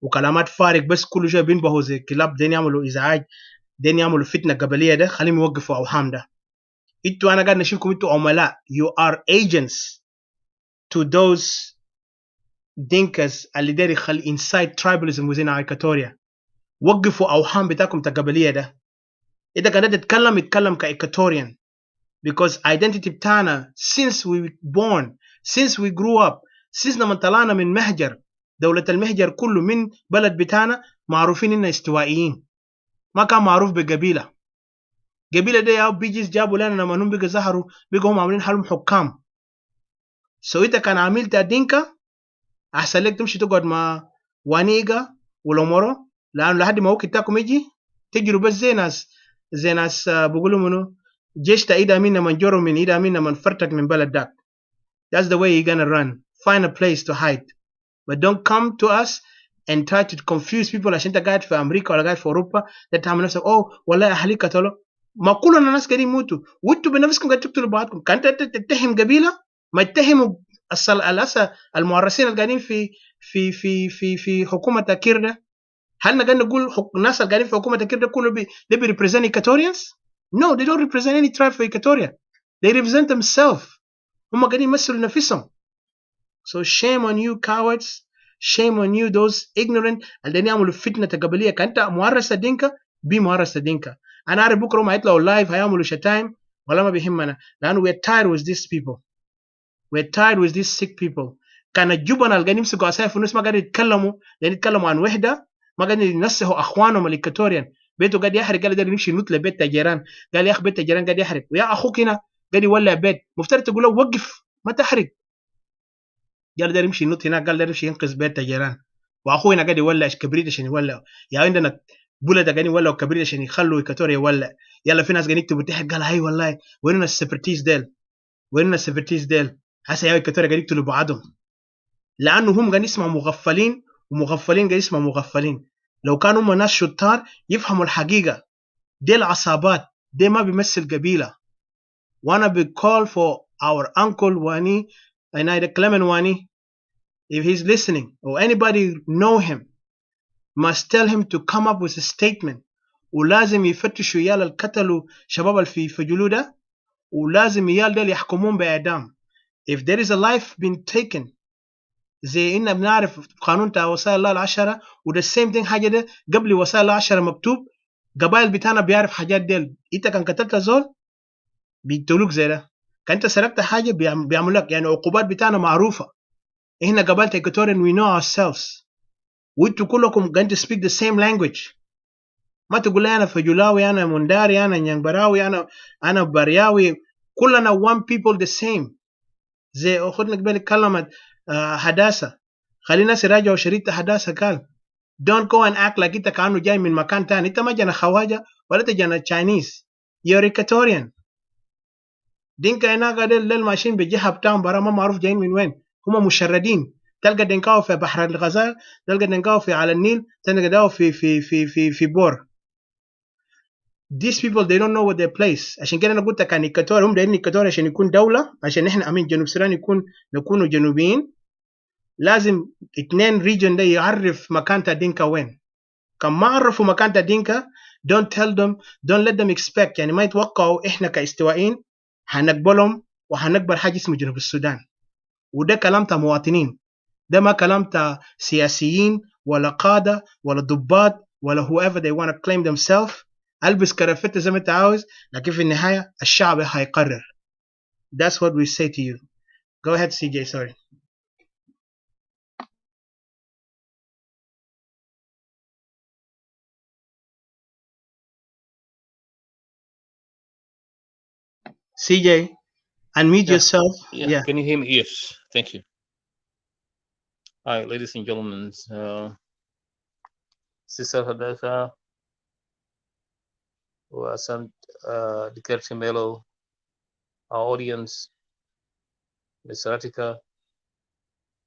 وكلامات فارغ بس كل شوية بينبهوا زي كلاب دين يعملوا إزعاج دين يعملوا فتنة قبلية ده خليهم يوقفوا أوهام ده. إنتوا أنا قاعد نشوفكم إنتوا عملاء. you are agents to those dinkas اللي داير يخلي inside tribalism within Equatoria. وقفوا أوهام بتاعكم تقبلية ده. إذا قاعد يتكلم كإيكاتوريان because identity بتاعنا since we born since we grew up since لما طلعنا من مهجر دولة المهجر كله من بلد بتاعنا معروفين إننا استوائيين. ما كان معروف بقبيلة. قبيلة ده يا بيجيز جابوا لنا لما هم بقى ظهروا بقوا هم عاملين حالهم حكام. So انت كان عملت دينكا احسن لك تمشي تقعد مع وانيجا ولومورو، لانه لحد ما وقت تاكم يجي تجروا بس زي ناس بيقولوا منو جيش تا ايدا منا من جرو من ايدا منا من فرتك من بلد داك. That's the way you're gonna run. Find a place to hide. But don't come to us and try to confuse people عشان انت قاعد في امريكا ولا قاعد في اوروبا. ده تعمل نفسك والله اهليك قتلوا. ما كلنا ناس قاعدين يموتوا وانتوا بنفسكم قاعدين تقتلوا بعضكم. كان انت تتهم قبيله ما يتهموا المؤرسين اللي قاعدين في حكومه كير ده. هل نقدر نقول الناس اللي قاعدين في حكومه كير ده كله they represent Equatorians? No, they don't represent any tribe for Equatoria. They represent themselves. هم قاعدين يمثلوا نفسهم. So shame on you cowards. Shame on you those ignorant اللي يعملوا فتنة قبلية. كأنت مؤرسة دينكا بمؤرسة دينكا. أنا أعرف بكرة ما هيطلعوا لايف هيعملوا شتايم ولا ما بيهمنا لأنه we are tired with these people. We are tired with these sick people. كان الجبنة اللي قاعدين يمسكوا عصاية في النص ما قاعدين يتكلموا لأن يتكلموا عن وحدة ما قاعدين ينسحوا أخوانهم الإكواتوريان. بيته قاعد يحرق قال يقدر يمشي ينط لبيت تجيران قال يا أخ بيت تجيران قاعد يحرق ويا أخوك هنا قاعد يولع بيت مفترض تقول له وقف ما تحرق. قال ده يمشي ينط هناك قال ده يمشي ينقذ بيت تجيران واخوه هنا قاعد يولع كبريت عشان يولع. يا عندنا بلد قاعدين يولعوا كبريت عشان يخلوا إكواتوريا يولع. يلا في ناس قاعدين يكتبوا تحت قال هاي والله وين السيبرتيز ديل وين السيبرتيز ديل هسه يا إكواتوريا قاعدين يقتلوا بعضهم لانه هم قاعدين يسمعوا مغفلين ومغفلين قاعدين يسمعوا مغفلين. لو كانوا هم ناس شطار يفهموا الحقيقه دي العصابات دي ما بيمثل قبيله. وانا بيكول for our uncle واني and Clement واني if he's listening or anybody know him must tell him to come up with a statement. ولازم يفتشوا يال القتلوا شباب في جلوده ولازم يال ديل يحكمون بإعدام. If there is a life been taken زي إننا بنعرف قانون تاع وسائل الله العشرة وده same thing حاجة ده قبل وسائل الله العشرة مكتوب قبائل بتاعنا بيعرف حاجات ديل. إنت كان قتلت زول بيقتلوك زي ده. كان أنت سرقت حاجة بيعمل لك يعني عقوبات بتاعنا معروفة. إحنا قبائل إكواتوريان we know ourselves. وانتوا كلكم going to speak the same language. ما تقول لي أنا فجلاوي أنا منداري أنا نيانبراوي أنا برياوي كلنا one people the same. زي أخذنا قبل كلمة حداثة خلينا الناس يراجعوا شريط حداثة قال don't go and act like انت كأنه جاي من مكان تاني. انت ما جانا خواجة ولا تجانا Chinese. you're Equatorian. دينكا هنا قاعدين ليل ماشيين بالجهة بتاعهم برا ما معروف جايين من وين. هم مشردين. تلقى دينكاو في بحر الغزال تلقى دينكاو في على النيل تلقى داو في بور. These people they don't know what their place. عشان كده انا قلت كان إكواتوريا هم دايرين إكواتوريا عشان يكون دولة عشان احنا امين جنوب السودان نكونوا جنوبيين. لازم 2 ريجن ده يعرف مكان تا دينكا وين. كان ما عرفوا مكان تا دينكا don't tell them don't let them expect يعني ما يتوقعوا احنا كاستوائيين هنقبلهم وهنقبل حاجة اسمه جنوب السودان. وده كلام تا مواطنين. ده ما كلام تا سياسيين ولا قادة ولا ضباط ولا whoever they want to claim themselves. البس كرافتة زي ما انت عاوز لكن في النهاية الشعب هيقرر. That's what we say to you. Go ahead CJ, sorry. CJ, unmute yourself. Yeah. Can you hear me? Yes. Thank you. Hi, ladies and gentlemen. Sister Hadassah, Wasant, Dikert Melo, our audience, Ms. Ratika.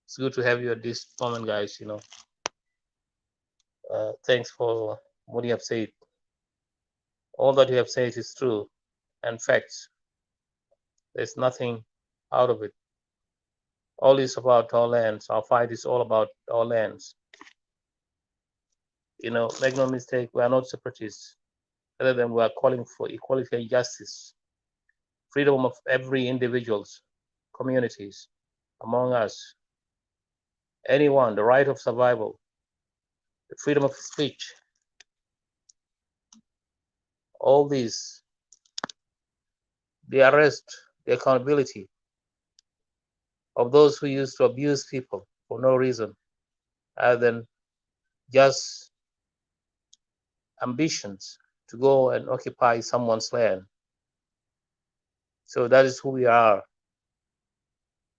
It's good to have you at this moment, guys. You know, thanks for what you have said. All that you have said is true and facts. There's nothing out of it. All is about our lands. Our fight is all about our lands. You know, make no mistake, we are not separatists. Rather than we are calling for equality and justice, freedom of every individual's communities, among us, anyone, the right of survival, the freedom of speech. All these, the arrest, the accountability of those who used to abuse people for no reason other than just ambitions to go and occupy someone's land. So that is who we are.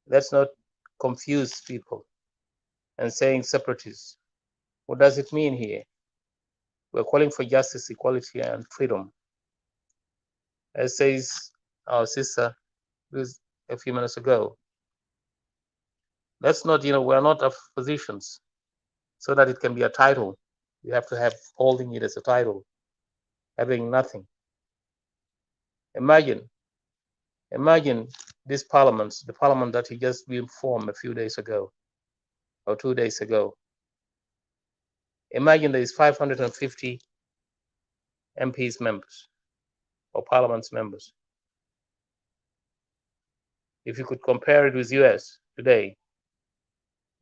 Let's not confuse people and saying separatists. What does it mean here? We're calling for justice, equality, and freedom. As says our sister a few minutes ago, let's not, we're not of positions so that it can be a title. You have to have holding it as a title, having nothing. Imagine this parliament, the parliament that he just been formed a few days ago or 2 days ago. Imagine there is 550 MPs members or parliament's members. If you could compare it with US today,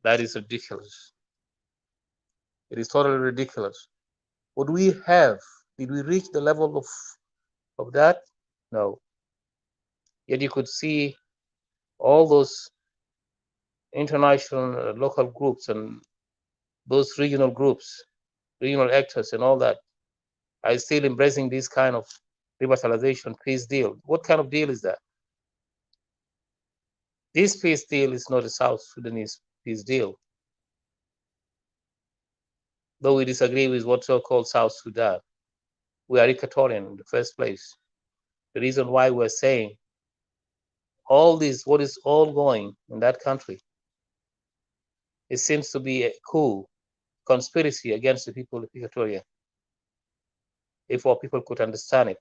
that is ridiculous. It is totally ridiculous. Would we have, did we reach the level of that? No. Yet you could see all those international local groups and those regional groups, regional actors and all that are still embracing this kind of revitalization peace deal. What kind of deal is that? This peace deal is not a South Sudanese peace deal. Though we disagree with what's so-called South Sudan, we are Equatorian in the first place. The reason why we're saying all this, what is all going in that country, it seems to be a coup, conspiracy against the people of Equatoria. If our people could understand it,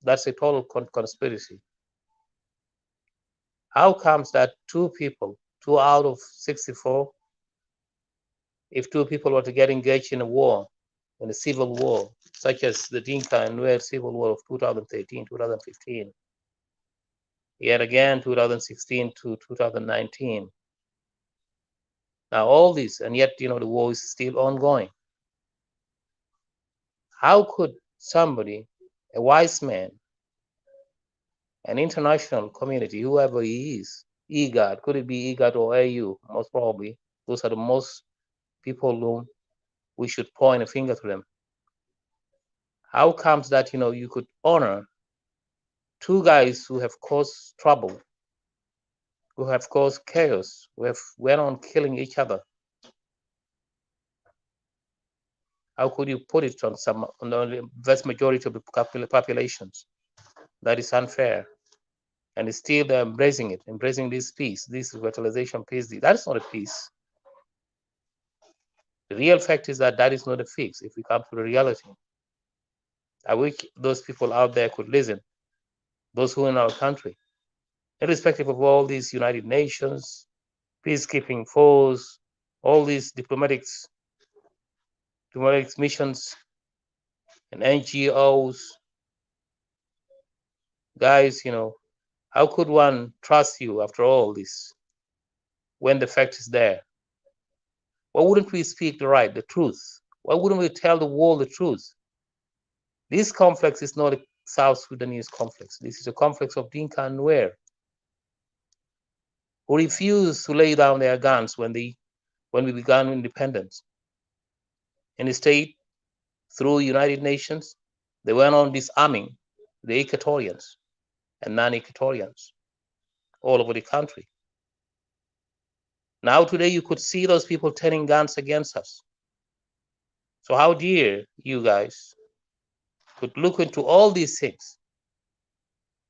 that's a total conspiracy. How comes that two people, 2 out of 64, if 2 people were to get engaged in a war, in a civil war, such as the Dinka and Nuer civil war of 2013, 2015, yet again 2016 to 2019. Now all this, and yet the war is still ongoing. How could somebody, a wise man, an international community, whoever he is, IGAD, could it be IGAD or AU? Most probably, those are the most people whom we should point a finger to them. How comes that you could honor 2 guys who have caused trouble, who have caused chaos, who have went on killing each other? How could you put it on the vast majority of the populations? That is unfair. And still they're embracing it, embracing this peace, this revitalization peace. That is not a peace. The real fact is that is not a fix if we come to the reality. I wish those people out there could listen, those who are in our country, irrespective of all these United Nations, peacekeeping force, all these diplomatic missions and NGOs. Guys, how could one trust you after all this when the fact is there? Why wouldn't we speak the truth? Why wouldn't we tell the world the truth? This conflict is not a South Sudanese conflict. This is a conflict of Dinka and Nuer, who refused to lay down their guns when we began independence. Instead, through United Nations, they went on disarming the Equatorians and non-Equatorians all over the country. Now today you could see those people turning guns against us. So how dare you guys could look into all these things?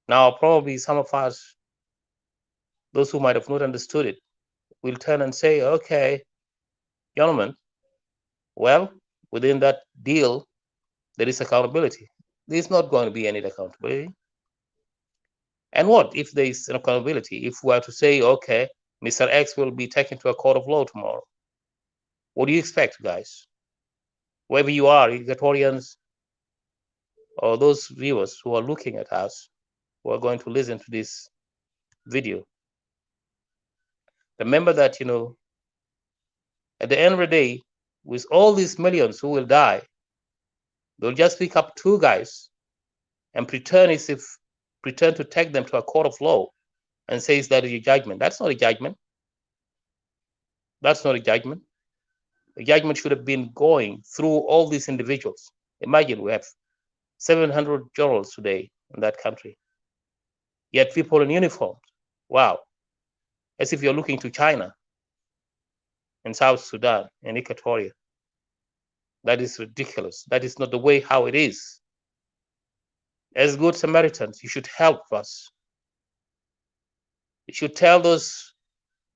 Now probably some of us, those who might have not understood it, will turn and say, okay, gentlemen, well, within that deal, there is accountability. There's not going to be any accountability. And what if there is an accountability? If we are to say, okay, Mr. X will be taken to a court of law tomorrow, what do you expect, guys? Wherever you are, Equatorians, or those viewers who are looking at us, who are going to listen to this video, remember that, at the end of the day, with all these millions who will die, they'll just pick up 2 guys and pretend to take them to a court of law and says that is a judgment. That's not a judgment. That's not a judgment. The judgment should have been going through all these individuals. Imagine we have 700 generals today in that country, yet people in uniform. Wow. as if you're looking to China and South Sudan and Equatoria. That is ridiculous. That is not the way how it is. As good Samaritans, you should help us. You should tell those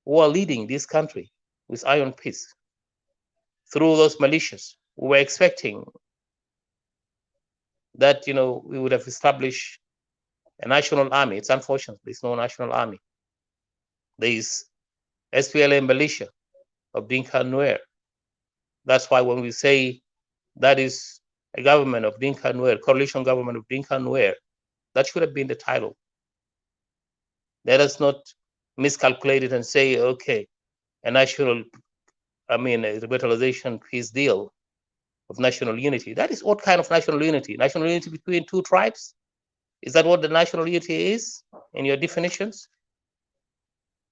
who are leading this country with iron fist through those militias. We were expecting that, we would have established a national army. It's unfortunate there's no national army. There is SPLA militia of Dinka Nuer. That's why when we say that is a government of Dinka Nuer, coalition government of Dinka Nuer, that should have been the title. Let us not miscalculate it and say, okay, a revitalization peace deal of national unity. That is what kind of national unity? National unity between two tribes? Is that what the national unity is in your definitions?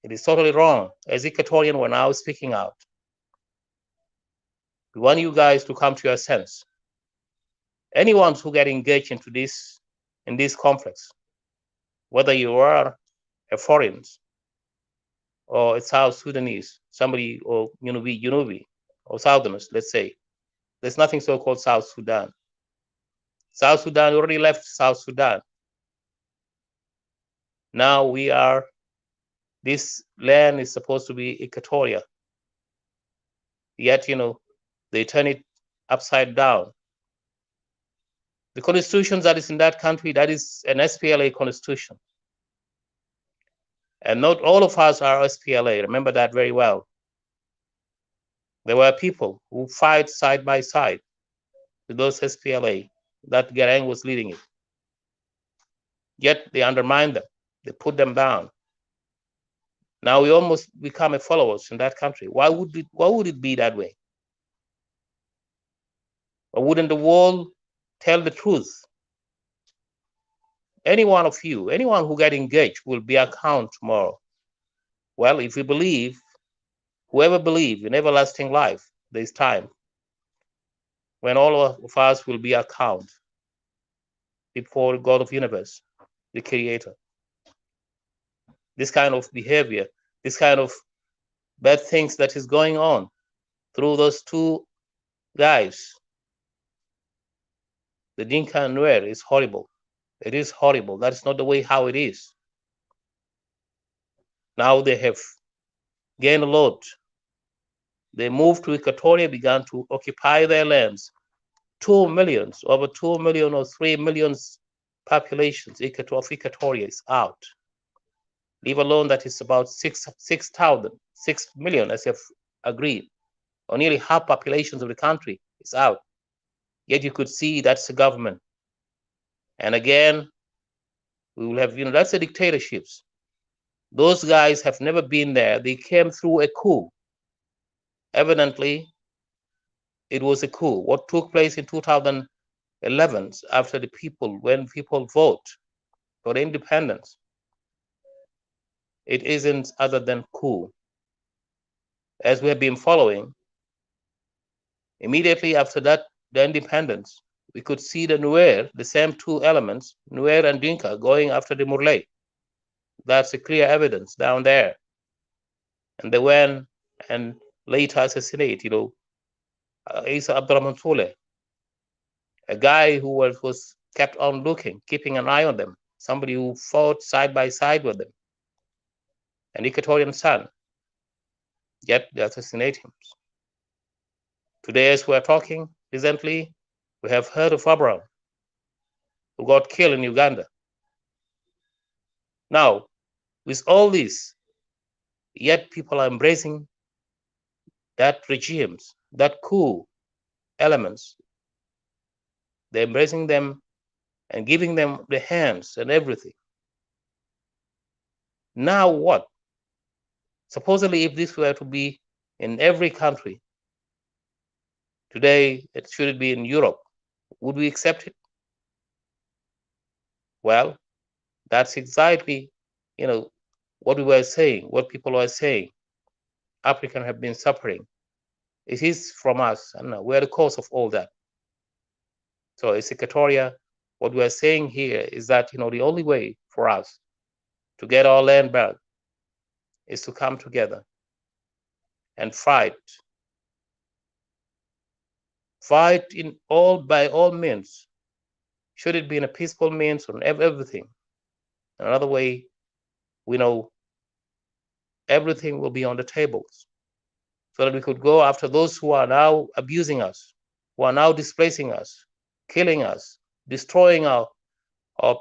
It is totally wrong. As Equatorian, we're now speaking out. We want you guys to come to your sense. Anyone who get engaged into this, in these conflicts, whether you are a foreign or a South Sudanese, somebody, or Yunubi, or Southerners, let's say, there's nothing so-called South Sudan. South Sudan already left South Sudan. Now this land is supposed to be Equatoria. Yet, they turn it upside down. The constitution that is in that country, that is an SPLA constitution. And not all of us are SPLA, remember that very well. There were people who fight side by side with those SPLA, that Garang was leading it. Yet they undermined them, they put them down. Now we almost become a followers in that country. Why would it be that way? Or wouldn't the world tell the truth? Any one of you, anyone who get engaged will be account tomorrow. Well, if we believe, whoever believe in everlasting life, there's time when all of us will be account before God of universe, the creator. This kind of behavior, this kind of bad things that is going on through those two guys, the Dinka and Nuer, is horrible. It is horrible. That is not the way how it is. Now they have gained a lot. They moved to Equatoria, began to occupy their lands. 2 million, over 2 million or 3 million populations of Equatoria is out. Leave alone that is about 6 million, as you've agreed, or nearly half populations of the country is out. Yet you could see that's the government. And again, we will have, that's the dictatorships. Those guys have never been there. They came through a coup. Evidently, it was a coup. What took place in 2011 after when people vote for independence, it isn't other than coup. As we have been following, immediately after that, the independence, we could see the Nuer, the same two elements, Nuer and Dinka, going after the Murle. That's a clear evidence down there. And they went and later assassinate, Isa Abdurrahman Saleh, a guy who was kept on looking, keeping an eye on them, somebody who fought side by side with them, an Equatorian son, yet they assassinate him. Today, as we're talking, recently, we have heard of Abraham, who got killed in Uganda. Now, with all this, yet people are embracing that regimes, that coup elements. They're embracing them and giving them the hands and everything. Now what? Supposedly, if this were to be in every country, today, it should be in Europe, would we accept it? Well, that's exactly, what we were saying, what people were saying. Africans have been suffering. It is from us, and we're the cause of all that. So it's Equatoria. What we're saying here is that, the only way for us to get our land back is to come together and fight by all means. Should it be in a peaceful means or everything? Another way, we know everything will be on the tables, so that we could go after those who are now abusing us, who are now displacing us, killing us, destroying our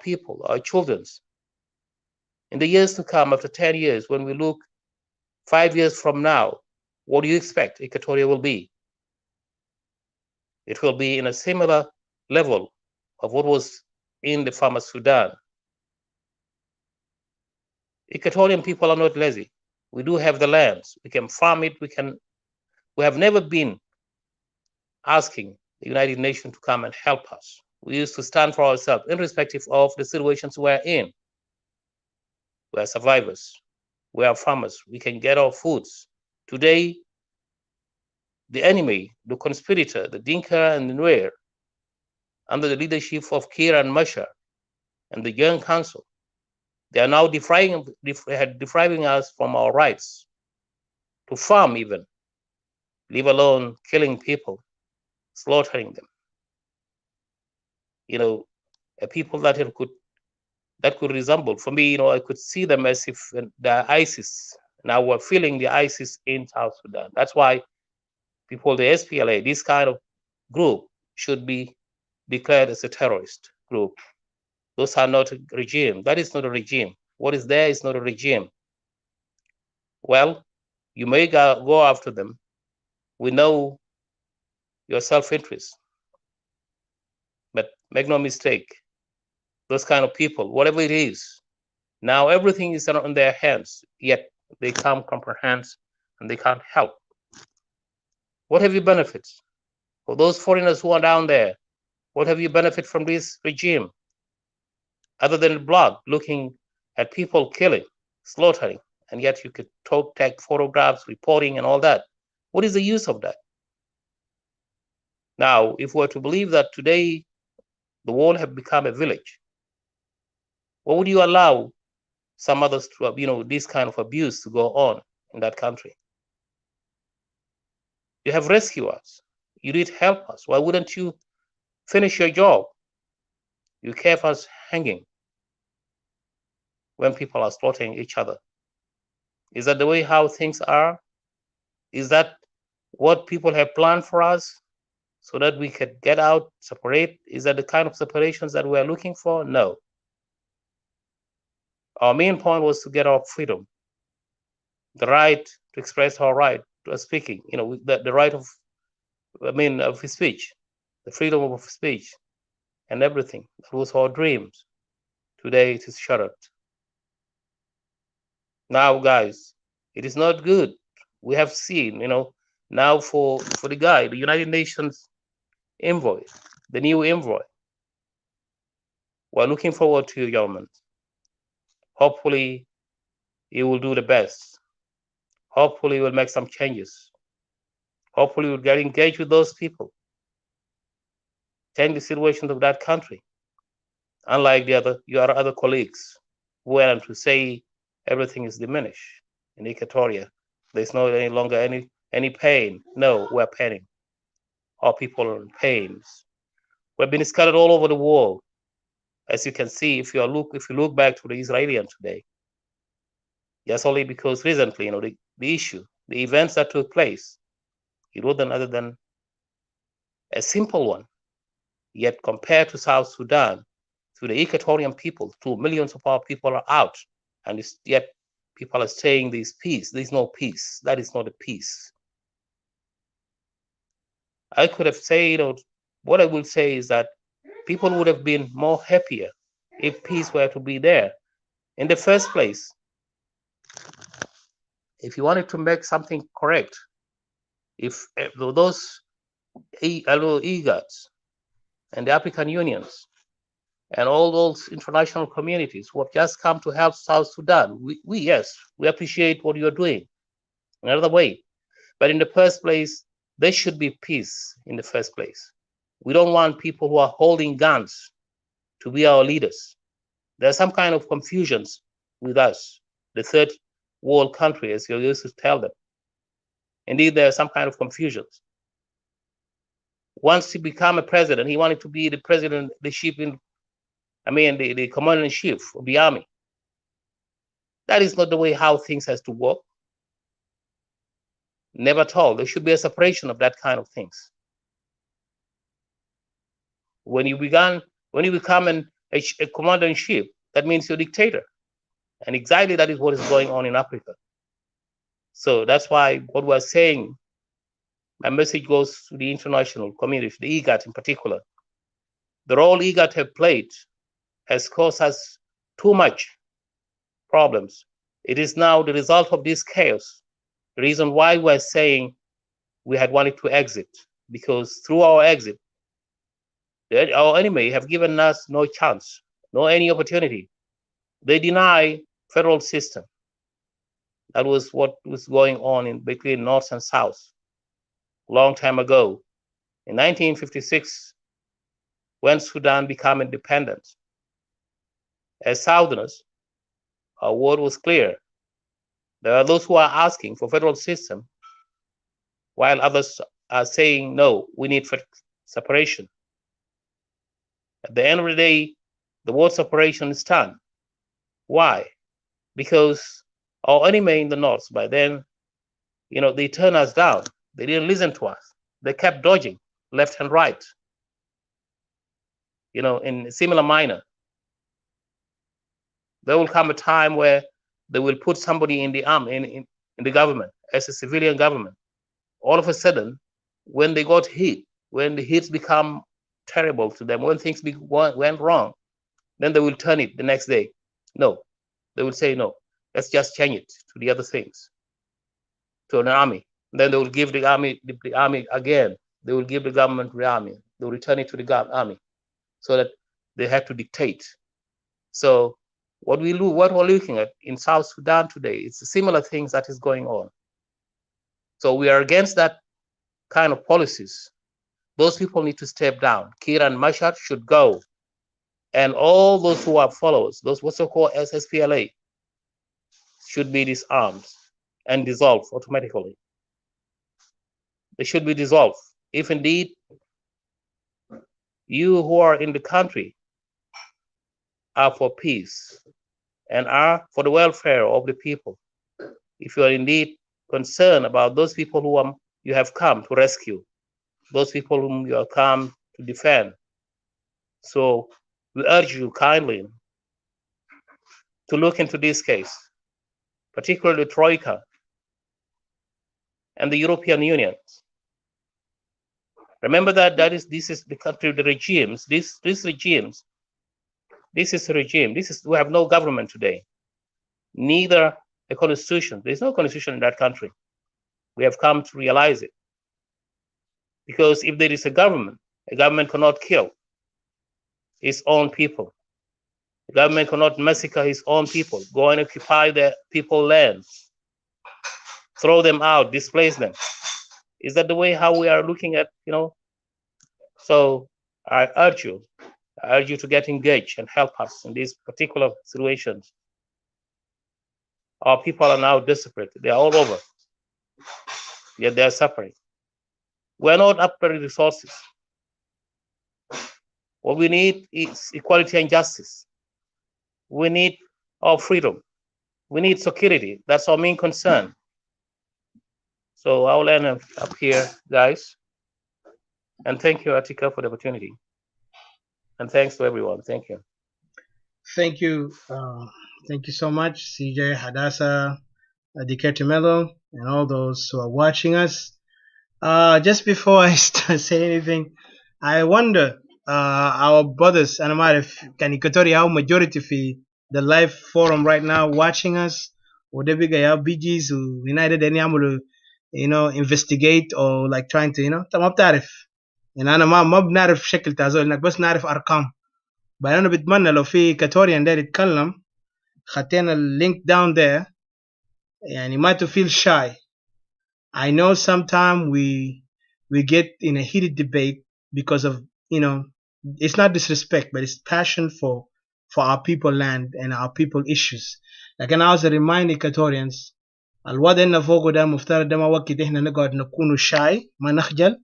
people, our children. In the years to come, after 10 years, when we look 5 years from now, what do you expect Equatoria will be? It will be in a similar level of what was in the former Sudan. Equatorian people are not lazy. We do have the lands. We can farm it. We have never been asking the United Nations to come and help us. We used to stand for ourselves, irrespective of the situations we're in. We are survivors. We are farmers. We can get our foods. Today, the enemy, the conspirator, the Dinka and the Nuer, under the leadership of Kir and Mashar and the Young Council, they are now depriving us from our rights to farm even, leave alone killing people, slaughtering them. You know, a people that could resemble, for me, you know, I could see them as if the ISIS. Now we're feeling the ISIS in South Sudan. That's why people, the SPLA, this kind of group should be declared as a terrorist group. Those are not a regime. That is not a regime. What is there is not a regime. Well, you may go after them. We know your self-interest. But make no mistake, those kind of people, whatever it is, now everything is on their hands, yet they can't comprehend and they can't help. What have you benefit? For those foreigners who are down there, what have you benefit from this regime? Other than blood, looking at people killing, slaughtering, and yet you could take photographs, reporting, and all that. What is the use of that? Now, if we're to believe that today the world have become a village, what would you allow some others to, you know, this kind of abuse to go on in that country? You have rescued us. You did help us. Why wouldn't you finish your job? You kept us hanging when people are slaughtering each other. Is that the way how things are? Is that what people have planned for us so that we could get out, separate? Is that the kind of separations that we're looking for? No. Our main point was to get our freedom, the right to express our right to speaking, you know, the right of, of speech, the freedom of speech and everything. That was our dreams. Today it is shattered. Now, guys, it is not good. We have seen, you know, now for the guy, the United Nations envoy, the new envoy. We're looking forward to your government. Hopefully, you will do the best. Hopefully, you will make some changes. Hopefully, you'll get engaged with those people. Change the situation of that country. Unlike your other colleagues who went to say everything is diminished in Equatoria. There's no any longer any pain. No, we're paining. Our people are in pains. We've been scattered all over the world. As you can see, if you look back to the Israelis today, just only because recently, you know, the issue, the events that took place, it wasn't other than a simple one. Yet compared to South Sudan, to the Equatorian people, 2 millions of our people are out, and yet people are saying there's peace. There's no peace. That is not a peace. I could have said, you know, what I will say is that people would have been more happier if peace were to be there. In the first place, if you wanted to make something correct, if those EGATs and the African Unions and all those international communities who have just come to help South Sudan, we appreciate what you're doing. Another way, but in the first place, there should be peace in the first place. We don't want people who are holding guns to be our leaders. There's some kind of confusions with us. The third world country, as you used to tell them. Indeed, there's some kind of confusion. Once he became a president, he wanted to be the president, the commander-in-chief of the army. That is not the way how things has to work. Never at all. There should be a separation of that kind of things. When you become a commander-in-chief, that means you're a dictator. And exactly that is what is going on in Africa. So that's why what we're saying, my message goes to the international community, the IGAD in particular. The role IGAD have played has caused us too much problems. It is now the result of this chaos. The reason why we're saying we had wanted to exit, because through our exit, our enemy have given us no chance, no any opportunity. They deny federal system. That was what was going on in between North and South a long time ago. In 1956, when Sudan became independent, as Southerners, our word was clear. There are those who are asking for federal system, while others are saying, no, we need separation. At the end of the day, the word separation is done. Why? Because our enemy in the North, by then, they turned us down. They didn't listen to us. They kept dodging left and right, in similar manner. There will come a time where they will put somebody in the army, in the government, as a civilian government. All of a sudden, when they got hit, when the hits become terrible to them, when things went wrong, then they will turn it the next day. No, they will say, no, let's just change it to the other things, to an army. Then they will give the army again. They will give the government to the army. They will return it to the army, so that they have to dictate. So what we're looking at in South Sudan today, it's similar things that is going on. So we are against that kind of policies. Those people need to step down. Kir and Mashar should go. And all those who are followers, those what's so-called SSPLA, should be disarmed and dissolved automatically. They should be dissolved. If indeed you who are in the country are for peace and are for the welfare of the people, if you are indeed concerned about those people who you have come to rescue, those people whom you have come to defend, so we urge you kindly to look into this case, particularly Troika and the European Union. Remember that this is the country, the regimes, we have no government today, neither a constitution. There's no constitution in that country. We have come to realize it. Because if there is a government cannot kill its own people. The government cannot massacre his own people, go and occupy their people's lands, throw them out, displace them. Is that the way how we are looking at, So I urge you to get engaged and help us in these particular situations. Our people are now desperate. They are all over. Yet they are suffering. We're not after resources. What we need is equality and justice. We need our freedom. We need security. That's our main concern. So I'll end up here, guys. And thank you, Atika, for the opportunity. And thanks to everyone. Thank you. Thank you. Thank you so much, CJ, Hadassah, Dikete Melo, and all those who are watching us. Just before I say anything, I wonder, our brothers, and can how majority for the live forum right now watching us, or they big BGs who United any investigate or like trying to تمام تعرف أنا ما بنعرف شكل تازول إنك بس نعرف أرقام. بعدين أنا بتمنى لو في كاتوريان داير يتكلم خطينا اللينك down there يعني ما to feel shy. I know sometimes we get in a heated debate because of it's not disrespect, but it's passion for our people land and our people issues. Like, and I was reminding Equatorians, الوضع إنه فوقه ده مفترض ده ما وقت إحنا نقعد نكونوا شاي ما نخجل،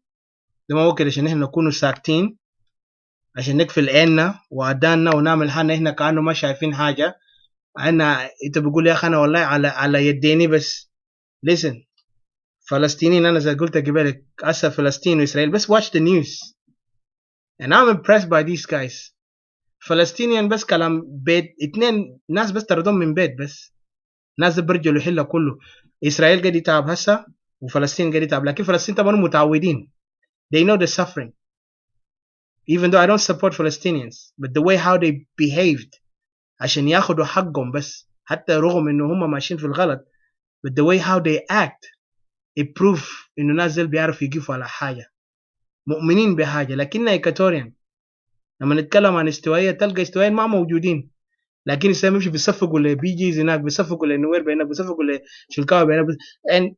ده ما وقت عشان إحنا نكونوا ساكتين عشان نقفل عيننا وأداننا ونعمل حالنا إحنا كأنه ما شايفين حاجة. أنت بقول يا أخي أنا والله على يديني بس. listen فلسطينيين أنا زي قلت قبلك هسه فلسطين وإسرائيل بس watch the news and I'm impressed by these guys. فلسطينيين بس كلام بيت اتنين ناس بس تردون من بيت بس ناس برجلوا يحلها كله. إسرائيل قاعد يتعب هسه وفلسطين قاعد يتعب، لكن فلسطين طبعا متعودين they know the suffering even though I don't support Palestinians but the way how they behaved عشان ياخدوا حقهم بس حتى رغم إنه هم ماشيين في الغلط but the way how they act it proof إنه ناس دول بيعرفوا يقفوا على حاجة مؤمنين بحاجة. لكننا إيكاتوريان لما نتكلم عن استوائية تلقى استوائيين ما موجودين، لكن السلام يمشي بيصفقوا لبي جيز هناك، بيصفقوا لنوير هناك، بيصفقوا لشلكاوي هناك.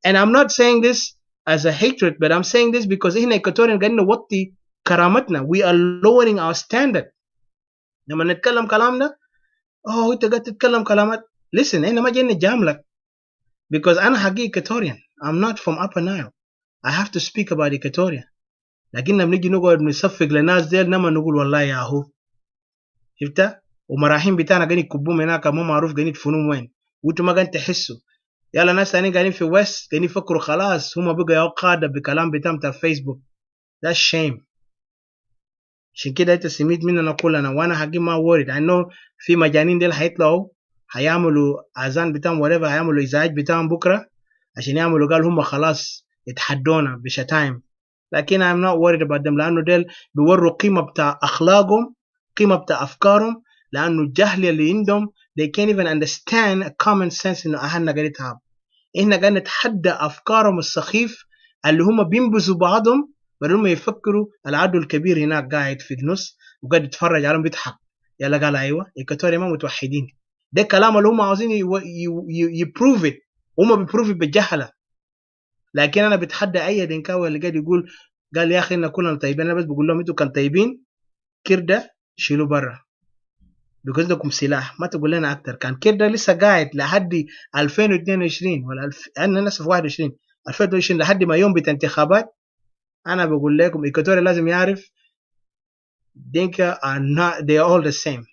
and I'm not saying this as a hatred but I'm saying this because إحنا إيكاتوريان قاعدين نوطي كرامتنا. we are lowering our standard. لما نتكلم كلامنا أنت قاعد تتكلم كلامات listen إحنا ما جايين نجاملك because أنا حقيقي إيكاتوريان I'm not from Upper Nile I have to speak about Equatoria. لكن لما نيجي نقعد نصفق لناس ديل نما نقول والله يا هو شفتها ومراحين بتاعنا قاعدين يكبوهم هناك ما معروف قاعدين يدفنوهم وين وانتم ما قاعدين تحسوا. يلا ناس ثانيين قاعدين في ويست قاعدين يفكروا خلاص هم بقوا يا قاده بكلام بتاعهم بتاع فيسبوك. ده شيم. عشان كده انت سميت مننا كلنا وانا حقي ما ورد انه في مجانين ديل هيطلعوا هيعملوا اذان بتاعهم whatever هيعملوا ازعاج بتاعهم بكره عشان يعملوا قال هم خلاص يتحدونا بشتايم. لكن I'm not worried about them لأنه ديل بيوروا قيمة بتاع أخلاقهم قيمة بتاع أفكارهم لأنه الجهل اللي عندهم they can't even understand a common sense إنه أهلنا قاعد يتعب. إحنا قاعد نتحدى أفكارهم السخيف اللي هم بينبذوا بعضهم بدل ما يفكروا العدو الكبير هناك قاعد في النص وقاعد يتفرج عليهم بيضحك. يلا قال أيوة إيكاتوريا ما متوحدين. ده كلام اللي هم عاوزين يبروف it هم بيبروف it بالجهلة. لكن انا بتحدى اي دنكاوي اللي قاعد يقول قال يا اخي ان كلنا طيبين انا بس بقول لهم انتوا كان طيبين كرده شيلوا برا بيكون عندكم سلاح ما تقول لنا اكتر. كان كرده لسه قاعد لحد 2022 ولا انا لسه في 21 2022 لحد ما يوم بتاع انتخابات. انا بقول لكم إيكاتوريا لازم يعرف دينكا are not they are all the same.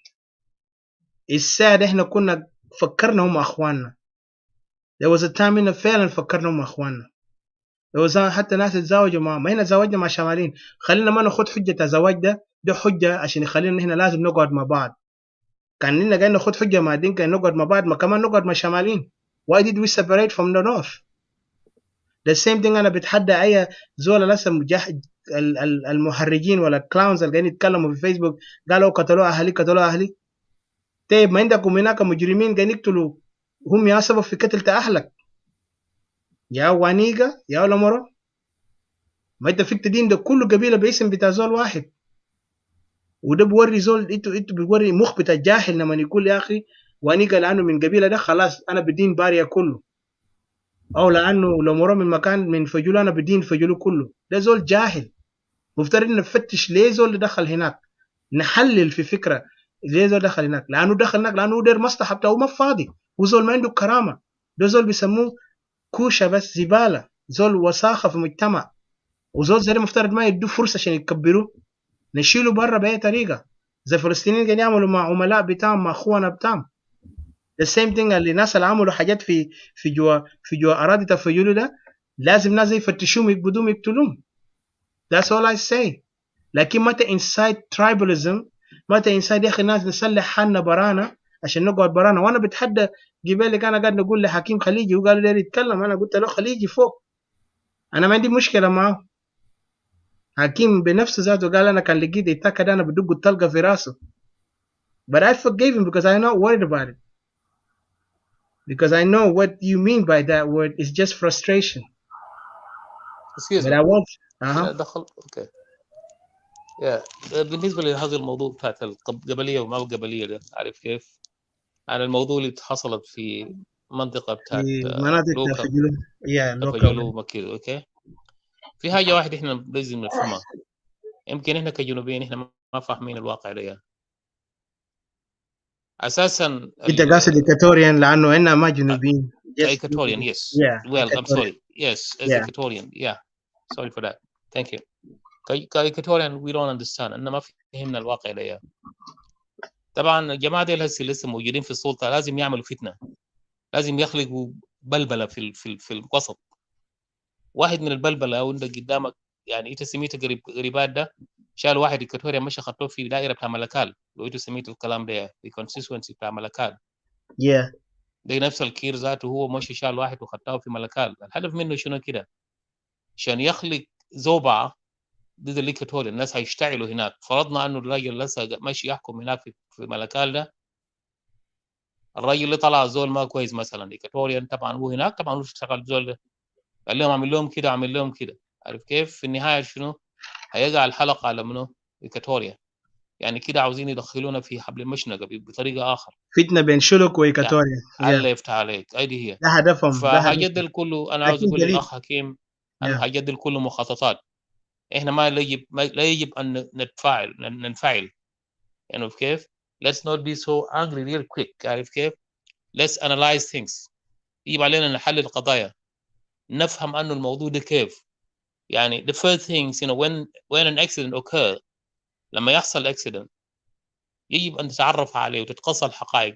الساعة احنا كنا فكرنا هم اخواننا. there was a time إن فعلا فكرنا هم اخواننا. لو حتى ناس تزاوجوا ما هنا زواجنا مع شمالين خلينا ما ناخد حجة الزواج ده حجة عشان يخلينا هنا لازم نقعد مع بعض. كان لنا قاعد ناخد حجة مع دينكا نقعد مع بعض ما كمان نقعد مع شمالين. why did we separate from the north the same thing. أنا بتحدى أي زول لسه المحرجين ولا الكلاونز اللي قاعدين يتكلموا في فيسبوك قالوا قتلوا أهلي. طيب ما عندكم هناك مجرمين قاعدين يقتلوا هم يا سبب في قتل أهلك يا وانيجا يا لمرو. ما انت فيك تدين ده كله قبيله باسم بتاع زول واحد وده بوري زول انتوا بيوري مخ بتاع جاهل لما يقول يا اخي وانيجا لانه من قبيله ده خلاص انا بدين باريا كله او لانه لو مرو من مكان من فجولو انا بدين فجولو كله. ده زول جاهل. مفترض نفتش ليه زول دخل هناك نحلل في فكره ليه زول دخل هناك لانه دخل هناك لانه دير مصلحه بتاعه ما فاضي وزول ما عنده كرامه. ده زول بيسموه كوشه بس زباله زول وساخه في المجتمع وزول زي مفترض ما يدوا فرصه عشان يكبروه نشيله برا باي طريقه زي الفلسطينيين كانوا يعملوا مع عملاء بتاعهم مع اخوانا بتاعهم. the same thing اللي الناس اللي عملوا حاجات في جوا اراضي تفجيروا ده لازم ناس يفتشوهم يقبضوهم يقتلوهم. that's all I say. لكن متى inside tribalism متى inside يا اخي الناس نسلح حالنا برانا عشان نقعد برانا. وانا بتحدى قبالك انا قاعد نقول لحكيم خليجي وقالوا لي يتكلم انا قلت له خليجي فوق انا ما عندي مشكله معه. حكيم بنفسه ذاته قال انا كان لقيت يتاكد انا بدق الطلقه في راسه but I forgave him because I'm not worried about it because I know what you mean by that word is just frustration. Excuse but me. I won't دخل اوكي بالنسبه لهذا الموضوع بتاعت القبليه وما القبليه ده عارف كيف عن الموضوع اللي حصلت في منطقه بتاعت مناطق تفجلوا مكير. اوكي في حاجه واحده احنا لازم نفهمها يمكن احنا كجنوبيين احنا ما فاهمين الواقع ده يعني. اساسا انت قاصد إيكاتوريان لانه احنا ما جنوبيين Just Equatorian, yes. Yeah. Well, I'm Equatorian. sorry. Yes, as Yeah. Equatorian. Yeah. Sorry for that. Thank you. Equatorian we don't understand. أننا ما فهمنا الواقع ده يا. طبعا الجماعة دي هسه لسه موجودين في السلطة لازم يعملوا فتنة. لازم يخلقوا بلبلة في الوسط. واحد من البلبلة وانت قدامك يعني انت سميته قريبات ده شال واحد إكواتوريا مشى خطوه في دائرة بتاع ملكال لو انت سميت الكلام ده في constituency بتاع ملكال. Yeah. ده نفس الكير ذاته هو مشى شال واحد وخطاه في ملكال. الهدف منه شنو كده؟ عشان يخلق زوبعة ضد الإكواتوريا. الناس هيشتعلوا هناك. فرضنا انه الراجل لسه ماشي يحكم هناك في ملكال ده. الراجل اللي طلع زول ما كويس مثلا إكواتوريا طبعا هو هناك طبعا هو اشتغل زول ده. قال لهم اعمل لهم كده اعمل لهم كده. عارف كيف؟ في النهايه شنو؟ هيقع الحلقه على منو؟ إكواتوريا. يعني كده عاوزين يدخلونا في حبل المشنقه بطريقه اخر. فتنة بين شلوك وإيكاتوريا. الله يفتح عليك. هذه هي. ده هدفهم. فهجد الكل انا عاوز اقول دليل. للاخ حكيم ان هجد الكل مخططات. احنا ما لا يجب ان ننفعل. يعني كيف؟ Let's not be so angry real quick. عارف كيف؟ Let's analyze things. يجب علينا نحلل القضايا. نفهم انه الموضوع ده كيف. يعني the first things when an accident occurs لما يحصل accident يجب أن تتعرف عليه وتتقصى الحقائق.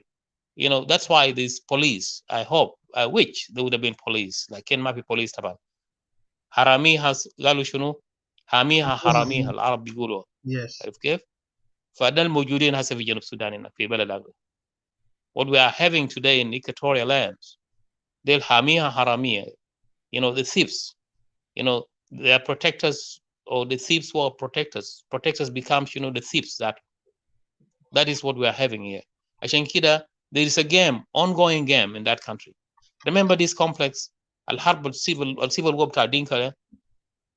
That's why there's police. I hope I wish there would have been police. لكن ما في police طبعا. حراميها قالوا شنو؟ حاميها حراميها العرب بيقولوا. عارف كيف؟ فده الموجودين هسه في جنوب السودان هنا في بلد هذا. What we are having today in Equatorial lands they'll حاميها حرامية. The thieves. They are protectors, or the thieves who are protectors. Protectors becomes, the thieves. That is what we are having here. عشان كده there is a game, ongoing game in that country. Remember this complex, الحرب civil war بتاع دينكا.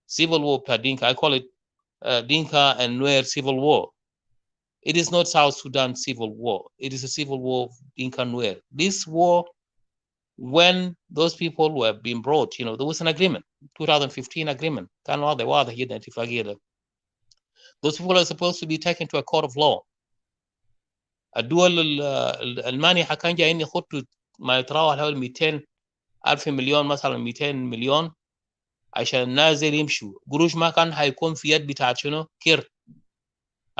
Civil war بتاع دينكا. I call it Dinka and Nuer civil war. It is not South Sudan civil war. It is a civil war of Dinka and Nuer. This war, when those people were being brought, there was an agreement, 2015 agreement. Those people are supposed to be taken to a court of law. الدول المانيا كان جايين يخطوا ما يتراوح حوالي 200,000 مليون مثلا 200 مليون عشان الناس دي يمشوا. قروش ما كان هيكون في يد بتاعت شنو؟ كير.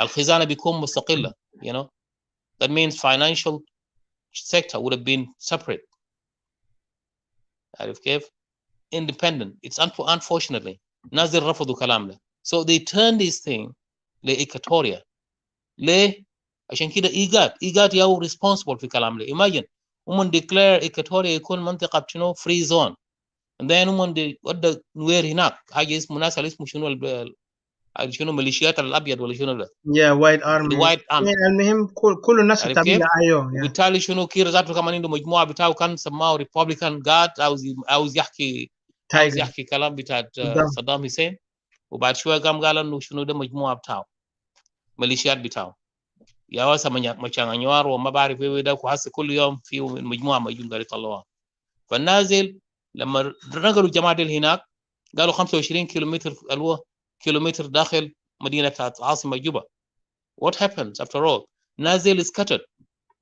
الخزانه بيكون مستقله. That means financial sector would have been separate. عارف كيف؟ Independent. It's unfortunately الناس دي رفضوا كلام ده. So they turned this thing لإيكواتوريا. ليه؟ عشان كده إيجاد ياو responsible في كلام ده. Imagine ومن declare إيكواتوريا يكون منطقة شنو free zone. And then ومن ودى نوير هناك حاجة اسمه ناس اللي اسمه شنو ميليشيات الأبيض ولا شنو ده؟ White Army. المهم كل الناس بتعمل أيوه. وبالتالي شنو كير ذاته كمان عنده مجموعة بتاعه كان سماه Republican Guard عاوز يحكي كلام بتاع صدام حسين. وبعد شوية قال إنه شنو ده مجموعة بتاعه ميليشيات بتاعه. يا واسا مشانغنيوار وما بعرف ايه ده وحس كل يوم في مجموعه مجنون قاعد يطلعوها. فالنازل لما نقلوا الجماعه دي هناك قالوا 25 كيلومتر داخل مدينه العاصمه جوبا. What happens after all؟ نازل اسكتت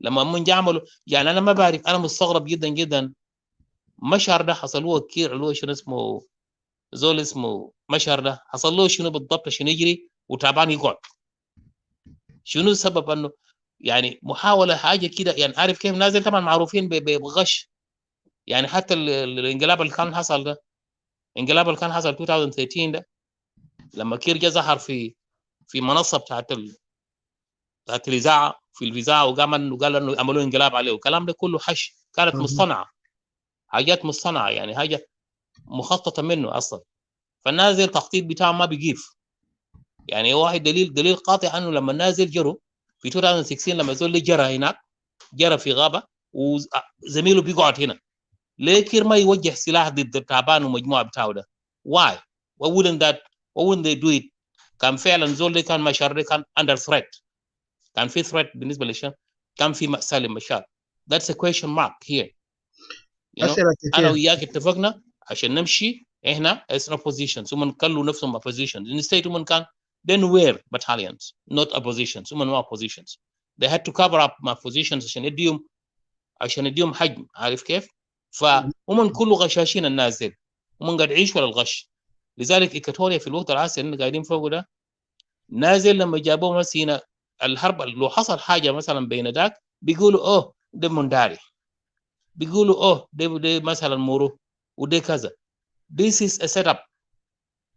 لما من عملوا. يعني انا ما بعرف. انا مستغرب جدا جدا. مشهر ده حصل له كير اللي هو شنو اسمه زول اسمه مشهر ده حصل له شنو بالضبط عشان يجري وتعبان يقعد. شنو السبب؟ انه يعني محاوله حاجه كده. يعني عارف كيف نازل طبعا معروفين بغش. يعني حتى الانقلاب اللي كان حصل ده 2013 ده لما كير جا ظهر في منصه بتاعت الاذاعه في الاذاعه وقال انه عملوا انقلاب عليه. والكلام ده كله حش. كانت مصطنعه. حاجات مصطنعه. يعني حاجه مخططه منه اصلا. فالنازل التخطيط بتاعه ما بيجيف. يعني واحد دليل قاطع انه لما النازل جروا في 2016 لما زول جرى هناك جرى في غابه وزميله بيقعد هنا. ليه كير ما يوجه سلاح ضد التعبان ومجموعه بتاعه ده؟ Why wouldn't they do it؟ كان فعلا زول كان مشار كان under threat. كان في threat بالنسبه للشام. كان في مأساة للمشار. That's a question mark here. انا وياك اتفقنا عشان نمشي احنا as an opposition. ثم كلوا نفسهم opposition. instead هم كان then were battalions not oppositions. ثم ما oppositions. They had to cover up my positions عشان يديهم حجم. عارف كيف؟ فهم كله غشاشين الناس دي، هم قاعد يعيشوا على الغش. لذلك إيكواتوريا في الوقت العصر اللي قاعدين فوقه ده نازل لما جابوه مسينا الحرب، لو حصل حاجه مثلا بين ذاك بيقولوا اوه ده منداري، بيقولوا اوه ده مثلا مورو وده كذا. This is a setup.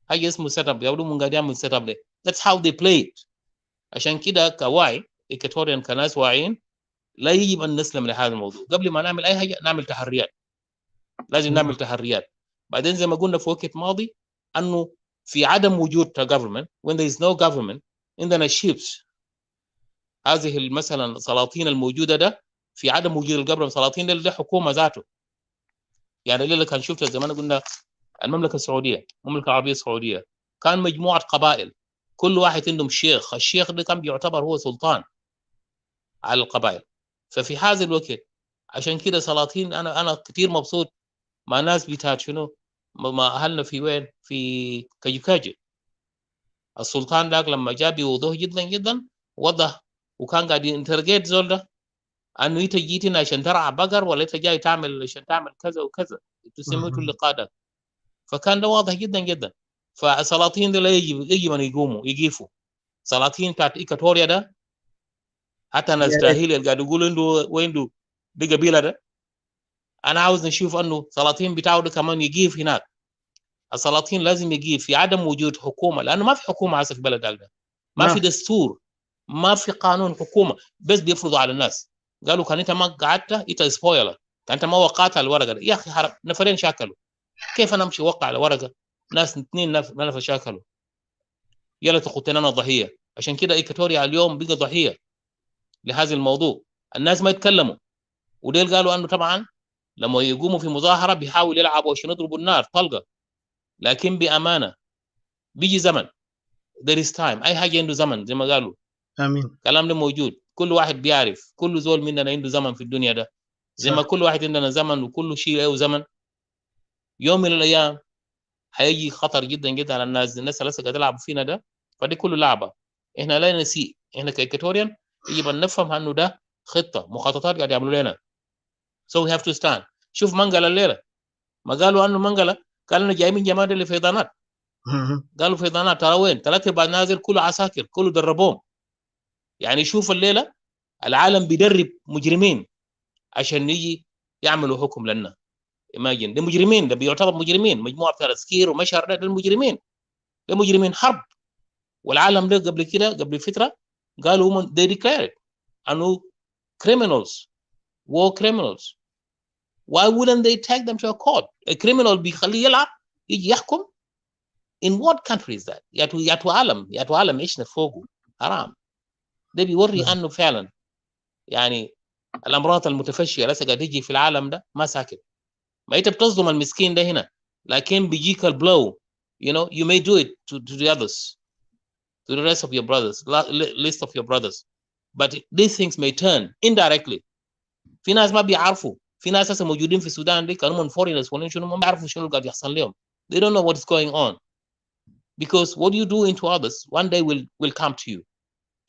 حاجه اسمه setup، بيقولوا من قاعد يعمل setup ده. That's how they play it. عشان كده كواعي إيكواتوريان كناس واعيين لا يجب ان نسلم لهذا الموضوع. قبل ما نعمل اي حاجه نعمل تحريات، لازم نعمل تحريات. بعدين زي ما قلنا في وقت ماضي انه في عدم وجود government، when there is no government عندنا chiefs. هذه مثلا سلاطين الموجوده ده في عدم وجود القبر سلاطين ده حكومه ذاته. يعني اللي كان شفت زمان قلنا المملكه السعوديه، المملكه العربيه السعوديه كان مجموعه قبائل كل واحد عندهم شيخ، الشيخ ده كان بيعتبر هو سلطان على القبائل. ففي هذا الوقت عشان كده سلاطين انا كثير مبسوط مع ناس بتاعت شنو ما اهلنا في وين في كاجي. السلطان ذاك لما جاء بوضوح جدا جدا وضح، وكان قاعد ينترجيت زول ده انه انت جيت هنا عشان ترعى بقر ولا انت جاي تعمل عشان تعمل كذا وكذا، تسميته اللقاده. فكان ده واضح جدا جدا. فالسلاطين دول يجب ان يقيفوا. سلاطين بتاعت إيكواتوريا ده حتى ناس جاهليه اللي قاعد يقولوا عنده وين دي قبيله ده، انا عاوز نشوف انه سلاطين بتاعه ده كمان يقيف هناك. السلاطين لازم يقيف في عدم وجود حكومه، لانه ما في حكومه هسه في بلد ده، ما في دستور، ما في قانون حكومه، بس بيفرضوا على الناس. قالوا كان انت ما قعدت انت سبويلر، كان انت ما وقعت على الورقه دي. يا اخي حرام، نفرين شاكلوا، كيف انا امشي اوقع على ورقه ناس اثنين نفر شاكلوا؟ يلا تقتلنا انا ضحيه. عشان كده إيكواتوريا اليوم بقى ضحيه لهذا الموضوع. الناس ما يتكلموا، وديل قالوا انه طبعا لما يقوموا في مظاهره بيحاولوا يلعبوا عشان يضربوا النار طلقه، لكن بامانه بيجي زمن. there is time. اي حاجه عنده زمن زي ما قالوا. امين. كلام ده موجود، كل واحد بيعرف، كل زول مننا عنده زمن في الدنيا ده، زي ما كل واحد عندنا زمن وكل شيء له زمن. يوم من الايام هيجي خطر جدا جدا على الناس اللي لسه قاعد يلعبوا فينا ده. فدي كله لعبه، احنا لا نسيء. احنا كإيكواتوريان يجب ان نفهم انه ده خطه مخططات قاعد يعملوا لنا. so we have to stand. شوف منقله الليله، ما قالوا انه منقله، قالوا انه جاي من جماعه اللي فيضانات. قالوا فيضانات ترى وين؟ 3/4 نازل كله عساكر، كله دربوهم. يعني شوف الليله العالم بيدرب مجرمين عشان يجي يعملوا حكم لنا. imagine ده مجرمين، ده بيعتبر مجرمين، مجموعه بتاع سكير ومشهر ده المجرمين، ده مجرمين حرب. والعالم ده قبل كده قبل فتره قالوا هم they declared انه criminals, war criminals. why wouldn't they take them to a court? a criminal بيخليه يلعب يجي يحكم. in what country is that؟ يا عالم عشنا فوقه حرام. ده بيوري انه فعلا يعني الامراض المتفشيه لسه قاعد تيجي في العالم ده ما ساكت. ما انت بتصدم المسكين ده هنا، لكن بيجيك البلو. you know you may do it to the others, to the rest of your brothers, list of your brothers, but these things may turn indirectly. في ناس ما بيعرفوا، في ناس هسه موجودين في السودان دي كانوا من foreigners ولا شنو، ما بيعرفوا شنو قاعد يحصل لهم. they don't know what is going on, because what you do into others one day will come to you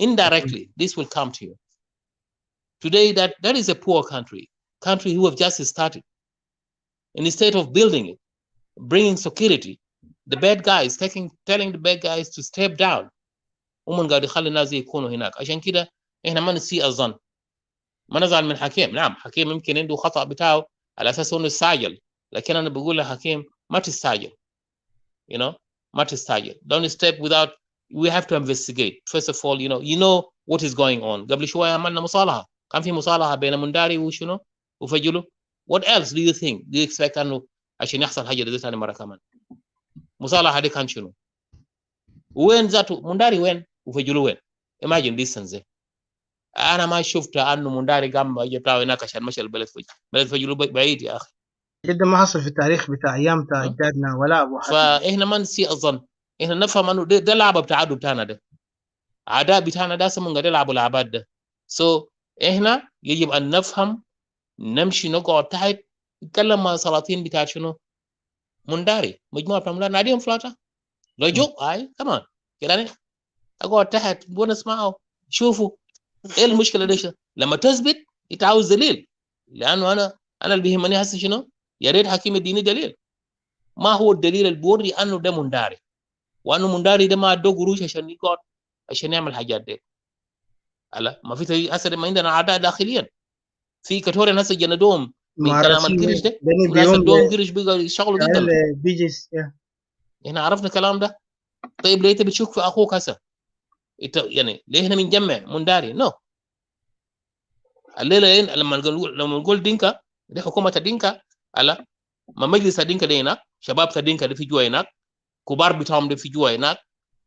indirectly. This will come to you. Today that is a poor country who have just started. Instead of building it, bringing security, the bad guys telling the bad guys to step down. ومن قاعد يخلي الناس يكونوا هناك. عشان كده احنا ما نسيء الظن، ما نزعل من حكيم. نعم حكيم يمكن عنده خطأ بتاعه على اساس انه يستعجل، لكن انا بقول لحكيم ما تستعجل. you know ما تستعجل. don't step without. we have to investigate first of all. you know what is going on. قبل شويه عملنا مصالحه، كان في مصالحه بين منداري وشنو وفجلو. what else do you expect انه عشان يحصل حاجه دي ثاني مره كمان؟ مصالحه دي كان شنو؟ وين ذاته منداري وين وفجلو وين؟ imagine distance. انا ما شفت انه منداري قام جبتاه هناك عشان مشى البلد فجلو بعيد يا اخي جدا. ما حصل في التاريخ بتاع ايام بتاع اجدادنا ولا ابو حاتم. فاحنا ما نسيء الظن، احنا نفهم انه ده لعبه بتاعنا ده عادات بتاعنا ده سمون قاعد يلعبوا لعبات ده. احنا يجب ان نفهم، نمشي نقعد تحت نتكلم مع سلاطين بتاع شنو منداري، مجموعه من منداري ناديهم فلاته رجوع هاي كمان كده. اقعد تحت ونسمعه، شوفوا ايه المشكله دي. لما تثبت انت عاوز دليل، لانه انا اللي بيهمني هسه شنو يا ريت حكيم يديني دليل. ما هو الدليل اللي بيوري انه ده منداري، وانه منداري ده ما ادوه قروش عشان يقعد عشان يعمل حاجات دي؟ لا، ما في هسه ما عندنا اعداء داخليا. في كتورين هسه جندوهم من كلام القرش ده، وناس ادوهم قرش بيقوا يشتغلوا ضدنا. بيجيز احنا عرفنا الكلام ده. طيب ليه انت بتشك في اخوك هسه؟ انت يعني ليه احنا بنجمع منداري؟ نو. الليله لما نقول دينكا دي حكومه الدينكا، على ما مجلس الدينكا ده هناك، شباب الدينكا ده في جوا هناك، كبار بتاعهم ده في جوا هناك،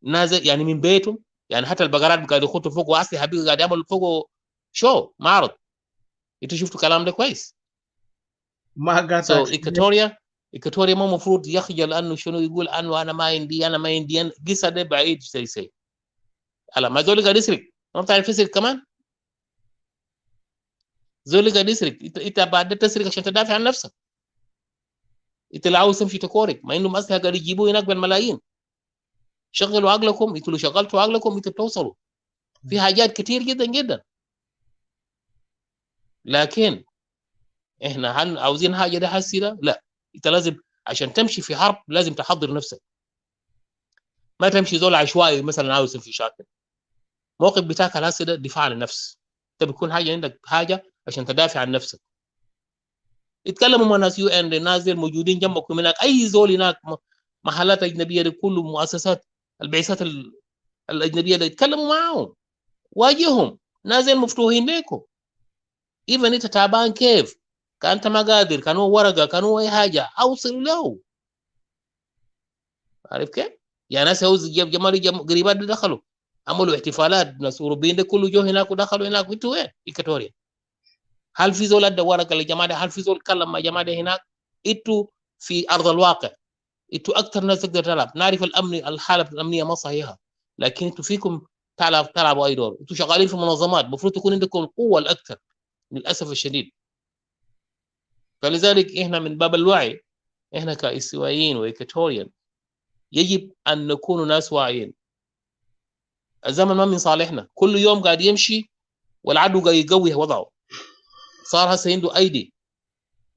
نازل يعني من بيتهم، يعني حتى البقرات قاعد يخطوا فوق واسلحه حبيبي قاعد يعملوا فوق شو معرض. انتوا شفتوا الكلام ده كويس؟ ما قاطع. سو إيكواتوريا ما المفروض يخجل انه شنو يقول انه انا ما عندي قصه ده بعيد سي على ما زول قاعد يسرق، ما بتعرف يسرق كمان. زول قاعد يسرق، انت بعد تسرق عشان تدافع عن نفسك. انت لو عاوز تمشي تكورك ما انهم اسلحه قاعد يجيبوه هناك بالملايين. شغلوا عقلكم، انتوا لو شغلتوا عقلكم انتوا بتوصلوا في حاجات كتير جدا جدا. لكن احنا عاوزين حاجه ده حسيده؟ لا، انت لازم عشان تمشي في حرب لازم تحضر نفسك. ما تمشي زول عشوائي مثلا عاوز في شاكل. موقف بتاعك هسه ده دفاع عن النفس. انت بيكون حاجه عندك حاجه عشان تدافع عن نفسك. يتكلموا مع ناس UN، ناس موجودين جنبكم هناك، اي زول هناك، محلات اجنبيه دي، كل مؤسسات البعثات الاجنبيه دي، يتكلموا معاهم، واجههم، ناس مفتوحين ليكم. ايفن انت تعبان كيف، كان انت ما قادر، كان هو ورقه، كان هو اي حاجه، اوصل له. عارف كيف؟ يعني ناس جمال قريبات دخلوا عملوا احتفالات، ناس اوروبيين ده كله جو هناك ودخلوا هناك. انتوا وين؟ إيكواتوريا. هل في زول ادى ورقه للجماعه؟ هل في زول كلم مع جماعه هناك؟ انتوا في ارض الواقع، انتوا اكثر ناس تقدر تلعب. نعرف الحاله الامنيه ما صحيحه، لكن انتوا فيكم تلعبوا اي دور. انتوا شغالين في منظمات، المفروض تكون عندكم القوه الاكثر للاسف الشديد. فلذلك احنا من باب الوعي، احنا كاستوائيين وايكواتوريان يجب ان نكون ناس واعيين. الزمن ما من صالحنا، كل يوم قاعد يمشي والعدو قاعد يقوي وضعه. صار هسه عنده ايدي.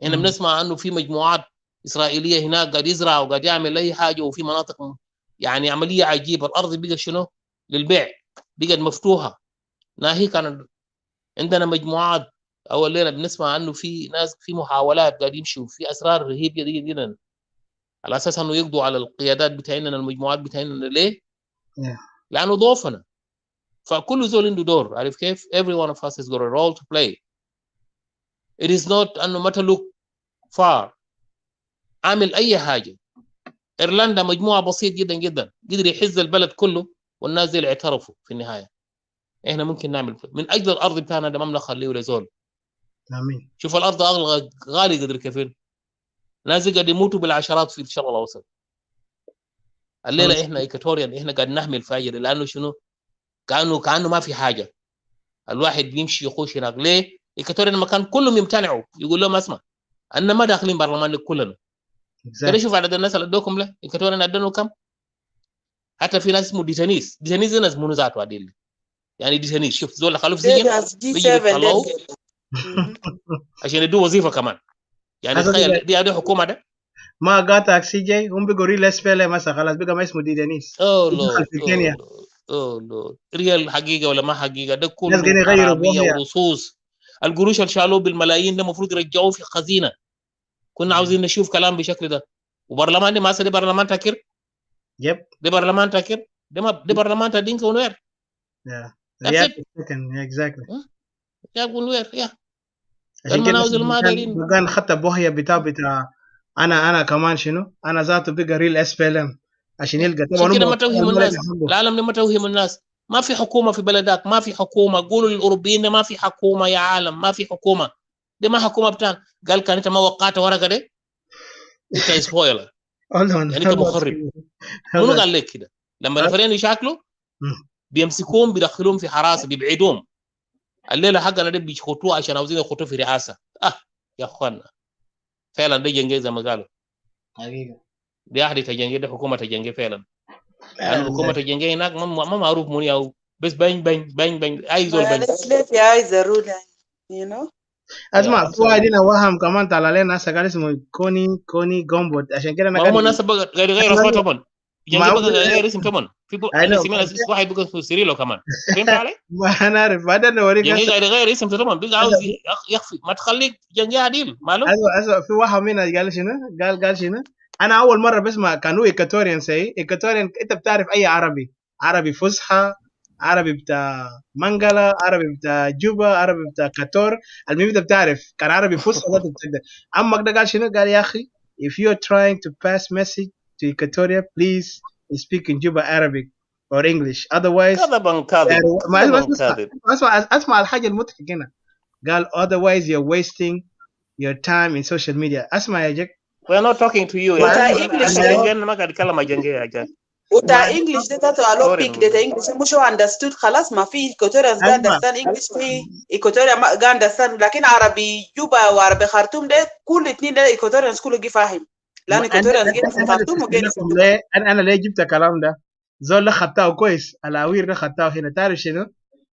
احنا بنسمع انه في مجموعات اسرائيليه هناك قاعد يزرع وقاعد يعمل اي حاجه، وفي مناطق يعني عمليه عجيبه. الارض بقت شنو؟ للبيع، بقت مفتوحه. ناهي كان عندنا مجموعات، اول ليله بنسمع انه في ناس، في محاولات قاعد يمشوا في اسرار رهيبه جدا على اساس انه يقضوا على القيادات بتاعنا، المجموعات بتاعنا. ليه؟ لانه ضعفنا. فكل زول عنده دور. عارف كيف؟ every one of us has got a role to play. It is not انه متى look far. عامل اي حاجه. ايرلندا مجموعه بسيط جدا جدا قدر يحز البلد كله، والناس دي اللي اعترفوا في النهايه. احنا ممكن نعمل من اجل الارض بتاعنا ده، ما بنخليه ولا زول. امين. شوف الارض اغلى غالي قدر كيف. ناس قاعد يموتوا بالعشرات في الشرق الاوسط. الليله احنا ايكواتوريان احنا قاعد نحمل فاجر، لانه شنو؟ كانه ما في حاجه. الواحد بيمشي يخش هناك. ليه؟ ايكواتوريان المكان كلهم يمتنعوا، يقول لهم اسمع أننا ما داخلين برلمان كلنا. كده شوف عدد الناس اللي ادوكم له. ايكواتوريان ادونا كم؟ حتى في ناس اسمه ديتانيس ناس منو ذاته عديل. يعني ديتانيس، شوف زول خلوه في سجن بيجي يطلعوه عشان يدوه وظيفه كمان. يعني تخيل دي حكومه ده. ما قاطعك سي جي، هم بيقوا ريل اس بي ال مثلا، خلاص بقى ما اسمه ديدانيس. في كينيا. ريال حقيقه ولا ما حقيقه؟ ده كله حراميه ورصوص. القروش اللي شالوه بالملايين ده المفروض يرجعوه في خزينه. كنا عاوزين نشوف كلام بالشكل ده. وبرلمان دي ما دي برلمان تاكر. يب دي برلمان تاكر. دي برلمان تدينكا ونوير. اكزاكتلي. يا ونوير يا عشان كان خدت بوهيه بتاع انا كمان شنو، انا ذاته بقى ريل اس بي ال ام عشان يلقى طبعا. كده ما توهم الناس، العالم ما توهم الناس. ما في حكومه في بلدك، ما في حكومه. قولوا للاوروبيين ما في حكومه يا عالم، ما في حكومه. دي ما حكومه بتاعنا. قال كان انت ما وقعت ورقه دي انت سبويلر. يعني انت مخرب. منو قال لك كده؟ لما الفريقين يشاكلوا بيمسكوهم بيدخلوهم في حراسه، بيبعدوهم. الليله حقنا دي بيخطوه عشان عاوزين يخطوه في رئاسه. يا اخوانا فعلا دي جنجي زي ما قالوا. حقيقه دي احد تجنجي، دي حكومه تجنجي فعلا. لانه حكومه تجنجي هناك ما معروف منو، او بس بين اي زول بين. Slavery is a ruler, you know. اسمع في واحد هنا وهم كمان طلع لنا هسه قال اسمه كوني جومبوت عشان كده انا ما هم الناس بقى غير اسمه طبعا ما هو بقى غير اسم طبعا في I know. سمينا اسم واحد بقى اسمه سيريلو كمان فهمت علي؟ ما انا عارف بعدين اوريك جنجي هسه. غير اسم طبعا بقى عاوز يخفي ما تخليك جنجي عديل معلوم. اسمع في واحد منا قال شنو؟ قال شنو؟ انا اول مره بسمع كانوا ايكاتوريان ايكاتوريان. انت بتعرف اي عربي فصحى، عربي بتاع منغلا، عربي بتاع جوبا، عربي بتاع كاتور، المهم انت بتعرف كان عربي فصحى ذات بتقدر. اما ده قال شنو؟ قال يا اخي if you're trying to pass message to Equatoria please speak in Juba Arabic or English otherwise كذبا كاذب اسمع الحاجه المضحك هنا. قال otherwise you're wasting your time in social media. اسمع يا جك. We are not talking to you. أنا ما قاعد أتكلم عن جنجي يا جك. وتا انجلش ده تاتو الو بيك ده انجلش مش هو اندرستود خلاص ما في ايكوتوريانز قاعد اندرستاند انجلش في ايكوتوريا قاعد اندرستاند لكن عربي جوبا وعربي خرطوم ده كل اثنين ده ايكوتوريانز كله جه فاهم لان ايكوتوريانز جه في خرطوم وجه انا ليه جبت الكلام ده؟ زول ده خدته كويس، الاوير ده خدته هنا. تعرف شنو؟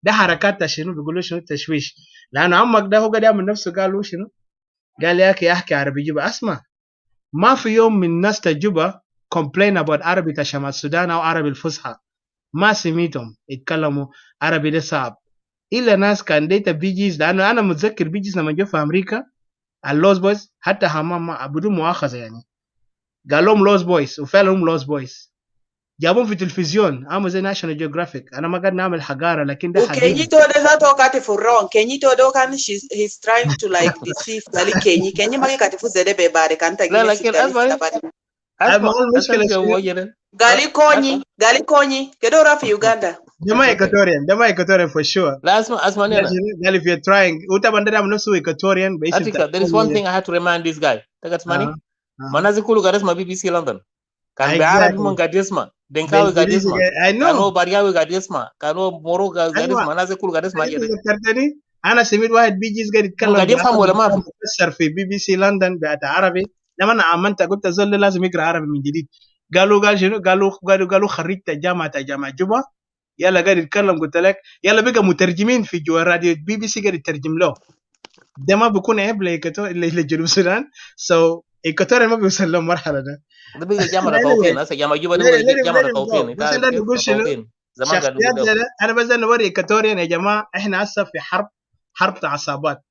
ده حركات شنو بيقولوا شنو تشويش، لانه عمك ده هو قاعد يعمل نفسه. قالوا شنو؟ قال يا اخي احكي عربي جوبا. اسمع، ما في يوم من ناس جوبا complain about عربي شمال السودان او عربي الفصحى، ما سميتهم يتكلموا عربي ده صعب الا ناس كان ديتا بيجيز. لانه انا متذكر بيجيز لما جو في امريكا اللوز بويز حتى هم بدون مؤاخذه يعني قال لهم لوز بويز وفعلا هم لوز بويز. جابوهم في التلفزيون عامل زي ناشونال جيوغرافيك. انا ما قاعد نعمل حقاره لكن ده حقيقي. وكينيتو ده ذاته كاتب في الرون. كينيتو ده كان he's trying to like deceive قال كيني ما كاتب في زده بباري كان تجي لا لكن اسمع قال كوني كده راه في يوغندا. ده ما ايكوتوريان for sure. لا اسمع أنا قال if you're trying وطبعا ده عامل نفسه ايكوتوريان باسم. there is one thing I had to remind this guy. تسمعني؟ منازل كله قاعد يسمع BBC لندن. كان بعربي من قاعد يسمع، دنكاوي قاعد يسمع، كانوا بارياوي قاعد يسمع، كانوا مورو قاعد يسمع، ناس كله قاعد يسمع كده. ذكرتني انا سمعت واحد بيجيز قاعد يتكلم قاعد يفهم ولا ما في في BBC لندن بتاع عربي. لما انا عملت قلت زول لازم يقرا عربي من جديد. قال شنو؟ قالوا خريجت جامعه جوبا. يلا قاعد يتكلم. قلت لك يلا بقى مترجمين في جوا راديو BBC قاعد يترجم له. ده ما بيكون عيب لجنوب السودان. ايكوتوريا ما بيوصل له المرحله ده. ده بقى جامعه توطين. هسه جامعه جوبا ده جامعه توطين. بس انا نقول شنو؟ زمان كانوا انا بس نوري ايكوتوريا يا جماعه احنا هسه في حرب عصابات.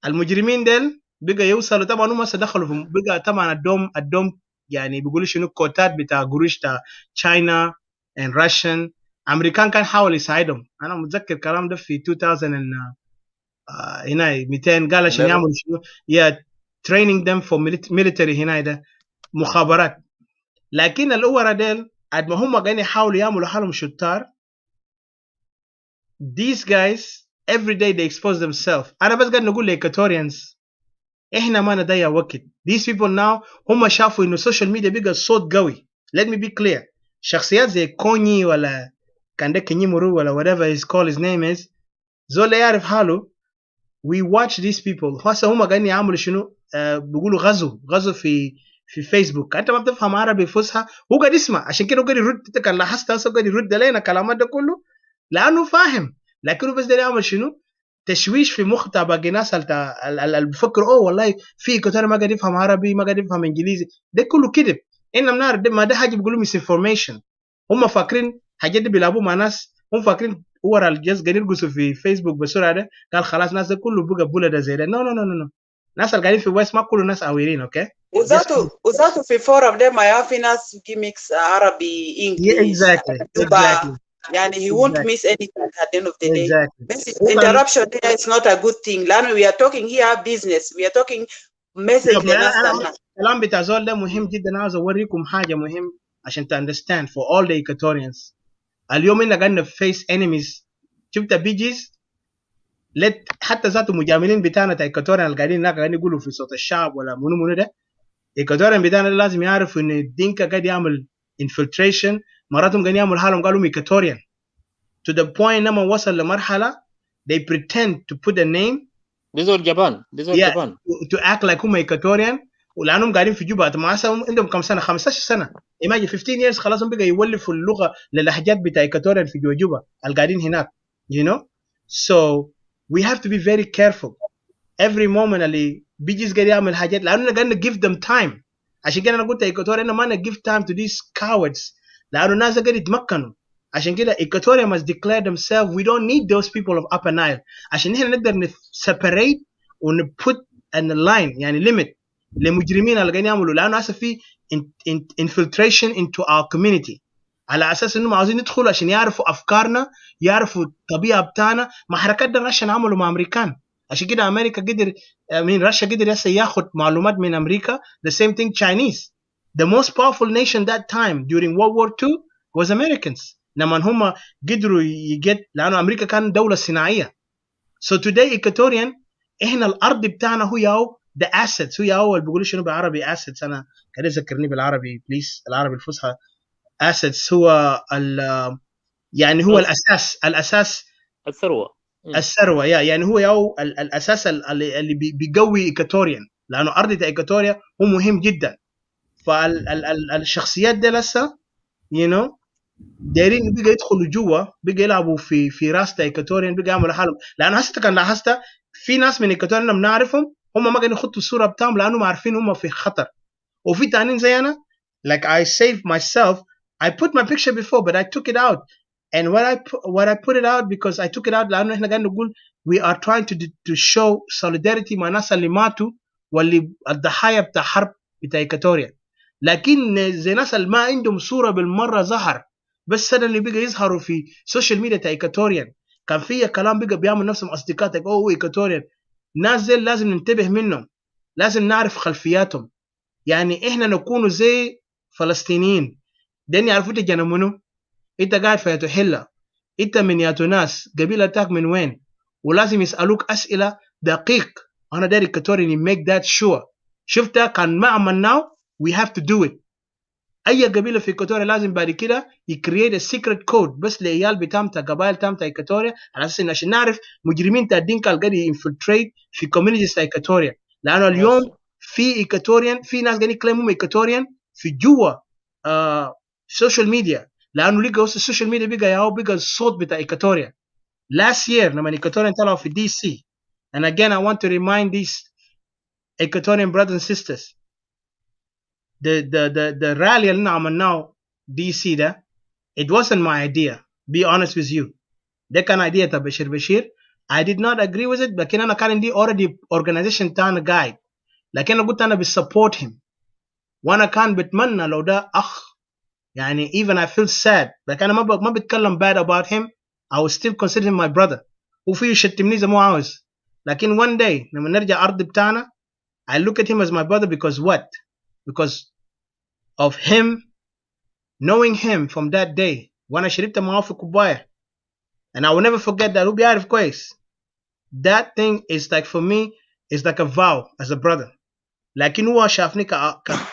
المجرمين ديل بقى يوصلوا طبعا هم دخلوا في بقى طبعا الدوم يعني بيقولوا شنو الكوتات بتاع قروش بتاع تشاينا and Russian. امريكان كان حاول يساعدهم. انا متذكر الكلام ده في 2000 هنا 200 قال عشان يعملوا شنو training them for military هنا ده مخابرات. لكن الأورا ديل قد ما هم قاعدين يحاولوا يعملوا حالهم شطار. These guys every day they expose themselves. أنا بس قاعد نقول لإيكوتوريانز إحنا ما نضيع وقت. These people now هم شافوا إنه السوشيال ميديا بقى صوت قوي. Let me be clear. شخصيات زي كوني ولا كان ده كيني مرو ولا whatever his call his name is زول يعرف حاله. We watch these people. هسه هم قاعدين يعملوا شنو؟ بيقولوا غزو في فيسبوك. انت ما بتفهم عربي فصحى هو قاعد يسمع عشان كده قاعد يرد. انت كان لاحظت هسه قاعد يرد علينا كلامات ده كله لانه فاهم. لكنه بس ده يعمل شنو؟ تشويش في مخ تاع باقي ناس اللي بفكر والله في ايكوتوريا ما قاعد يفهم عربي ما قاعد يفهم انجليزي. ده كله كذب. انما بنعرف ما ده حاجه بيقولوا ميس انفورميشن. هم فاكرين حاجات دي بيلعبوا مع ناس. هم فاكرين ورا الجهاز قاعدين يرقصوا في فيسبوك بسرعه ده. قال خلاص ناس ده كله بقى بولا زي ده. نو ناس اللي قاعدين في ويست ما كل الناس عويرين. اوكي وذاته في فورم ده ما في ناس جيميكس عربي انجليزي. exactly. يعني he won't miss anything at the end of the day. Interruption there is not a good thing. لأنه we are talking here business. We are talking message لناس. الكلام بتاع زول ده مهم جدا. عاوز اوريكم حاجه مهم عشان to understand for all the Equatorians. اليوم إننا قاعدين face enemies. شفت بيجيز حتى ذاته مجاملين بتاعنا تا إيكوتوريان اللي قاعدين هناك قاعدين يقولوا في صوت الشعب ولا منو ده. إيكوتوريان بتاعنا لازم يعرفوا إن الدينكا قاعد يعمل infiltration. مراتهم قاعدين يعملوا حالهم قالوا إيكوتوريان to the point لما وصل لمرحلة they pretend to put a name. This is Japan. To act like هم إيكوتوريان ولأنهم قاعدين في جوبا. ما عندهم كم سنة؟ 15 سنة. imagine 15 years خلاص هم بقى يولفوا اللغة للهجات بتاع إيكوتوريان في جوبا القاعدين هناك. You know? So we have to be very careful. every moment اللي بيجي قاعد يعمل حاجات لانه قاعد give them time. عشان كده انا قلت ايكواتوريا انا ما give time to these cowards لانه الناس قاعد يتمكنوا. عشان كده ايكواتوريا must declare themselves. We don't need those people of Upper Nile عشان احنا نقدر separate ونput an line يعني limit لمجرمين اللي قاعدين يعملوا لانه هسه في infiltration into our community على اساس انهم عاوزين يدخلوا عشان يعرفوا افكارنا يعرفوا الطبيعه بتاعنا. ما حركات ده عشان عملوا مع امريكان. عشان كده امريكا قدر من روسيا قدر ياخد معلومات من امريكا. The same thing Chinese. The most powerful nation that time during World War II was Americans. لما هم قدروا لانه امريكا كان دوله صناعيه. So today Equatorian احنا الارض بتاعنا هو ياو the assets. هو ياو اللي بيقولوا شنو بالعربي assets. انا كده ذكرني بالعربي بليز العربي الفصحى. assets هو يعني هو الاساس الثروه يعني هو ياو الاساس اللي بيقوي ايكواتوريان لانه ارض ايكواتوريا هو مهم جدا. فالشخصيات دي لسه دايرين بقى يدخلوا جوا بقى يلعبوا في راس ايكواتوريان بقى يعملوا حالهم لانه هسه كان لاحظت في ناس من ايكواتوريا بنعرفهم هم ما قاعدين يخطوا الصوره بتاعهم لانه ما عارفين هم في خطر. وفي تانيين زي انا like I saved myself. I put my picture before but I took it out. And what I put it out because I took it out لأنه إحنا قاعدين نقول we are trying to show solidarity مع الناس اللي ماتوا واللي الضحايا بتاع حرب بتاع إيكواتوريا. لكن زي ناس اللي ما عندهم صورة بالمرة ظهر بس اللي بقى يظهروا في سوشيال ميديا بتاع إيكواتوريا كان فيه كلام بقى بيعمل نفسهم أصدقائك أوه إيكواتوريا. ناس زي لازم ننتبه منهم لازم نعرف خلفياتهم. يعني إحنا نكونوا زي فلسطينيين دين يعرفوا تجانا منو. انت قاعد في ياتو حلة انت من ياتو ناس قبيلتك من وين ولازم يسألوك أسئلة دقيق. أنا داري كتوريني make that sure. شفتها كان ما عملناه we have to do it. أي قبيلة في إيكواتوريا لازم بعد كده create a secret code بس لعيال بتامتا قبائل تامتا إيكواتوريا على أساس إن عشان نعرف مجرمين تا الدينكا اللي قاعد infiltrate في communities تا إيكواتوريا. لأنه اليوم في إيكواتوريان في ناس قاعدين يكلموا إيكواتوريان في جوا سوشيال ميديا لانه لقى السوشيال ميديا بقى الصوت بتاع ايكواتوريا. last year لما ايكواتوريان طلعوا في DC and again I want to remind these Equatorian brothers and sisters the rally اللي عملناه DC ده it wasn't my idea be honest with you. ده كان idea تبع بشير. I did not agree with it لكن انا كان عندي already organization تاعنا guide لكن انا قلت انا بسبورت him وانا كان بتمنى لو ده اخ يعني even I feel sad like أنا ما بتكلم bad about him. I will still consider him my brother. وفيه يشتمني زي ما عاوز لكن one day لما نرجع أرض بتاعنا I look at him as my brother because what? Because of him knowing him from that day وأنا شربت معاه في كوباية and I will never forget that. هو بيعرف كويس. That thing is like for me is like a vow as a brother. لكن هو شافني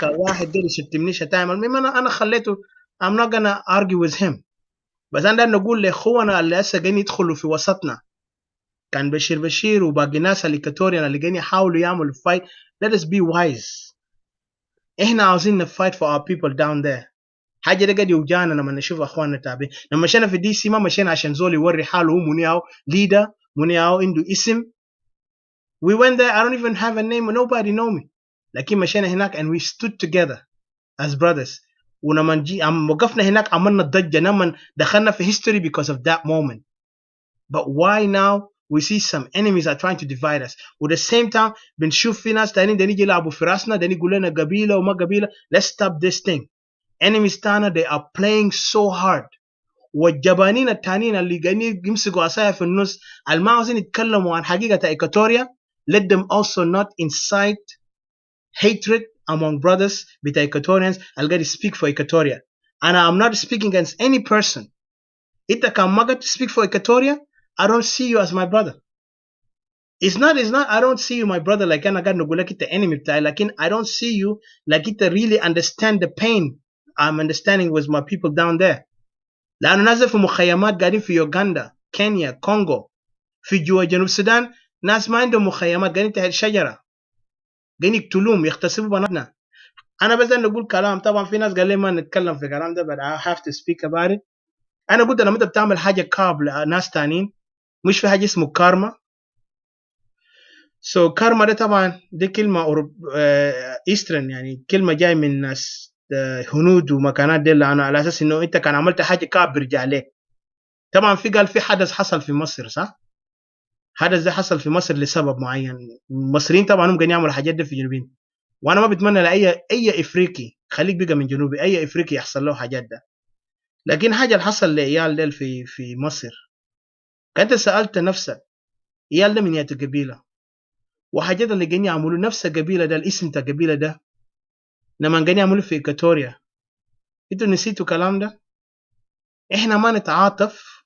كواحد دير يشتمني شتايم أنا خليته I'm not gonna argue with him. بس أنا نقول لإخوانا اللي هسه قاعدين يدخلوا في وسطنا كان بشير وباقي ناس الإيكواتوريان اللي قاعدين يحاولوا يعملوا fight. Let us be wise. إحنا عاوزين fight for our people down there. حاجة ده قاعد يوجعنا لما نشوف أخواننا تابعين. لما مشينا في DC ما مشينا عشان زول يوري حاله هو منياو leader منياو عنده اسم. We went there I don't even have a name nobody know me. لكن مشينا هناك and we stood together as brothers. ولما وقفنا هناك عملنا ضجة لما دخلنا في history because of that moment. But why now we see some enemies are trying to divide us. At the same time بنشوف في ناس تانيين داني يلعبوا في راسنا داني يقول لنا قبيلة وما قبيلة. Let's stop this thing. Enemies تانا they are playing so hard. والجبانين التانيين اللي قاعدين يمسكوا عصاية في النص اللي عاوزين يتكلموا عن حقيقة إيكواتوريا let them also not incite hatred among brothers بتاع Equatorians I'll get to speak for Equatoria and I'm not speaking against any person. إنت كان ما قد speak for Equatoria I don't see you as my brother. It's not I don't see you my brother like أنا قاعد نقول لك إنت enemy بتاعي لكن I don't see you like إنت really understand the pain I'm understanding with my people down there. لأنه نازل في مخيمات قاعدين في يوغندا كينيا كونغو في جوا جنوب السودان ناس ما عندهم مخيمات قاعدين تحت شجرة قاعدين يقتلوهم يغتصبوا بناتنا. أنا بس نقول كلام طبعا في ناس قال لي ما نتكلم في كلام ده but I have to speak about it. أنا قلت لما أنت بتعمل حاجة كاب لناس تانين مش في حاجة اسمه كارما. سو كارما ده طبعا دي كلمة ايسترن، يعني كلمة جاي من ناس هنود ومكانات دي، لأنه على أساس إنه أنت كان عملت حاجة كعب بيرجع لك. طبعا قال في حدث حصل في مصر، صح؟ حدث ده حصل في مصر لسبب معين. المصريين طبعا هم قاعدين يعملوا حاجات دي في الجنوبين، وانا ما بتمنى لاي افريقي خليك بقى من جنوبي اي افريقي يحصل له حاجات ده. لكن حاجه اللي حصل لعيال ديل في مصر، كنت سالت نفسك عيال ده من يات قبيله، وحاجات اللي قاعدين يعملوا نفس القبيله ده، الاسم بتاع القبيله ده لما قاعدين يعملوا في إيكواتوريا، انتوا نسيتوا الكلام ده؟ احنا ما نتعاطف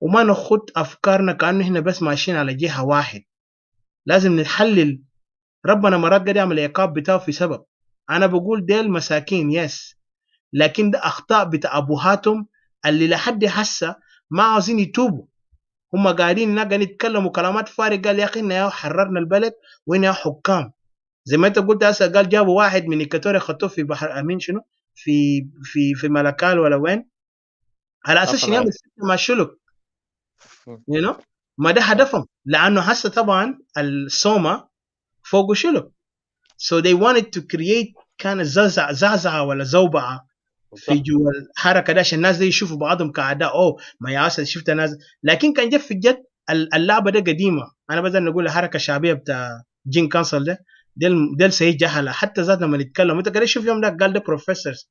وما نخد افكارنا كانه احنا بس ماشيين على جهه واحد. لازم نحلل. ربنا مرات قاعد يعمل العقاب بتاعه في سبب. انا بقول ديل مساكين يس، لكن ده اخطاء بتاع ابوهاتهم اللي لحد هسه ما عاوزين يتوبوا. هم قاعدين هناك قاعدين يتكلموا كلامات فارغه، قال يا اخي إحنا حررنا البلد وين يا حكام. زي ما انت قلت هسه، قال جابوا واحد من إيكواتوريا خطوه في بحر امين شنو في ملكال ولا وين، على اساس انه يعمل فتنه مع شلوك. ما ده هدفهم، لانه هسه طبعا السوما فوق شلوك. So they wanted to create كان زعزعة ولا زوبعة في جوا الحركة ده، عشان الناس دي يشوفوا بعضهم كأعداء. ما يا أسد شفت ناس، لكن كان جد في الجد اللعبة ده قديمة. أنا بدل نقول الحركة الشعبية بتاع جين كانسل ده، ديل سيء جهلة. حتى ذات لما نتكلم أنت قاعد تشوف يوم ده قال ده بروفيسورز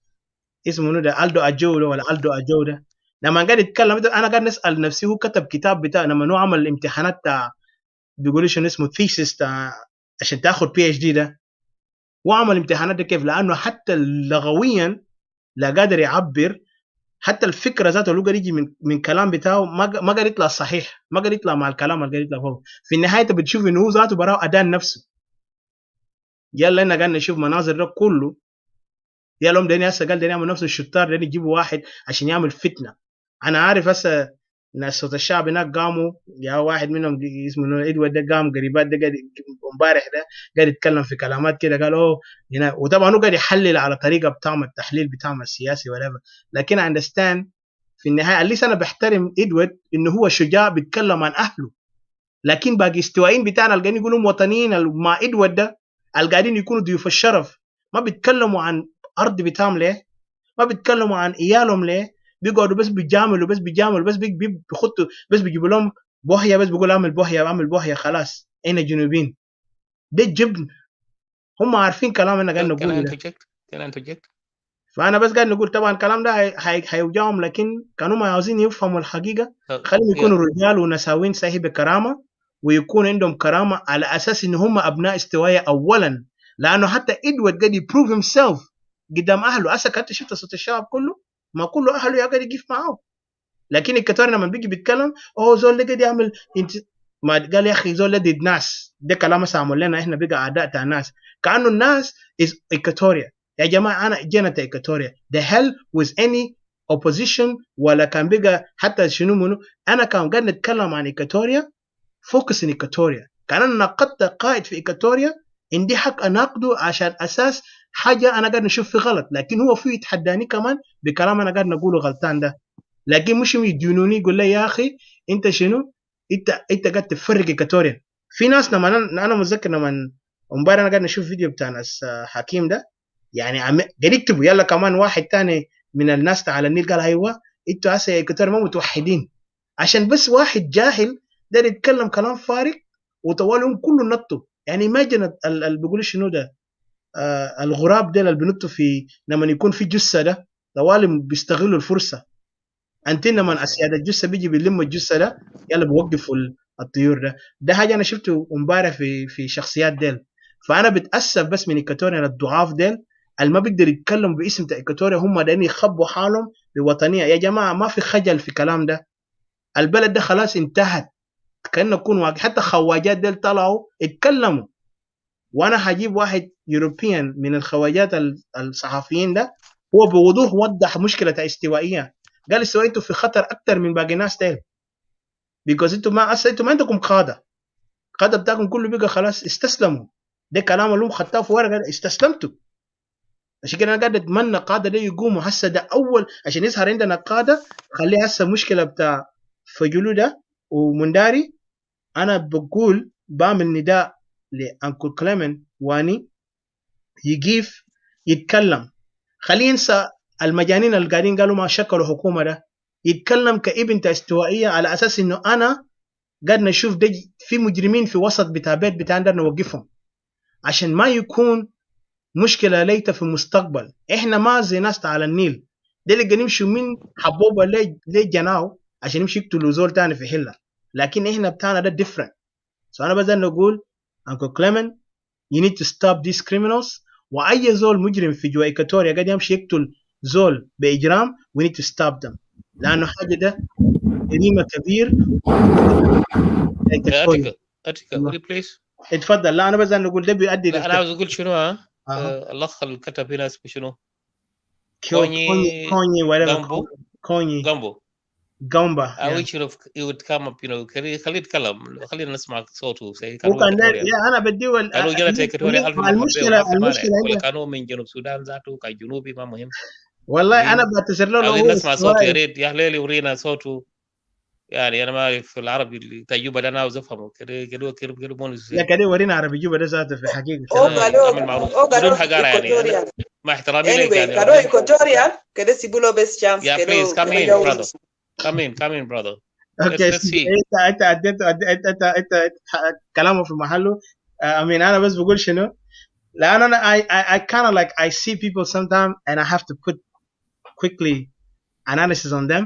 اسمه ده ألدو أجو ولا ألدو أجو ده، لما قاعد يتكلم أنا قاعد نسأل نفسي هو كتب كتاب بتاع لما هو عمل الامتحانات بتاع بيقولوا شنو اسمه ثيسيس عشان تاخد PhD ده، وعمل امتحانات ده كيف؟ لانه حتى لغويا لا قادر يعبر. حتى الفكره ذاته اللي قاعد يجي من كلام بتاعه ما قادر يطلع صحيح، ما قادر يطلع مع الكلام اللي قاعد يطلع فوق. في النهايه انت بتشوف انه هو ذاته براه ادان نفسه. يلا انا قاعد نشوف مناظر ده كله. يلا هم داني هسه قال داني يعمل نفس الشطار داني يجيبوا واحد عشان يعمل فتنه. انا عارف هسه ناس صوت الشعب هناك قاموا، يا واحد منهم اسمه ادوارد ده قام قريبات ده قاعد امبارح ده قاعد يتكلم في كلامات كده، قال هنا. وطبعا هو قاعد يحلل على طريقه بتاعهم التحليل بتاعهم السياسي ولا. لكن اندرستاند في النهايه اللي انا بحترم ادوارد انه هو شجاع بيتكلم عن اهله. لكن باقي استوائيين بتاعنا اللي قاعدين يقولوا وطنيين مع ادوارد ده، اللي قاعدين يكونوا ضيوف الشرف، ما بيتكلموا عن ارض بتاعهم ليه؟ ما بيتكلموا عن ايالهم ليه؟ بيقعدوا بس بيجاملوا بس بيخطوا بس بيجيبوا لهم بوهيه، بس بيقول اعمل بوهيه خلاص. اين جنوبين؟ ده جبن. هم عارفين كلام انا قاعد نقول ده. فانا بس قاعد نقول طبعا الكلام ده هيوجعهم، لكن كانوا ما عاوزين يفهموا الحقيقه. خليهم يكونوا رجال ونساوين صحيح بكرامه، ويكون عندهم كرامه على اساس ان هم ابناء استوايا اولا. لانه حتى ادوارد قاعد يبروف هيم سيلف قدام اهله. هسه كنت شفت صوت الشعب كله، ما كله اهله يا قاعد يقف معاه. لكن الكتار لما بيجي بيتكلم زول ده قاعد يعمل ما قال يا اخي زول ده ناس، ده كلام عمل لنا احنا بقى اعداء تاع الناس، كانه الناس is إيكواتوريا. يا جماعه انا جينا إيكواتوريا the hell with any opposition ولا كان بقى حتى شنو منو. انا كان قاعد نتكلم عن إيكواتوريا، فوكس ان إيكواتوريا. كان انا نقدت قائد في إيكواتوريا، عندي حق اناقده عشان اساس حاجه انا قاعد نشوف في غلط، لكن هو فيه يتحداني كمان بكلام انا قاعد نقوله غلطان ده. لكن مش يدينوني يقول لي يا اخي انت شنو، انت قاعد تفرق إيكواتوريا. في ناس لما انا متذكر لما امبارح انا قاعد نشوف فيديو بتاع ناس حكيم ده، يعني قاعد يكتبوا يلا كمان واحد تاني من الناس على النيل قال ايوه انتوا هسه يا إيكواتوريا ما متوحدين، عشان بس واحد جاهل ده يتكلم كلام فارغ وطوالهم كله نطوا. يعني imagine اللي بيقولوا شنو ده الغراب ده اللي بينطوا في لما يكون في جثه ده، طوالهم بيستغلوا الفرصه. انتين لما اسياد الجثه بيجي بيلم الجثه ده يلا بيوقفوا الطيور ده حاجه انا شفته امبارح في شخصيات ديل. فانا بتاسف بس من إيكواتوريا الضعاف ديل اللي ما بيقدر يتكلم باسم بتاع إيكواتوريا، هم دايرين يخبوا حالهم بوطنيه. يا جماعه ما في خجل في كلام ده. البلد ده خلاص انتهت، كان نكون واقع. حتى خواجات ديل طلعوا اتكلموا، وانا هجيب واحد يوروبيان من الخواجات الصحفيين ده هو بوضوح وضح مشكله استوائيه. قال استوائيه انتوا في خطر اكثر من باقي الناس تاني، بيكوز انتوا ما عندكم قاده بتاعكم كله بقى خلاص استسلموا. ده كلام اللي هم خدتوه في ورقه، استسلمتوا. عشان كده انا قاعد اتمنى قاده ده يقوموا هسه، ده اول عشان يظهر عندنا قاده. خليه هسه مشكله بتاع فجلو ده ومنداري. انا بقول بعمل نداء لأنكل كليمن واني يجيف يتكلم. خليه ينسى المجانين اللي قاعدين قالوا ما شكلوا حكومة ده، يتكلم كابن استوائية على أساس إنه أنا قاعد نشوف ده في مجرمين في وسط بتاع بيت بتاعنا نوقفهم عشان ما يكون مشكلة ليتا في المستقبل. إحنا ما زي ناس على النيل ده اللي قاعدين يمشوا من حبوبة لجناو عشان يمشي يقتلوا زول تاني في حلة، لكن إحنا بتاعنا ده different. So أنا بزال نقول Uncle Clement you need to stop these criminals. وأي زول مجرم في جوا إيكواتوريا قاعد يمشي يقتل زول بإجرام we need to stop them لأنه حاجة ده جريمة كبير. أتيكا would you please؟ اتفضل. لا أنا بس نقول ده بيؤدي لا أنا عاوز أقول شنو الأخ اللي كتب هنا اسمه شنو؟ كوني جامبو Gamba. I wish you would come up خليه يتكلم خلينا نسمع صوته. وكان أنا بديه كانوا جانا تيكتوريا المشكلة ولا كانوا من جنوب السودان ذاته كجنوبي ما مهم والله. أنا بعتذر له عاوزين نسمع صوته يا ريت يا ليلي ورينا صوته. يعني انا ما اعرف العربي التجربه ده انا عاوز افهمه كده مونس يا كده ورينا عربي جوبا ده ذاته في حقيقه بدون حقاره يعني مع احترامي لك يعني كانوا ايكواتوريان كده سيبوا له بس chance يا كده. please come in brother. اوكي let's see. انت كلامه في محله. انا بس بقول شنو، لان انا I kind of like I see people sometimes and I have to put quickly analysis on them.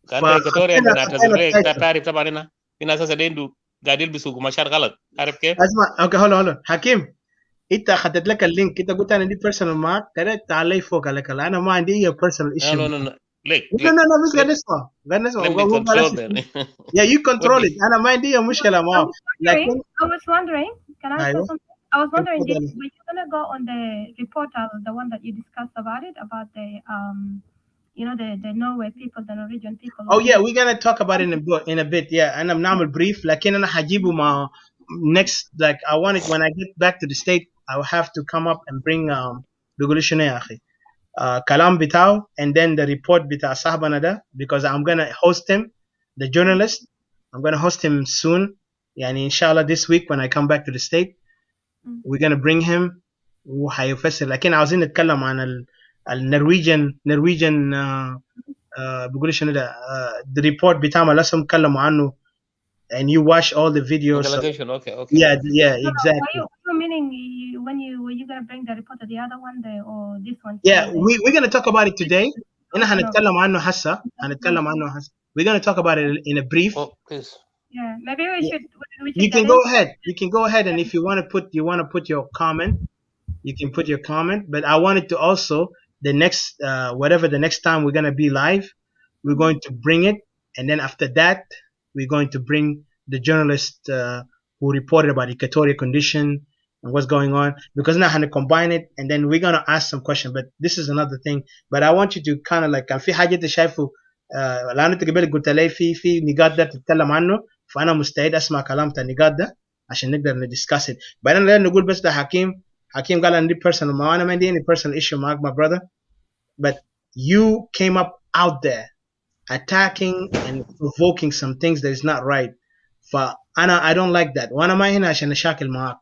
كان ايكواتوريا انت تعرف طبعا هنا في ناس اساسا ديندو قاعدين يلبسوا قماشات غلط، عارف كيف؟ اسمع اوكي هولو حكيم، انت اخذت لك اللينك، انت قلت انا عندي بيرسونال معك كده تعال لي فوق عليك. انا ما عندي اي بيرسونال ايشو. لا ليك لا بس قاعد نسمع yeah you control it. انا ما عندي اي مشكله معه. لكن I was wondering can I say something? I was wondering were you gonna go on the reportal, the one that you discussed about it, about the the Norway people, the Norwegian people. Oh yeah, we're gonna talk about it in a bit. Yeah, and I'm now brief. لكن أنا هجيبه مع next. Like I want it when I get back to the state. I will have to come up and bring بيقولوا شنو يا أخي كلام بتاعه and then the report بتاع صاحبنا ده, because I'm gonna host him, the journalist. I'm gonna host him soon. يعني إن شاء الله this week when I come back to the state, we're gonna bring him. وهيفسر. لكن عاوزين نتكلم عن النرويجن بيقولوا شنو ده the report بتاعهم لسه مكلموا عنه and you watch all the videos. Okay. Yeah, exactly. You meaning when you gonna bring the report to the other one or this one? Yeah, we're gonna talk about it today. إحنا هنتكلم عنه هسه. We're gonna talk about it in a brief. Oh, please. Yeah, maybe we should. You can go ahead and if you want to put your comment, you can put your comment. But I wanted to also the next the next time we're gonna be live, we're going to bring it, and then after that we're going to bring the journalist who reported about Equatorial condition and what's going on, because now I'm gonna combine it and then we're gonna ask some questions. But this is another thing. But I want you to kind of like كان في حاجة شايفه لأنه أنت قبل قلت لي في نقاط ده تتكلم عنه، فأنا مستعد أسمع كلام تاع النقاط ده عشان نقدر ندiscuss it. بعدين نقول بس ده حكيم قال عندي personal ما أنا ما عندي any personal issue معك my brother, but you came up out there attacking and provoking some things that is not right. فأنا I don't like that. وأنا ما هنا عشان أشاكل معك.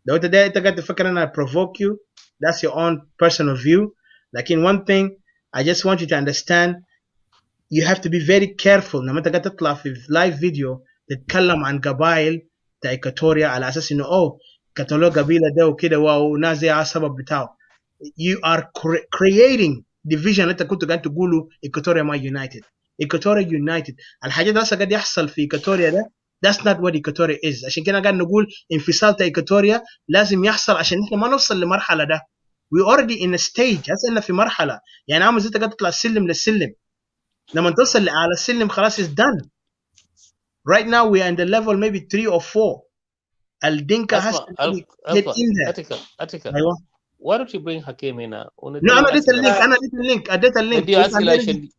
لو أنت قاعد تفكر أنا provoke you, that's your own personal view. لكن one thing I just want you to understand, you have to be very careful لما أنت قاعد تطلع في live video تتكلم عن قبائل تا إيكواتوريا على أساس إنه كتلو قبيلة ده وكده وناس زي على السبب بتاعه. You are creating division. أنت كنت قاعد تقولوا إيكواتوريا ما united. إيكواتوريا united. الحاجة ده قاعد يحصل في إيكواتوريا ده that's not what Equatoria is. عشان كده قاعد نقول انفصال تا إيكواتوريا لازم يحصل عشان إحنا ما نوصل لمرحلة ده. We already in a stage. هسه إحنا في مرحلة يعني عامل زي قاعد تطلع السلم للسلم. لما توصل على السلم خلاص is done. Right now we are in the level maybe 3 or 4. الدينكا has to get in there. أتيكا. أيوة. Why don't you bring Hakim هنا؟ No, أنا اديت اللينك. بدي أسئلة عشان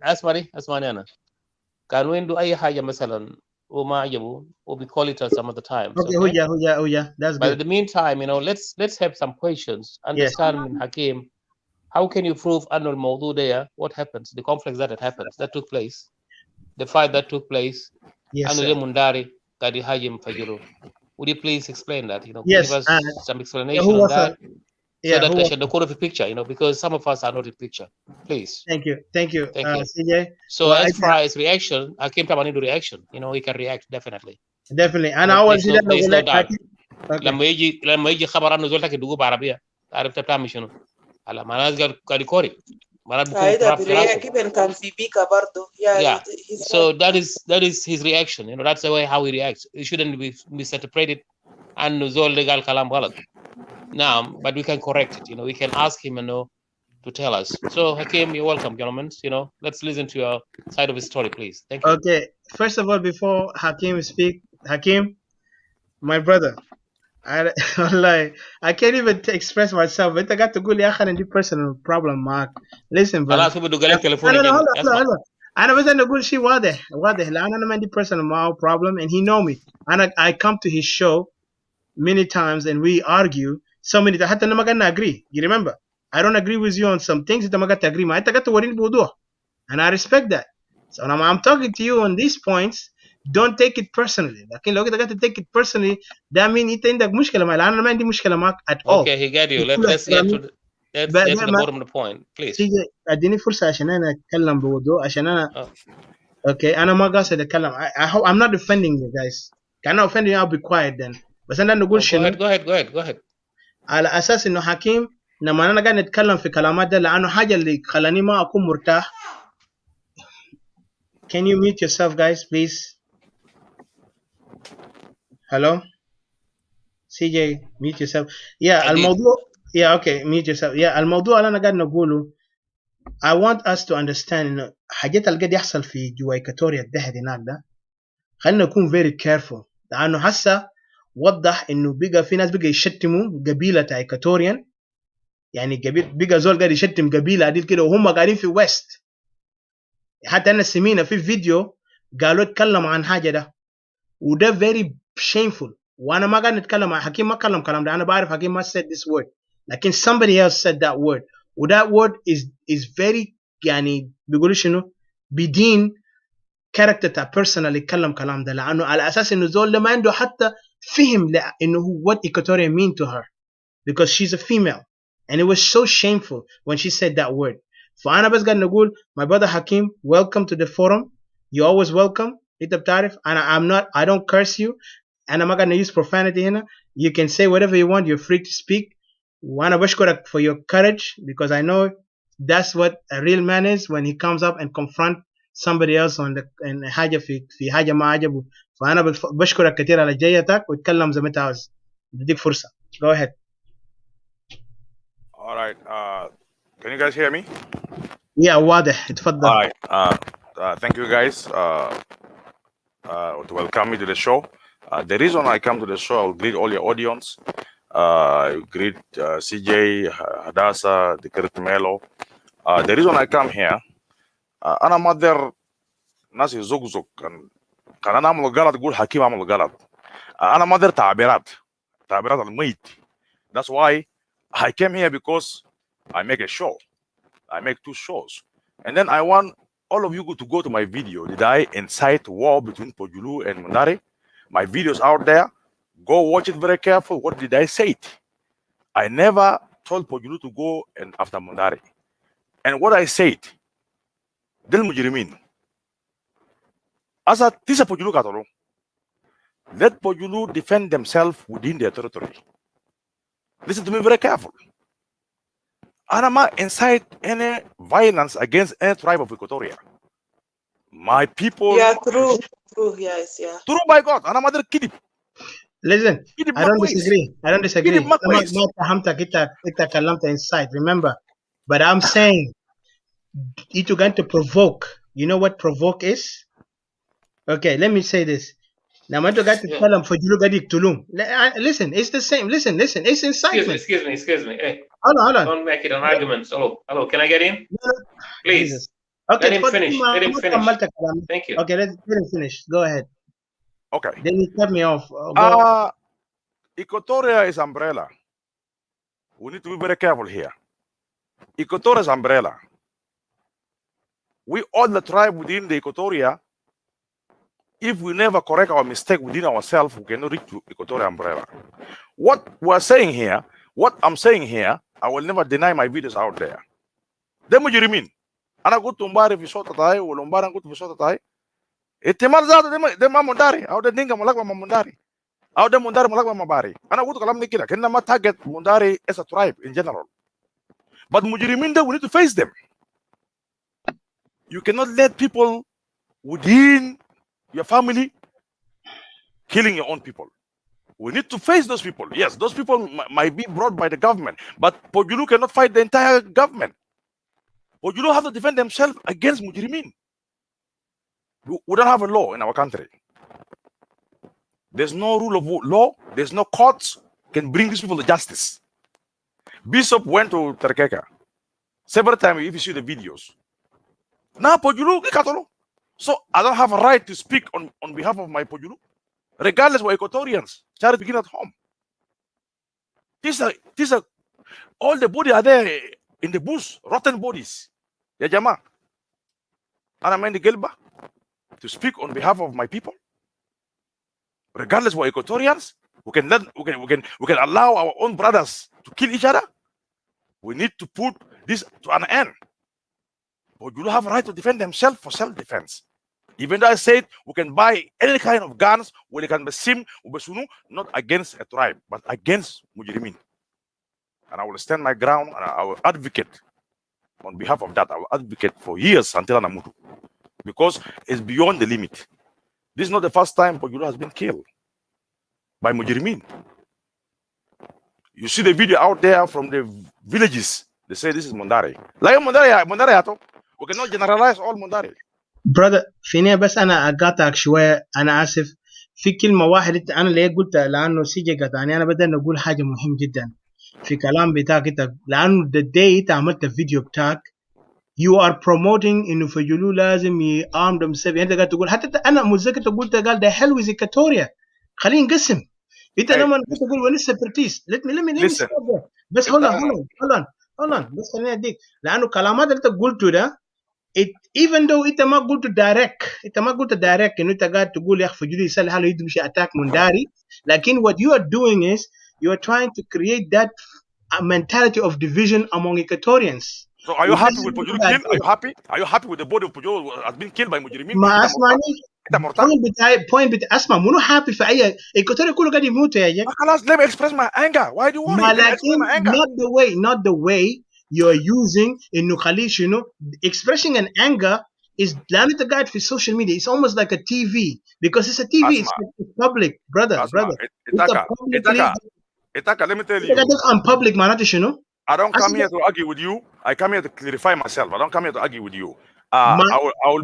اسمعني أنا. كانوا عنده أي حاجة مثلا وما عجبه we call it some other times. Okay. Yeah. That's good. But in the meantime, let's have some questions. Understand Hakim, how can you prove annual Mawdu there? What happens? The conflicts that took place, the fight that took place. Yes. Annual Mundari Kadi Hajim Fajuru. Would you please explain that? You know, Yes, give us some yeah, explanation who on was that, yeah, so that who I was, should record a picture. You know, because some of us are not in picture. Please, thank you, thank you. CJ. So Well, as far as reaction, I came to into reaction. You know, he can react definitely. definitely. And You know, I was there's no doubt. okay. لما يجي خبر عنه زول تكي بعربية عرفت بتعمل شنو؟ على ما ناس قاعد يكوري مرات بكون هيدا في راسه. even كان في بيكا برضه. Yeah. he's So right. that is his reaction. You know, that's the way how he reacts. It shouldn't be separated and زول اللي قال كلام غلط. Now, but we can correct it. You know, we can ask him, you know, to tell us. So Hakim, you're welcome, gentlemen. You know, let's listen to your side of the story, please. Thank you. Okay, first of all, before Hakim speak, Hakim, my brother, I can't even express myself. But I got to go the personal problem, Mark. Listen, bro. خلاص بدو قال تليفون hold جديد. on. أنا بس أنا أقول شيء واضح لأن أنا ما عندي personal problem and he know me. And I come to his show many times and we argue so many times. حتى أنا ما قلنا agree. You remember? I don't agree with you on some things. أنت ما قلت agree معي. أنت قلت وريني بوضوح. And I respect that. So when I'm talking to you on these points, don't take it personally. لكن لو قلت take it personally, that means أنت عندك مشكلة معي. لأن أنا ما عندي مشكلة معك at all. Okay, he got you. Let's get to the bottom of the point, please. تيجي اديني فرصه عشان انا اتكلم بوضوح عشان انا اوكي انا ما قاصد اتكلم. I'm not defending you guys. Can I offend you? I'll be quiet then. بس انا نقول شنو؟ Go ahead. على اساس انه حكيم لما انا قاعد نتكلم في كلامات ده لانه حاجه اللي خلاني ما اكون مرتاح. Can you mute yourself guys please? Hello? CJ mute yourself. Yeah الموضوع okay mute yourself. الموضوع اللي انا قاعد نقوله I want us to understand إنه حاجات اللي قاعد يحصل في جوا إيكواتوريا الدهر هناك ده خلينا نكون very careful لأنه هسه وضح إنه بقى في ناس بقى يشتموا قبيلة إيكواتوريان يعني بقى زول قاعد يشتم قبيلة عديل كده وهم قاعدين في ويست. حتى أنا سمينا في فيديو قالوا اتكلم عن حاجة ده وده very shameful. وأنا ما قاعد نتكلم عن حكيم ما كلم كلام ده. أنا بعرف حكيم ما said this word لكن somebody else said that word. وthat word is very يعني بيقولوا شنو بدين كاركتر تاع person اللي يتكلم كلام ده لانه على اساس انه زول ما عنده حتى فهم انه what Equatorian mean to her because she's a female and it was so shameful when she said that word. فانا بس قاعد نقول my brother Hakim, welcome to the forum. You're always welcome. انت بتعرف I don't curse you. انا ما قاعد use profanity هنا. You can say whatever you want. You're free to speak. وانا بشكرك for your courage because I know that's what a real man is when he comes up and confront somebody else on the حاجه في حاجه ما عجبه. فانا بشكرك كثير على جيتك واتكلم زي ما انت عاوز. بديك فرصه. Go ahead. All right. Can you guys hear me? Yeah, واضح. اتفضل. All right. Thank you guys to welcome me to the show. The reason I come to the show, I'll greet all your audience. Greet CJ, Hadassah, the Melo. The reason I come here, أنا ما أقدر ناس يزقزق كان أنا أعمل غلط أقول حكيم أعمل غلط. أنا ما أقدر تعبيرات الميت. That's why I came here because I make a show. I make 2 shows, and then I want all of you to go to my video. Did I incite war between Pojulu and Mundare? My video's out there. Go watch it very careful. What did I say? I never told Pojulu to go and after Mundare. And what I said, Del Mujrimin. As a Tisa Pojulu Katolo, let Pojulu defend themselves within their territory. Listen to me very careful. Anama incite any violence against any tribe of Equatoria. My people. Yeah, true, yes, yeah. True by God. Anama der kidip. Listen, I don't disagree. ما انت كلمت inside, remember. But I'm saying you're going to provoke. You know what provoke is? Okay, let me say this. Now انتوا قاعد تتكلم فجلو قاعد يقتلون. Listen, it's the same. Listen, it's incitement. Excuse me. Hey. Hold on. Don't make it an argument. Hello, can I get in? Please. Jesus. Okay, let him finish. Thank you. Okay, let him finish. Go ahead. Okay. Then you cut me off. Equatoria is umbrella. We need to be very careful here. Equatoria is umbrella. We all the tribe within the Equatoria if we never correct our mistake within ourselves, we cannot reach to Equatorial umbrella. What we're saying here, what I'm saying here, I will never deny my videos out there. Them what you mean? أنا قلت مباري في صوت تاي ولا مباري قلت في صوت تاي. احتمال ذاته ده ما منداري أو ده دينجا ملاك ما منداري أو ده منداري ملاك ما مباري. أنا قلت كلام كده كنا ما target منداري as a tribe in general. But مجرمين ده we need to face them. You cannot let people within your family killing your own people. We need to face those people. Yes, those people might be brought by the government, but Pojulu cannot fight the entire government. Pojulu have to defend themselves against Mujrimin. We don't have a law in our country. There's no rule of law. There's no courts can bring these people to justice. Bishop went to Terkeka several times. If you see the videos, now Pojulu, so I don't have a right to speak on behalf of my Pojulu, regardless we're Equatorians. Charity begin at home. These are all the bodies are there in the bush, rotten bodies. Ya Jama. And I'm in the Gelba to speak on behalf of my people. Regardless we're Equatorians, we can allow our own brothers to kill each other. We need to put this to an end. But you don't have a right to defend themselves for self-defense. Even though I said we can buy any kind of guns where they can be sim, not against a tribe, but against Mujrimin. And I will stand my ground and I will advocate on behalf of that. I will advocate for years until Anamutu. Because it's beyond the limit. This is not the first time Pojulu has been killed by Mujrimin. You see the video out there from the villages. They say this is Mondari. Like Mondari, we cannot generalize all Mondari. brother في النهاية بس أنا أقاطعك شوية. أنا آسف في كلمة واحدة أنا اللي قلتها لأنه سيجي قطعني. أنا بدأ نقول حاجة مهم جدا في كلام بتاعك أنت، لأنه the day أنت عملت الفيديو بتاعك you are promoting إنه فجلو لازم يarm themselves. أنت قاعد تقول حتى أنا متذكر قلت قال ده حلو زي كاتوريا خلينا نقسم. أنت لما تقول وين separatist let me Listen. بس hold on بس خليني أديك لأنه كلامات اللي أنت قلته ده even though انت ما قلت direct انه انت قاعد تقول يا اخي فجولي يسال حاله يمشي اتاك منداري، لكن what you are doing is you are trying to create that mentality of division among Equatorians. So are you happy with Pujulu kill? Are you happy with the body of Pujulu has been killed by Mujrimin? ما اسمعني point بتاع اسمع منو happy في اي Equatorial كله قاعد يموت يا جاك. خلاص let me express my anger. Why do you want to express my anger? not the way you're using انه خليش expressing an anger is لأنه أنت قاعد في social media. It's almost like a TV because it's a TV. It's public, brother. Itaka, let me tell you. I'm public معناته شنو؟ I don't come here to argue with you. I come here to clarify myself. I don't come here to argue with you. I'll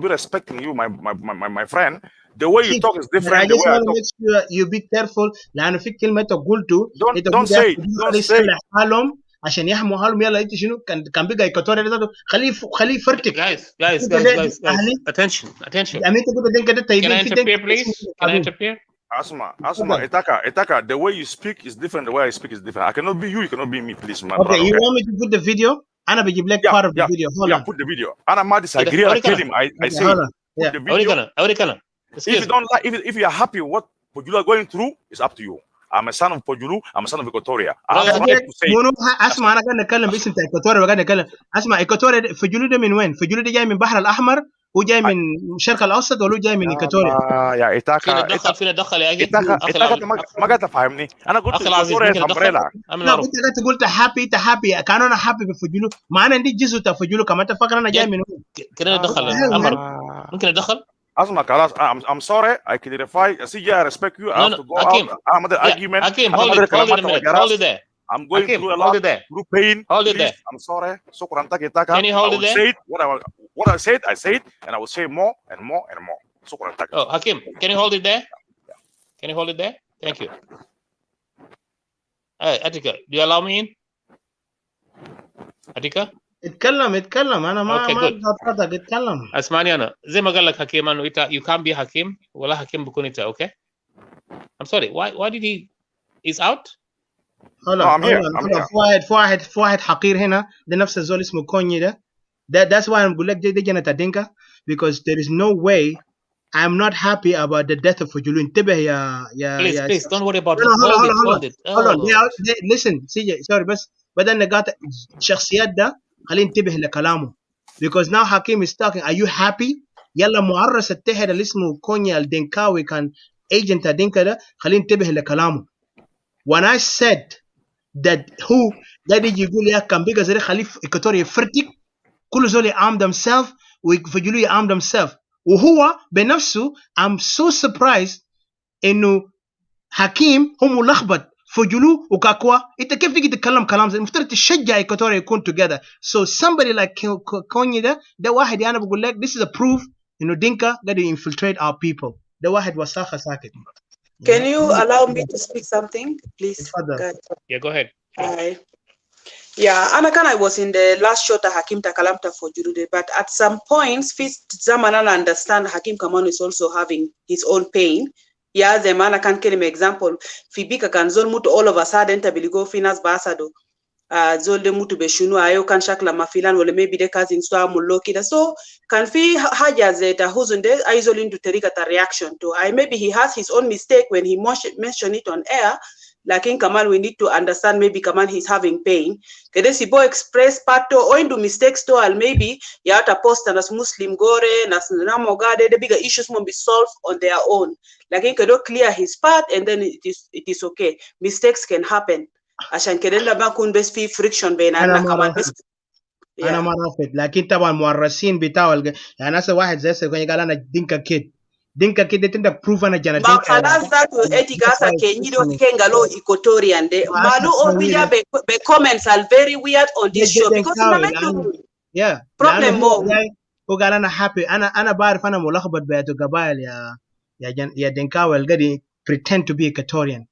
be respecting you, my friend. The way you talk is different. I just want to make sure you be careful. لأنه في كلمة قلته. Don't say it. عشان يحموا حالهم يلا انت شنو كان بقى إيكواتوريا ده خليه يفرتك. Guys, attention. I mean Can I interfere, please? Can I interfere? Asma, Itaka, the way you speak is different. The way I speak is different. I cannot be you. You cannot be me, please, man. Okay, you want me to put the video? أنا بجيب لك part of the video. Hold on. Put the video. أنا ما disagree. I tell him. I say put the video. If you don't like, if you are happy with what Pujulu are going through, it's up to you. I'm a son of Pojulu. I'm a son of Equatoria. I have right to say. اسمع انا قاعد اتكلم باسم ايكواتوريا وقاعد اتكلم. اسمع ايكواتوريا فجولو ده من وين؟ فجولو ده جاي من البحر الاحمر وجاي من الشرق الاوسط ولا جاي من ايكواتوريا؟ يا ايتاكا فينا دخل يا اخي. ما قاعد تفهمني. انا قلت ايكواتوريا امبريلا. لا انت قلت happy كان انا happy بفجولو. ما انا عندي جزء تاع فجولو كمان تفكر انا جاي من وين؟ كده ندخل عمر. ممكن ادخل؟ Asma, Kalas, I'm sorry. I clarify. CJ, I respect you. I have to go out. I'm at the argument. Hakim, hold it there. I'm going through a lot through pain. Hold it there. I'm sorry. Can you hold it there? Say it. What I said, and I will say more and more and more. Oh, Hakim, can you hold it there? Can you hold it there? Thank you. Atika, do you allow me in? Atika? اتكلم انا ما قاطعتك اتكلم. اسمعني انا زي ما قال لك حكيم انه انت you can't be حكيم ولا حكيم بكون انت. Okay, I'm sorry. Why did he's out? I'm here. في واحد حقير هنا ده نفس الزول اسمه كوني ده. That's why I'm بقول لك دي جنة دينكا because there is no way I'm not happy about the death of Fujulu. انتبه يا Please, don't worry about no, it. no, hold Hold on. it. Hold on. Oh. Listen, CJ, sorry, بس بدل نقاط الشخصيات ده خلينا ننتبه لكلامه. Because now Hakim is talking. Are you happy? يلا معرس التهر اللي اسمه كونيا الدنكاوي كان agent الدنكا ده خلينا ننتبه لكلامه. When I said that who قاعد يجي يقول يا كان بيجا زي خليه إكواتوريا يفرتك كل زول arm themselves وفجلوا arm themselves وهو بنفسه I'm so surprised إنه حكيم هو ملخبط فجلو وكاكوا انت كيف تيجي تتكلم كلام زي المفترض تشجع ايكواتوريا يكون together. So somebody like كوني ده واحد انا بقول لك this is a proof انه دينكا قاعد infiltrate our people. ده واحد وساخه ساكت. Can you allow me to speak something, please? اتفضل. Yeah, go ahead. Yeah, I was in the last shot of Hakim Takalamta for Jurude, but at some points, Zamanana understand Hakim Kaman is also having his own pain. Yeah, the man I can give him example. Fibika can zol mutu all of a sudden tabiligo finas basado. Zol de mutu beshunu ayo kan shakla mafilan wale maybe the cousin so amulokida. So can fi haja zeta huzunde aizol into terika reaction to. Maybe he has his own mistake when he mentioned it on air. Like in Kamal, we need to understand maybe Kamal he's having pain. Kedesibo express pato or into mistakes to al maybe yata post and as Muslim gore nas namogade the bigger issues won't be solved on their own. Like in Kedo clear his path and then it is okay. Mistakes can happen. Ashan kedenda bakun best fee friction أنا ما رافض لكن طبعا المؤرسين بتاعه يعني هسه واحد زي هسه قال أنا دينكا كيد ده تندك بروف أنا جانا ما خلاص ذاته etikasa kenyido kengalo equatorian de malu obija be comments are very weird on this show because yeah problem more وقال أنا happy أنا بعرف أنا ملخبط بيته قبائل يا دنكاوي القدي pretend to be Equatorian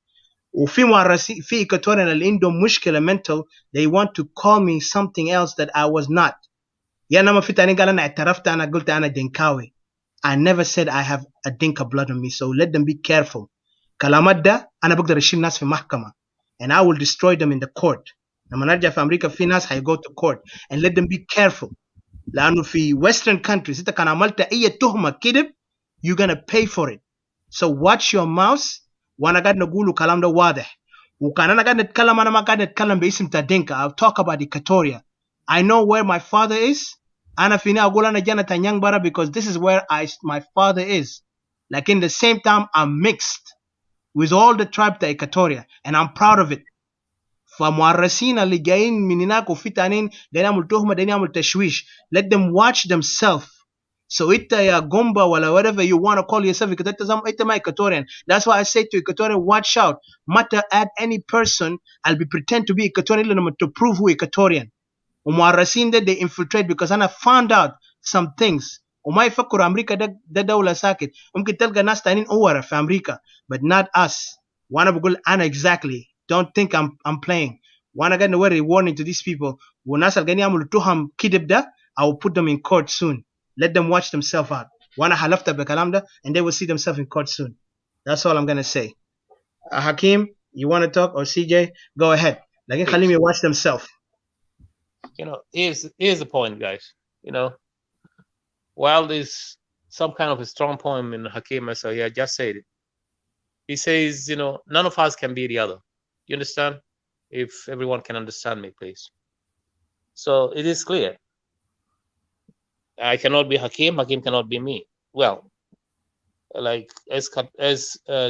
وفي مؤرسين في Equatorian اللي عندهم مشكلة mental they want to call me something else that I was not يعني ما في تاني قال أنا اعترفت أنا قلت أنا دنكاوي I never said I have a Dinka blood on me, so let them be careful. كلامات ده أنا بقدر أشيل ناس في محكمة and I will destroy them in the court. لما نرجع في أمريكا في ناس هي go to court and let them be careful. لأنه في Western countries إنت كان عملت أي تهمة كذب you're gonna pay for it. So watch your mouth. وأنا قاعد نقوله كلام ده واضح. وكان أنا قاعد نتكلم أنا ما قاعد نتكلم باسم تا Dinka. I'll talk about Equatoria. I know where my father is. أنا فيني أقول أنا جانا تانيان برا because this is where my father is. Like in the same time I'm mixed with all the tribe to Equatoria and I'm proud of it. فمؤرسين اللي جايين من هناك وفي تانين دايين يعمل تهمة دايين يعمل تشويش. Let them watch themselves. So إنت يا Gomba ولا whatever you want to call yourself إنت ما Equatorian. That's why I say to Equatorian watch out. Matter at any person I'll be pretend to be Equatorian to prove who Equatorian. ومؤرسين ده they infiltrate because أنا found out some things وما يفكروا أمريكا ده دولة ساكت ممكن تلقى ناس تانيين أورا في أمريكا but not us وأنا بقول أنا exactly don't think I'm playing وأنا قاعد نوري warning to these people والناس اللي قاعدين يعملوا تهم كذب ده I will put them in court soon let them watch themselves out وأنا حلفت بكلام ده and they will see themselves in court soon. That's all I'm gonna say. Hakim, you want to talk or CJ? Go ahead. لكن خليهم watch themselves. You know, here's the point, guys. You know, while there's some kind of a strong poem in Hakim, so he just said it. He says, you know, none of us can be the other. You understand? If everyone can understand me, please. So it is clear. I cannot be Hakim. Hakim cannot be me. Well, like as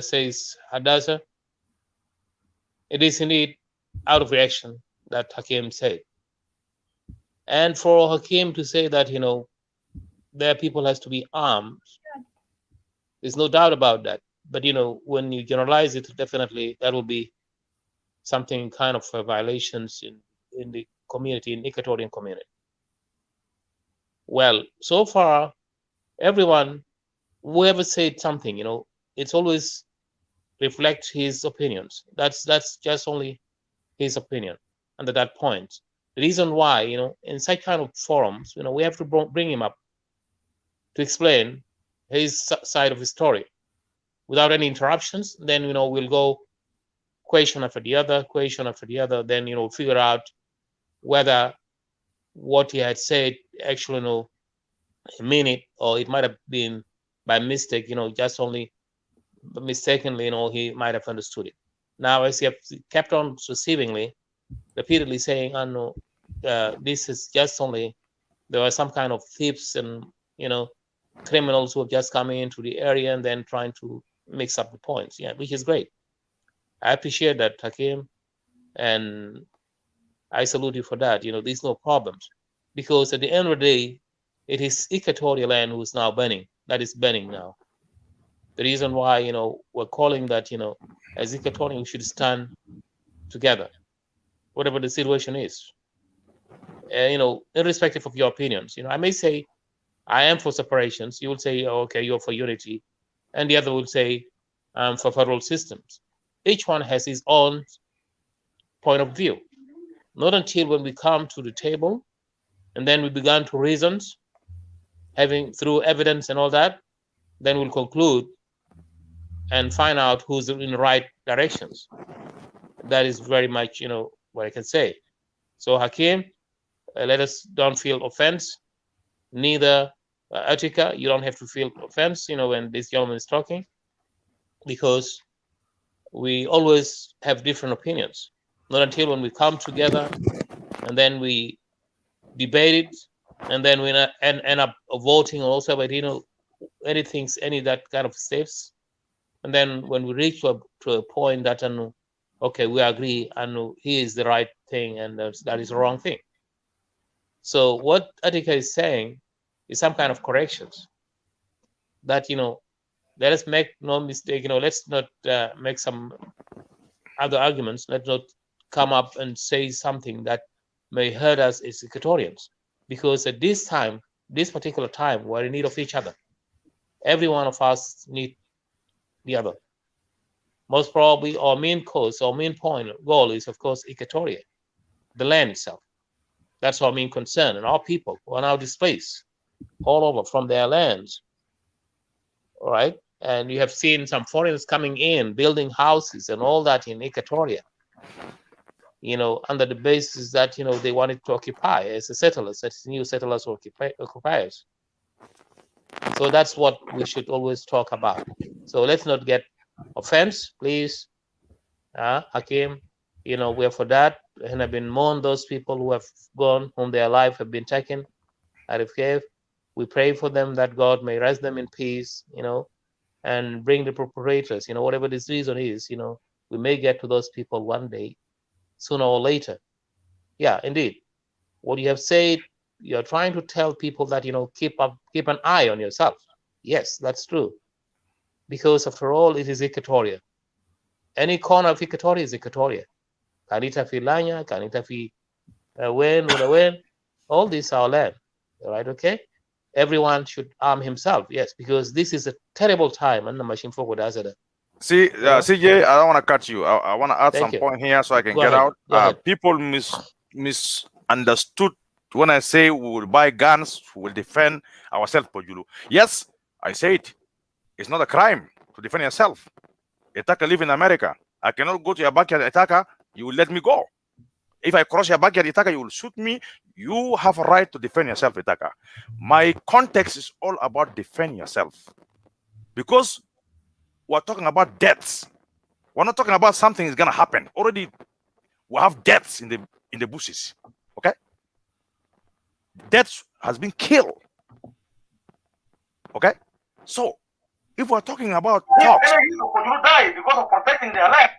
says Hadassah, it is indeed out of reaction that Hakim said. And for Hakim to say that, you know, their people has to be armed, there's no doubt about that. But, you know, when you generalize it, definitely that will be something kind of violations in the community, in the Equatorian community. Well, so far, everyone, whoever said something, you know, it's always reflect his opinions. That's just only his opinion under that point. The reason why, you know, in such kind of forums, you know, we have to bring him up to explain his side of the story without any interruptions. Then, you know, we'll go question after the other, then, you know, figure out whether what he had said actually, you know, mean it, or it might have been by mistake, just only mistakenly, he might have understood it. Now, as he have kept on receivingly, repeatedly saying, this is just only, there are some kind of thieves and, criminals who have just come into the area and then trying to mix up the points. Yeah, which is great. I appreciate that, Hakim, and I salute you for that. There's no problems, because at the end of the day, it is Equatorial land who is now burning. That is burning now. The reason why, we're calling that, as Equatorial, we should stand together, whatever the situation is. Irrespective of your opinions, I may say, I am for separations. You will say, oh, okay, you're for unity. And the other will say, I'm for federal systems. Each one has his own point of view. Not until when we come to the table and then we began to reason, having through evidence and all that, then we'll conclude and find out who's in the right directions. That is very much, what I can say. So Hakim, let us don't feel offense. Neither Attica, you don't have to feel offense, when this gentleman is talking, because we always have different opinions. Not until when we come together and then we debate it, and then we end up voting also, but any that kind of steps. And then when we reach to a point that, okay, we agree, and he is the right thing, and that is the wrong thing. So what Attica is saying is some kind of corrections that, let us make no mistake, let's not make some other arguments. Let's not come up and say something that may hurt us as Equatorians, because at this time, this particular time, we're in need of each other. Every one of us need the other. Most probably our main cause, our main goal is, of course, Equatoria, the land itself. That's our main concern, and our people who are now displaced all over from their lands. All right. And you have seen some foreigners coming in, building houses and all that in Equatoria, under the basis that, they wanted to occupy as settlers, as new settlers or occupiers. So that's what we should always talk about. So let's not get offense, please. Hakim, we're for that. And I've been mourn those people who have gone, whom their life have been taken out of cave. We pray for them that God may rest them in peace, and bring the perpetrators, whatever this reason is, we may get to those people one day, sooner or later. Yeah, indeed. What you have said, you're trying to tell people that, keep an eye on yourself. Yes, that's true. Because after all, it is Equatoria. Any corner of Equatoria is Equatoria. Kanita fi Lanya, Kanita fi Wen, all this our land. All right, okay? Everyone should arm himself, yes, because this is a terrible time. And the machine forward does it. See, CJ, I don't want to cut you. I want to add some point here so I can get out. People misunderstood when I say we will buy guns, we will defend ourselves, Pojulu. Yes, I say it. It's not a crime to defend yourself. Itaka live in America. I cannot go to your backyard, Itaka. You will let me go. If I cross your backyard, Itaka, you will shoot me. You have a right to defend yourself, Itaka. My context is all about defend yourself. Because we're talking about deaths. We're not talking about something is gonna happen. Already we have deaths in the bushes. Okay? Death has been killed. Okay? So if we're talking about talks, you die because of protecting their land.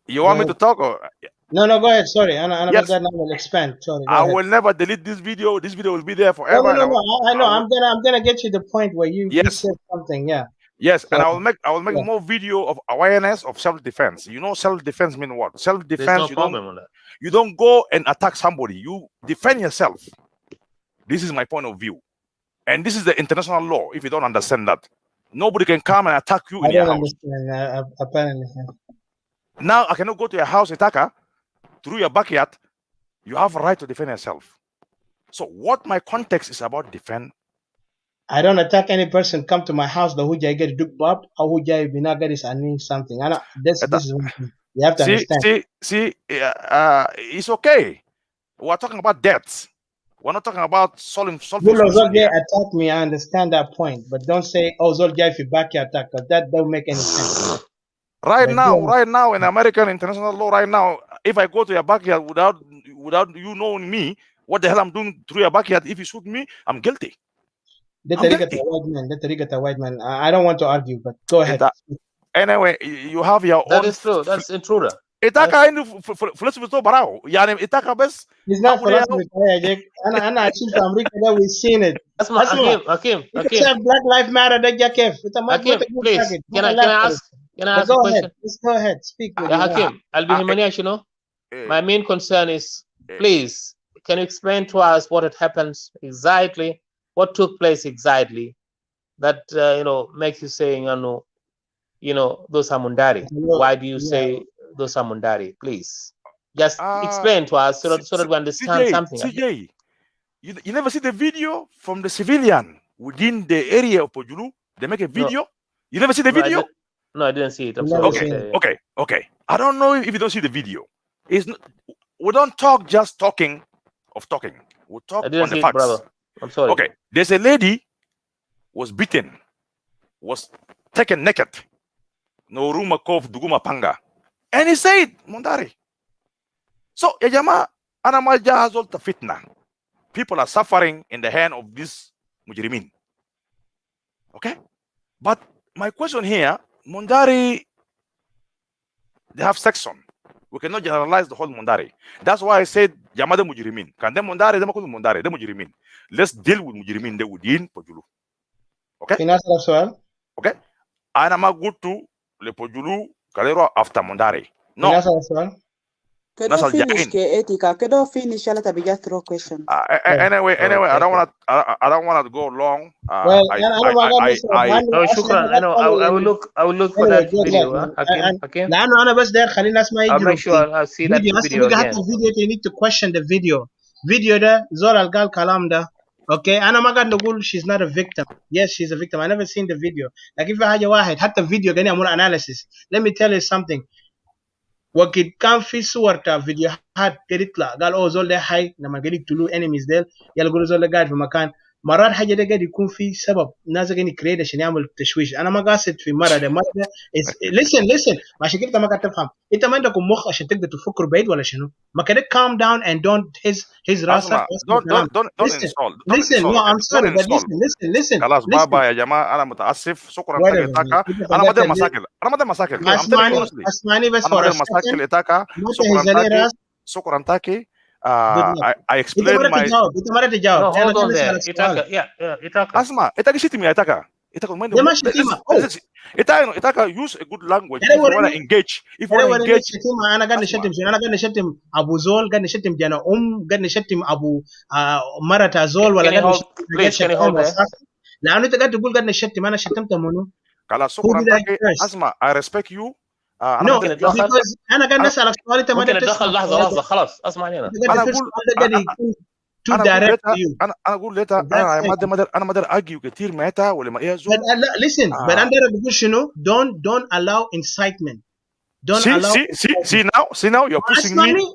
You want me to talk or? No, go ahead. Sorry, Yes. I will expand. Sorry. I will never delete this video. This video will be there forever. No. I know. I'm gonna get you the point where you said something. Yeah. Yes, So, and I will make more video of awareness of self-defense. Self-defense means what? Self-defense. There's no problem with that. You don't go and attack somebody. You defend yourself. This is my point of view, and this is the international law. If you don't understand that, nobody can come and attack you in your house. Understand, apparently. Now I cannot go to your house, attacker, through your backyard. You have a right to defend yourself. So what my context is about defend. I don't attack any person. Come to my house. The hujai get duk bab. How hujai binaga is earning something. I know this is one thing. You have to understand. See, it's okay. We're talking about deaths. We're not talking about solving Bulo solution Zol here. attack me. I understand that point, but don't say, "Oh, Zol Jai fi back your attack," because that don't make any sense. Right But now, in American international law, right now, if I go to your backyard without you knowing me, what the hell I'm doing through your backyard? If you shoot me, I'm guilty. That I'm guilty. white man. I don't want to argue, but go ahead. Anyway, you have your own. That is true. That's intruder. Itaka عنده فلسفته براو يعني itaka بس. He's not philosophy. أنا عايشين في أمريكا. We've seen it. اسمع حكيم. Black Lives Matter ده جا كيف؟ حكيم, please. Can I ask a question? Just go ahead. Speak. يا حكيم, البهمنية شنو? My main concern is, please, can you explain to us what had happened exactly, what took place exactly, that makes you saying, those are Mundari. Why do you say those are Mundari? Please, just explain to us so that we understand something. CJ, you never see the video from the civilian within the area of Pojulu? They make a video. No. You never see the video? No, I didn't see it. I'm sorry. Okay. I don't know if you don't see the video. We don't talk just talking. We talk I didn't on the see facts. It, brother. I'm sorry. Okay, there's a lady was beaten, was taken naked. No ruma kov duguma panga, and he said Mundari. So yajama anamaja hazol ta fitna. People are suffering in the hand of this mujrimin. Okay, but my question here, Mundari, they have section. We cannot generalize the whole Mundari. That's why I said Yamada Mujrimin. Can them Mundari, them Mundari, the Mujrimin. Let's deal with Mujrimin the within Pojulu. Okay? Okay. And I'm good to Le Pojulu Kalero after Mundari. No. Could finish Etika? Could finish just throw question. Anyway, I don't want to go long. I will look for that video. Hakim. I'll make sure I'll see that video again. You need to question the video. Video da Zol Algal Kalam da. Okay, Ana Magad Nogul, she's not a victim. Yes, she's a victim. I never seen the video. Like if I had the video, then I'm analysis. Let me tell you something. وقت كان في صور تاع فيديوهات قريت قال زول ده حي لما قريت تلو انيميز ديل يلا قولوا زول ده قاعد في مكان مرات حاجه ده قاعد يكون في سبب ناس قاعدين يكريت عشان يعمل تشويش انا ما قاصد في مره ده listen عشان كده ما قاعد تفهم انت ما عندكم مخ عشان تقدر تفكر بعيد ولا شنو ما كده calm down and don't his راسك listen no I'm sorry but listen خلاص بابا يا جماعه انا متاسف شكرا تاكا انا ما ادري مشاكل اسمعني بس انا مشاكل اتاكا شكرا تاكي I explained my. No, hold on there. Itaka. Asma, Itaka shitimi Itaka. Itaka use a good language if you want to engage. If you want to engage. أنا قاعد نشتم أبو زول قاعد نشتم جانا قاعد نشتم أبو مرة زول ولا قاعد نشتم لأنه أنت قاعد تقول قاعد نشتم أنا شتمت منو؟ خلاص شكرا تاكي. Asma, I respect you. No, because أنا قاعد نسألك سؤال أنت ما ممكن أتدخل لحظة خلاص اسمعني أنا أنا أقول لك أنا ما أقدر أرجع كتير متى ولا ما يزول. Listen, but أنا بقول شنو? Don't allow incitement. Don't allow. See now you're pushing me.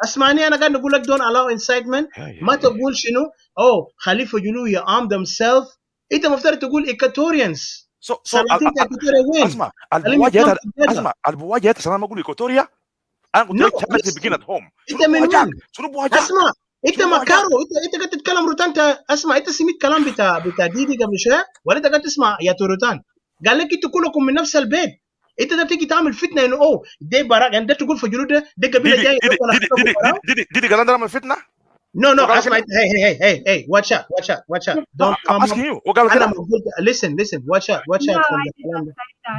أسمعني أنا قاعد نقول لك don't allow incitement. ما تقول شنو؟ خليفة جنوب arm themselves. أنت مفترض تقول Equatorians. اسمع البواجهات انا ما اقول ايكوتوريا انا قلت لك begin at home شنو بواجهه اسمع انت مكارو انت قاعد تتكلم روتان اسمع انت سمعت كلام بتاع ديدي قبل شويه ولا انت قاعد تسمع يا روتان قال لك انتوا كلكم من نفس البيت انت ده تيجي تعمل فتنه انه ده براك يعني ده تقول في جنود ده قبيله جايه ديدي قال انا من فتنه No, asma, hey, watch out. Don't come. I'm asking you. Listen, watch out.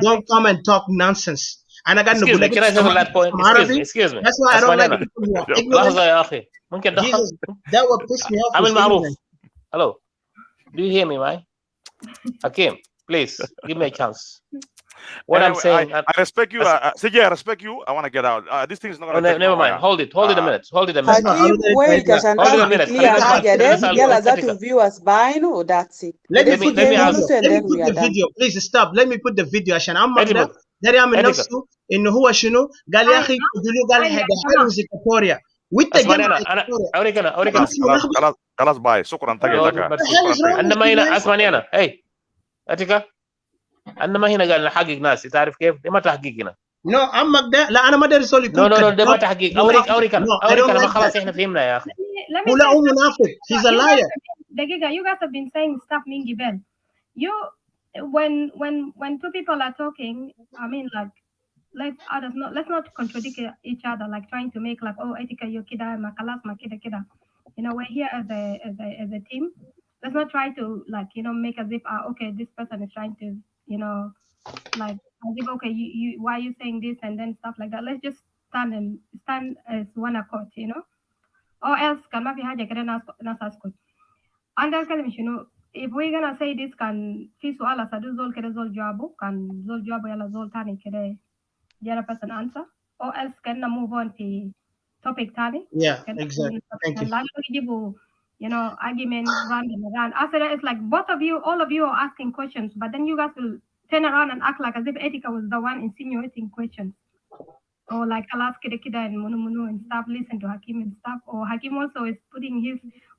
Don't come and talk nonsense. And I got no. Can I have that point? Excuse me. That's why I don't like it. لحظة يا أخي. ممكن that would piss me off. عامل معروف. Hello. Do you hear me, man? Hakim, please give me a chance. What I'm saying, I respect you. CJ, I respect you. I want to get out. This thing is not going to. Never mind. Hold it a minute. Hakim, wait, عشان clear حاجة ده يلا ذات viewers باين و that's it. Let me put the video. Please stop. Let me put the video عشان عمك ده يعمل نفسه إنه هو شنو قال يا أخي قال هذا حلو زي كابوريا وانت اسمعني جمع انا اوريك انا خلاص باي شكرا No, تقي but شكرا عندنا ما هنا اسمعني انا اتيكا عندنا ما هنا قال نحقق ناس تعرف كيف؟ ده ما تحقيق هنا. No, عمك ده لا انا ما داري سؤال يكون No ده ما كذاب تحقيق. منافق. اوريك No, I don't انا ما like خلاص that. احنا فهمنا يا اخي. Let me هو لا say هو something. منافق. He's a You liar. Dagiga, you guys have been saying stuff, Mingi Bell. You, when two people are talking, I mean, like, let's not contradict each other, like trying to make like, oh, etika yo kida, makalas makida kida. You know, we're here as a team. Let's not try to like, you know, make as if, okay, this person is trying to, you know, like as if, okay, you why are you saying this and then stuff like that. Let's just stand as one accord, you know. Or else can ما في حاجة كده ناس أسكت. أنا أتكلم شنو if we're gonna say this كان في سؤال أسأله زول كده زول جوابه كان زول جوابه يلا زول تاني كده the other person answer. Or else can move on to topic تاني. Yeah, exactly. Thank you. لا يجيبوا you know argument round and around. After that, it's like both of you, all of you are asking questions, but then you guys will turn around and act like as if Etika was the one insinuating questions. Or like Alas Kida Kida and Munu and stuff, listen to Hakim and stuff. Or Hakim also is putting his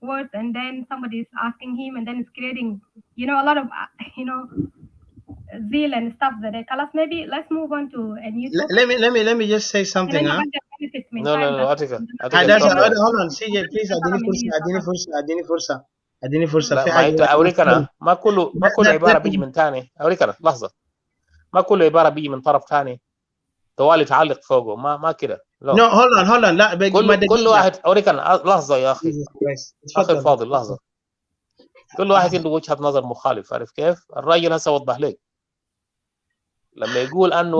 words and then somebody is asking him and then it's creating, you know, a lot of, you know, zeal and stuff that they tell us. Maybe let's move on to a new topic. Let me just say something. No, Atika. Hold on, CJ, please. اديني فرصة. لا ما انت اوريك انا ما كله عبارة بيجي من ثاني. اوريك انا لحظة. ما كله عبارة بيجي من طرف ثاني. طوالي تعلق فوقه ما كده. No, hold on. لا كل واحد اوريك انا لحظة يا اخي. اخي فاضل لحظة. كل واحد عنده وجهة نظر مخالف. عارف كيف؟ الراجل هسه وضح لك. لما يقول انه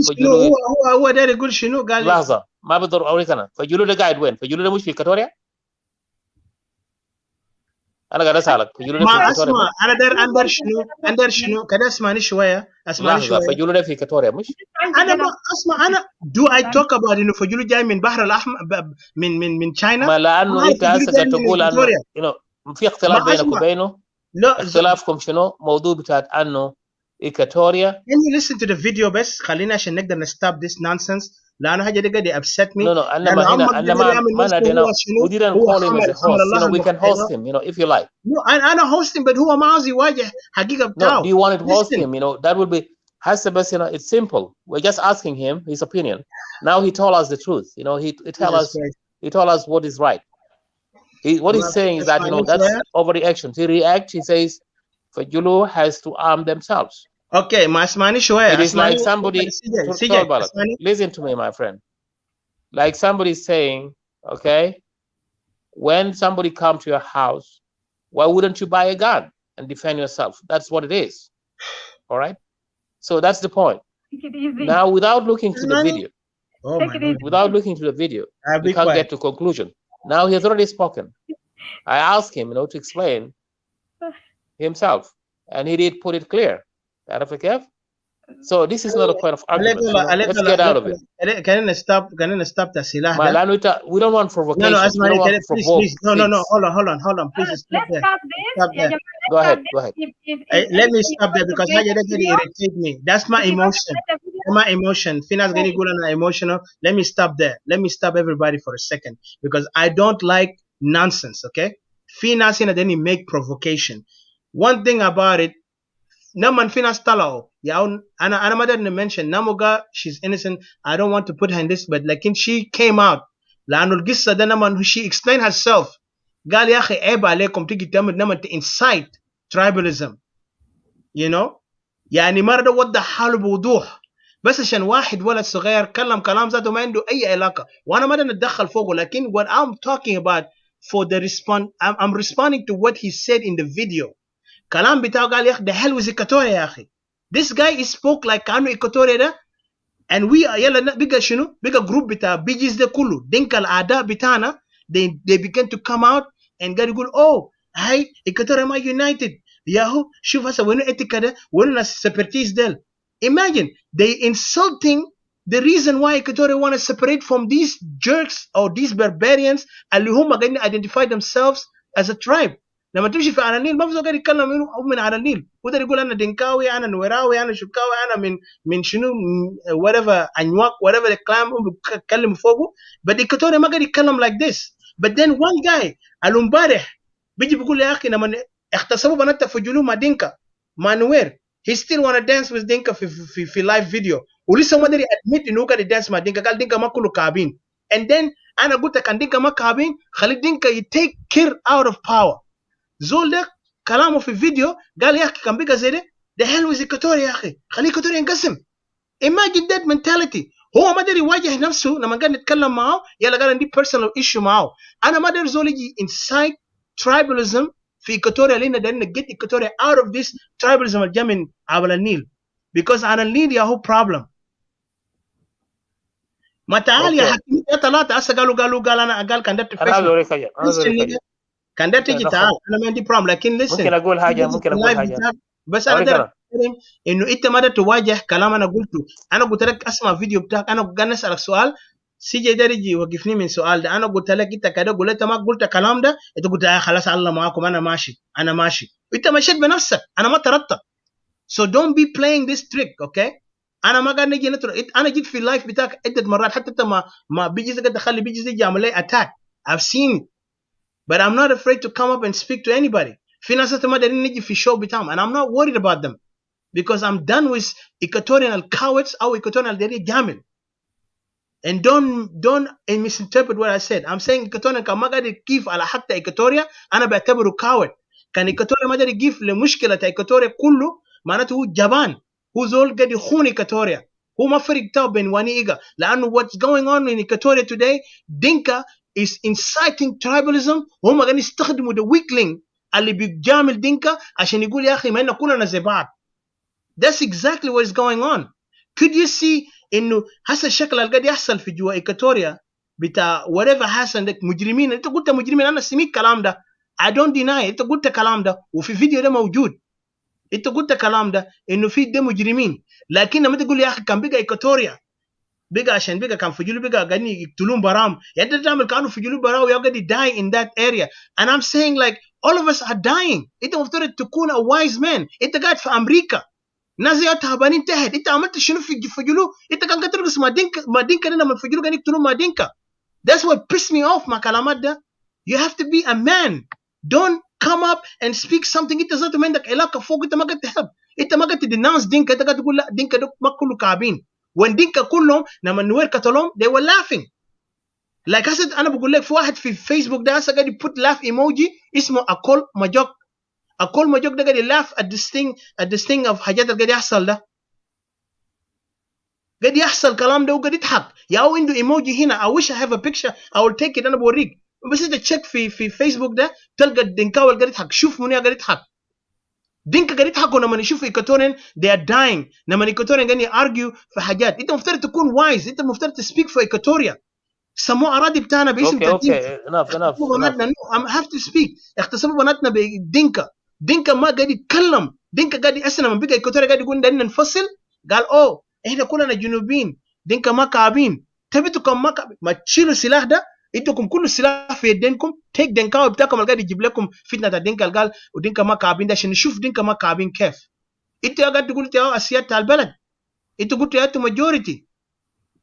فجلو هو داير يقول شنو قال لحظة ما بقدر اوريك انا. فجلو ده قاعد وين؟ فجلو ده مش في كاتوريا؟ انا قاعد اسالك فجلو ده في ما كاتوريا؟ اسمع انا داير اندر شنو كده اسمعني شوية لحظة فجلو ده في كاتوريا مش؟ انا ما اسمع انا do I talk about انه فجلو جاي من بحر الاحمر من تشاينا ما لانه انت هسه قاعد تقول انه في اختلاف بينك وبينه. لا اختلافكم شنو؟ موضوع بتاعت انه إيكاتوريا. Can you listen to the video بس خلينا عشان نقدر stop this nonsense لأنه حاجة دي قاعد upset me. No أنا ما هنا أنا ما ندينا. We didn't call him as a host. You know we can host him. You know if you like. No أنا host him but هو ما عاوز يواجه حقيقة بتاعه. No, do you want to host him? You know that would be حسب بس you know it's simple. We're just asking him his opinion. Now he told us the truth. You know he told us what is right. What he's saying is that you know that's overreaction. He reacts. He says Fajulu has to arm themselves. Okay, ما اسمعني شوية. It is like somebody. Listen to me, my friend. Like somebody saying, okay, when somebody comes to your house, why wouldn't you buy a gun and defend yourself? That's what it is. All right. So that's the point. Now, without looking to the video, we can't get to conclusion. Now he has already spoken. I asked him, you know, to explain himself, and he did put it clear. So this is not a point of argument. Let's get out of it. Can you stop the silah? We don't want provocation. No. Hold on. Please stop there. Stop there. Go ahead. Let me stop there because that really irritate me. That's my emotion. My emotion. Fina's getting good and emotional. Let me stop there. Let me stop everybody for a second because I don't like nonsense. Okay? Fina's in then he make provocation. One thing about it. Naman Finas Talao. Yeah, Anna mother mention Namuga, she's innocent. I don't want to put her in this, but like she came out. Lanul Gissa Naman she explained herself. Gali akhi eba alaykum tigi tamid naman to incite tribalism. You know? يعني مرة وضح حاله بوضوح. بس عشان واحد ولد صغير كلام ذاته ما عنده أي علاقة. وأنا ما نتدخل فوقه لكن what I'm talking about for the response I'm responding to what he said in the video. كلام بتاعه قال يا أخي the hell with Equatoria يا أخي. This guy spoke like كأنه Equatoria ده and we يلا بقى شنو بقى group بتاع بيجيز ده كله دينك الأعداء بتاعنا they began to come out and قال يقول oh هاي Equatoria ما united ياهو شوف هسه وينو إتكا ده وينو ناس separatists دل. Imagine they insulting the reason why Equatoria want to separate from these jerks or these barbarians اللي هم قاعدين identify themselves as a tribe. لما تمشي في على النيل ما في زول قاعد يتكلم من على النيل، وده يقول انا دنكاوي انا نوراوي انا شكاوي انا من شنو whatever انواق whatever the clan بيتكلم فوقه. but إيكوتوريا ما قاعد يتكلم like this. but then one guy الامبارح بيجي بيقول لي يا اخي لما اغتصبوا بنات في جنوب مع دينكا مع نوير he still wanna dance with دينكا في live video ولسه ما قدر admit انه قاعد يدانس مع دينكا. قال دينكا ما كله كعبين. and then انا قلت كان دينكا ما كعبين خلي دينكا take care out of power. زول ده كلامه في الفيديو قال يا اخي كان بقى زي ده hell with إيكوتوريا يا اخي خلي إيكوتوريا ينقسم. imagine that mentality. هو ما قدر يواجه نفسه لما قاعد نتكلم معه يلا قال عندي personal issue معه. انا ما قدر زول يجي incite tribalism في إيكوتوريا لأن دارين get إيكوتوريا out of this tribalism اللي جا من على النيل because على النيل يا هو problem. ما تعال يا حكيم يا ثلاثة هسه قال أنا قال كان ده كان ده تيجي تعال أنا ما عندي problem لكن listen ممكن أقول حاجة بس أنا أقدر إنه أنت ما تواجه كلام أنا قلته. أنا قلت لك أسمع فيديو بتاعك أنا قاعد أسألك سؤال سيجي درجي وقفني من سؤال ده. أنا قلت لك أنت كده قلت ما قلت كلام ده أنت قلت خلاص الله معاكم أنا ماشي أنت مشيت بنفسك أنا ما ترتب. so don't be playing this trick okay. أنا ما قاعد نجي أنا جيت في اللايف بتاعك عدة مرات حتى أنت ما بيجي زي كده خلي بيجي زي يعمل لي attack. I've seen it but I'm not afraid to come up and speak to anybody. في ناس ما دارين نجي في show بتاعهم and I'm not worried about them because I'm done with Equatorial cowards أو Equatorial داري جامل. and don't misinterpret what I said. I'm saying Equatorial كان ما قاعد يكيف على حق إيكوتوريا أنا بعتبره coward. كان إيكوتوريا ما قاعد يكيف لمشكلة إيكوتوريا كله معناته هو جبان هو زول قاعد يخون إيكوتوريا. هو ما فرق تاو بين واني إيجا لأنه what's going on in Equatoria today Dinka is inciting tribalism وهم قاعدين يستخدموا the weakling اللي بيجامل دينكا عشان يقول يا أخي ما إحنا كلنا زي بعض. That's exactly what is going on. Could you see إنه هسه الشكل اللي قاعد يحصل في جوا إيكوتوريا بتاع whatever حصل ده مجرمين. أنت قلت مجرمين أنا سميت كلام ده I don't deny. أنت قلت كلام ده وفي فيديو ده موجود. أنت قلت كلام ده إنه في ده مجرمين لكن لما تقول يا أخي كان بقى إيكوتوريا بقى عشان بقى كان فجلو بقى قاعدين يقتلون برام يعني أنت تعمل كانوا فجلو براو يا قاعد die in that area and I'm saying like all of us are dying. أنت مفترض تكون a wise man. أنت قاعد في أمريكا ناس يا تعبانين تحت أنت عملت شنو في فجلو؟ أنت كان قاعد ترقص مع دينكا لما الفجلو قاعدين يقتلون مع دينكا. That's what pissed me off مع كلامات ده. You have to be a man. Don't come up and speak something أنت ذاته ما عندك علاقة فوق. أنت ما قاعد تحب أنت ما قاعد تديناونس دينكا. أنت قاعد تقول لا دينكا ده ما كله كعبين. when دينكا كلهم لما نوير قتلهم they were laughing. like هسه أنا بقول لك في واحد في فيسبوك ده هسه قاعد يput laugh emoji اسمه أكول ماجوك. أكول ماجوك ده قاعد laugh at this thing of حاجات اللي قاعد يحصل ده. قاعد يحصل كلام ده وقاعد يضحك يا هو عنده ايموجي هنا. I wish I have a picture I will take it. أنا بوريك بس أنت تشيك في فيسبوك ده تلقى الدنكاوي قاعد يضحك. شوف منو قاعد يضحك. دينكا قاعد يضحكوا لما يشوفوا إيكوتوريان they are dying. لما إيكوتوريان قاعدين argue في حاجات. أنت مفترض تكون wise. أنت مفترض تسبيك في إيكوتوريا. سموه أراضي بتاعنا باسم اوكي enough بناتنا I have to speak. اغتصبوا بناتنا بدينكا. دينكا ما قاعد يتكلم. دينكا قاعد أصلا لما بقى إيكوتوريا قاعد يقول دارين ننفصل قال إحنا كلنا جنوبيين دينكا ما كعبين. تبيتكم ما تشيلوا السلاح ده. انتكم كل السلاح في يدينكم تيك دينكاوي بتاعكم اللي قاعد يجيب لكم فتنه الدينكا قال ودينكا ما كعبين ده عشان نشوف دينكا ما كعبين كيف. انت قاعد تقول يا اسياد البلد. انت قلت يا انتم ماجوريتي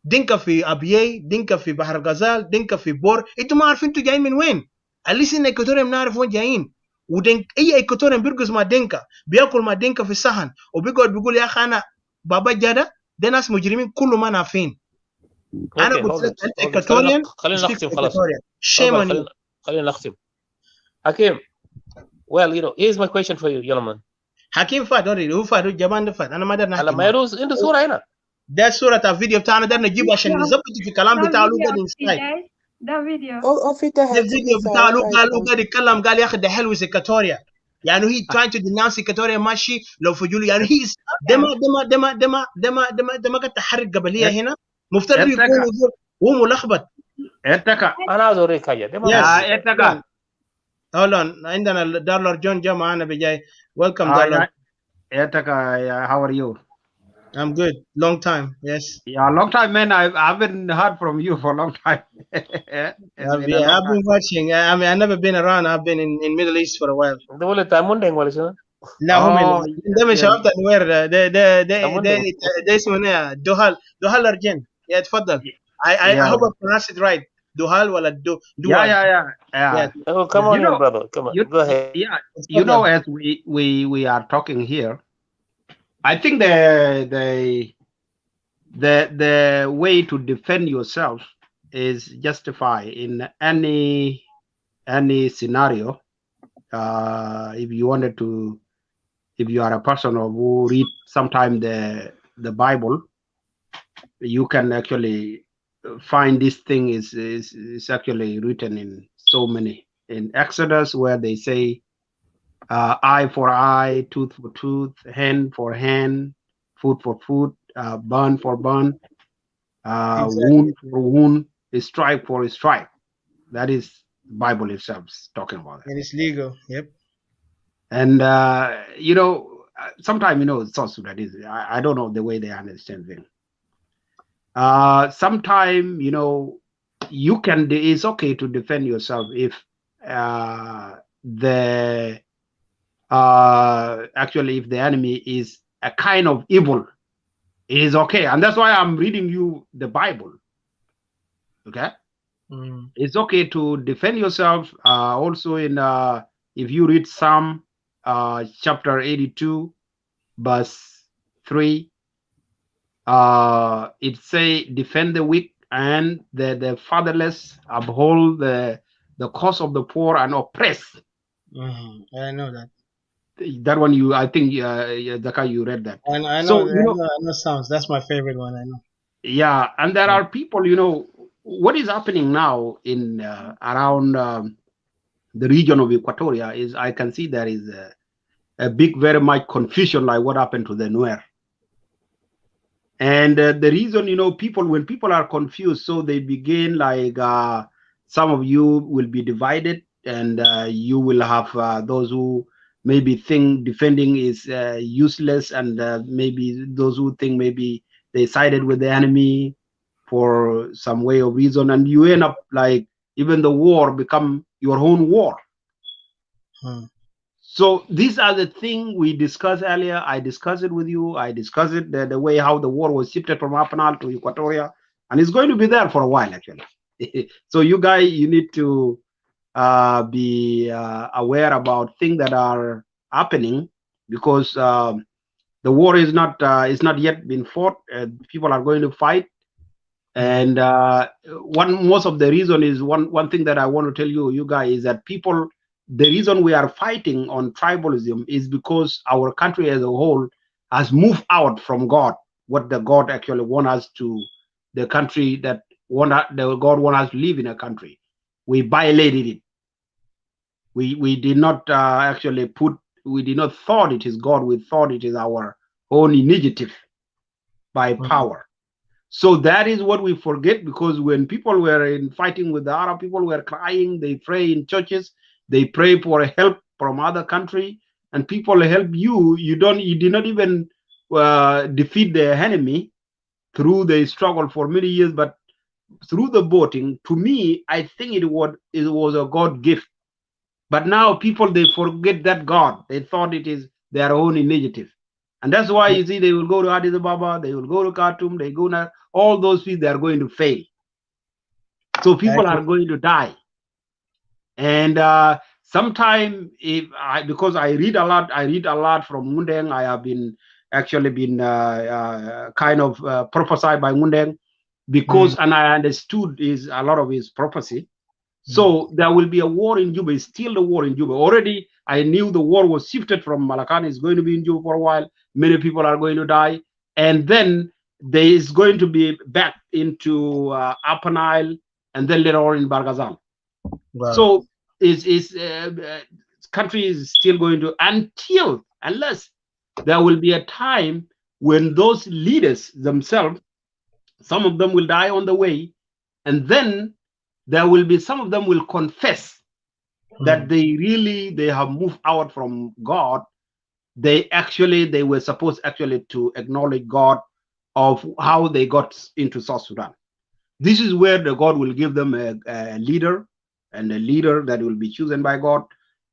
دينكا في ابيي دينكا في بحر الغزال دينكا في بور. انتم ما عارفين انتم جايين من وين. اللي ان ايكوتوريا بنعرف وين جايين. ودينك اي ايكوتوريا بيرقص مع دينكا بياكل مع دينكا في الصحن وبيقعد بيقول يا اخي انا بابا جاده ده ناس مجرمين كله ما نافين. انا قلت لك انت إيكوتوريان. خلينا نختم خلاص. خلينا نختم. حكيم well you know here's my question for you gentlemen. حكيم فات هو فات الجبان ده فات انا ما درنا على ما يروز عنده صوره هنا ده صوره الفيديو بتاعنا ده نجيبه عشان نظبط في الكلام بتاعه لو قاعد انسايد ده فيديو ده الفيديو بتاعه لو قاعد يتكلم قال يا اخي ده حلو إيكوتوريا يعني he trying to denounce إيكوتوريا ماشي لو فجولي يعني he is ده ما قاعد تحرك قبليه هنا مفترض يكون هو ملخبط. انا عايز اوريك حاجه hold on عندنا دارلر جون جا معنا بجاي welcome دارلر. how are you I'm good. Long time. Yes. Yeah, long time, man. I haven't heard from you for a long time. It's been a long I've time. been watching. I mean, I've never been around. I've been in Middle East for a while. Dole tamundeng wala sino? لا هم Oh, دايما yeah. شباب تنوير Tamundeng. ده اسمه إيه؟ دهال أرجن. Yeah, تفضل. I Yeah. hope I pronounced it right. دهال ولا Yeah, دوال. yeah. Yeah. Oh, come on in, brother. Come on. Go ahead. Yeah, تفضل. as we are talking here, I think the way to defend yourself is justified in any scenario. If you wanted to, if you are a person who read sometime the Bible, you can actually find this thing is actually written in so many. In Exodus, where they say eye for eye, tooth for tooth, hand for hand, foot for foot, burn for burn, wound for wound, stripe for stripe. That is the Bible itself talking about it. And it's legal. Yep. And sometimes South Sudanese, I don't know the way they understand things. Sometimes you can. It's okay to defend yourself if actually if the enemy is a kind of evil. It is okay, and that's why I'm reading you the Bible. Okay, it's okay to defend yourself. Also, in if you read Psalm chapter 82, verse 3, it say, "Defend the weak and the fatherless, uphold the cause of the poor and oppressed." I know that. That one I think Zaka, you read that. I know. So, I know Psalms. That's my favorite one. I know. Yeah, and there are people. What is happening now in around the region of Equatoria is I can see there is a big, very much confusion, like what happened to the Nuer. And the reason, when people are confused, so they begin like some of you will be divided, and you will have those who maybe think defending is useless, and maybe those who think maybe they sided with the enemy for some way of reason, and you end up like even the war become your own war. So these are the things we discussed earlier. I discussed it with you. I discussed it the way how the war was shifted from Apanal to Equatoria, and it's going to be there for a while actually. So you guys, you need to be aware about things that are happening, because the war is not yet been fought. People are going to fight, and most of the reason is one thing that I want to tell you guys is that people. The reason we are fighting on tribalism is because our country as a whole has moved out from God. What the God actually want us to, the country that God want us to live in a country, we violated it. We did not actually we did not thought it is God. We thought it is our own initiative by power. So that is what we forget, because when people were fighting with the Arab people, were crying, they pray in churches. They pray for help from other country, and people help you. You did not even defeat the enemy through the struggle for many years, but through the voting. To me, I think it was a God gift. But now people, they forget that God. They thought it is their own initiative, and that's why you see they will go to Addis Ababa, they will go to Khartoum, they go to all those people. They are going to fail. So people are going to die. And sometimes, because I read a lot from Mundeng. I have been kind of prophesied by Mundeng, because and I understood a lot of his prophecy. So there will be a war in Juba. It's still the war in Juba. Already I knew the war was shifted from Malakal. It's going to be in Juba for a while. Many people are going to die, and then there is going to be back into Upper Nile, and then later on in Barghazal. Wow. So country is still going to, unless there will be a time when those leaders themselves, some of them will die on the way, and then there will be some of them will confess that they have moved out from God, they were supposed actually to acknowledge God of how they got into South Sudan. This is where the God will give them a leader, and a leader that will be chosen by God.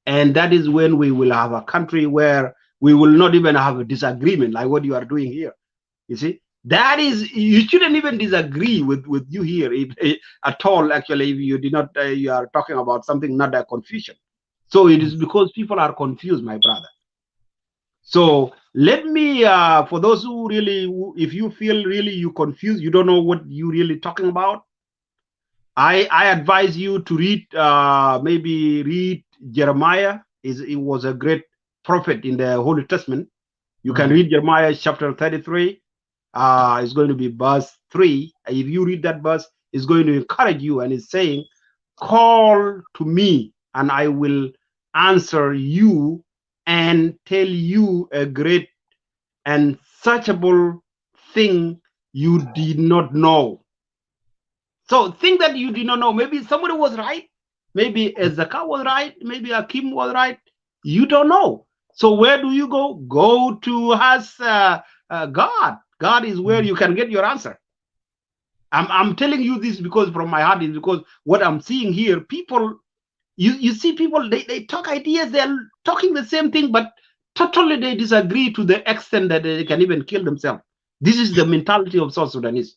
And that is when we will have a country where we will not even have a disagreement like what you are doing here. You see, that is, you shouldn't even disagree with you here at all. Actually, if you did not, you are talking about something, not a confusion. So it is because people are confused, my brother. So let me, for those who really, if you feel really you confused, you don't know what you really talking about, I advise you to read, maybe read Jeremiah. He was a great prophet in the Holy Testament. You can read Jeremiah chapter 33. It's going to be verse 3. If you read that verse, it's going to encourage you, and it's saying, call to me and I will answer you and tell you a great and searchable thing you did not know. So think that you did not know. Maybe somebody was right. Maybe Ezekah was right. Maybe Akim was right. You don't know. So where do you go? Go to ask God. God is where you can get your answer. I'm telling you this because from my heart, is because what I'm seeing here, people, you see people, they talk ideas, they're talking the same thing, but totally they disagree to the extent that they can even kill themselves. This is the mentality of South Sudanese.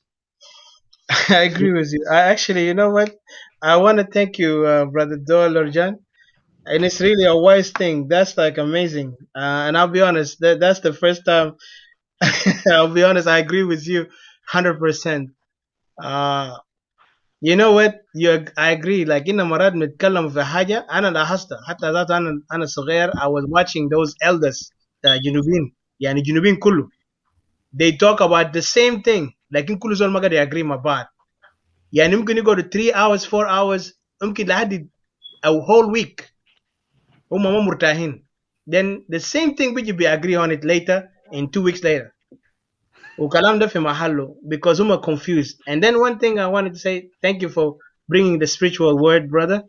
I agree with you. I actually, you know what? I want to thank you, Brother Doyle Lorjan. And it's really a wise thing. That's like amazing. And I'll be honest, that's the first time. I'll be honest, I agree with you 100%. You know what? I agree. Like in مرات نتكلم في حاجة أنا لاحظتها حتى ذات أنا صغير. I was watching those elders جنوبين يعني جنوبين كله. They talk about the same thing. لكن كل زول ما قدر agree مع بعض. يعني ممكن يقعدوا 3 hours 4 hours ممكن لحد a whole week. هم ما مرتاحين. Then the same thing which we agree on it later in 2 weeks later. وكلام ده في محله because هم confused. And then one thing I wanted to say, thank you for bringing the spiritual word, brother,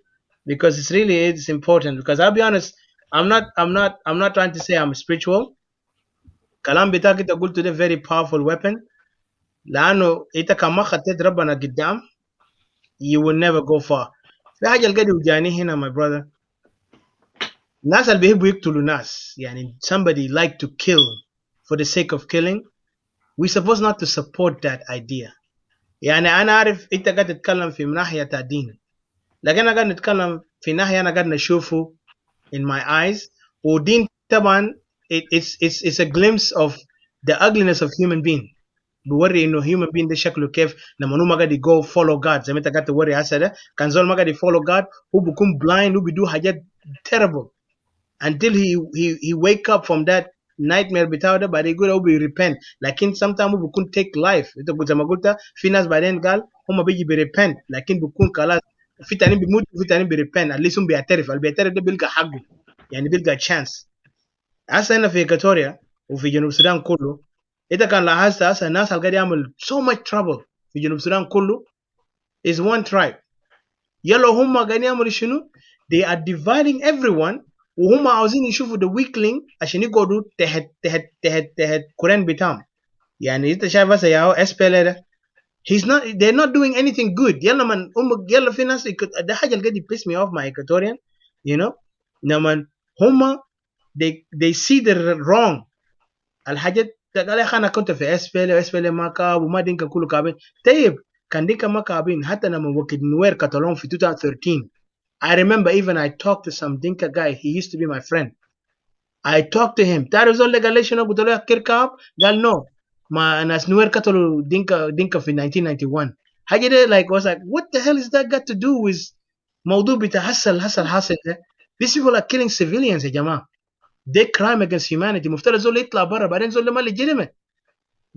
because it's really it's important. Because I'll be honest, I'm not trying to say I'm spiritual. كلام بتاعك انت قلته ده very powerful weapon. لأنه انت كما خطيت ربنا قدام, you will never go far. في حاجة القدي وجاني هنا my brother. الناس اللي بيحبوا يقتلوا ناس, يعني somebody like to kill for the sake of killing. We supposed not to support that idea. يعني أنا عارف أنت قاعد تتكلم في ناحية الدين, لكن أنا قاعد نتكلم في ناحية أنا قاعد نشوفه in my eyes. ودين طبعا it's a glimpse of the ugliness of human being. بوري إنه human being ده شكله كيف لما هو ما قاعد go follow God زي ما أنت قاعد توري هسه ده. كان زول ما قاعد follow God هو بيكون blind, هو بيدو حاجات terrible until he wake up from that nightmare بتاعه ده. بعد يقول هو بيرepent. لكن sometimes هو بيكون take life. انت زي ما قلت في ناس بعدين قال هم بيجي بيرepent, لكن بيكون خلاص في تاني بيموت وفي تاني بيرepent. at least هم بيعترف. اللي بيعترف ده بيلقى حقه, يعني بيلقى chance. هسه هنا في إيكواتوريا وفي جنوب السودان كله انت كان لاحظت هسه الناس اللي قاعد يعمل so much trouble في جنوب السودان كله is one tribe. يلا هم قاعدين يعملوا شنو؟ they are dividing everyone, وهم عاوزين يشوفوا the weakling عشان يقعدوا تحت كورين بتاعهم. يعني انت شايف هسه يا هو SPLA ده they're not doing anything good. يلا من يلا في ناس ده حاجه اللي قاعد piss me off my Equatorian, you know, لما هم they see the wrong. الحاجات قال يا اخي انا كنت في SPLA ما كاب وما دينك كله كابين. طيب كان دينك ما كابين حتى لما وكيل نوير كاتالون في 2013. I remember even I talked to some Dinka guy. He used to be my friend. I talked to him. تعرف زول قال لي شنو؟ قلت له كيركاب. قال no. ما ناس نوير قتلوا دينكا في 1991. حاجة ده like was like what the hell is that got to do with موضوع بتاع حصل ده. These people are killing civilians يا جماعة. They crime against humanity. مفترض زول يطلع برا بعدين زول ما legitimate.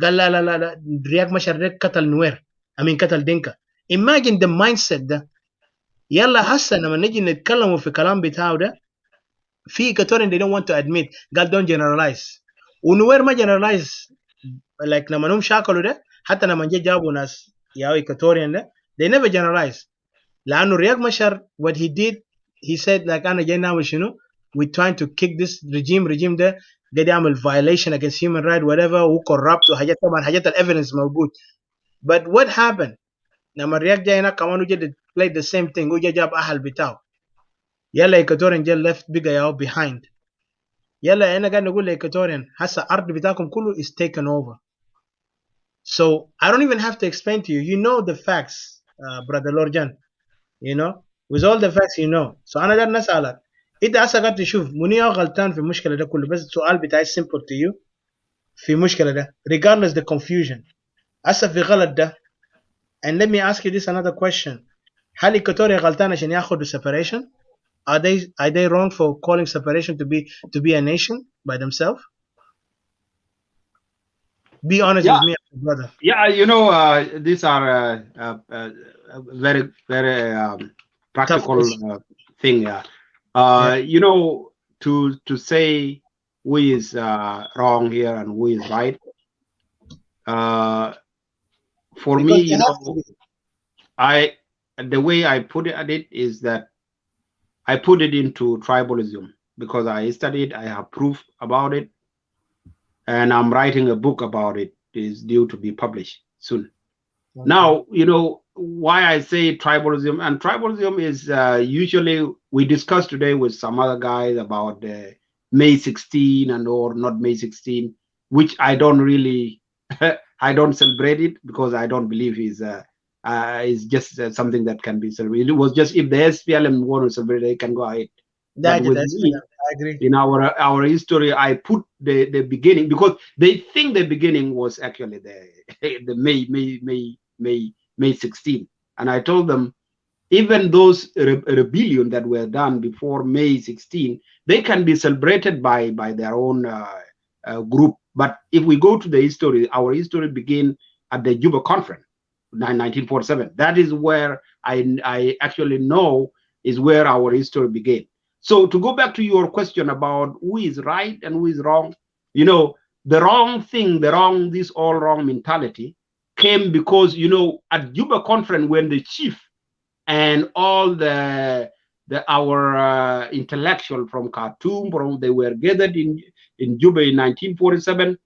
قال لا رياك مشار قتل نوير. قتل دينكا. Imagine the mindset ده. يلا هسه لما نيجي نتكلموا في كلام بتاعه ده في Equatorian they don't want to admit. قال don't generalize. ونوير ما generalize. like لما هم شاكلوا ده حتى لما جابوا ناس يا Equatorian ده they never generalize. لأنه رياك مشار what he did he said like أنا جاي نعمل شنو, we trying to kick this regime ده قاعد يعمل violation against human rights whatever هو corrupt وحاجات طبعا حاجات evidence موجود. But what happened لما الرياك جاي هناك كمان وجد played the same thing وجا جاب أهل بتاعه يلا إيكواتوريان جا left بقى ياو behind. يلا أنا قاعد نقول لإيكواتوريان هسا الأرض بتاعكم كله is taken over. So I don't even have to explain to you. You know the facts, brother Lorjan. You know, with all the facts you know. So أنا قاعد نسألك أنت هسا قاعد تشوف منو غلطان في المشكلة ده كله. بس السؤال بتاعي simple to you في المشكلة ده regardless the confusion. هسا في غلط ده. And let me ask you this another question. هل إيكواتوريا غلطان عشان ياخدوا separation? Are they wrong for calling separation to be a nation by themselves? Be honest with me, brother. Yeah, you know, these are very, very practical thing. You know, to say who is wrong here and who is right. For me, you know, the way I put it at it is that I put it into tribalism because I studied, I have proof about it, and I'm writing a book about it. It is due to be published soon. Okay. Now, you know, why I say tribalism, and tribalism is usually, we discussed today with some other guys about May 16 and or not May 16, which I don't really, I don't celebrate it because I don't believe is just something that can be celebrated. It was just if the SPLM want to celebrate, they can go ahead. That, I agree. In our history, I put the beginning because they think the beginning was actually the May 16, and I told them even those rebellion that were done before May 16, they can be celebrated by their own group. But if we go to the history, our history began at the Juba Conference, 1947. That is where I actually know is where our history began. So to go back to your question about who is right and who is wrong, you know, the wrong thing, this all wrong mentality came because, you know, at Juba Conference when the chief and all our intellectual from Khartoum, they were gathered in Juba in 1947,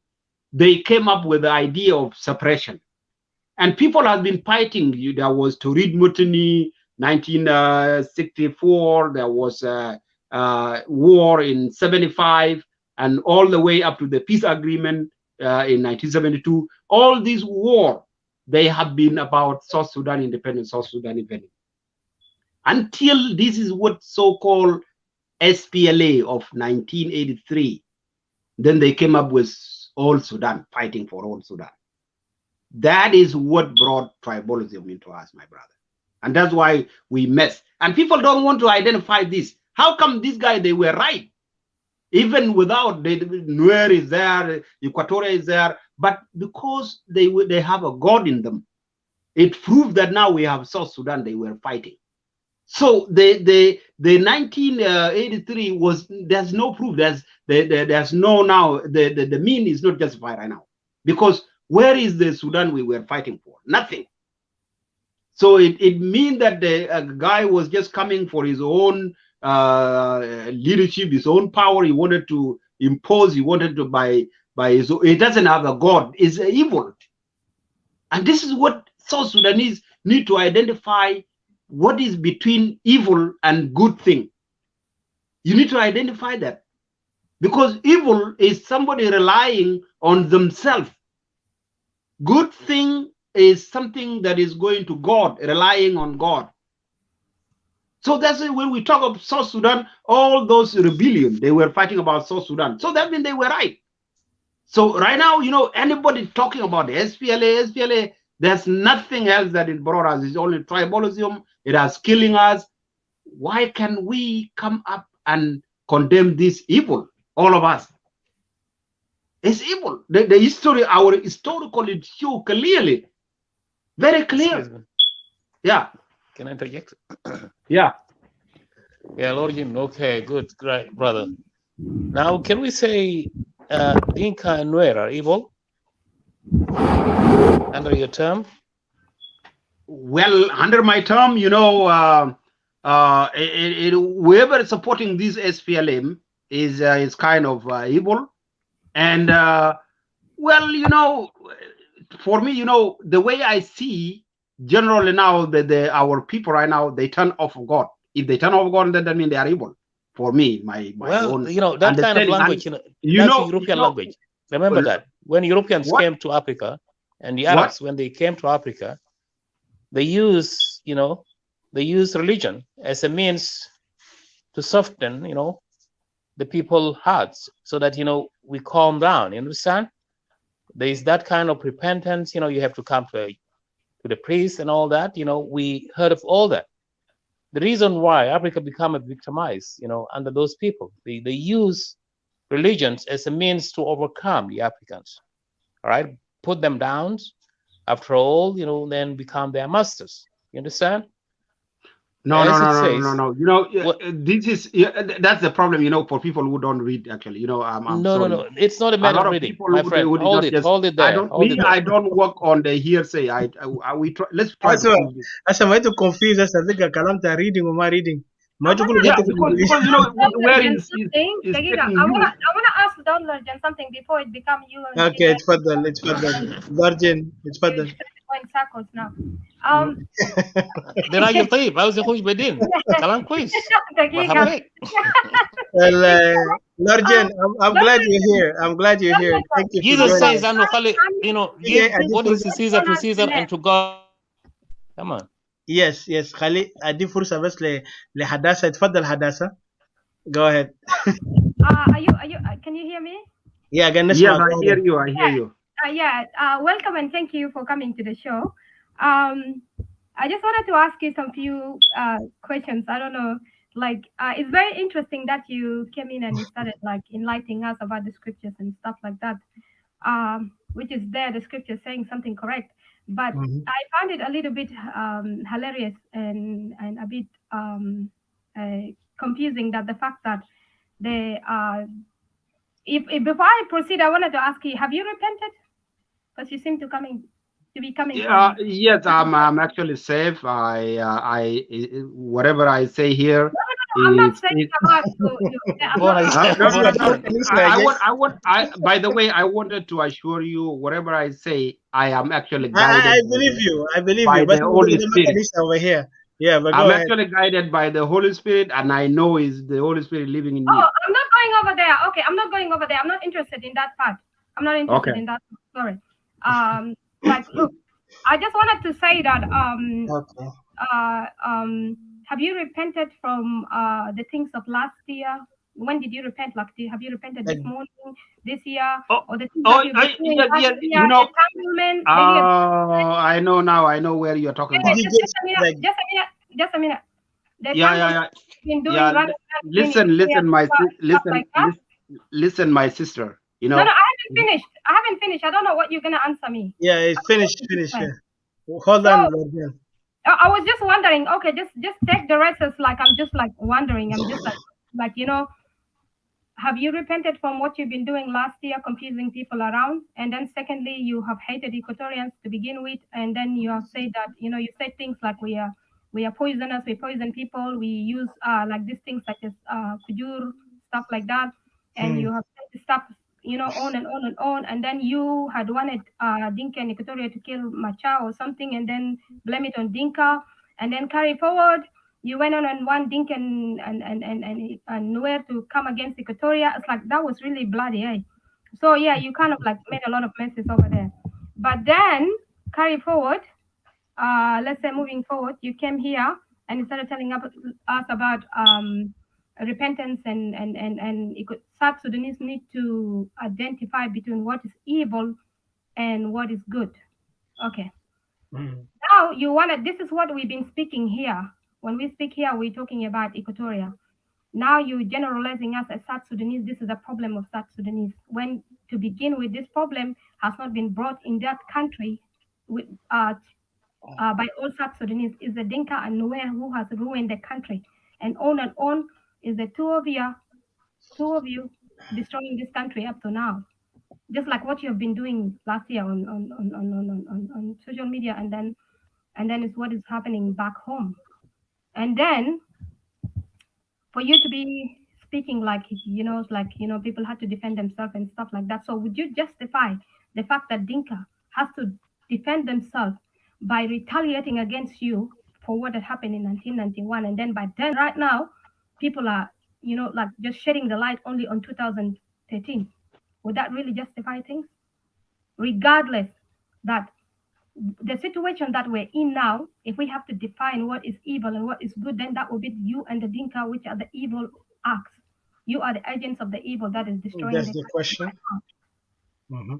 they came up with the idea of suppression. And people have been fighting. There was Turid Mutiny, 1964. There was war in 75, and all the way up to the peace agreement in 1972. All these war, they have been about South Sudan independence, South Sudan independence. Until this is what so-called SPLA of 1983. Then they came up with all Sudan, fighting for all Sudan. That is what brought tribalism into us, my brother. And that's why we mess. And people don't want to identify this. How come this guy, they were right? Even without, Nuer is there, Equatoria is there, but because they have a God in them, it proved that now we have South Sudan, they were fighting. So the 1983 was, there's no proof, there's no now, the mean is not justified right now. Because where is the Sudan we were fighting for? Nothing. So it means that the guy was just coming for his own leadership, his own power. He wanted to impose, he wanted to by his own, he doesn't have a God, it's evil. And this is what South Sudanese need to identify, what is between evil and good thing. You need to identify that. Because evil is somebody relying on themselves. Good thing is something that is going to God, relying on God. So that's when we talk of South Sudan, all those rebellion, they were fighting about South Sudan. So that means they were right. So right now, you know, anybody talking about the SPLA, there's nothing else that it brought us. It's only tribalism. It has killing us. Why can we come up and condemn this evil, all of us? It's evil. The history, our historical, it shows clearly, very clear. Yeah. Can I interject? Yeah. Yeah, Lord Jim. Okay, good, great, brother. Now, can we say Dinka and Nuer are evil under your term? Well, under my term, you know, whoever is supporting this SPLM is kind of evil. And well, you know, for me, you know, the way I see generally now that our people right now, they turn off of God. If they turn off of God, then that means they are evil. For me, my Well, own you know, that kind of understanding. language, And that's European language. Remember that when Europeans what? came to Africa, and the Arabs, when they came to Africa, they use, you know, they use religion as a means to soften, you know, the people's hearts, so that, you know, we calm down. You understand? There is that kind of repentance. You know, you have to come to the priest and all that. You know, we heard of all that. The reason why Africa became victimized, you know, under those people, they use religions as a means to overcome the Africans. All right, put them down. After all, you know, then become their masters. You understand? No. You know, this is that's the problem. You know, for people who don't read, actually, you know, I'm sorry. No. It's not a matter of reading, my friend. Hold it there. I don't work on the hearsay. Let's try to prove this. Asa ma to confuse us. I think kalamta reading or reading. Yeah, because you know where is I wanna ask Dollargen something before it becomes you. Okay, it's further. Virgin, it's further. Going circles now. ده راجل طيب عاوز يخش بدين كلام كويس. Well, Largen, I'm glad you're here. Thank you. Jesus says, you know, give what is to Caesar and to God. Come on. Yes. خلي ادي فرصة بس لحداثة. اتفضل حداثة. Go ahead. Are you can you hear me? Yeah, again, yes, I hear you. Welcome and thank you for coming to the show. I just wanted to ask you some few questions. I don't know, like it's very interesting that you came in and you started like enlightening us about the scriptures and stuff like that, which is there, the scripture saying something correct. But I found it a little bit hilarious and a bit confusing that the fact that they if before I proceed, I wanted to ask you, have you repented? Because you seem to be coming. Yes, I'm actually safe. I whatever I say here. No, I'm not saying about by the way, I wanted to assure you, whatever I say, I am actually guided. I believe you. By the Holy Spirit over here. Yeah, but I'm actually guided by the Holy Spirit, and I know is the Holy Spirit living in me. Oh, I'm not going over there. Okay, I'm not going over there. I'm not interested in that part. I'm not interested in that. Sorry. Like, look, I just wanted to say that have you repented from the things of last year? When did you repent? Like, have you repented this morning, this year, or the things that you've been doing last year? You know, entanglement. I know now. I know where you're talking about. Just a minute. Yeah. Been doing Listen, my sister. You know. No, I haven't finished. I don't know what you're gonna answer me. Yeah, it's finished. Yeah. Hold on. I was just wondering. Okay, just take the rest as like I'm just like wondering. I'm just like you know, have you repented from what you've been doing last year, confusing people around? And then secondly, you have hated Equatorians to begin with, and then you have said that you said things like we are poisonous, we poison people, we use like these things such as kujur, stuff like that, and you have said stuff on and on and on, and then you had wanted Dinka and Equatoria to kill Macha or something, and then blame it on Dinka, and then carry forward. You went on and want Dinka and Nuer to come against Equatoria. It's like that was really bloody, eh? So yeah, you kind of like made a lot of messes over there. But then carry forward, let's say moving forward, you came here and you started telling us about repentance and South Sudanese need to identify between what is evil and what is good. Okay. Now you wanted, this is what we've been speaking here. When we speak here, we're talking about Equatoria. Now you're generalizing us as South Sudanese. This is a problem of South Sudanese. When to begin with, this problem has not been brought in that country with, by all South Sudanese. Is the Dinka and Nuer who has ruined the country, and on is the two of you destroying this country up to now, just like what you have been doing last year on social media, and then it's what is happening back home. And then for you to be speaking like, people had to defend themselves and stuff like that. So would you justify the fact that Dinka has to defend themselves by retaliating against you for what had happened in 1991, and then by then right now people are just shedding the light only on 2013? Would that really justify things, regardless that the situation that we're in now, if we have to define what is evil and what is good, then that will be you and the Dinka, which are the evil acts. You are the agents of the evil that is destroying. That's the question. Mm-hmm.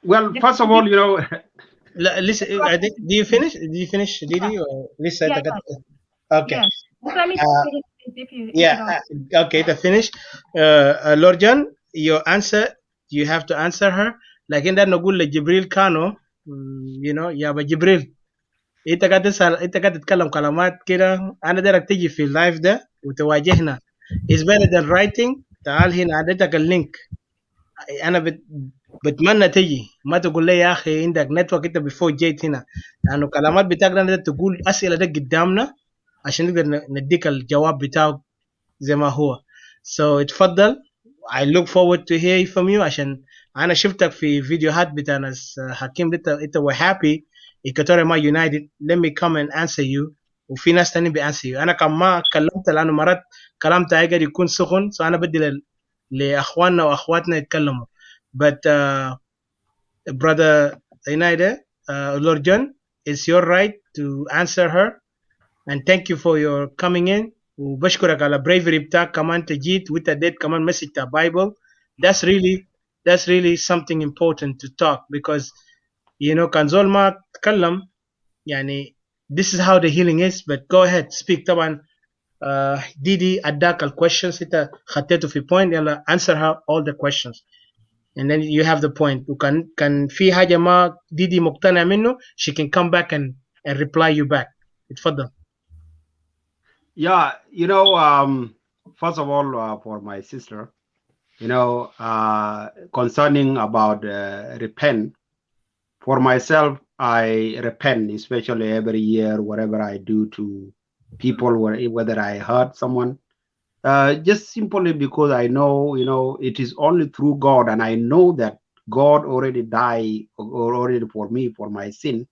Well, first of all, listen, I think, do you finish, Didi, or Lisa? Yeah. Okay. Yeah. Okay, to finish. Lord John, your answer, you have to answer her. Like in that Nogul Jibril Kano, ya ba Jibril. Ita ka تتكلم كلمات كده أنا دايرك تيجي في اللايف ده وتواجهنا. It's better than writing. تعال هنا عدتك اللينك. أنا بتمنى تيجي ما تقول لي يا أخي عندك نتورك أنت before جيت هنا، لأنه كلمات بتاعنا تقول أسئلة ده قدامنا عشان نقدر نديك الجواب بتاعك زي ما هو. So اتفضل. I look forward to hear from you عشان أنا شفتك في فيديوهات بتاع ناس حكيم أنت were happy Equatorial Ma United. Let me come and answer you. وفي ناس تاني answer you. أنا كم ما كلمت لأنه مرات كلامت هيقدر يكون سخن، so أنا بدي لأخواننا وأخواتنا يتكلموا. But brother United, Lord John, it's your right to answer her. And thank you for your coming in. وبشكرك على bravery بتاعك كمان تجيت وتديت كمان message بتاع Bible. That's really something important to talk, because كان زول ما تكلم يعني this is how the healing is. But go ahead, speak. طبعا ديدي اداك الquestions انت خطيته في point، يلا answer her all the questions and then you have the point. وكان في حاجة ما ديدي مقتنع منه, she can come back and reply you back. اتفضل. Yeah, first of all, for my sister, concerning about repent, for myself, I repent, especially every year, whatever I do to people, whether I hurt someone, just simply because I know, it is only through God, and I know that God already died already for me, for my sin.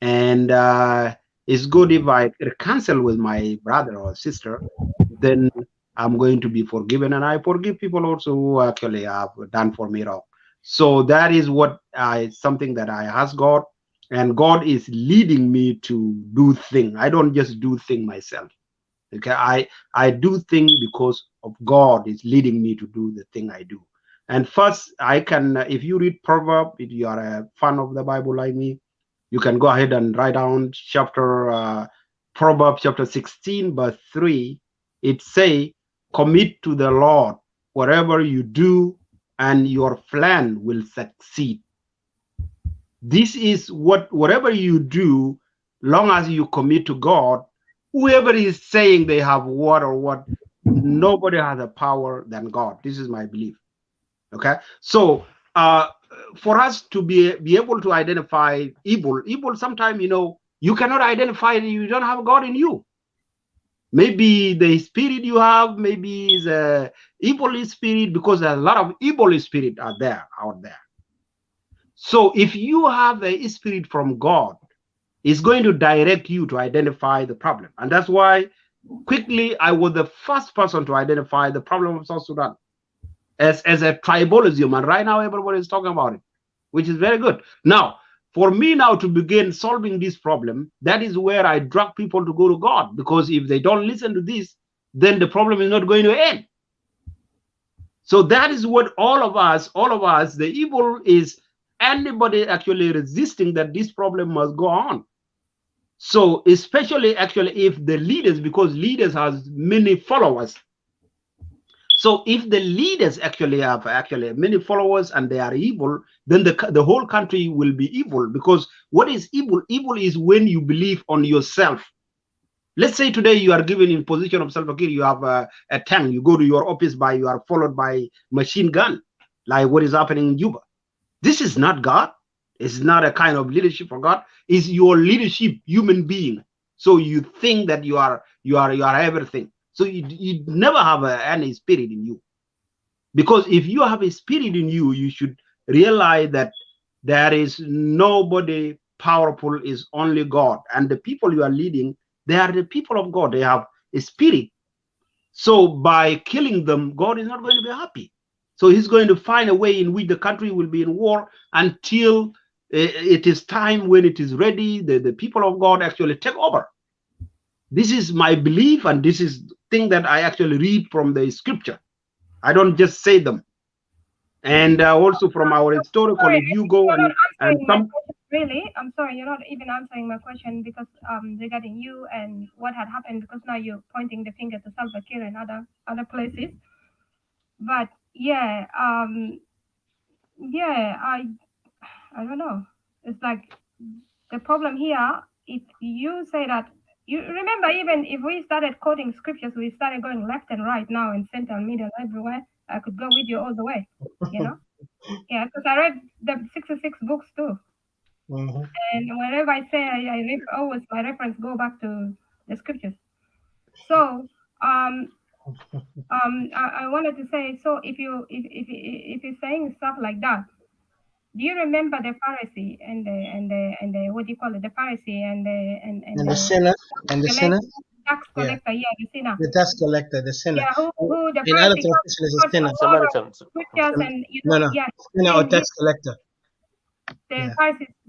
And it's good if I reconcile with my brother or sister, then I'm going to be forgiven, and I forgive people also who actually have done for me wrong. So that is what something that I ask God, and God is leading me to do things. I don't just do things myself. Okay, I do things because of God is leading me to do the thing I do. And first, I can, if you read Proverbs, if you are a fan of the Bible like me, you can go ahead and write down Proverbs chapter 16, verse 3. It say, commit to the Lord whatever you do, and your plan will succeed. This is whatever you do, long as you commit to God, whoever is saying they have what or what, nobody has a power than God. This is my belief. Okay, so for us to be able to identify evil sometimes, you cannot identify it, you don't have God in you. Maybe the spirit you have, maybe is a evil spirit, because a lot of evil spirit are out there. So if you have a spirit from God, it's going to direct you to identify the problem. And that's why quickly I was the first person to identify the problem of South Sudan as a tribalism, and right now everybody is talking about it, which is very good. Now, for me now to begin solving this problem, that is where I drag people to go to God, because if they don't listen to this, then the problem is not going to end. So that is what all of us, the evil is anybody actually resisting that this problem must go on. So especially actually if the leaders, because leaders has many followers. So if the leaders actually have many followers and they are evil, then the whole country will be evil. Because what is evil? Evil is when you believe on yourself. Let's say today you are given in position of Salva Kiir, you have a tank, you go to your office you are followed by machine gun, like what is happening in Juba. This is not God. It's not a kind of leadership for God. It's your leadership, human being. So you think that you are you are everything. So you never have any spirit in you. Because if you have a spirit in you, you should realize that there is nobody powerful, is only God. And the people you are leading, they are the people of God. They have a spirit. So by killing them, God is not going to be happy. So he's going to find a way in which the country will be in war until it is time when it is ready, the people of God actually take over. This is my belief, and this is the thing that I actually read from the scripture. I don't just say them. And also from our historical, if you go and some... Really, I'm sorry, you're not even answering my question, because regarding you and what had happened, because now you're pointing the finger to Salva Kiir and other places. But yeah, I don't know. It's like the problem here. If you say that, you remember, even if we started quoting scriptures, we started going left and right now in center and middle everywhere. I could go with you all the way, you know. Yeah, because I read the 66 books too. And whenever I say I read, always my reference go back to the scriptures. So I wanted to say, so if you're saying stuff like that, do you remember the Pharisee and the what do you call it, the Pharisee and the sinner and the sinner, tax collector, yeah, the sinner, the tax collector, the sinner. yeah, who the In other Pharisee translation is a sinner. Samaritans. Scriptures and you know, No, yeah, sinner or tax collector. the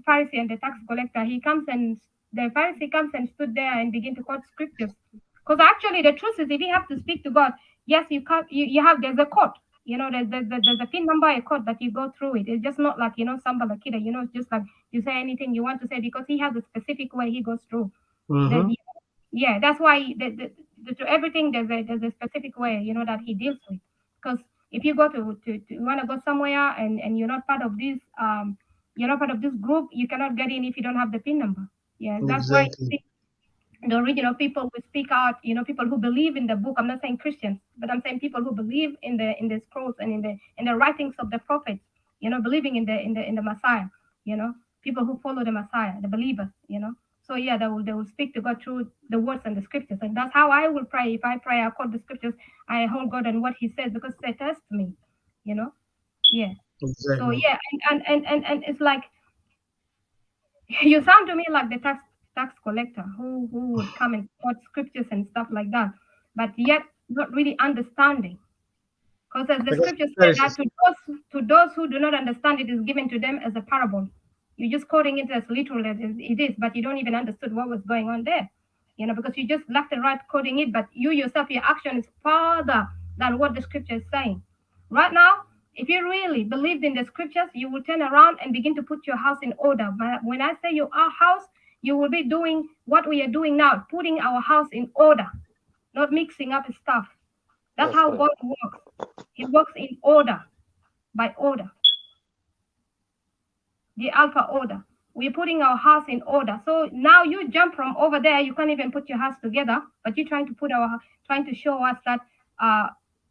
Pharisee and the tax collector, the Pharisee comes and stood there and begin to quote scriptures. Because actually the truth is, if you have to speak to God, yes, you can't, there's a code, you know, there's a PIN number, a code that you go through it. It's just not like, you know, Samba Lakida, you know, it's just like you say anything you want to say, because he has a specific way he goes through. Yeah, that's why to everything there's a specific way, you know, that he deals with. Because if you go to you want to go somewhere and you're not part of this you're not part of this group, you cannot get in if you don't have the PIN number. Yeah, that's why the original people will speak out, you know, people who believe in the book. I'm not saying Christians, but I'm saying people who believe in the scrolls and in the writings of the prophets, you know, believing in the Messiah, you know, people who follow the Messiah, the believers, you know. So yeah, they will speak to God through the words and the scriptures. And that's how I will pray. If I pray, I quote the scriptures, I hold God and what he says, because they test me, you know. Yeah. Exactly. So yeah, and it's like, you sound to me like the tax collector who would come and quote scriptures and stuff like that, but yet not really understanding. Because as the scripture says, that to those who do not understand, it is given to them as a parable. You're just quoting it as literal as it is, but you don't even understood what was going on there. You know, because you just left and right quoting it, but you yourself, your action is farther than what the scripture is saying. Right now, if you really believed in the scriptures, you will turn around and begin to put your house in order. But when I say your house, you will be doing what we are doing now, putting our house in order, not mixing up stuff. That's how God works. He works in order, by order. The alpha order. We're putting our house in order. So now you jump from over there, you can't even put your house together, but you're trying to show us that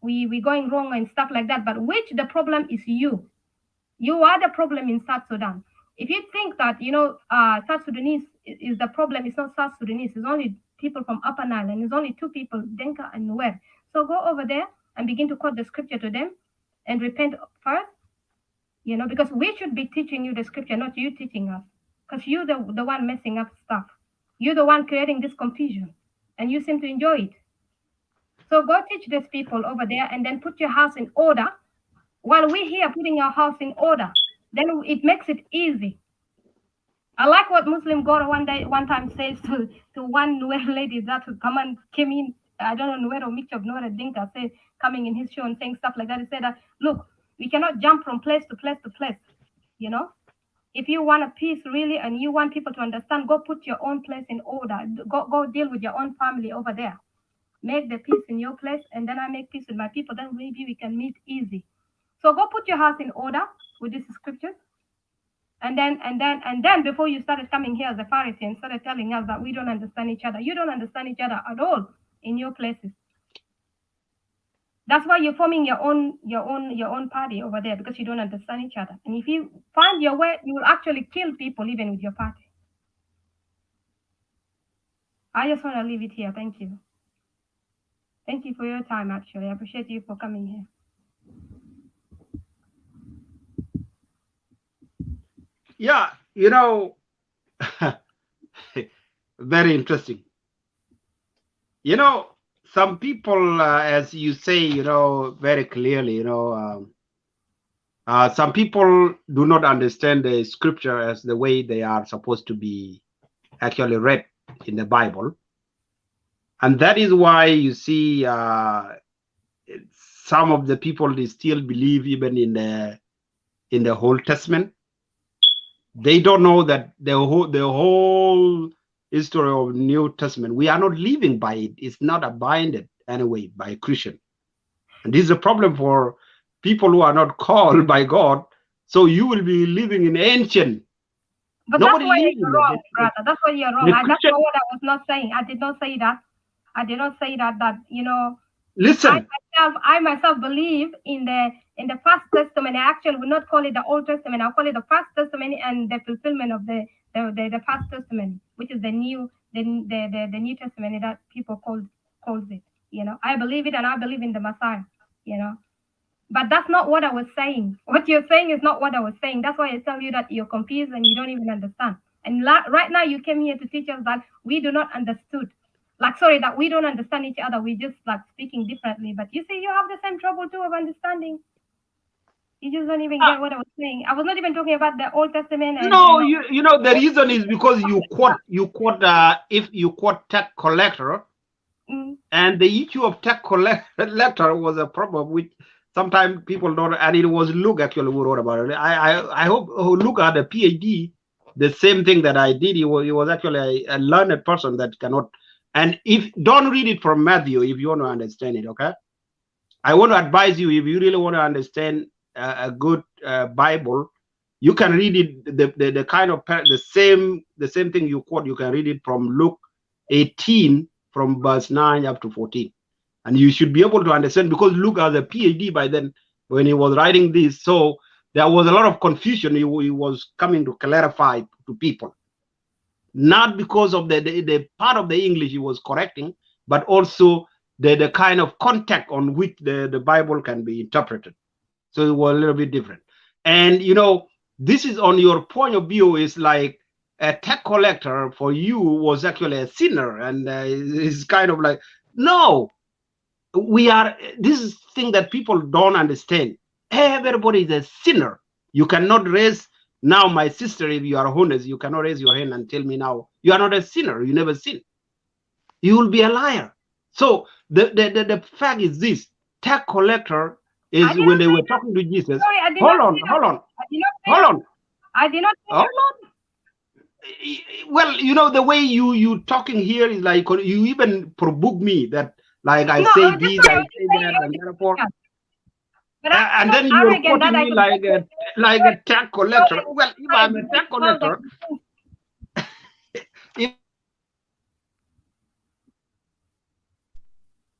we're going wrong and stuff like that. But which the problem is you. You are the problem in South Sudan. If you think that, you know, South Sudanese is the problem, it's not South Sudanese. It's only people from Upper Nile, and it's only two people, Denka and Nuer. So go over there and begin to quote the scripture to them and repent first. You know, because we should be teaching you the scripture, not you teaching us. Because you're the one messing up stuff. You're the one creating this confusion. And you seem to enjoy it. So go teach these people over there and then put your house in order. While we're here putting our house in order, then it makes it easy. I like what Muslim God one time says to one Nuer lady that came in, I don't know, Nuer or mixture of Nuer and Dinka, said, coming in his show and saying stuff like that. He said, look, we cannot jump from place to place to place, you know. If you want a peace really and you want people to understand, go put your own place in order. Go deal with your own family over there. Make the peace in your place, and then I make peace with my people. Then maybe we can meet easy. So go put your house in order with these scriptures. And then before you started coming here as a Pharisee and started telling us that we don't understand each other. You don't understand each other at all in your places. That's why you're forming your own party over there, because you don't understand each other. And if you find your way, you will actually kill people even with your party. I just want to leave it here. Thank you. Thank you for your time, actually. I appreciate you for coming here. Yeah, you know, very interesting. You know, some people, as you say, you know, very clearly, you know, some people do not understand the scripture as the way they are supposed to be actually read in the Bible. And that is why you see some of the people, they still believe even in the Old Testament. They don't know that the whole history of New Testament, we are not living by it. It's not abided anyway by Christian. And this is a problem for people who are not called by God. So you will be living in ancient. But Nobody that's why lives you're in wrong, it. brother. That's why you're wrong. That's not what I was not saying. I did not say that. I did not say that. That you know. Listen. I myself believe in the First Testament. I actually would not call it the Old Testament. I'll call it the First Testament and the fulfillment of the First Testament, which is the New Testament that people calls it. You know, I believe it, and I believe in the Messiah. You know, but that's not what I was saying. What you're saying is not what I was saying. That's why I tell you that you're confused and you don't even understand. And right now you came here to teach us that we do not understood. Like, sorry, that we don't understand each other. We just like speaking differently. But you see, you have the same trouble too of understanding. You just don't even get what I was saying. I was not even talking about the Old Testament. No, you know the reason is because you quote if you quote tax collector, and the issue of tax collector was a problem which sometimes people don't, and it was Luke actually who wrote about it. I hope Luke had a PhD, the same thing that I did. He was actually a learned person that cannot. And if don't read it from Matthew if you want to understand it, okay? I want to advise you, if you really want to understand a good Bible, you can read it the kind of the same thing you quote. You can read it from Luke 18 from verse 9 up to 14, and you should be able to understand, because Luke has a PhD by then when he was writing this. So there was a lot of confusion. He was coming to clarify to people. Not because of the part of the English he was correcting, but also the kind of context on which the Bible can be interpreted. So it was a little bit different. And you know, this is on your point of view, is like a tax collector for you was actually a sinner, and it's kind of like, no, we are, this is thing that people don't understand. Everybody is a sinner. You cannot raise. Now, my sister, if you are honest, you cannot raise your hand and tell me now you are not a sinner. You never sin. You will be a liar. So the fact is this: tax collector is when they were talking to Jesus. Sorry, Hold on. I did not. Hold on. Well, you know the way you talking here is like you even provoke me that like I say this, I say that, and therefore. And then you're quoting me like a tax collector. Well, if I'm a tax collector,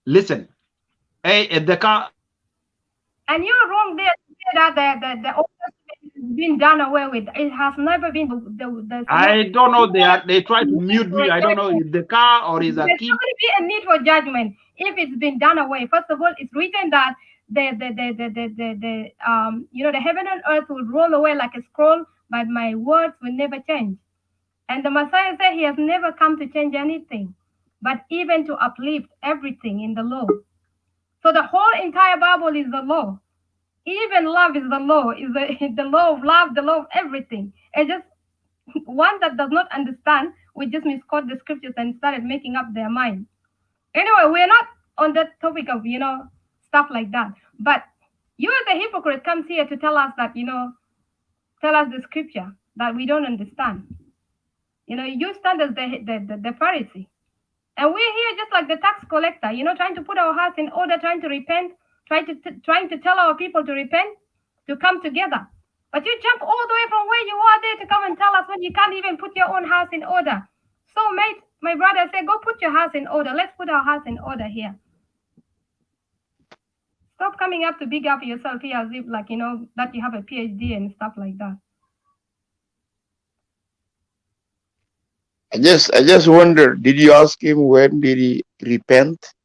listen, hey, the car. And you're wrong there to say that the Old Testament has been done away with. It has never been. I don't know. They try to mute me. I don't know if the car or is a key. There's going to be a need for judgment if it's been done away. First of all, it's written that the heaven and earth will roll away like a scroll, but my words will never change. And the Messiah said he has never come to change anything, but even to uplift everything in the law. So the whole entire Bible is the law. Even love is the law, is the law of love, the law of everything. And just one that does not understand, we just misquote the scriptures and started making up their mind. Anyway, we're not on that topic of, stuff like that. But you as a hypocrite comes here to tell us that, tell us the scripture that we don't understand. You stand as the Pharisee. And we're here just like the tax collector, trying to put our hearts in order, trying to repent, trying to tell our people to repent, to come together. But you jump all the way from where you are there to come and tell us when you can't even put your own house in order. So, mate, my brother said, go put your house in order. Let's put our house in order here. Stop coming up to big up yourself here as if, like, that you have a PhD and stuff like that. I just wonder, did you ask him when did he repent?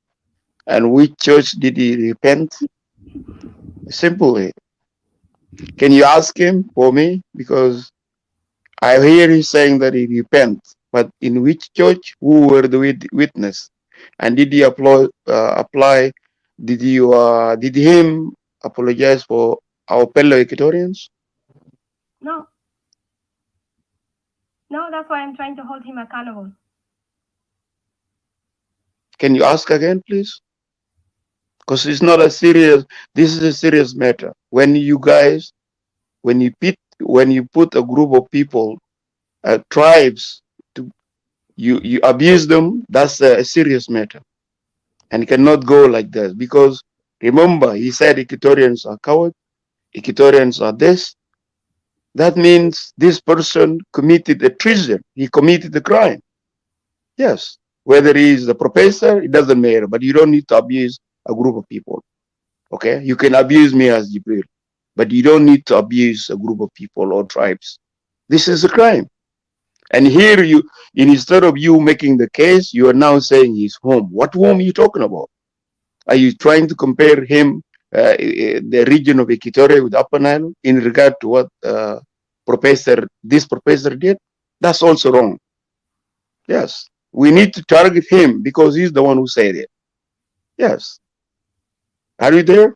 And which church did he repent? Simply, can you ask him for me? Because I hear you saying that he repent, but in which church? Who were the witness? And did he apply? Did you did him apologize for our fellow Equatorians? No. No, that's why I'm trying to hold him accountable. Can you ask again, please? Because it's not a serious. This is a serious matter. When you guys, when you put a group of people, tribes, to you abuse them, that's a serious matter, and it cannot go like that. Because remember, he said Equatorians are cowards. Equatorians are this. That means this person committed a treason. He committed a crime. Yes. Whether he is a professor, it doesn't matter. But you don't need to abuse a group of people. Okay? You can abuse me as Jibril, but you don't need to abuse a group of people or tribes. This is a crime. And here instead of you making the case, you are now saying he's home. What home are you talking about? Are you trying to compare him, the region of Equatoria with Upper Nile in regard to what this professor did? That's also wrong. Yes. We need to target him because he's the one who said it. Yes. Are you there?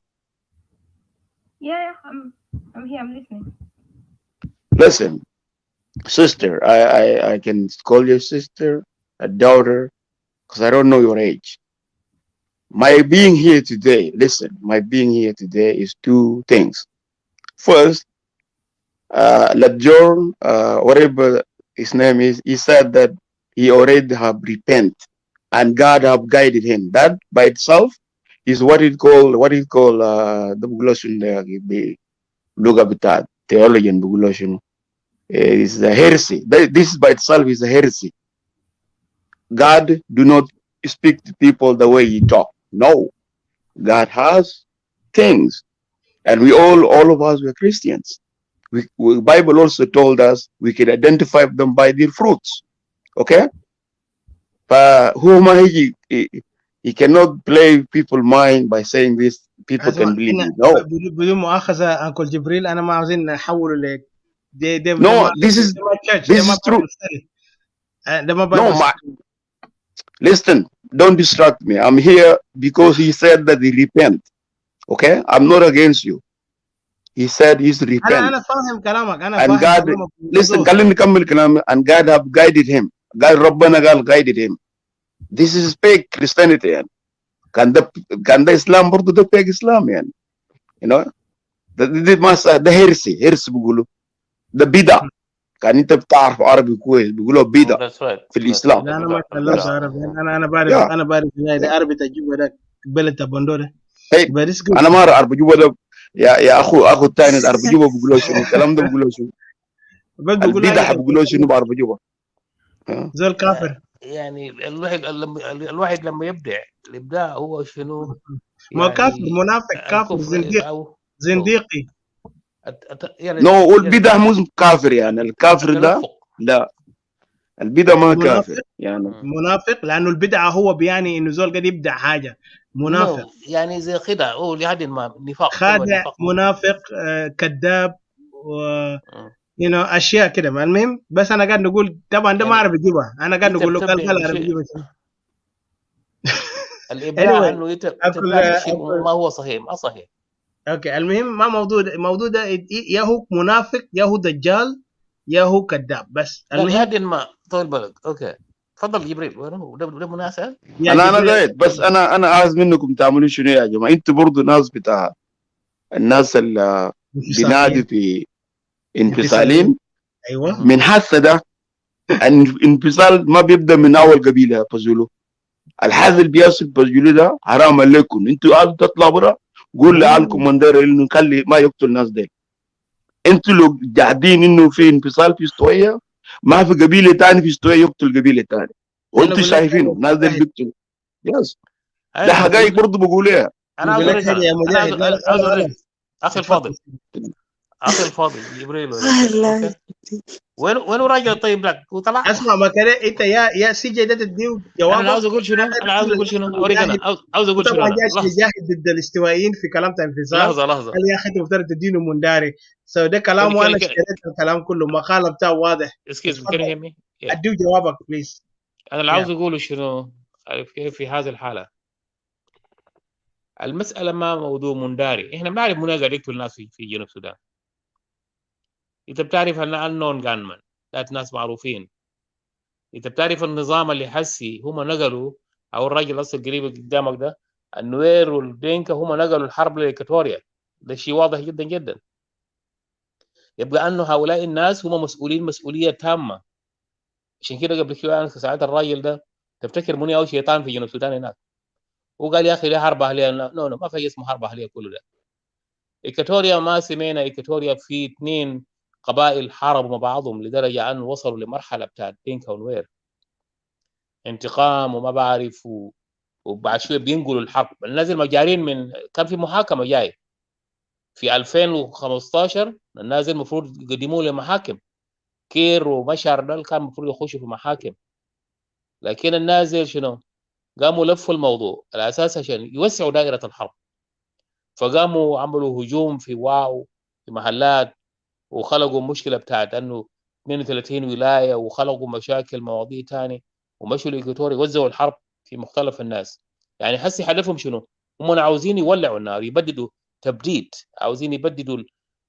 Yeah, I'm here. I'm listening. Listen, sister, I can call you sister, a daughter, because I don't know your age. My being here today, listen, my being here today is two things. First, Ladjorn, whatever his name is, he said that he already have repented and God have guided him. That by itself is what it called the Bugulation, the Lugabitat, theology and Bugulation. Is a heresy. This by itself is a heresy. God do not speak to people the way he talk. No. God has things. And all of us were Christians. Bible also told us we can identify them by their fruits. Okay? But he cannot play people's mind by saying this. People can believe it. No. بدون مؤاخذة أنكل جبريل أنا ما عاوزين نحوله ل No, this is true. No, listen, don't distract me. I'm here because he said that he repent. Okay? I'm not against you. He said he's repent. And God, listen, and God have guided him. God Rabbana guided him. This is fake Christianity. Can the Islam برضو ده fake Islam يعني. You know? ده heresy بيقولوا. ده بدع. كان انت بتعرف عربي كويس بيقولوا بدع في الاسلام. انا ما اتكلمت عربي. انا بعرف ده عربي تجيبه ده بلد تبندو ده. انا ما اعرف عربي جوبا ده يا اخو الثاني عربي جوبا بيقولوا شنو الكلام ده بيقولوا شنو البدع بيقولوا شنو بعربي جوبا زي الكافر. يعني الواحد لما يبدع الابداع هو شنو؟ ما كافر منافق كافر زنديقي. نو البدع مو كافر يعني الكافر ده لا البدع ما كافر يعني منافق لانه البدعه هو بيعني انه زول قد يبدع حاجه منافق يعني زي خدع او لحد ما نفاق خادع منافق كذاب و اشياء كده. المهم بس انا قاعد نقول طبعا ده ما اعرف اجيبها. انا قاعد نقول له قال اعرف اجيبها الابداع انه شيء ما هو صحيح ما صحيح. اوكي المهم ما موضوع ده يا هو منافق يا هو دجال يا هو كذاب بس المهم ما طول بالك. اوكي تفضل جبريل. وين ده مناسب؟ انا قاعد بس انا عايز منكم تعملوا شنو يا جماعه. انتوا برضو ناس بتاع الناس اللي بينادوا في انفصالين. ايوه من حاسه ده الانفصال ما بيبدا من اول قبيله فزولو. الحاجه اللي بيصل فزولو ده حرام عليكم. انتوا عايزين تطلعوا برا قول لعالكم مندر انه نخلي ما يقتل الناس دي. انتوا لو قاعدين انه في انفصال في استوائيه ما في قبيله ثانيه في استوائيه يقتل قبيله ثانيه وانتوا شايفينه الناس دي بيقتلوا. يس ده حقائق برضه بقولها. انا اخي الفاضل جبريل وين الراجل طيب لك وطلع. اسمع ما كان انت يا سي جي ده تديه جوابك. انا عاوز اقول شنو؟ اوريك انا عاوز اقول شنو. طبعا انا جاي يجاهد ضد الاستوائيين في كلام انفصال. لحظه قال يا اخي انت مفترض تدينه منداري. ده كلامه وانا اشتريت الكلام كله، مقاله بتاعه واضح. اديه جوابك بليز. انا اللي عاوز اقوله شنو؟ عارف كيف في هذه الحاله المساله ما موضوع منداري. احنا بنعرف منى قاعد يقتل الناس في جنوب السودان. انت بتعرف ان النون جانمان ذات ناس معروفين. انت بتعرف النظام اللي حسي هم نقلوا، او الراجل اصلا قريب قدامك ده النوير والدينكا هم نقلوا الحرب لإكواتوريا. ده شيء واضح جدا جدا. يبقى انه هؤلاء الناس هم مسؤولين مسؤوليه تامه. عشان كده قبل كده انا ساعات الراجل ده تفتكر مني او شيطان في جنوب السودان هناك، وقال يا اخي ده حرب اهليه. نو ما في اسمه حرب اهليه كله ده. إكواتوريا ما سمينا إكواتوريا في 2 قبائل حاربوا مع بعضهم لدرجه ان وصلوا لمرحله بتاعت دينكا ونوير انتقام وما بعرف وبعد شويه بينقلوا الحرب. الناس المجارين من كان في محاكمه جاي في 2015 الناس المفروض يقدموا لمحاكم. كير ومشعر ده كان المفروض يخشوا في محاكم، لكن الناس شنو قاموا لفوا الموضوع على اساس عشان يوسعوا دائره الحرب. فقاموا عملوا هجوم في واو في محلات وخلقوا مشكله بتاعت انه 32 ولايه وخلقوا مشاكل مواضيع ثاني ومشوا لإكواتوريا وزعوا الحرب في مختلف الناس. يعني حسي هدفهم شنو؟ هم عاوزين يولعوا النار، يبددوا تبديد، عاوزين يبددوا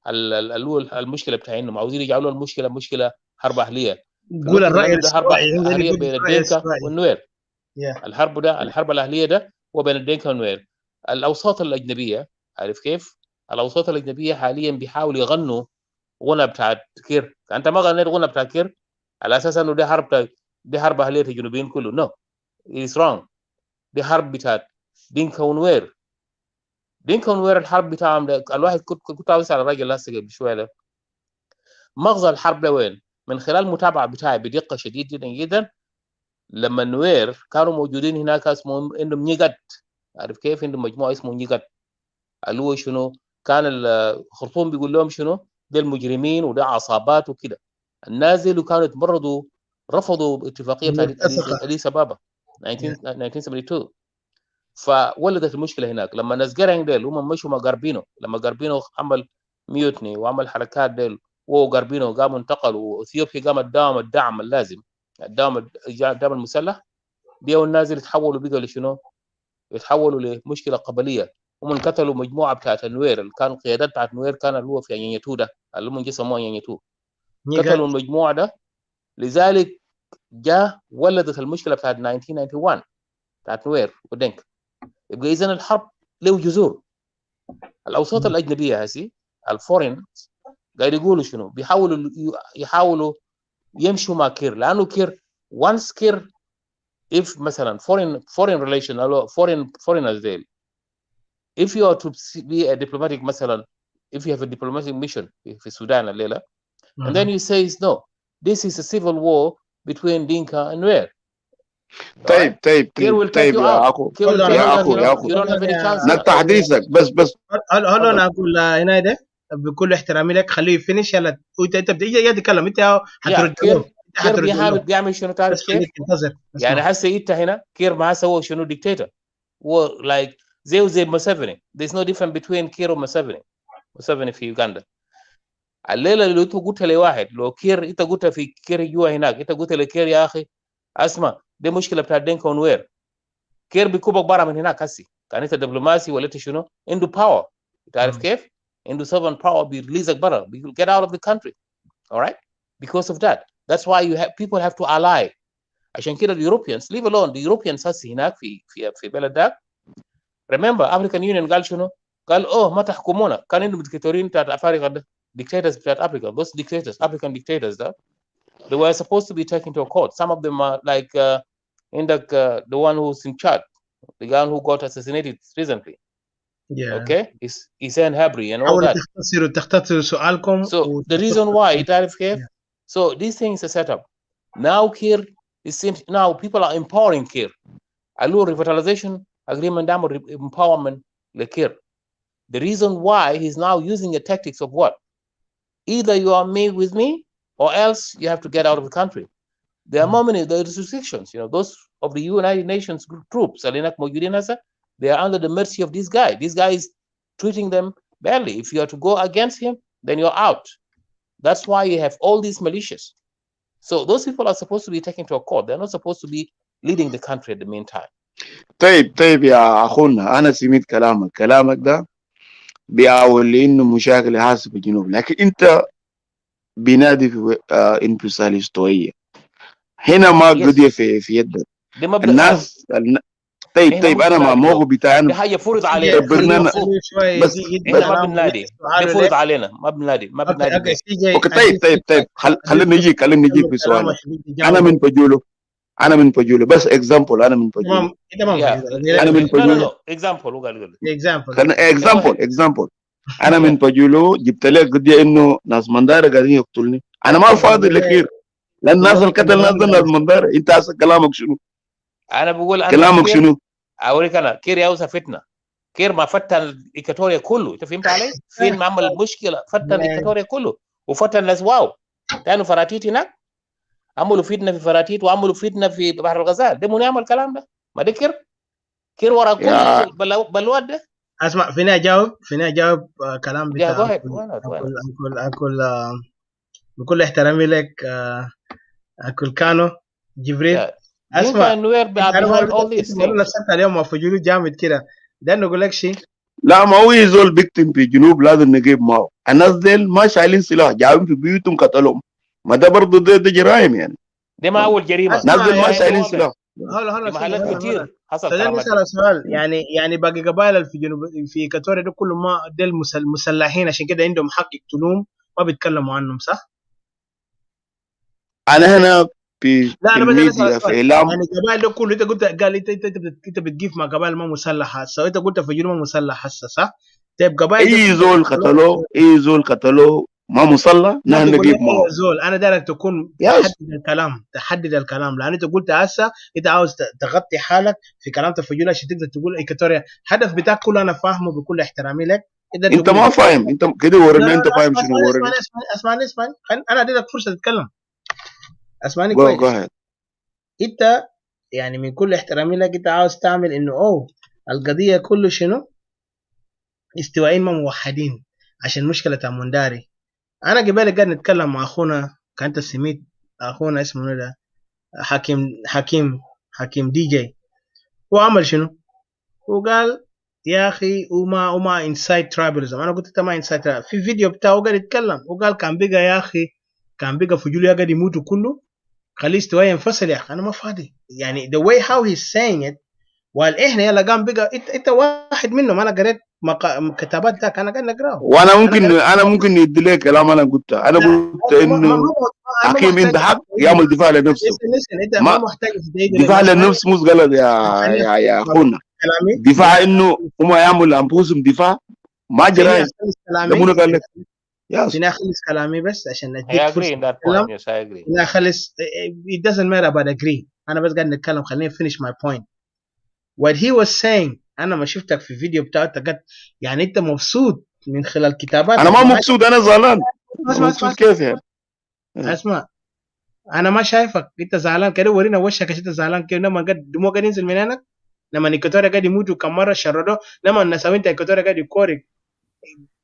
المشكله بتاعتهم، عاوزين يجعلوا المشكله مشكله حرب اهليه. قول الراي ده حرب اهليه بين الدينكا الاسرائيلي والنوير. الحرب الاهليه ده هو بين الدينكا والنوير. الاوساط الاجنبيه عارف كيف؟ الاوساط الاجنبيه حاليا بيحاولوا يغنوا غنى بتاعت كير. انت ما غنيت غنى بتاعت كير على اساس انه دي حرب اهليه الجنوبيين كله. نو اتس رونج. دي حرب بتاعت دينكا ونوير. دينكا ونوير الحرب بتاعهم ده الواحد كنت عاوز اسال الراجل لسه قبل شويه ده مغزى الحرب ده وين؟ من خلال المتابعه بتاعي بدقه شديد جدا جدا. لما النوير كانوا موجودين هناك اسمهم عندهم نيقت. عارف كيف؟ عندهم مجموعه اسمه نيقت اللي هو شنو؟ كان الخرطوم بيقول لهم شنو؟ ده المجرمين وده عصابات وكده. الناس اللي كانوا يتمردوا رفضوا اتفاقيه اديس ابابا 1972. فولدت المشكله هناك لما ناس جرين ديل هم مشوا مع غاربينو. لما غاربينو عمل ميوتني وعمل حركات ديل وغاربينو قاموا انتقلوا واثيوبيا قامت تداوم الدعم اللازم، الدعم المسلح. ديو الناس اللي تحولوا بقوا لشنو؟ يتحولوا لمشكله قبليه. هم انقتلوا مجموعه بتاعت النوير اللي كانوا قيادات بتاعت النوير كان اللي هو في ينيتو ده اللي هم سموه ينيتو. قتلوا المجموعه ده. لذلك جاء ولدت المشكله بتاعت 1991 بتاعت نوير ودنك. يبقى اذا الحرب له جذور. الاوساط الاجنبيه هسي الفورين قاعد يقولوا شنو؟ يحاولوا يمشوا مع كير، لانه كير once كير if مثلا foreign relation or foreigners there, if you are to be a diplomatic مثلا if you have a diplomatic mission في السودان الليله and then you say no, this is a civil war between Dinka and Nuer. طيب يا اخو نقطع حديثك بس هل انا اقول هنا ده بكل احترامي لك خليه يفنش. يلا انت بتيجي تتكلم انت هترد كير بيعمل شنو تعرف كيف؟ يعني هسه انت هنا كير ما سوى شنو ديكتاتور و like زي مسافني. there's no difference between كير ومسافني في يوغندا. الليله اللي انت قلت لواحد لو كير انت قلت في كير جوا هناك انت قلت لكير يا اخي اسمع دي مشكله بتاع دينكا ونوير. كير بيكوبك برا من هناك هسي كان انت دبلوماسي ولا انت شنو عنده باور. تعرف كيف؟ عنده sovereign power بيرليزك برا get out of the country. alright because of that. That's why people have to ally. عشان كده Europeans leave alone the Europeans هسي هناك في بلد ده. remember African Union قال شنو؟ قال ما تحكمونا. كان عندهم ديكتاتورين بتاعت افريقيا ده dictators بتاعت افريقيا. those dictators African dictators ده they were supposed to be taken to a court. Some of them are like the one who's in charge, the guy who got assassinated recently. Okay, Hissène Habré and all that. تختصروا سؤالكم. So the reason why تعرف كيف؟ So these things are set up. Now Kir it seems now people are empowering Kir. قالوا revitalization agreement ده empowerment لكير. The reason why he's now using the tactics of what? Either you are with me or else you have to get out of the country. There are there are restrictions. Those of the United Nations troops, they are under the mercy of this guy. This guy is treating them badly. If you are to go against him, then you're out. That's why you have all these militias. So those people are supposed to be taken to a court. They're not supposed to be leading the country at the meantime. طيب يا اخونا، انا سمعت كلامك ده بيعول انه مشاكل حاصل في الجنوب، لكن انت بينادي في انفصال استوائيه. هنا ما قضيه في يدك الناس. طيب انا ما موقف بتاعي انا حاجه فرض علينا بس ما بننادي بفرض علينا ما بننادي اوكي. طيب خلينا نجيك بسؤال. انا من بجولو بس اكزامبل. انا من بجولو اكزامبل انا من بجولو. جبت لك قضيه انه ناس مندارة قاعدين يقتلني. انا ما فاضي لكير لان الناس اللي قتل الناس دول ناس مندارة. انت اصلا كلامك شنو؟ انا بقول كلامك شنو؟ اوريك انا كير يا فتنه. كير ما فتن إيكاتوريا كله. انت فهمت علي؟ فين ما عمل مشكله فتن إيكاتوريا كله وفتن الناس. واو كانوا فراتيت هناك عملوا فتنه في فراتيت وعملوا فتنه في بحر الغزال. ده من يعمل الكلام ده؟ ما ده كير ورا كل بلوات ده. اسمع فيني اجاوب كلام بتاع اكل بكل احترامي لك اكل كانو جبريل. اسمع انا نفسك اليوم ما فجولو جامد كده. ده نقول لك شيء. لا ما هو يزول بيكتم في الجنوب لازم نجيب معه. الناس ديل ما شايلين سلاح جايين في بيوتهم قتلهم. ما ده برضه ده جرائم يعني. ده ما اول جريمه. الناس ديل ما شايلين سلاح. هلا محلات كتير حصل كلام. نسأل سؤال يعني باقي قبائل في جنوب في إيكاتوريا ده كله ما ديل مسلحين عشان كده عندهم حق يقتلوهم ما بيتكلموا عنهم صح؟ انا هنا في الميديا في اعلام يعني قبائل ده كله انت قلت قال انت بتجيف مع قبائل ما مسلحه هسه. انت قلت في جنوب مسلح هسه صح؟ طيب قبائل اي زول قتلوه ما مسلح نحن نجيب معه. زول انا دايرك تكون تحدد الكلام لان انت قلت هسه انت عاوز تغطي حالك في كلام تفجير عشان تقدر تقول إيكاتوريا. الهدف بتاعك كله انا فاهمه بكل احترامي لك. انت ما فاهم. انت كده ورينا انت فاهم شنو. ورينا اسمعني انا اديتك فرصه تتكلم. اسمعني كويس. انت يعني من كل احترامي لك انت عاوز تعمل انه القضيه كله شنو استوائيين ما موحدين عشان مشكله منداري. انا قبل قاعد نتكلم مع اخونا كانت سميت اخونا اسمه ده حكيم دي جي. هو عمل شنو؟ وقال يا اخي وما انسايد ترايبلزم. انا قلت ما انسايد ترايبلزم. في فيديو بتاعه قاعد يتكلم وقال كان بقى يا اخي فجول قاعد يموتوا كله خليه استوائي ينفصل. يا اخي انا ما فاضي يعني the way how he's saying it. وقال احنا يلا قام بقى انت واحد منهم. انا قريت كتابات ذاك انا قاعد نقراه. وانا ممكن يدي لك كلام انا قلت انه حكيم عنده حق يعمل دفاع لنفسه. انت ما محتاج دفاع للنفس مش غلط يا اخونا. دفاع انه هم يعملوا انفسهم دفاع ما جرائم. لمونه قال لك فيني اخلص كلامي بس عشان اديك فرصه تتكلم. فيني اخلص. it doesn't matter about agree. انا بس قاعد نتكلم. خليني finish my point. what he was saying. انا ما شفتك في فيديو بتاعتك يعني انت مبسوط من خلال كتابات. انا ما مبسوط. انا زعلان. مبسوط كيف يعني؟ اسمع انا ما شايفك انت زعلان كده. ورينا وشك عشان انت زعلان كده. لما دموع قاعد ينزل من هناك. لما إيكاتوريا قاعد يموتوا كم مره شردوه. لما الناس انت إيكاتوريا قاعد يكورك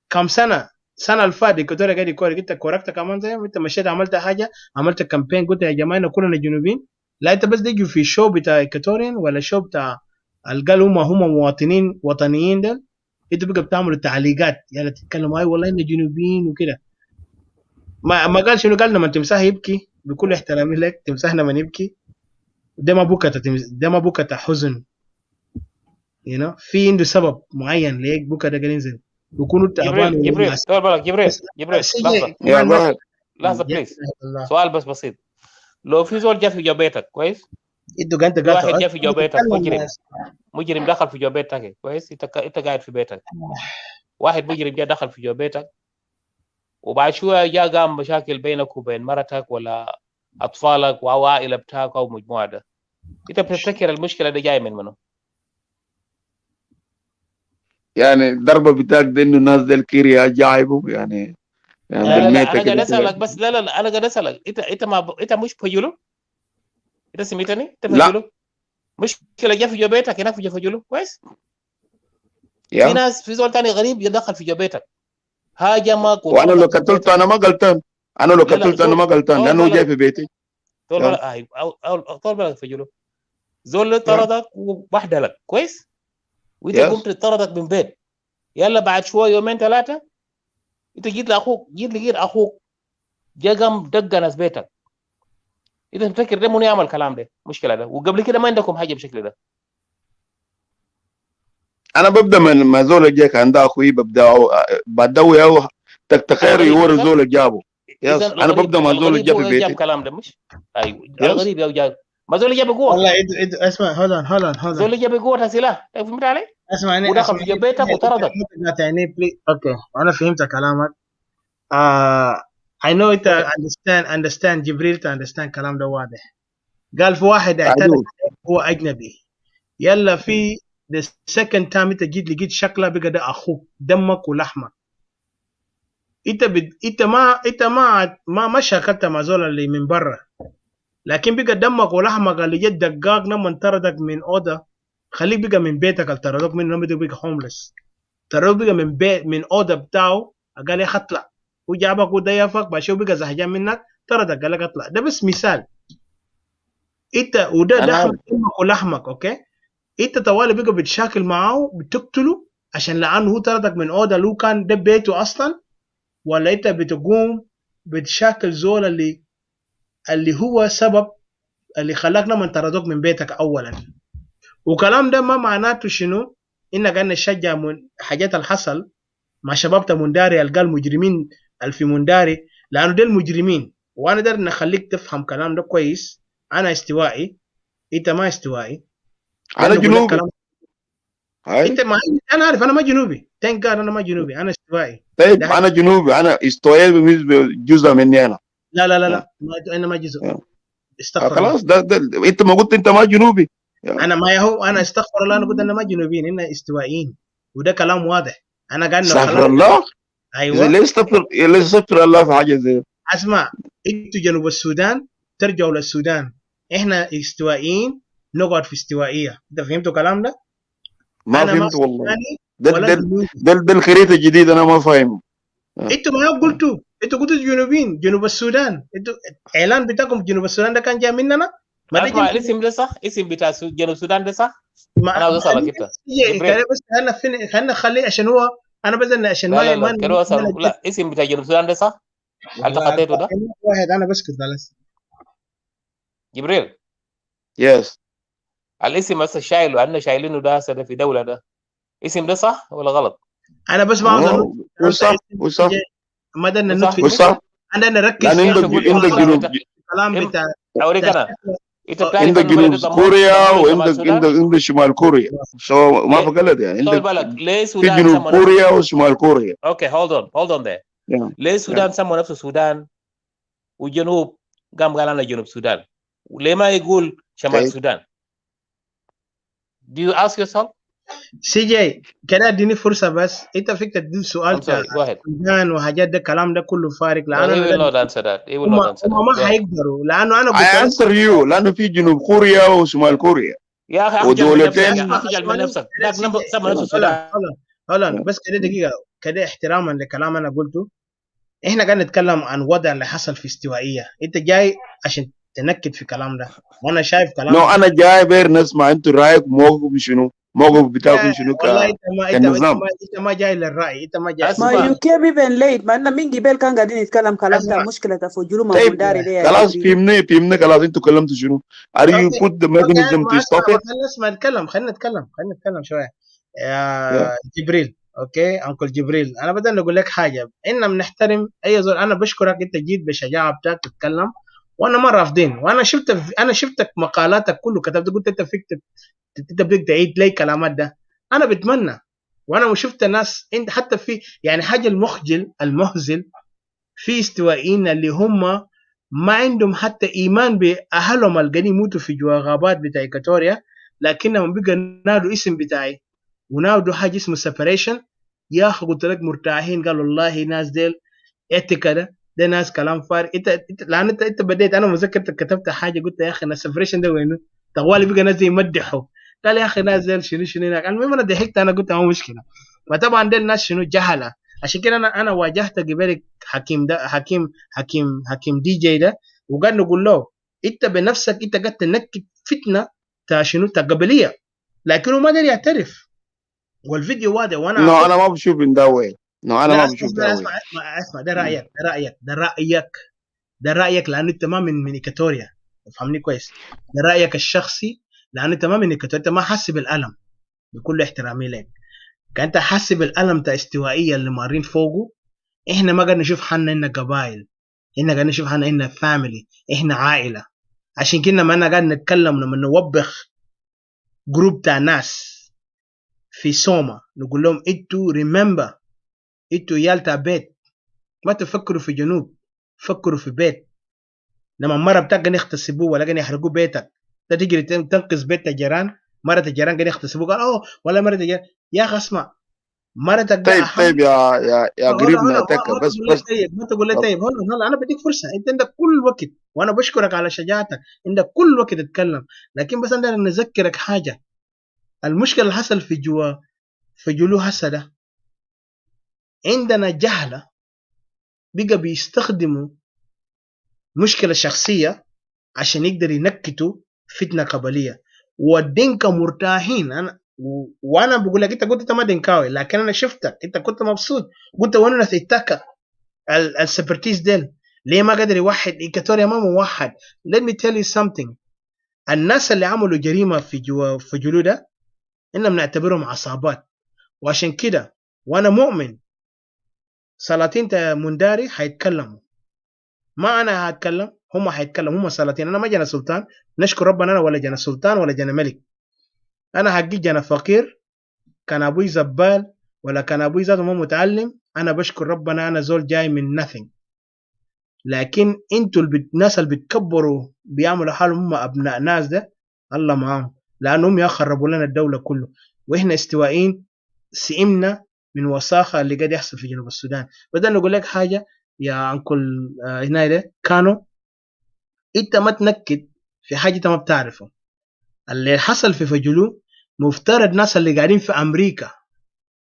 كم سنه الفاتت إيكاتوريا قاعد يكورك. انت كوركت كمان زي انت مشيت عملت حاجه عملت كامبين قلت يا جماعه كلنا جنوبيين. لا انت بس تيجي في الشو بتاع إيكاتوريان ولا شو بتاع قال هم مواطنين وطنيين ده. انت بقى بتعملوا تعليقات يلا تتكلموا والله إن جنوبيين وكده. ما قال شنو؟ قال لما تمساح يبكي بكل احترامي لك تمساحنا من يبكي ده ما بكى حزن في عنده سبب معين ليك بكى ده قاعد ينزل بيكونوا تعبان. جبريل لحظه بليز. سؤال بس بسيط. لو في زول جا في جوبيتك كويس انت واحد جا في جوبيتك مجرم دخل في جوبيتك كويس. انت قاعد في بيتك. واحد مجرم جا دخل في جوبيتك وبعد شويه جا قام مشاكل بينك وبين مرتك ولا اطفالك وعائله بتاعك او مجموعه ده. انت بتفتكر المشكله دي جايه من منو؟ يعني الضربه بتاعك ده انه الناس دي الكيريا جايبوا يعني يعني لا بالميتة انا قاعد كده اسالك بس. لا انا قاعد اسالك انت ما انت مش فجلو؟ انت سمعتني؟ انت لا فجلو؟ مشكله جا في جو بيتك هناك في فجلو كويس. في يا ناس في زول تاني غريب يدخل في جو بيتك هاجمك وانا لو وطردك من قتلت بيتك. انا ما غلطان، انا لو لا قتلت انا ما زول غلطان طول لانه جاي بالك في بيتي. طول يا بالك او طول بالك فجلو. زول اللي يا طردك وبهدلك كويس وانت قمت يس تطردك من بيت. يلا بعد شويه يومين ثلاثه انت جيت لاخوك، جيت لقيت اخوك جا قام دق ناس بيتك. انت تفتكر ده منو يعمل الكلام ده؟ مشكله ده، وقبل كده ما عندكم حاجه بالشكل ده. انا ببدا من ما زول جاك عند اخوي ببدا بدوي او تخير الغريب يور اذا زول جابه. اذا يس انا الغريب ببدا ما زول الغريب جا هو في اللي جاب بيتي. الكلام ده مش. ايوه يس الغريب يا جاب ما زول اللي جاب والله قوه. اسمع زول اللي جاب قوه سلاح فهمت علي؟ اسمعني ودخل اسمعني في بيتك وطردك. يعني بلي اوكي انا فهمت كلامك. I know it Go ahead. understand جبريل to understand كلام ده واضح. قال في واحد اعتدى عدو. عليك هو اجنبي، يلا في the second time انت جيت لقيت شكله بقى ده اخوك دمك ولحمك. انت ما شاكلت مع زول اللي من برا، لكن بقى دمك ولحمك اللي جد دقاق لما طردك من اوضه، خليك بقى من بيتك اللي طردك منه لما بقى هوملس، طردك بقى من بيت من اوضه بتاعه، قال يا اطلع، وجابك وضيفك باشا بقى زهجان منك طردك قال لك اطلع. ده بس مثال. انت وده انا دخل عارف. دمك ولحمك اوكي. انت طوالي بقى بتشاكل معاه بتقتله عشان لانه هو طردك من اوضه لو كان ده بيته اصلا، ولا انت بتقوم بتشاكل زول اللي هو سبب اللي خلاك لما طردوك من بيتك اولا. وكلام ده ما معناته شنو انك قاعد نشجع من حاجات اللي حصل مع شباب منداري القى المجرمين اللي في منداري، لانه ده المجرمين. وانا داير نخليك تفهم كلام ده كويس. انا استوائي، انت ما استوائي. ده انا نقول لك جنوبي. كلام. هاي انت ما انا عارف انا ما جنوبي، ثانك جاد انا ما جنوبي، انا استوائي. ده طيب حاجة. انا جنوبي، انا استوائي بالنسبه جزء مني انا. لا لا لا يا. لا انا ما جزء. يا. استغفر الله. خلاص ده انت ما قلت انت ما جنوبي. يا. انا ما هو انا استغفر الله، انا قلت انا ما جنوبيين، انا استوائيين. وده كلام واضح. انا قاعد استغفر خلاص. الله. اذا ايوه ليه استغفر الله في حاجه زي. اسمع، انتوا جنوب السودان ترجعوا للسودان، احنا استوائيين نقعد في استوائيه. انت فهمتوا الكلام ده؟ ما انا ما فهمت والله. سوداني ده ولا ده جنوبي. ده الخريطه الجديده انا ما فاهمه. يا. انتوا ما قلتوا، انتوا قلتوا جنوبيين جنوب السودان. انتوا اعلان بتاعكم جنوب السودان ده كان جاي مننا. ما ده اسمع جنوب. الاسم ده صح؟ اسم بتاع جنوب السودان ده صح؟ ما انا عاوز اسالك انت كده جبريل. بس خلينا نخليه عشان هو انا بدل عشان لا ما كده اسال. لا اسم بتاع جنوب السودان ده صح؟ هل والله تخطيته ده؟ واحد انا بسكت بس. جبريل يس. الاسم هسه شايله عندنا شايلينه ده هسه ده في دوله ده، اسم ده صح ولا غلط؟ انا بس ما عاوز انط وصح وصح ما ده النوت وصح في مش؟ وصح. انا نركز لان في انت عندك قلت عندك الكلام جنوب بتاع الكلام إم... بتاع اوريك بتاع انا. انت بتعرف عندك انه بلد جنوب كوريا ضموا شمال وعندك السودان؟ عندك شمال كوريا. سو ما في ليه غلط يعني طول عندك بالك ليه في السودان جنوب سموا نفسه؟ كوريا وشمال كوريا. اوكي هولد اون ده. يا. ليه يا. السودان سموا نفسه السودان وجنوب قال انا جنوب السودان؟ وليه ما يقول شمال طيب السودان؟ Do you ask yourself? سي جي كده اديني فرصه بس. انت فيك تدي سؤال I'm بتاع sorry. Go ahead. السودان وحاجات ده الكلام ده كله فارق، No, لانه he انا will ده not answer that. He will هم not answer that. ما Go ahead. حيقدروا، لانه انا قلت I لك answer you لانه في جنوب كوريا وشمال كوريا يا اخي اخجل من نفسك، ودولتين. يا اخجل من نفسك. كده ذاك سي جي. سمى نفسه السودان. هلا بس كده دقيقه كده احتراما لكلام انا قلته. احنا قاعد نتكلم عن وضع اللي حصل في استوائيه، انت جاي عشان تنكد في كلام ده، وانا شايف نو كلامك انا جاي بير نسمع انتوا رايكم موقفكم شنو، موقف بتاعكم شنو والله كنظام. انت ما جاي للراي، انت ما جاي. ما اسمع you came even late ما أنا من قبل كان قاعدين يتكلم كلام اسمع تاع مشكلة فجلو ما طيب منداري ده يا خلاص جبريل. فهمنا خلاص انتوا كلمتوا شنو. Are you اوكي put the اوكي mechanism ما to اسمع، stop ما it؟ خلينا نسمع نتكلم، خلينا نتكلم شويه Yeah. يا جبريل. اوكي انكل جبريل، انا بدل نقول لك حاجه، احنا بنحترم اي زول. انا بشكرك انت جيت بشجاعه بتاعك تتكلم، وانا ما رافضين. وانا شفتك مقالاتك كله كتبت، قلت انت فيك انت بدك تعيد لي كلامات ده. انا بتمنى، وانا شفت ناس انت حتى في يعني حاجه المهزل في استوائيين اللي هم ما عندهم حتى ايمان باهلهم اللي قاعدين يموتوا في جوا غابات بتاع إيكواتوريا، لكنهم بقى نادوا اسم بتاعي ونادوا حاجه اسمه سيبريشن. يا اخي قلت لك مرتاحين، قالوا والله ناس ديل اتيكا ده ناس كلام فارغ. انت لان انت بديت، انا مذكر كتبت حاجه قلت يا اخي الناس السفريشن ده وينه؟ طوالي بقى ناس يمدحوا، قال يا اخي ناس زي شنو هناك. المهم انا ضحكت، انا قلت ما مشكله. فطبعا دي الناس شنو جهله. عشان كده انا واجهت قبل حكيم ده، حكيم دي جي ده، وقال نقول له انت بنفسك انت قاعد تنكد فتنه تا شنو تا قبليه، لكنه ما قدر يعترف. والفيديو واضح وانا No, اخذت. أنا ما بشوف in that way. No, أنا لا ما اسمع بشوف that way. اسمع ده رايك، ده رايك لانه انت ما من ايكاتوريا، فهمني كويس. ده رايك الشخصي لانه انت ما من ايكاتوريا، انت ما حاسس بالالم. بكل احترامي لك، كان انت حاسس بالالم تا استوائيه اللي مارين فوقه. احنا ما قاعد نشوف حالنا اننا قبائل، احنا قاعد نشوف حالنا اننا فاميلي، احنا عائله. عشان كده ما انا قاعد نتكلم لما نوبخ جروب تاع ناس في سوما، نقول لهم انتوا ريمبر، انتوا عيال تاع بيت، ما تفكروا في جنوب، فكروا في بيت. لما مرة بتاعك قاعدين يغتصبوه ولا قاعدين يحرقوا بيتك، ده تجري تنقذ بيت الجيران. مرة الجيران قاعدين يغتصبوه قال اوه ولا مرة الجيران. يا اخي اسمع، مرتك ده طيب اهم. طيب يا هلا قريب هلا نعتك ما بس تقول لي بس طيب، ما تقول لي طيب. هلا انا بديك فرصه، انت عندك كل وقت، وانا بشكرك على شجاعتك، عندك كل وقت تتكلم. لكن بس انا نذكرك حاجه، المشكله اللي حصل في جلو هسه ده، عندنا جهله بقى بيستخدموا مشكله شخصيه عشان يقدر ينكتوا فتنه قبليه. والدينكا مرتاحين. وانا بقول لك انت قلت انت ما دينكاوي، لكن انا شفتك انت كنت مبسوط. قلت وانا نسيتك السبرتيز ديل ليه ما قدر يوحد إيكاتوريا؟ ما موحد. let me tell you something، الناس اللي عملوا جريمة في جلو ده إننا بنعتبرهم عصابات. وعشان كده وأنا مؤمن سلاطين منداري هيتكلموا، ما أنا هتكلم، هم هيتكلموا. هم سلاطين، أنا ما جانا سلطان، نشكر ربنا. أنا ولا جانا سلطان ولا جانا ملك، أنا حقي جانا فقير. كان أبوي زبال ولا كان أبوي ذاته ما متعلم، أنا بشكر ربنا أنا زول جاي من nothing. لكن انتوا الناس اللي بتكبروا بيعملوا حالهم هم ابناء ناس ده، الله معاهم، لانهم يخربوا لنا الدوله كله. واحنا استوائيين سئمنا من وساخه اللي قاعد يحصل في جنوب السودان. بدل نقول لك حاجه يا انكل هنا ده كانوا، انت ما تنكد في حاجه انت ما بتعرفه. اللي حصل في فجلو مفترض ناس اللي قاعدين في امريكا،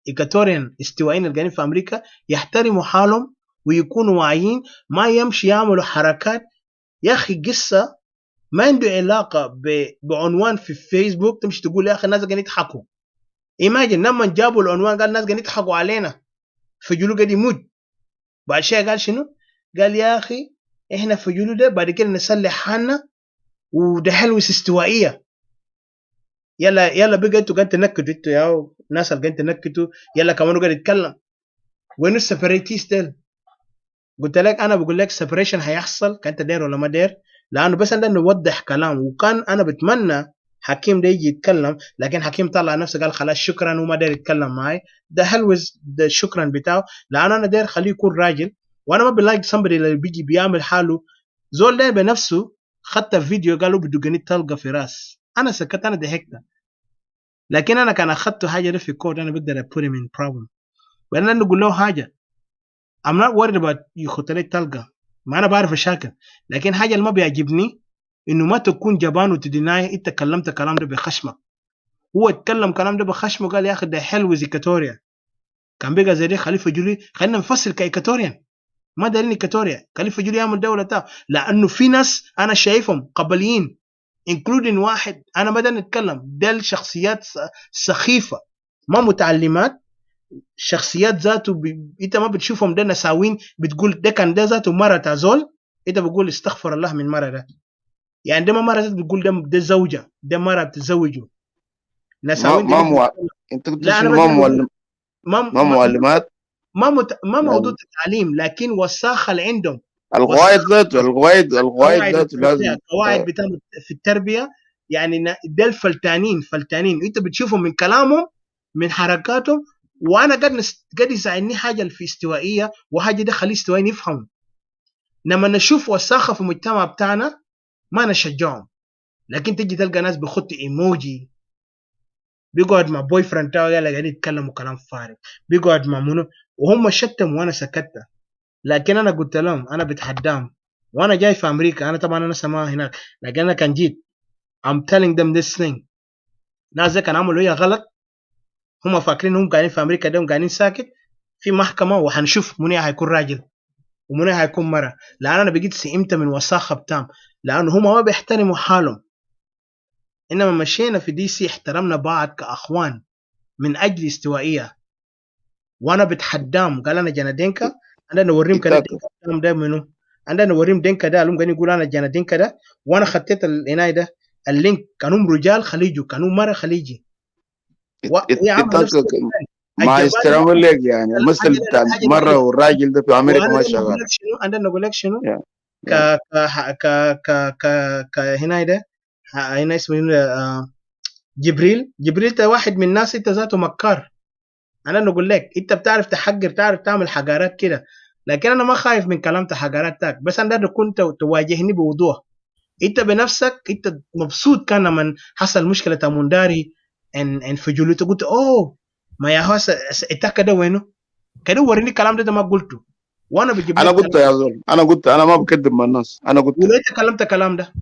إيكاتوريان استوائيين اللي قاعدين في امريكا، يحترموا حالهم ويكونوا واعيين، ما يمشي يعملوا حركات. يا اخي قصه ما عنده علاقه بعنوان في فيسبوك تمشي تقول يا اخي الناس قاعدين يضحكوا. ايماجن لما جابوا العنوان قال الناس قاعدين يضحكوا علينا، فجلو قاعد يموت. بعد شيء قال شنو؟ قال يا اخي احنا في جلو ده بعد كده نسلح حالنا وده حلوس استوائيه. يلا بقى انتوا قاعدين تنكدوا، انتوا يا ناس اللي قاعدين تنكدوا، يلا كمان قاعد يتكلم. وين السيبريتيست ديل؟ قلت لك انا بقول لك سيبريشن هيحصل، كان انت داير ولا ما داير؟ لانه بس عندنا نوضح كلام. وكان انا بتمنى حكيم ده يجي يتكلم، لكن حكيم طلع نفسه قال خلاص شكرا وما داير يتكلم معي. ده حلوز ده شكرا بتاعه، لانه انا داير خليه يكون راجل. وانا ما بلايك somebody اللي بيجي بيعمل حاله زول ده بنفسه. خدت فيديو قالوا بدقني تلقى في راس، انا سكت، انا ضحكت. لكن انا كان اخدت حاجه ده في كود انا بقدر put him in problem. وانا نقول له حاجه I'm not worried about يخط لي تلقى، ما انا بعرف الشاكل. لكن حاجه اللي ما بيعجبني انه ما تكون جبان وتديناي انت كلمت الكلام ده بخشمك. هو اتكلم كلام ده بخشمه، قال يا اخي ده حلو زيكاتوريا. كان بقى زي دي خليفه جولي، خلينا نفصل كايكاتوريان، ما دارين ايكاتوريا. خليفه جولي يعمل دوله تاعه، لانه في ناس انا شايفهم قبليين including واحد انا ما دارين نتكلم، ده شخصيات سخيفه ما متعلمات، شخصيات ذاته انت ما بتشوفهم ده نساوين، بتقول ده كان ده ذاته مره تازول، انت بتقول استغفر الله من مره ده. يعني ده ما مره ذاته بتقول ده زوجه، ده مره بتزوجه ما نساوين. ما مو... انت قلت لا انا شنو؟ ما ما داير بقول معلم، ما ما ما معلمات. ما موضوع التعليم، لكن وساخه اللي عندهم. القواعد وساخه ذاته، القواعد قواعد ذاته لازم. قواعد بتاعهم في التربيه. يعني ده فلتانين انت بتشوفهم من كلامهم من حركاتهم. وانا قاعد يساعدني حاجه في استوائيه، وحاجه ده خليه استوائيين يفهموا. لما نشوف وساخه في المجتمع بتاعنا ما نشجعهم. لكن تجي تلقى ناس بيخط ايموجي، بيقعد مع بوي فريند بتاعه قاعدين يتكلموا كلام فارغ، بيقعد مع منو وهم شتموا وانا سكتت. لكن انا قلت لهم انا بتحداهم، وانا جاي في امريكا، انا طبعا انا سماها هناك، لكن انا كان جيت I'm telling them this thing. ناس زي كانوا عملوا هي غلط، هم فاكرين هم قاعدين في امريكا ده قاعدين ساكت، في محكمه وحنشوف منو هيكون راجل ومنو هيكون مره، لان انا بقيت سئمت من وساخه بتاعهم، لانه هم ما بيحترموا حالهم. انما مشينا في دي سي احترمنا بعض كاخوان من اجل استوائيه، وانا بتحداهم قال انا جانا دينكا، انا نوريهم كده دينكا ده منو، انا نوريهم دينكا ده، هم قاعدين يقولوا انا جانا دينكا ده، وانا خطيت العنايه ده اللينك، كانوا رجال خليجي كانوا مره خليجي، وهي عامله نفس مع احترام لك يعني المثل بتاع مرة والراجل ده في أمريكا ما شغال. أنا نقول لك شنو ك yeah. ك ك ك ك هنا ده هنا اسمه جبريل ده واحد من الناس انت ذاته مكار. انا نقول لك انت بتعرف تحقر، تعرف تعمل حقارات كده، لكن انا ما خايف من كلام حقارات تاك، بس انا كنت تواجهني بوضوح. انت بنفسك انت مبسوط كان من حصل مشكله منداري ان فجولته، قلت اوه ما يا هو انت كده وينه كده، وريني الكلام ده ما قلته، وانا بجيب انا قلت يا زول، انا قلت انا ما بكذب مع الناس، انا قلت وليه تكلمت الكلام ده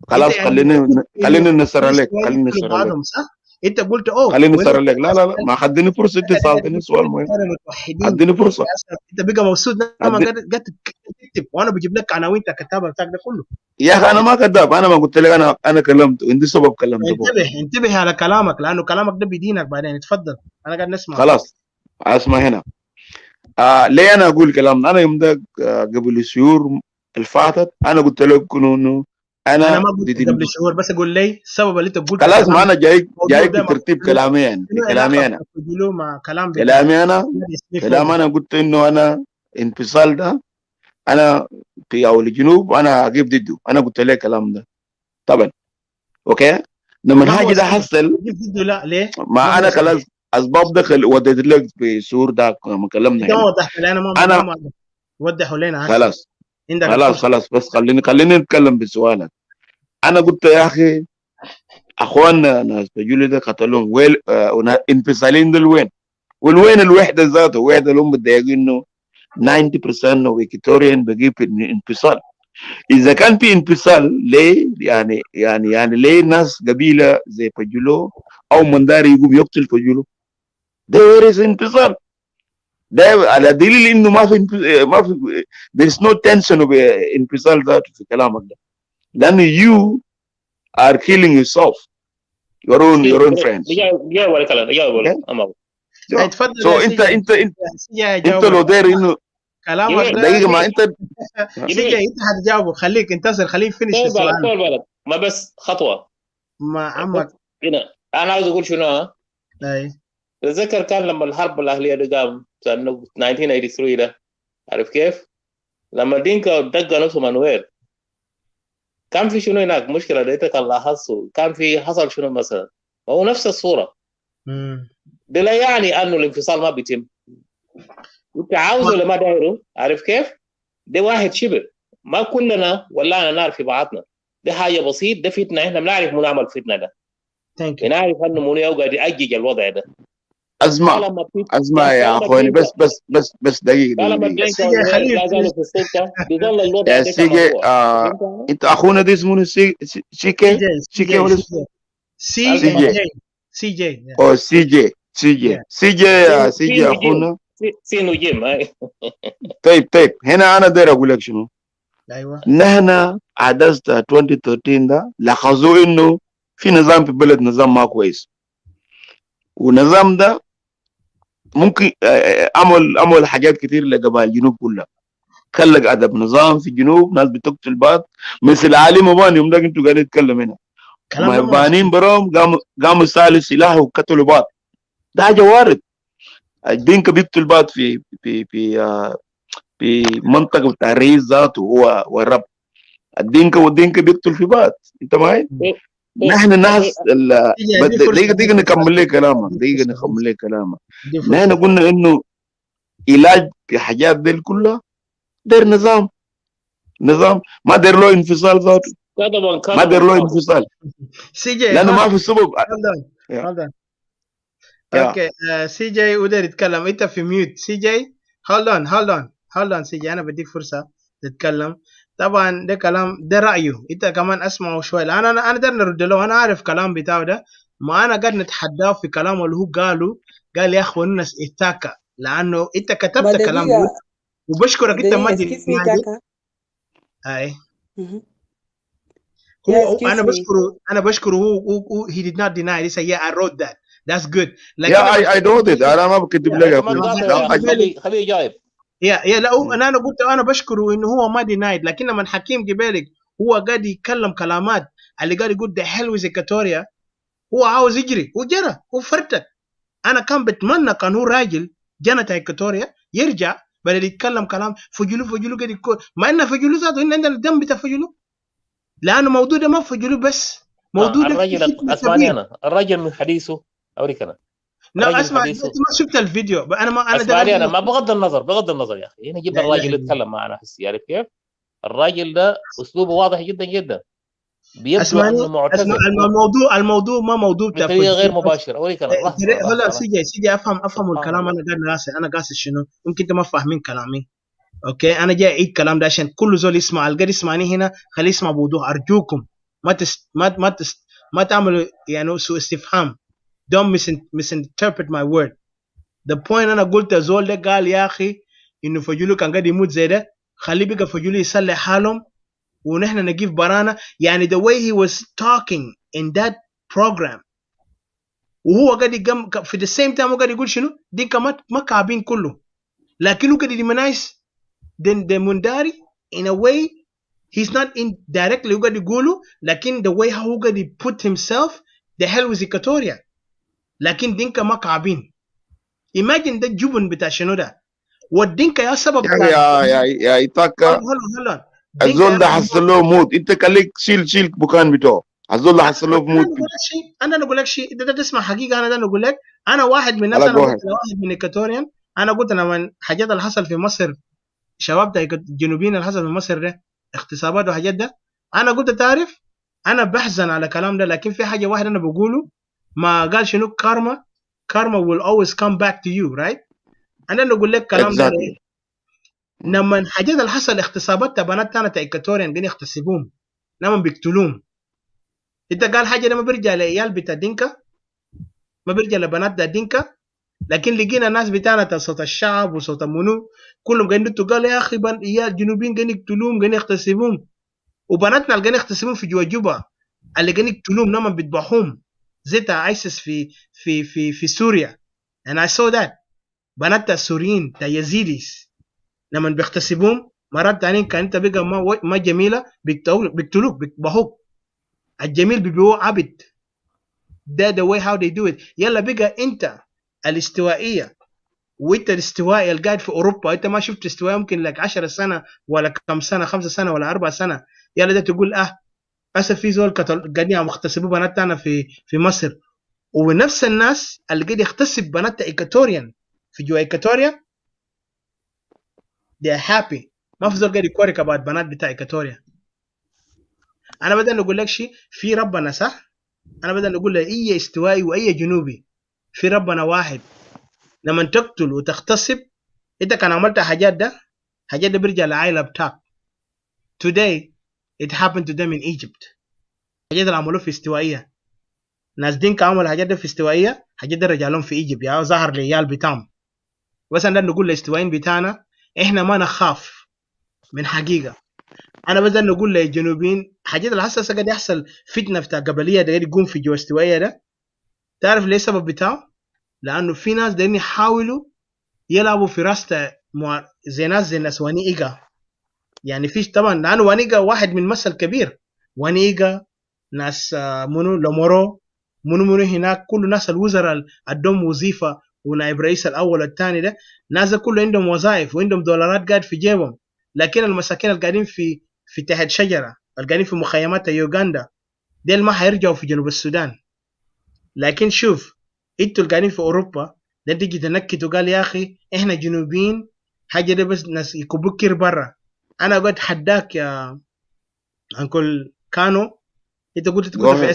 خلاص. خليني نسر لك، خليني نسر لك، بعضهم صح، انت قلت اوه خليني نسر لك. لا لا لا، ما خدني فرصه، انت سالتني سؤال مهم، خدني فرصه. انت بقى مبسوط لما قاعد تكتب، وانا بجيب لك عناوين كتابه بتاعك ده كله. يا اخي انا ما كذاب، انا ما قلت لك انا كلمت، عندي سبب كلمت. انتبه على كلامك، لانه كلامك ده بيدينك بعدين. اتفضل انا قاعد نسمع. خلاص اسمع هنا. ليه انا اقول كلام؟ انا يوم ده قبل الشهور الفاتت انا قلت لك انه انا ما قلت قبل شهور، بس اقول لي السبب اللي انت قلت. خلاص ما انا جاي في ترتيب كلامي، يعني في كلامي انا كلامي انا قلت انه انا انفصال ده انا في اول الجنوب انا اجيب ضده، انا قلت لك الكلام ده طبعا. اوكي لما الحاجه ده حصل لا ليه ما انا خلاص اسباب دخل وديت لك في سور ده ما كلمنا يعني. وضحت لي انا ما وضحوا لنا خلاص خلاص بس خليني نتكلم بسؤالك. انا قلت يا اخي اخواننا ناس بيجوا ده قتلهم وين انفصالين دول وين؟ والوين الوحده ذاته؟ الوحده اللي هم متضايقين انه 90% of Equatorian بيجي في انفصال. اذا كان في انفصال ليه يعني ليه ناس قبيله زي فجلو او منداري يقوم يقتل فجلو؟ ده ورث انفصال، ده على دليل انه ما في there is no tension of انفصال ذاته في كلامك ده، لانه you are killing yourself your own friends. يا ولا كلام يا ولا اما اتفضل. انت لو داير انه كلامك دقيقه ما انت انت هتجاوبه، خليك انتصر، خليك فينيش السؤال. ما بس خطوه ما عمك هنا انا عاوز اقول شنو. اي تذكر كان لما الحرب الاهليه ده قام سنه 1983 ده، عارف كيف؟ لما دينكا دقوا نفسه مانويل كان في شنو هناك مشكله ديتك كان لاحظته، كان في حصل شنو مثلا، هو نفس الصوره. ده لا يعني انه الانفصال ما بيتم، انت عاوزه ولا ما دايره، عارف كيف؟ ده واحد شبه ما كلنا ولا انا نعرف في بعضنا، ده حاجه بسيط، ده فتنه احنا بنعرف منو عمل فتنه ده، بنعرف انه منو يوقع يأجج الوضع ده. اسمع يا اخواني، بس دقيقه يا سيجي. انت اخونا دي اسمه شيكي ولا سي جي اخونا سينو جيم. طيب هنا انا داير اقول لك شنو. ايوه نحن حدث 2013 ده لاحظوا انه في نظام في البلد، نظام ما كويس، والنظام ده ممكن عمل حاجات كتير لقبائل الجنوب كلها، خلق ادب نظام في الجنوب، ناس بتقتل بعض مثل علي مباني يوم ده انتوا قاعدين تتكلم هنا، ما يبانين براهم قاموا سالوا سلاح وقتلوا بعض، ده حاجه وارد. الدينكا بيقتل بعض في منطقه بتاع الرئيس ذاته هو والرب، الدينكا بيقتل في بعض، انت معي؟ نحن الناس دقيقة نكمل لك كلامك نحن قلنا انه علاج في حاجات دي كلها دير نظام ما دير له انفصال ذاته، ما دير له انفصال لانه ما في سبب. اوكي سي جي ودير يتكلم، انت في ميوت. سي جي هولد اون هلا سيجي أنا بديك فرصة تتكلم. طبعا ده كلام، ده رأيه، أنت كمان أسمعه شوي. أنا ده نرد له، أنا عارف كلام بتاعه ده. ما أنا قاعد نتحداه في كلامه اللي هو قال يا أخوان الناس اتاكا، لأنه أنت ما كتبت كلام دقيقة ده وبشكرك أنت ما excuse me دينايد. كاكا. أي Mhm. هو Yeah, أنا excuse me. بشكره، he did not deny this. Yeah, I wrote that. That's good. Yeah, لكن لما I know it. أنا ما بكتب يا لك يا انت ما أخوي. تقاطع لا، يا اخي، خليه يجاوب. يا لا انا قلت انا بشكره انه هو ما دينايد، لكن لما حكيم جبالك هو قاعد يتكلم كلامات اللي قاعد يقول ده حلو زي كاتوريا، هو عاوز يجري وجرى وفرتك. انا كان بتمنى كان هو راجل جنة كاتوريا يرجع بدل يتكلم كلام فجلو قاعد يكون، مع ان فجلو ذاته ان عندنا الدم بتاع فجلو، لانه موضوع ده ما فجلو بس، موضوع ده في الراجل فتنة اسمعني، كبير. انا الراجل من حديثه اوريك انا. لا الراجل من اسمع، انت حديثه، ما شفت الفيديو، انا ده اسمعني، قاعد انا ما بغض النظر، بغض النظر يا اخي، هنا جبنا لا اله الراجل الا الله. يتكلم معنا هسه، عارف كيف؟ الراجل ده اسلوبه واضح جدا جدا، بيبدو اسمعني، انه اسمع، معتزل الموضوع ما موضوع بتاع بطريقه غير فجلو. مباشره. اوريك انا، لحظه هلا لحظه لحظه. سيجي افهم سبحان الكلام. الله. انا قاصد شنو، يمكن انت ما فاهمين كلامي. اوكي، انا جاي اعيد الكلام ده عشان كل زول يسمع، القاعد يسمعني هنا خليه يسمع بوضوح ارجوكم. ما تعملوا يعني سوء استفهام. don't misinterpret my word. the point انا قلت زول ده قال يا اخي انه فجولو كان قاعد يموت زي ده، خليه بقى فجولو يصلح حالهم ونحن نجيب برانا. يعني the way he was talking in that program، وهو قاعد يقام في the same time هو قاعد يقول شنو دي ما كعبين كله، لكنه قاعد يمنايز the منداري in a way he's not in directly هو قاعد يقوله، لكن the way هو قاعد put himself the hell with Equatoria، لكن دينكا ما كعبين. imagine ده جبن بتاع شنو ده، والدينكا يا سبب يا إيتاكا، هلا الزول ده حصل له موت. أنت خليك شيل بكان بتوعه. الزول ده حصل له موت. انا اقول لك شيء، ده تسمع حقيقه. انا اقول لك، انا واحد من الناس، على انا قلت جوهر. لواحد من الكاتوريان، انا قلت لما حاجات اللي حصل في مصر، شباب ده الجنوبيين اللي حصل في مصر ده، اغتصابات وحاجات ده، انا قلت تعرف انا بحزن على الكلام ده، لكن في حاجه واحده انا بقوله، ما قال شنو karma will always come back to you, right. انا اقول لك الكلام ده Exactly. لما حاجات اللي حصل اغتصابات بنات تانا ايكاتوريان قاعدين يغتصبوهم، لما بيقتلوهم، انت قال حاجه ده ما بيرجع لعيال بتاع دينكا، ما بيرجع لبنات بتاع دينكا، لكن لقينا ناس بتاعنا صوت الشعب وصوت منو كلهم قاعدين يدوا، قال يا اخي يا الجنوبيين قاعدين يقتلوهم قاعدين يغتصبوهم، وبناتنا اللي قاعدين يغتصبوهم في جوا اللي قاعدين يقتلوهم لما بيذبحوهم زي بتاع ايسس في سوريا. and I saw that بنات السوريين بتاع يزيديس لما بيغتصبوهم مرات تانيين كان انت بقى ما جميله بيقتلوك بيذبحوك، الجميل بيبيعوه عبد. ده the way how they do it. يلا بقى انت الاستوائيه وانت الاستوائي القاعد في اوروبا، انت ما شفت استواء يمكن لك 10 سنه ولا كم سنه، 5 سنه ولا 4 سنه، يلا ده تقول اسف في زول قاعدين يغتصبوا بنات تاعنا في مصر، ونفس الناس اللي قاعد يغتصب بنات ايكاتوريان في جوا ايكاتوريا they are happy. ما في زول قاعد يكورك بعد بنات بتاع ايكاتوريا. انا بدل اقول لك شيء في ربنا صح، انا بدل اقول لك اي استوائي واي جنوبي في ربنا واحد. لما تقتل وتغتصب انت كان عملت حاجات ده بيرجع لعائله بتاعك. today it happened to them in Egypt. حاجات اللي عملوه في استوائيه، ناس دينكا عملوا حاجات ده في استوائيه، حاجات ده رجع لهم في ايجيبت، يعني ظهر للعيال بتاعهم. بس انا نقول للاستوائيين بتاعنا احنا ما نخاف من حقيقه. انا بدل نقول للجنوبيين حاجات اللي حصل قاعد يحصل فتنه بتاع قبليه ده يقوم في جوا استوائيه ده، تعرف ليه السبب بتاعه؟ لانه في ناس دايرين يحاولوا يلعبوا في راسته زي ناس وانيجا. يعني فيش طبعا، لانه وانيجا واحد من مثل كبير، وانيجا ناس منو لومورو منو هناك، كل ناس الوزراء عندهم وظيفه، ونائب رئيس الاول والثاني ده ناس كله عندهم وظائف وعندهم دولارات قاعد في جيبهم، لكن المساكين اللي قاعدين في تحت شجره، اللي قاعدين في مخيمات يوغندا، ديل ما حيرجعوا في جنوب السودان. لكن شوف انتوا اللي قاعدين في اوروبا ده تيجي تنكت وقال يا اخي احنا جنوبيين حاجه ده بس ناس يكبوا كير برا. انا قلت حداك يا انكل كانو، انت قلت في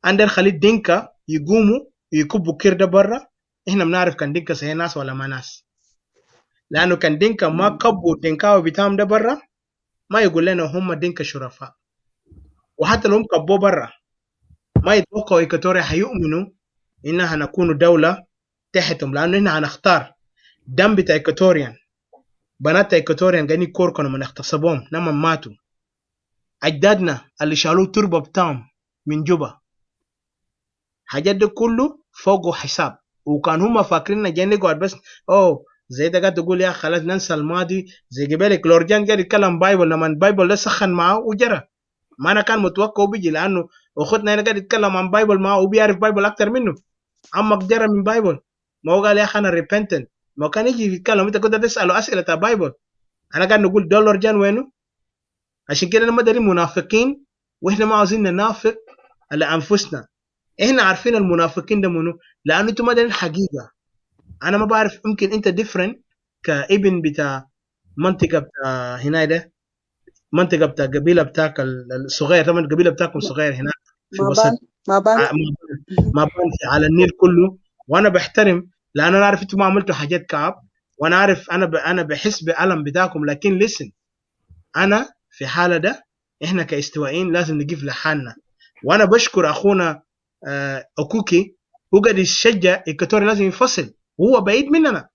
عندنا خليط دينكا يقوموا يكبوا كير ده برا، احنا بنعرف كان دينكا صحيح ناس ولا ما ناس. لانه كان دينكا ما كبوا دينكاو بتاعهم ده برا ما يقول لنا هم دينكا شرفاء، وحتى لو هم كبوا برا ما يتوقعوا إيكواتوريا حيؤمنوا إنها هنكون دولة تحتهم، لأنه إحنا هنختار دم بتاع إيكواتوريان، بنات إيكواتوريان قاعدين يكوركوا لما اغتصبوهم لما ماتوا، أجدادنا اللي شالوا تربة بتاعهم من جوبا، حاجات ده كله فوقه حساب. وكان هم فاكرين جاي نقعد بس زي ده قاعد تقول يا خلاص ننسى الماضي، زي قبلك لورجان قاعد يتكلم بايبل لما البايبل ده سخن معاه وجرى، ما انا كان متوقع بيجي لانه اخوتنا هنا قاعد يتكلم عن بايبل معاه وبيعرف بايبل اكتر منه، عمك جرى من بايبل، ما هو قال يا اخي انا ريبنتنت، ما كان يجي يتكلم انت كنت تساله اسئله تاع بايبل. انا قاعد نقول دولار جان وينه؟ عشان كده لما دارين منافقين، واحنا ما عاوزين ننافق لانفسنا، احنا عارفين المنافقين ده منو، لانه انتم ما دارين حقيقه. انا ما بعرف، يمكن انت ديفرنت كابن بتاع منطقه بتاع هنا ده، منطقه بتاع قبيله بتاعك الصغير، طبعا القبيله بتاعكم صغير هناك في وسط ما بان ما بان على النيل كله، وانا بحترم لان انا عارف انتم ما عملتوا حاجات كعب، وانا عارف انا بحس بالم بتاعكم، لكن لسن انا في حاله ده احنا كاستوائيين لازم نقف لحالنا. وانا بشكر اخونا اكوكي، هو قاعد يشجع إيكواتوريا لازم ينفصل وهو بعيد مننا،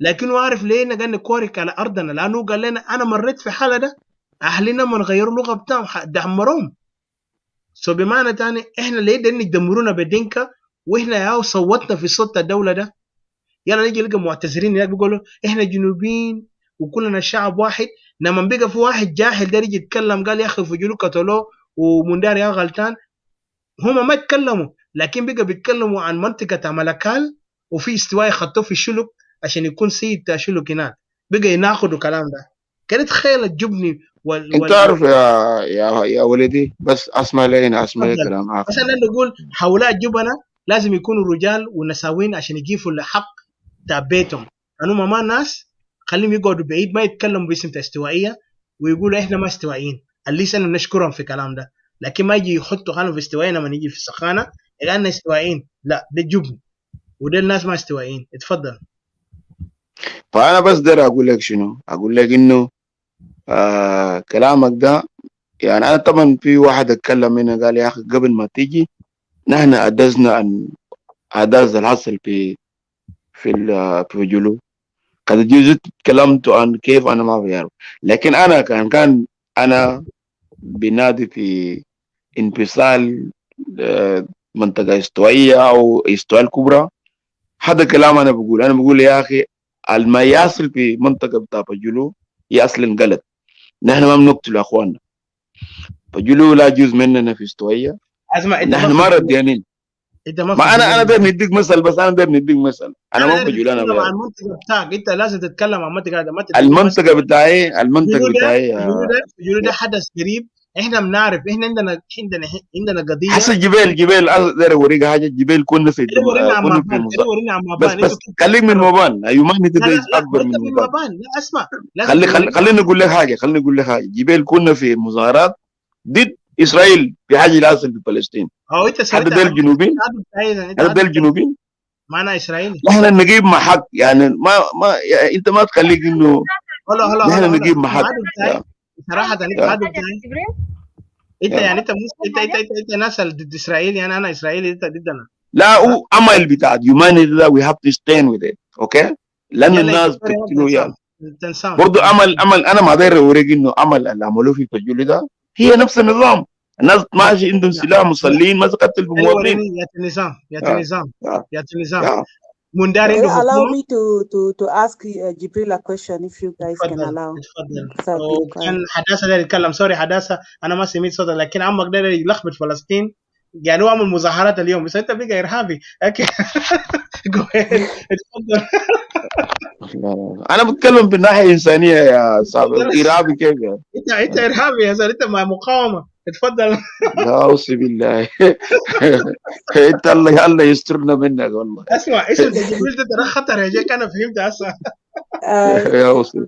لكن هو عارف ليه قاعد نكورك على ارضنا، لانه قال لنا انا مريت في حاله ده، اهلنا ما نغيروا اللغه بتاعهم دمروهم. بمعنى تاني احنا ليه ده يدمرونا بدينكا، واحنا ياو صوتنا في صوت الدوله ده، يلا نيجي نلقى معتذرين هناك بيقولوا احنا جنوبيين وكلنا شعب واحد. لما بقى في واحد جاهل ده يجي يتكلم قال يا اخي فجلو قتلوه ومندار يا غلطان، هما ما يتكلموا، لكن بقى بيتكلموا عن منطقه ملكال وفي استواء خطوه في الشلوك عشان يكون سيد بتاع شلوك هناك، بقى يناقضوا كلام ده. كده تخيل الجبني انت عارف يا ولدي، بس اسمع لي اسمع لي كلام اخر. عشان نقول هؤلاء الجبنة لازم يكونوا رجال ونساوين عشان يقيفوا الحق تاع بيتهم، لانهم ما ناس خليهم يقعدوا بعيد ما يتكلموا باسم استوائيه ويقولوا احنا ما استوائيين، اللي انا نشكرهم في الكلام ده، لكن ما يجي يحطوا حالهم في استوائيه لما نيجي في السخانه لان استوائيين، لا ده جبن وده الناس ما استوائيين. اتفضل. فانا بس داير اقول لك شنو، اقول لك انه كلامك ده، يعني انا طبعا في واحد اتكلم هنا قال يا اخي قبل ما تيجي نحن حدثنا عن حدث اللي حصل في جلو، قد جزء تكلمت عن كيف انا ما بعرف، لكن انا كان انا بنادي في انفصال منطقة استوائية او استوائية الكبرى. هذا كلام انا بقول يا اخي ما يصل في منطقة بتاع جلو هي اصلا غلط، نحن ما بنقتل اخواننا، فجلو لا جزء مننا في استوائية، اسمع انت نحن ما رديانين. انت ما ما انا داير نديك مثل، بس انا داير نديك مثل، انا ما بقول انا تتكلم عن بيعرف. المنطقه بتاعك، انت لازم تتكلم عن المنطقه ما تديني المنطقة بتاعي جلو ده حدث قريب، احنا بنعرف، احنا عندنا قضيه. حسن جبال داير اوريك حاجه، جبال كنا في ورينا عن كنا في مابان، ورينا عن مابان. بس خليك من مبان، ايوه ما انت اكبر من من مبان. مابان، لا اسمع، خليني اقول لك حاجه، جبال كنا في مظاهرات ضد اسرائيل في حاجه لاصل في فلسطين. انت هذا ده الجنوبيين، هذا ده الجنوبيين، معنا اسرائيلي، نحن نجيب مع حق، يعني ما يعني انت ما تخليك انه نحن نجيب مع حق صراحه. انت عدو بتاعي، انت يعني انت ناس ضد اسرائيل، يعني انا اسرائيلي انت ضدنا. لا هو عمل بتاع humanity ده we have to stand with it، اوكي؟ لان الناس بتقتلوا يعني برضه عمل انا ما داير اوريك انه عمل اللي عملوه في فجولي ده هي نفس النظام، الناس ماشي عندهم سلاح مصلين ما تقتل في مواطنين. يا نظام مندار عنده allow حكومه. me to ask Jibril a question if you guys can allow. اتفضل. كان حداثه ده يتكلم، سوري حداثه انا ما سمعت صوتك، لكن عمك ده يلخبط فلسطين، يعني هو عمل مظاهرات اليوم بس انت بقى ارهابي. اوكي اتفضل. انا بتكلم بالناحيه الانسانيه يا صاحبي، ارهابي كيف يعني؟ انت ارهابي يا زلمه، انت مع مقاومه. اتفضل. اعوذ بالله. انت الله يسترنا منك والله. اسمع اسم جبريل ده ترى خطر يا جاك، انا فهمت هسه. يا وصل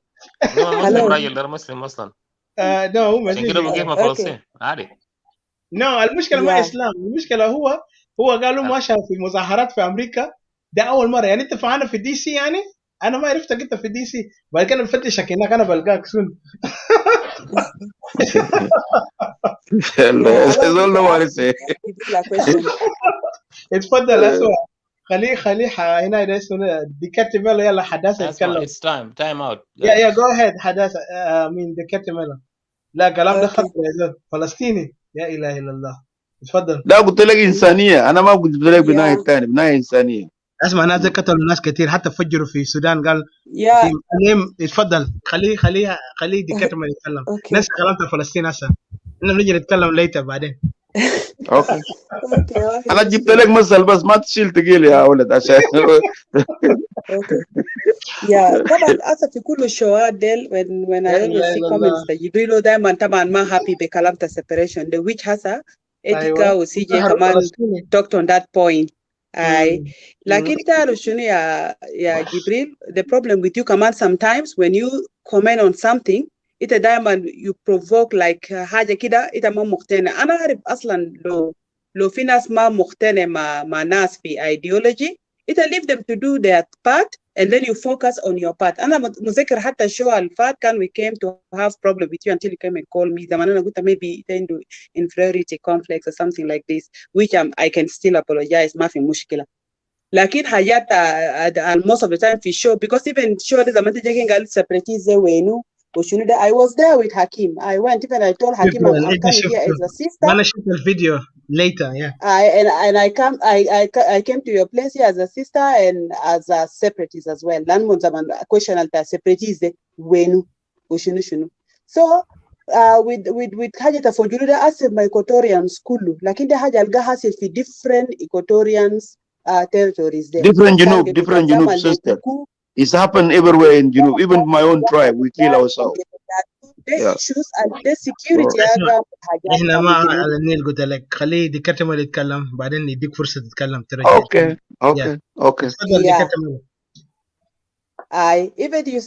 مسلم، راجل ده مسلم اصلا. ده هو عشان كده بقيت مع فلسطين عادي. المشكله ما اسلام، المشكله هو قالوا ما شاف في مظاهرات في امريكا، ده اول مره. يعني انت فعلنا في دي سي يعني انا ما عرفتك انت في دي سي، بعد كده بفتشك هناك انا بلقاك سن. زول ده وارث. اتفضل اسمع. خليه هنا ده اسمه ديكاتي ميلو. يلا حداثه اسمع يتكلم. it's time out يا guys. جو هيد حداثه. مين ديكاتي ميلو؟ لا كلام ده خط يا زول فلسطيني. يا اله الا الله. اتفضل. لا قلت لك انسانيه، انا ما قلت لك بنايه ثاني، بنايه انسانيه. اسمع ناس زي قتلوا ناس كتير، حتى فجروا في السودان. قال في عليم. اتفضل خليه ديكاتي ميلو يتكلم. ناس كلامت فلسطين هسه. احنا بنيجي نتكلم ليتر بعدين. اوكي. انا جبت لك مثل بس ما تشيل ثقيل يا ولد عشان يا طبعا اسف في كل الشوات ديل when I always see comments that جبريلو دايما طبعا ما happy بكلام separation the which هسه إتيكا وسي جي كمان talked on that point. لكن تعرف شنو يا جبريل the problem with you كمان sometimes when you comment on something انت دايما you provoke like حاجه كده انت ما مقتنع. انا اعرف اصلا لو في ناس ما مقتنع مع ناس في ideology انت leave them to do their part and then you focus on your part. أنا مذكر حتى الشو الفات كان we came to have problem with you until you came and called me. زمان أنا قلت maybe into inferiority complex or something like this which I can still apologize ما في مشكلة. لكن حاجات most of the time في show because even show ده زمان تجي قال separatists زي وينو وشنو ده. I was there with Hakim. I went even I told Hakim I'm coming here as a sister. أنا شفت الفيديو later yeah. I came to your place here as a sister and as a separatist as well. لأن من زمان question على separatist وينو وشنو شنو. So with حاجة تفوجلو ده أصل ما Equatorians كله لكن ده حاجة ألقاها أصل في different Equatorians territories there. different جنوب sister. It's happened everywhere in Junub. Even my own tribe, we kill ourselves. The issues and the security. احنا ما على النيل. قلت لك خليه ديكاتي ميلو يتكلم بعدين يديك فرصة تتكلم ترجع. Okay. Even you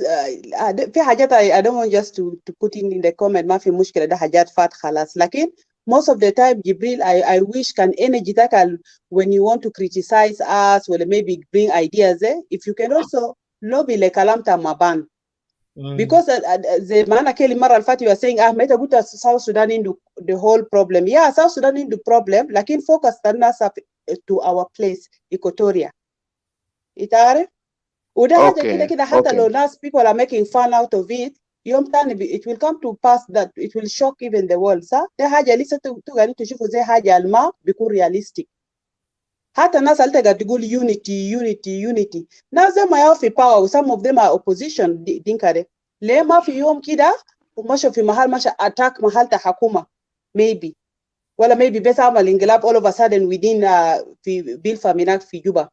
في حاجات I don't want just to put in the comment ما في مشكلة ده حاجات فات خلاص. لكن most of the time Jibril I wish can energy that when you want to criticize us or maybe bring ideas if you can also lobby لكلام تمام because زي ما أنا كل مرة الفات you are saying متى قلت South Sudan into the whole problem. Yeah, South Sudan into problem لكن focus الناس to our place Equatoria. إتعرف وده حاجة كده حتى لو ناس people are making fun out of it يوم تاني it will come to pass that it will shock even the world. صح ده حاجة لسه تقدروا تشوفوا زي حاجة الما بيكون realistic. حتى الناس اللي قاعد تقول unity ناس زي ما في power some of them are opposition دينكا ده ليه ما في يوم كده ومشوا في محل مشى attack محل حكومة maybe ولا maybe بس عمل انقلاب all of a sudden within في بيلفا مناك في جوبا.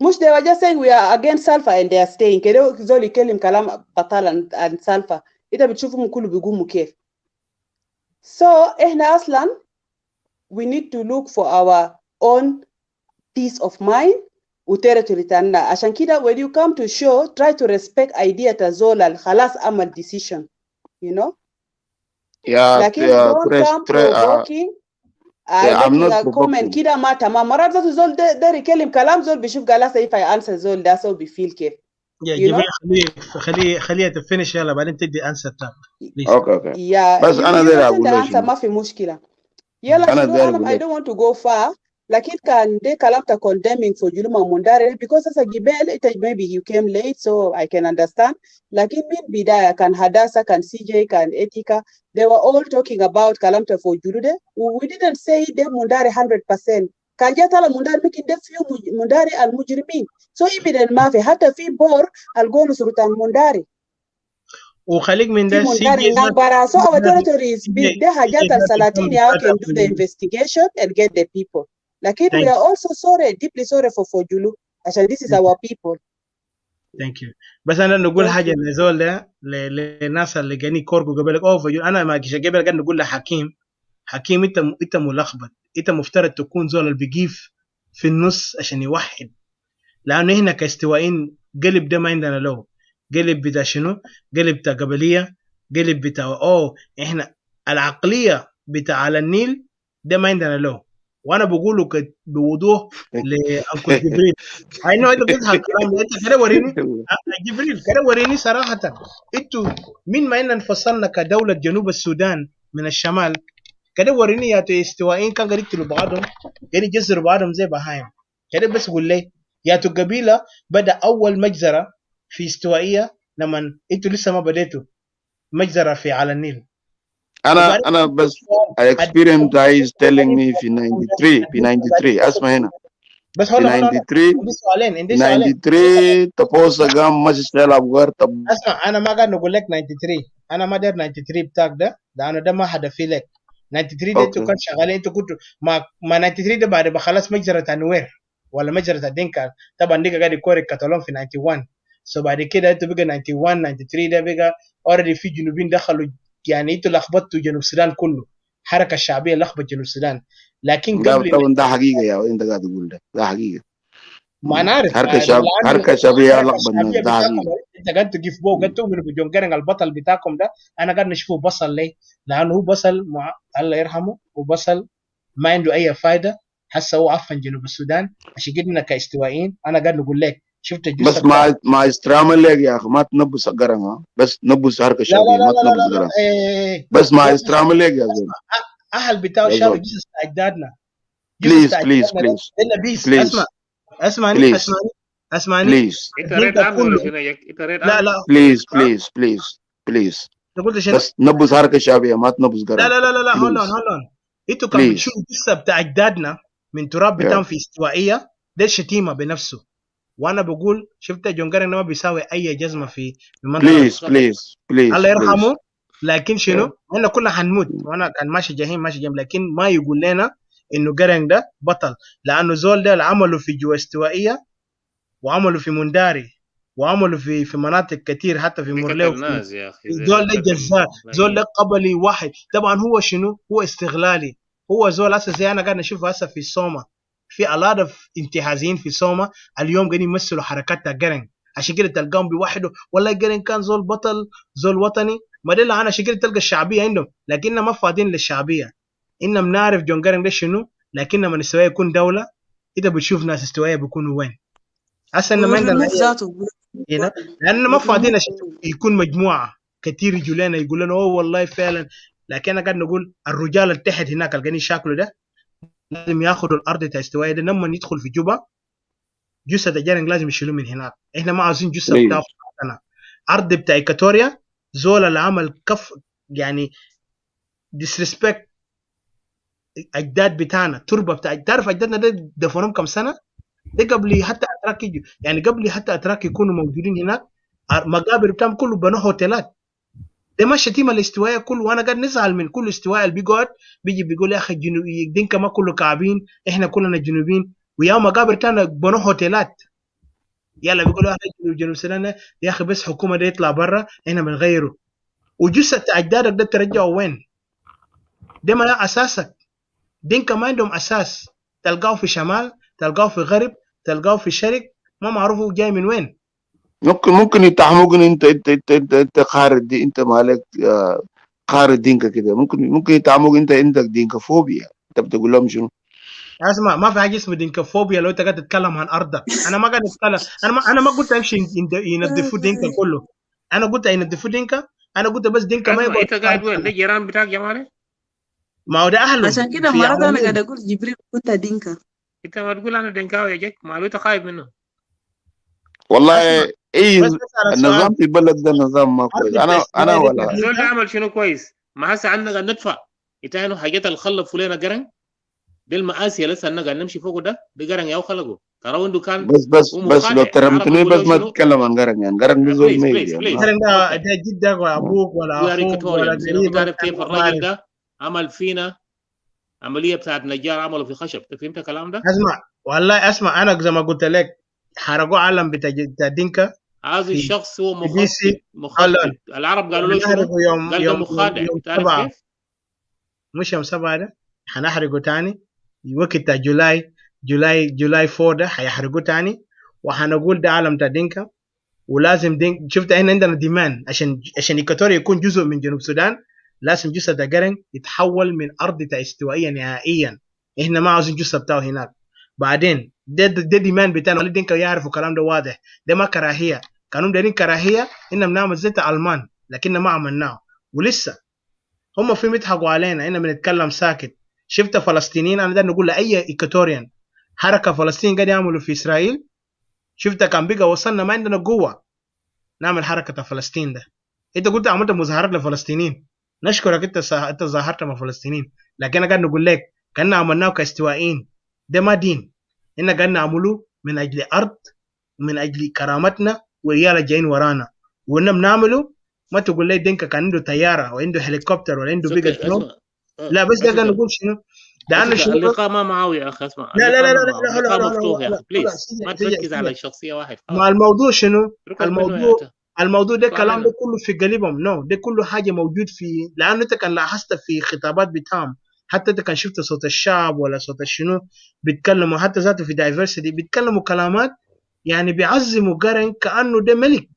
مش they were just saying we are against Salva and they are staying كده زول يكلم كلام بطال عن Salva انت بتشوفهم كله بيقوموا كيف. So احنا اصلا we need to look for our own peace of mind وتيريتوري تاعنا. عشان كده when you come to show try to respect idea تزول خلاص عمل decision you know. لكن don't come provoking I'm not comment كده ما تمام. مرات ذاته زول ده يكلم كلام زول بيشوف قال if I answer زول ده so بيفيل كيف. خليها تفنش يلا بعدين تدي answer تاعك. Okay. يا بس أنا داير أقول لك ما في مشكلة. يلا شنو I don't want to go far. لكن كان ده كلام تا condemning for جلوما منداري because as a جبال maybe you came late so I can understand. لكن من بداية كان حداثة كان CJ كان إتيكا they were all talking about كلام تا for جلودة we didn't say ده منداري 100%. كان جات على منداري ممكن ده فيه منداري المجرمين so evident ما في حتى في بور القولوا سلطان منداري وخليك من ده منداري نعبارة so our territories ده حاجات السلاطين can do the investigation and get the people. لكن we are also deeply sorry for Fojulu عشان this is our people. Thank you. بس أنا نقول حاجة لزول ده للناس اللي جاني كوركو قبلك فوجولو. أنا ما كيش قبل قاعد نقول لحكيم أنت ملخبط. أنت مفترض تكون زول اللي بيجيف في النص عشان يوحد. لأنه هنا كاستوائين قلب ده ما عندنا له. قلب بتاع شنو؟ قلب بتاع قبلية. قلب بتاع إحنا العقلية بتاع على النيل ده ما عندنا له. وانا بقوله بوضوح لانكل جبريل. اي نو انت بتضحك كلام ده، انت كده وريني جبريل كده وريني صراحه. انتوا من ما ان انفصلنا كدوله جنوب السودان من الشمال كده وريني يا استوائيين كان قاعد يقتلوا بعضهم، قاعد يجزروا بعضهم زي بهايم كده. بس قول لي يا تو قبيله بدا اول مجزره في استوائيه لما انتوا لسه ما بديتوا مجزره في على النيل. انا بس I experienced guys telling me في 93 اسمع هنا بس في هلا 93 عندي سؤالين 93 تبوسا قام ماشي شايل ابغار. طب اسمع انا ما قاعد نقول لك 93، انا ما داير 93 بتاعك ده انا ده ما حدا في لك 93 ده. انتوا كنتوا شغالين، انتوا كنتوا ما 93 ده بعد ما خلاص مجزره انوير ولا مجزره الدنكا طبعا ديكا قاعد يكوري الكتالون في 91. سو بعد كده انتوا بقى 91 93 ده بقى اوريدي في جنوبين دخلوا، يعني انتوا لخبطتوا جنوب السودان كله، الحركه الشعبيه لخبط جنوب السودان. لكن قبل طبعا ده حقيقه يا انت قاعد تقول ده حقيقه. ما انا عارف حركه شعبيه لخبط الناس، ده حقيقه. انت قاعد تجيب بو قاعد تؤمن بجون جرن البطل بتاعكم ده. انا قاعد نشوفه بصل ليه؟ لانه هو بصل الله يرحمه، وبصل ما عنده اي فايده. هسه هو عفن جنوب السودان عشان كده كاستوائيين انا قاعد نقول لك شفت الجثه بس مع استرام لك يا اخي ما تنبس قرن، بس نبس حركه لا شعبيه لا ما لا لا تنبس لا قرن. لا بس مع استرام لك يا زلمه. اهل بتاعه يا شالوا زول. جثث اجدادنا. بليز بليز بليز ده بيس. بليز اسمعني بليز بليز. انت ريت عنه ولا شنو ياك؟ انت ريت عنه؟ لا بليز بليز بليز بليز تقول شنو؟ بس نبس حركه شعبيه ما تنبس قرن. لا لا لا لا هولون انتوا كان بتشوفوا الجثه بتاع اجدادنا من تراب بتاعهم في استوائيه، ده شتيمه بنفسه. وانا بقول شفت جون جارن ما بيساوي اي جزمه في منطقه بليز الله يرحمه. لكن شنو احنا كلنا حنموت، وانا كان ماشي جهيم لكن ما يقول لنا انه جارن ده بطل، لانه زول ده اللي عمله في جوا استوائيه وعمله في منداري وعملوا في مناطق كتير حتى في مورليو. زول ده جزار، زول ده قبلي واحد. طبعا هو شنو؟ هو استغلالي. هو زول هسه زي انا قاعد اشوفه هسه في الصومه، في الاف انتهازيين في الصومه اليوم قاعدين يمثلوا حركات جرن. عشان كده تلقاهم بيوحدوا والله جرن كان زول بطل زول وطني. ما ده انا عشان كده تلقى الشعبيه عندهم، لكننا ما فاضيين للشعبيه. اننا بنعرف جون جرن ده شنو، لكن لما استوائيه يكون دوله انت بتشوف ناس استوائيه بيكونوا وين. هسه ما عندنا هنا لان ما فاضيين عشان يكون مجموعه كثير يجوا لنا يقول لنا اوه والله فعلا. لكن انا قاعد نقول الرجال اللي تحت هناك اللي شاكله ده لازم ياخذوا الارض تاع استوائيه ده. لما يدخل في جوبا جثه جارن لازم يشيلوه من هناك. احنا ما عاوزين جثه بتاع ارض بتاع ايكاتوريا. زول اللي عمل كف يعني ديسريسبكت اجداد بتاعنا، تربه بتاع. تعرف اجدادنا ده دفنهم كم سنه؟ ده قبل حتى اتراك يجوا، يعني قبل حتى اتراك يكونوا موجودين هناك. مقابر بتاعهم كله بنوا هوتيلات. ده ما شتيمه الاستواء كله. وانا قاعد نزعل من كل استواء اللي بيقعد بيجي بيقول يا اخي الجنوبيين دينكا ما كله كعبين، احنا كلنا جنوبيين. ويا مقابر تاعنا بنوا هوتيلات. يلا بيقولوا يا اخي جنوب السودان يا اخي بس حكومه ده يطلع برا احنا بنغيره. وجثه اجدادك ده ترجعه وين؟ ده ما اساسك. دينكا ما عندهم اساس. تلقاه في شمال، تلقاه في غرب، تلقاه في الشرق، ما معروف جاي من وين. ممكن يتهموك انت خارج دي، انت مالك خارج دينكا كده. ممكن يتهموك انت عندك دينكا فوبيا. انت بتقول لهم شنو؟ اسمع ما في حاجه اسمها دينكا فوبيا. لو انت قاعد تتكلم عن ارضك انا ما قاعد اتكلم. انا ما قلت امشي ينظفوا دينكا كله. انا قلت ينظفوا دينكا. انا قلت بس دينكا ما يقعد. انت قاعد وين؟ ده جيران بتاعك جمالي؟ ما هو ده اهله. عشان كده مرات انا قاعد اقول جبريل كنت دينكا. انت ما تقول انا دينكاوي يا جاك، ما انت خايف منه. والله النظام في البلد ده نظام ما كويس. انا ولا الزول ده عمل شنو كويس؟ ما هسه عندنا قاعد ندفع. انت هنا حاجات اللي خلفوا لنا قرن دي المآسي لسه انا قاعد نمشي فوقه. ده قرن ياو خلقه ترى عنده كان بس لو ترمتني بس ما تتكلم عن قرن. يعني قرن ده زول ميت يعني. قرن ده جدك ولا ابوك ولا اخوك ولا قريبك. تعرف كيف الراجل ده عمل فينا عمليه بتاعت نجار عمله في خشب. انت فهمت الكلام ده؟ اسمع والله اسمع انا زي ما قلت لك حرقوا علم بتاع دينكا. هذا الشخص هو مخطط. العرب قالوا له شنو؟ قال ده مخادع. تعرف كيف؟ مش يوم 7 ده حنحرقه تاني. وقت بتاع جولاي 4 ده حيحرقوه تاني. وحنقول ده عالم بتاع دينكا. ولازم شفت احنا عندنا ديمان عشان ايكاتوريا يكون جزء من جنوب السودان. لازم جثة قرن يتحول من ارض استوائيه نهائيا. احنا ما عاوزين جثه بتاعه هناك. بعدين ده ديمان بتاعنا، ولا دينك يعرفوا الكلام ده واضح، ده ما كراهيه، كانوا دايرين كراهيه اننا بنعمل زي الالمان، لكننا ما عملناه ولسه هم في بيضحكوا علينا. احنا بنتكلم ساكت. شفت فلسطينيين، انا ده نقول لاي ايكوتوريان، حركه فلسطين قاعد يعملوا في اسرائيل، شفت كان بقى وصلنا ما عندنا قوه نعمل حركه فلسطين ده. انت قلت عملت مظاهرات لفلسطينيين، نشكرك، انت ظاهرت مع فلسطينيين، لكن انا قاعد نقول لك كان عملناه كاستوائيين، ده ما دين. إن قاعد نعمله من اجل ارض ومن اجل كرامتنا ورجال جايين ورانا، وإننا بنعمله. ما تقول لي دينك كان عنده طياره او عنده هليكوبتر ولا عنده بيجا درون. اسمع لا بس ده قاعد اسمع نقول شنو؟ لانه شنو؟ اللقاء ما معه يا اخي، اسمع، لا لا لا اللقاء لا ما معه، لا، هلا اللقاء هلا مفتوح يا هلا اخي، هلا، بليز ما تركز على شخصيه واحد مع خلاص. الموضوع شنو؟ ركز منه يا أنت. الموضوع ده ركوا الكلام علينا. ده كله في قلبهم. نو ده كله حاجه موجود في، لانه انت كان لاحظت في خطابات بتاعهم، حتى انت كان شفت صوت الشعب ولا صوت الشنو بيتكلموا، حتى ذاته في دايفرسيتي بيتكلموا كلامات يعني بيعظموا قرن كانه ده ملك، ما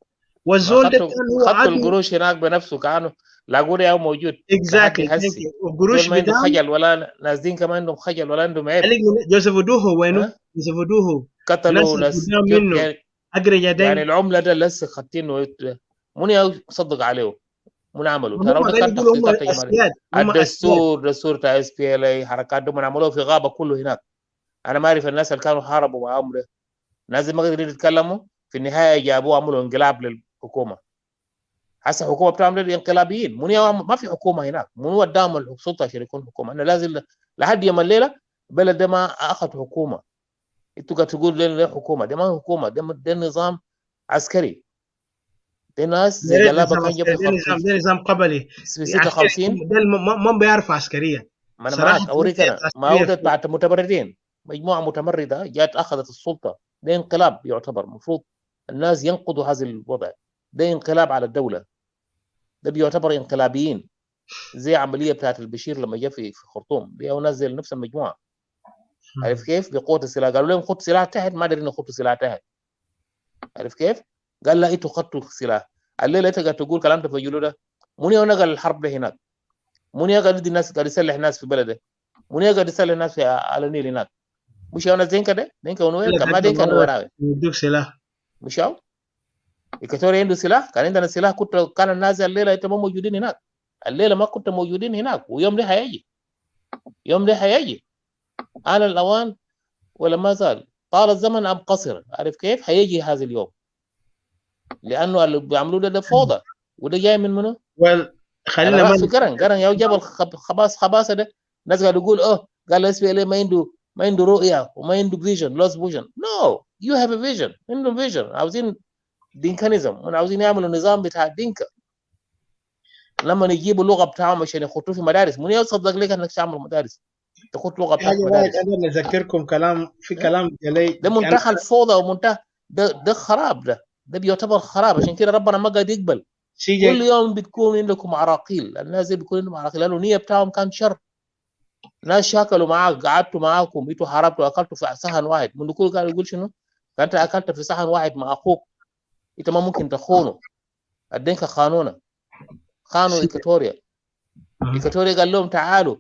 والزول ده كان هو خدتوا عدو. القروش هناك بنفسه، كانوا لاقوا يا موجود لحد اكزاكتلي، ثانك هسي. يو. والقروش زول ما عنده بتاعهم خجل، ولا ناس دين كمان عندهم خجل ولا عندهم عيب. جوزيف ودوهو وينه؟ ها جوزيف ودوهو الناس قتلوا اللي ناس قدام منه يعني اقرا يعني يدين. العمله ده لسه خدتينه من يصدق عليه، من عملوا هم ترى ده قاعدين كان يقولوا هم تخطيطات يا جماعه. اسياد، هم اسياد. دستور بتاع اس بي ال اي حركات دول عملوه في غابه كله هناك. انا ما اعرف الناس اللي كانوا حاربوا معاهم ده، الناس اللي ما قادرين يتكلموا في النهايه جابوه عملوا انقلاب للحكومه. هسه الحكومه بتعمل انقلابيين، ما في حكومه هناك، من وداهم السلطه عشان يكون حكومه. انا لازم لحد يوم الليله البلد ده ما اخذ حكومه. انتوا قاعد تقولوا ده حكومه، ده ما حكومه، ده نظام عسكري. ده ناس يا زي ريت جلابه نظام كان جاب عسكري، في ده نظام، ده نظام قبلي في عسكري. 56. ده ما بيعرفوا عسكريه ما انا صراحه. معاك اوريك، انا ما عسكريه ودت بعد متمردين، مجموعه متمرده جات اخذت السلطه. ده انقلاب يعتبر، المفروض الناس ينقضوا هذا الوضع. ده انقلاب على الدوله، ده بيعتبر انقلابيين، زي عمليه بتاعت البشير لما جاء في خرطوم، بيجوا ناس زي نفس المجموعه. عارف كيف؟ بقوه السلاح، قالوا لهم خدوا سلاح تحت، ما قادرين يخطوا سلاح تحت. عارف كيف؟ قال لا انتوا خدتوا سلاح. الليله انت قاعد تقول كلام تفجلوا ده، من يوم نقل الحرب ده هناك؟ من يقعد يدي الناس، قاعد يسلح الناس في بلده؟ من يقعد يسلح الناس في على النيل هناك؟ مش يا ناس دينكا ده، دينكا ونوير كمان، دينكا نوير يدوك سلاح. مش ياو الكتوري عنده سلاح، كان عندنا سلاح. كان الناس الليله انت ما موجودين هناك، الليله ما كنت موجودين هناك، ويوم ده هيجي، يوم ده هيجي. آن الأوان ولا ما زال، طال الزمن أم قصر. عارف كيف؟ هيجي هذا اليوم، لأنه اللي بيعملوه ده فوضى، وده جاي من منه؟ خلينا أنا ما رأس قرن يا جبل خباصة ده. ناس قاعد يقول قال اس بي ال ما عنده رؤية وما عنده فيجن، لوس فيجن. نو، يو هاف ا فيجن، عندهم فيجن. عاوزين دينكانيزم، عاوزين يعملوا نظام بتاع الدينكا. لما يجيبوا اللغه بتاعهم عشان يخطوه في مدارس، من يصدق لك انك تعمل مدارس تخط لغه بتاعت حاجه واحد مدارس؟ انا نذكركم كلام في كلام جلي ده منتهى الفوضى ومنتهى ده خراب. ده بيعتبر خراب. عشان كده ربنا ما قاعد يقبل. كل يوم بتكون عندكم عراقيل، الناس دي بيكون عندهم عراقيل، لانه النيه بتاعهم كان شر. ناس شاكلوا معاك، قعدتوا معاكم، انتوا حاربتوا، اكلتوا في صحن واحد. من كل قال يقول شنو؟ انت اكلت في صحن واحد مع اخوك، انت ما ممكن تخونه. الدنكا خانونا، خانوا إيكوتوريا. إيكوتوريا قال لهم تعالوا،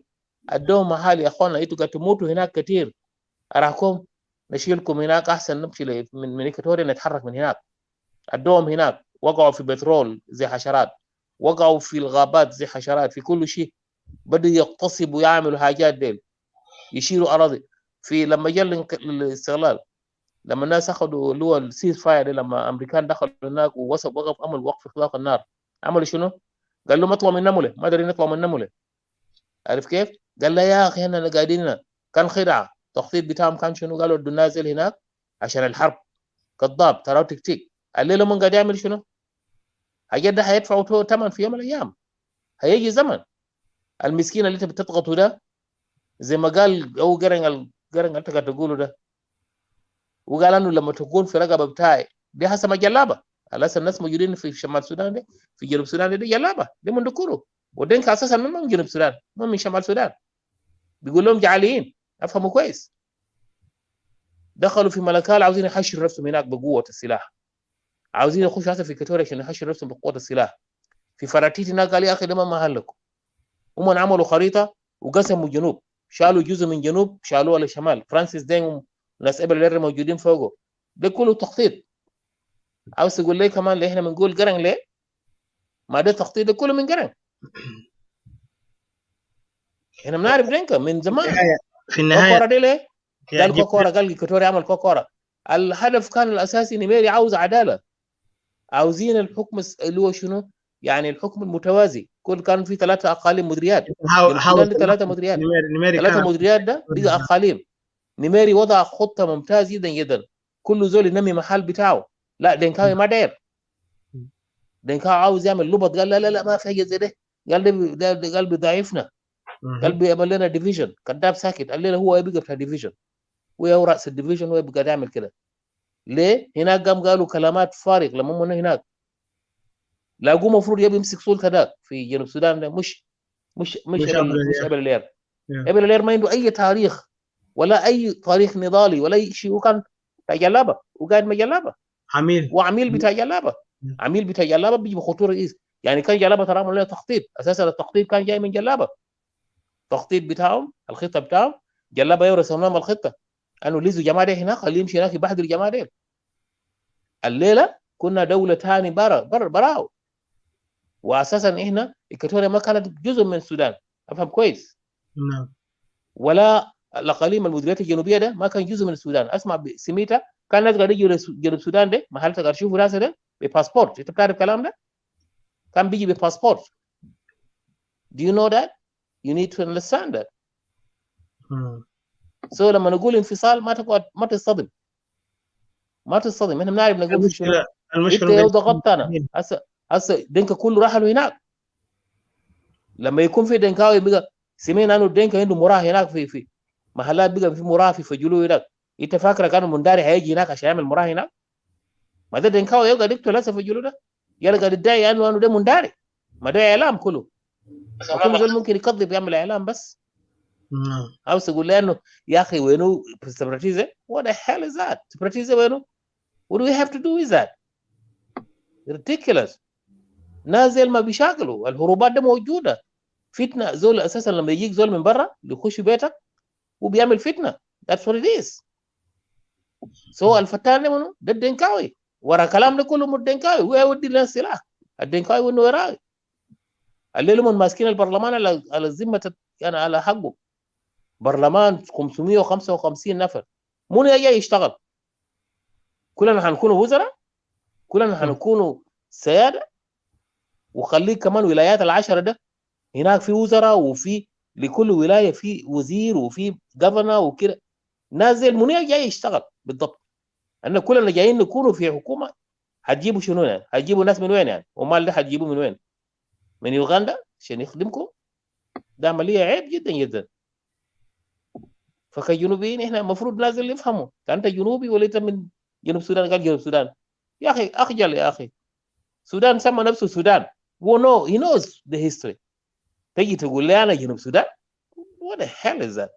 ادوهم محل يا اخوانا، انتوا قاعد تموتوا هناك كثير، اراكم نشيلكم هناك احسن، نمشي من إيكوتوريا، نتحرك من هناك. ادوهم هناك، وقعوا في بترول زي حشرات، وقعوا في الغابات زي حشرات، في كل شيء. بدوا يغتصبوا، يعملوا حاجات ديل، يشيلوا اراضي. في لما جاء الاستغلال، لما الناس اخذوا اللي هو السيز فاير، لما امريكان دخلوا هناك وقف عمل وقف اطلاق النار، عملوا شنو؟ قال لهم اطلعوا من نمله، ما قادرين نطلعوا من نمله. عارف كيف؟ قال له يا اخي احنا قاعدين هنا، كان خدعه. التخطيط بتاعهم كان شنو؟ قالوا ادوا نازل هناك عشان الحرب، كذاب، ترى تكتيك. الليله من قاعد يعمل شنو؟ حاجات ده هيدفعوا ثمن في يوم من الايام. هيجي زمن المسكين اللي انت بتضغطه ده، زي ما قال او قرن انت قاعد تقوله ده، وقال انه لما تكون في رقبه بتاعي دي حسب جلابه. هسه الناس موجودين في شمال السودان دي، في جنوب السودان دي جلابه، دي من دكورو. ودينك اساسا من جنوب السودان، ما من شمال السودان. بيقول لهم جعليين، افهموا كويس. دخلوا في ملكال، عاوزين يحشروا نفسهم هناك بقوه السلاح، عاوزين يخشوا هسه في كتوريا عشان يحشروا نفسهم بقوه السلاح. في فراتيت هناك قال يا اخي ده ما محلكم. هم عملوا خريطه وقسموا الجنوب، شالوا جزء من جنوب شالوه للشمال. فرانسيس دينغ وناس ابل موجودين فوقه، ده كله تخطيط. عاوز تقول لي كمان اللي احنا بنقول قرن ليه؟ ما ده تخطيط، ده كله من قرن. احنا بنعرف دينكا من زمان. في النهايه كوكورا دي ليه؟ قال كوكورا، قال كوتوري عمل كوكورا. الهدف كان الاساسي نيميري عاوز عداله، عاوزين الحكم اللي هو شنو؟ يعني الحكم المتوازي. كان في 3 اقاليم مديريات. السودان 3 مديريات. 3 مديريات ده بقى اقاليم. نيميري وضع خطه ممتاز جدا جدا. كل زول ينمي محل بتاعه. لا دينكاوي ما داير. دينكاوي عاوز يعمل لبط، قال لا لا لا ما في حاجه زي ده. قال بيضعفنا. قال بيعمل لنا ديفيجن. كذاب ساكت. قال لنا هو يبقى بتاع ديفيجن، وهو راس الديفيجن ويبقى يعمل كده. ليه؟ هناك قام قالوا كلامات فارغ. لما من هناك لاقوه المفروض يبي يمسك سلطه ده في جنوب السودان ده، مش ابل لير. ابل لير ما عنده اي تاريخ ولا اي تاريخ نضالي ولا اي شيء، وكان بتاع جلابه وقاعد مع جلابه. وعميل بتاع جلابه. عميل بتاع جلابه بيجي بخطوره رئيس. يعني كان جلابه ترى عملوا له تخطيط. اساسا التخطيط كان جاي من جلابه. التخطيط بتاعهم، الخطه بتاعهم، جلابه يورثهم لهم الخطه انه ليزوا جماعه دي هناك، خليهم يمشي هناك يبهدلوا الجماعه دي. الليله كنا دوله ثاني براو. واساسا احنا اكواتوريا ما كانت جزء من السودان، افهم كويس. نعم. ولا الاقاليم المديريات الجنوبيه ده ما كان جزء من السودان. اسمع سميتها كان الناس قاعدين يجوا جنوب السودان ده محل تقدر تشوفوا ناس ده بباسبورت. انت بتعرف الكلام ده؟ كان بيجي بباسبورت. Do you know that? You need to understand that. So لما نقول انفصال ما تقعد ما تصطدم. احنا بنعرف نقول شنو. انت لو ضغطت انا هسه دينكا كله راح له هناك. لما يكون في دينكاوي بقى سمعنا انه دينكا عنده مراه هناك في محلات، بقى في مراه في فجلو هناك. انت فاكره كانوا منداري هيجي هناك عشان يعمل مراه هناك؟ ما ده دينكاوي يقعد يقتل هسه فجلو ده، يلا قاعد يدعي انه ده منداري. ما ده اعلام كله. كل زول ممكن يكذب يعمل اعلام بس. عاوز تقول لي انه يا اخي وينو سيبراتيزم؟ what the hell is that؟ سيبراتيزم وينو؟ what do we have to do with that؟ ridiculous. نازل ما بيشاكلوا. الهروبات ده موجوده. فتنه. زول اساسا لما يجيك زول من برا يخش بيتك وبيعمل فتنه. that's what it is. الفتان ده منو؟ ده الدنكاوي. ورا كلام ده كله من الدنكاوي. ويودي الناس سلاح. الدنكاوي وانه وراي. الليله من ماسكين البرلمان على الذمه، يعني على حقه. برلمان 555 نفر. منو يجي يشتغل؟ كلنا حنكونوا وزراء؟ كلنا حنكونوا سياده؟ وخليك كمان ولايات ال10 ده هناك في وزراء، وفي لكل ولايه في وزير وفي جفنر وكده. نازل منو جاي يشتغل بالضبط؟ ان كلنا جايين نكونوا في حكومه. هتجيبوا شنو يعني؟ هتجيبوا ناس من وين يعني؟ ومال ده هتجيبوا من وين؟ من يوغندا عشان يخدمكم؟ ده عمليه عيب جدا جدا. فكجنوبيين احنا المفروض لازم نفهموا. انت جنوبي ولا انت من جنوب السودان؟ قال جنوب السودان. يا اخي اخجل يا اخي. السودان سمى نفسه السودان. he knows the history. تجي تقول لي انا جنوب السودان؟ what the hell is that؟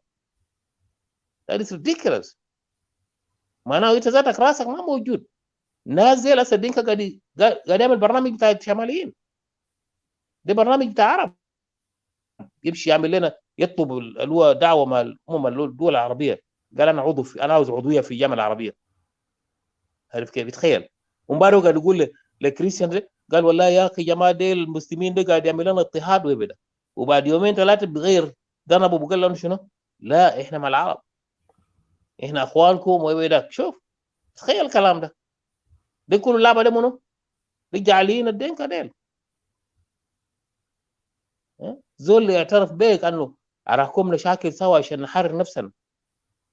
that is ridiculous. معناه انت ذاتك راسك ما موجود. نازل هسه دينكا قاعد يعمل برنامج بتاع الشماليين. ده برنامج بتاع عرب. يمشي يعمل لنا يطلب اللي هو دعوه مع الامم الدول العربيه. قال انا انا عاوز عضويه في الجامعه العربيه. عارف كيف؟ يتخيل. ومبارك قاعد يقول لكريستيان ده، قال والله يا اخي جماعه ديل المسلمين ده قاعد يعمل لنا اضطهاد وبدا. وبعد يومين 3 بغير ذنبه بقول لهم شنو؟ لا احنا مع العرب، احنا اخوانكم وبداك. شوف تخيل الكلام ده. ده كله لعبه ده منو؟ ده جعلين الدنكا ديل. زول يعترف بيك انه اراكم نشاكل سوا عشان نحرر نفسنا.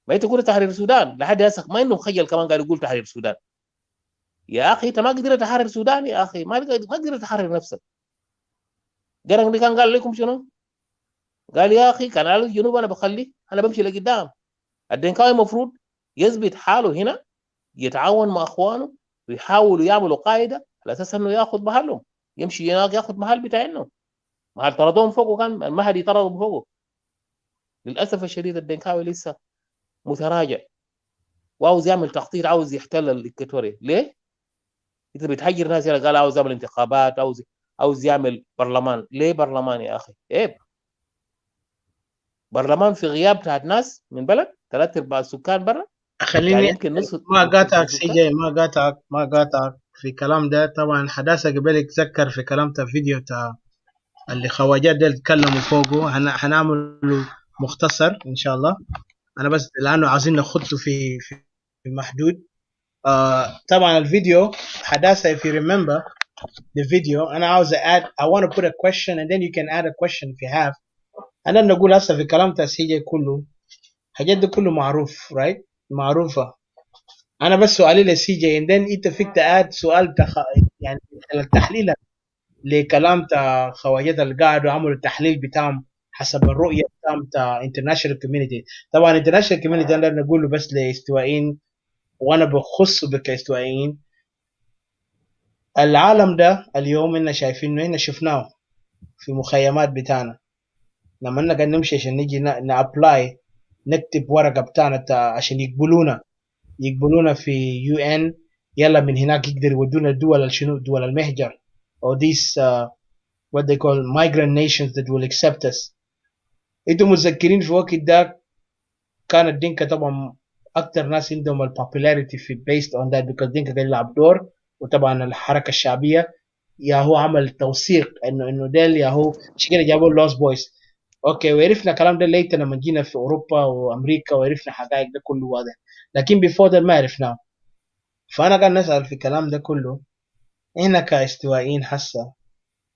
ما انت تقول تحرير السودان لحد هسه ما انه مخيل كمان قاعد يقول تحرير السودان. يا اخي انت ما قدرت تحرر السودان يا اخي. ما قدرت تحرر نفسك. قرن دي كان قال لكم شنو؟ قال يا اخي كان على الجنوب انا بخلي انا بمشي لقدام. الدنكاوي المفروض يثبت حاله هنا، يتعاون مع اخوانه ويحاولوا يعملوا قاعده على اساس انه ياخذ محلهم. يمشي هناك ياخذ محل بتاعنا. محل طردوهم فوقه، كان المهدي طردهم فوقه. للاسف الشديد الدنكاوي لسه متراجع وعاوز يعمل تخطيط، عاوز يحتل الإكواتوريا. ليه؟ إذا بتهجر ناس يلا قال عاوز يعمل انتخابات، عاوز يعمل برلمان. ليه برلمان يا أخي؟ عيب. برلمان في غياب بتاعت ناس من بلد 3/4 السكان برا، يعني خليني يمكن نصف ما قاطعك السكان. CJ، ما قاطعك في كلام ده. طبعا حداثة قبل يتذكر في كلام فيديو اللي خواجات ده اتكلموا فوقه، هنعمله مختصر ان شاء الله. انا بس لانه عايزين نخطه في محدود. طبعا الفيديو حداثة if you remember the video، انا عاوز add I want to put a question and then you can add a question if you have. انا نقول هسه في كلام CJ كله حاجات ده كله معروف right، معروفة. انا بس سؤالي لCJ and then انت فيك تاد سؤال يعني التحليل لكلام خواجات اللي قاعدوا عملوا التحليل بتاعهم حسب الرؤيه بتاع international community. طبعا international community ده نقول له بس لاستوائيين، وانا بخصه كاستوائيين. العالم ده اليوم احنا شايفينه، احنا شفناه في مخيمات بتاعنا لما احنا قاعد نمشي عشان نجي نابلاي نكتب ورقه بتاعنا عشان يقبلونا في UN. يلا من هناك يقدر يودونا الدول شنو، دول المهجر or these what they call migrant nations that will accept us. انتم متذكرين في وقت ده كان الدينكا طبعا اكثر ناس عندهم البوبولاريتي في based on that because دينكا كان يلعب دور، وطبعا الحركه الشعبيه ياهو عمل توثيق انه ديل ياهو عشان كده جابوا لوست بويز. اوكي، وعرفنا الكلام ده ليت لما جينا في اوروبا وامريكا وعرفنا حقائق ده كله واضح، لكن بيفور ده ما عرفناه. فانا قاعد نسال في الكلام ده كله، احنا كاستوائيين حسا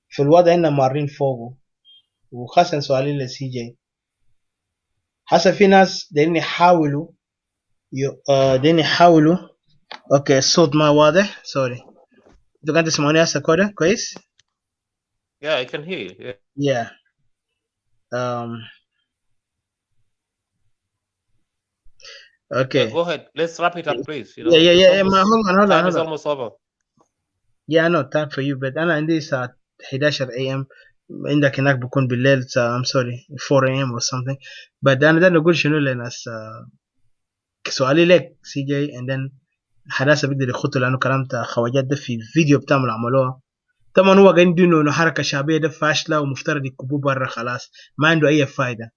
في الوضع احنا مارين فوقه. وخاصة سؤالي لCJ، حسا في ناس دايرين يحاولوا اوكي الصوت ما واضح سوري. انتوا قاعد تسمعوني هسه كويس؟ Yeah, I can hear you. Yeah. Okay. Go ahead. Let's wrap it up, please. You know, Yeah. Hold time on. is almost over. Yeah, I know time for you, but أنا عندي الساعة 11 AM، عندك هناك بكون بالليل I'm sorry 4 AM or something. but أنا ده نقول شنو لناس سؤالي لك CJ and then حداثة بيقدر يخطوا لأنه كلام خواجات ده في فيديو بتاعهم عملوها. طبعا هو قاعد إنه حركة شعبية ده فاشلة ومفترض يكبوه برا خلاص، ما عنده أي فايدة.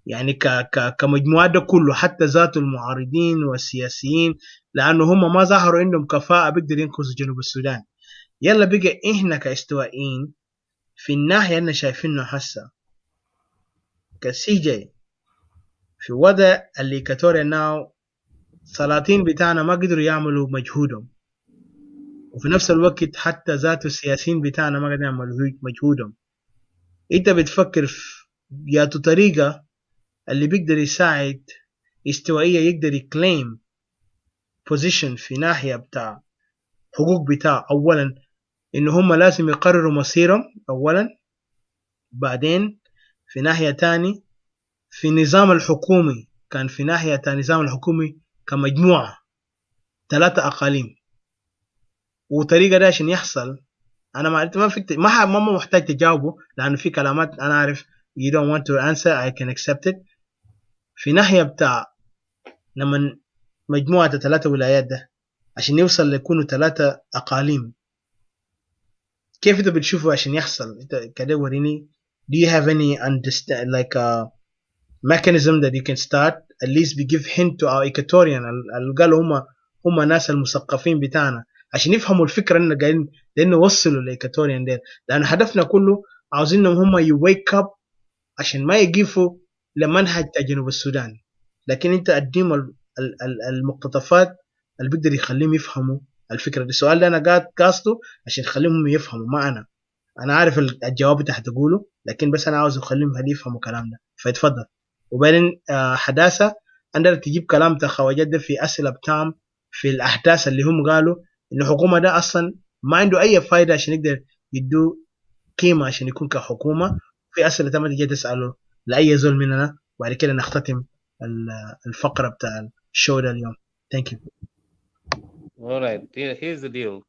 يعني كمجموعات ده كله حتى ذات المعارضين والسياسيين، لأنه هم ما ظهروا عندهم كفاءة بيقدر ينقذوا جنوب السودان. يلا بقى إحنا كاستوائيين في الناحية اللي شايفينه حسا كCJ في وضع اللي كاتوريا ناو سلاطين بتاعنا ما قدروا يعملوا مجهودهم، وفي نفس الوقت حتى ذات السياسيين بتاعنا ما قدروا يعملوا مجهودهم. انت بتفكر في ياتو طريقة اللي بيقدر يساعد استوائية يقدر يكليم بوزيشن في ناحية بتاع حقوق بتاع أولا إنه هم لازم يقرروا مصيرهم أولا، بعدين في ناحية تاني في النظام الحكومي، كان في ناحية تاني النظام الحكومي كمجموعة 3 أقاليم. وطريقة ده عشان يحصل أنا ما محتاج تجاوبه لأنه في كلامات أنا عارف you don't want to answer I can accept it. في ناحية بتاع لما مجموعة 3 ولايات ده عشان يوصل يكونوا 3 أقاليم، كيف انت بتشوفه عشان يحصل؟ انت كده وريني do you have any understand like a mechanism that you can start at least we give hint to our Equatorian اللي قالوا هم ناس المثقفين بتاعنا عشان يفهموا الفكرة اننا قاعدين نوصلوا لإيكواتوريان ديل، لأن هدفنا كله عاوزينهم هم يويك اب عشان ما يقيفوا لمنهج جنوب السودان، لكن انت قدم المقتطفات اللي بيقدر يخليهم يفهموا الفكرة دي. السؤال ده أنا قاصده عشان أخليهم يفهموا، ما أنا عارف الجواب اللي هتقوله، لكن بس أنا عاوز أخليهم يفهموا الكلام ده. فيتفضل. وبعدين حداثة عندنا تجيب كلام خواجات ده في أسئلة بتاعهم في الأحداث اللي هم قالوا إن الحكومة ده أصلا ما عنده أي فايدة عشان يقدر يدو قيمة عشان يكون كحكومة. في أسئلة تم تجي تسأله لأي زول مننا، وبعد كده نختتم الفقرة بتاع الشو ده اليوم. Thank you. All right, here's the deal.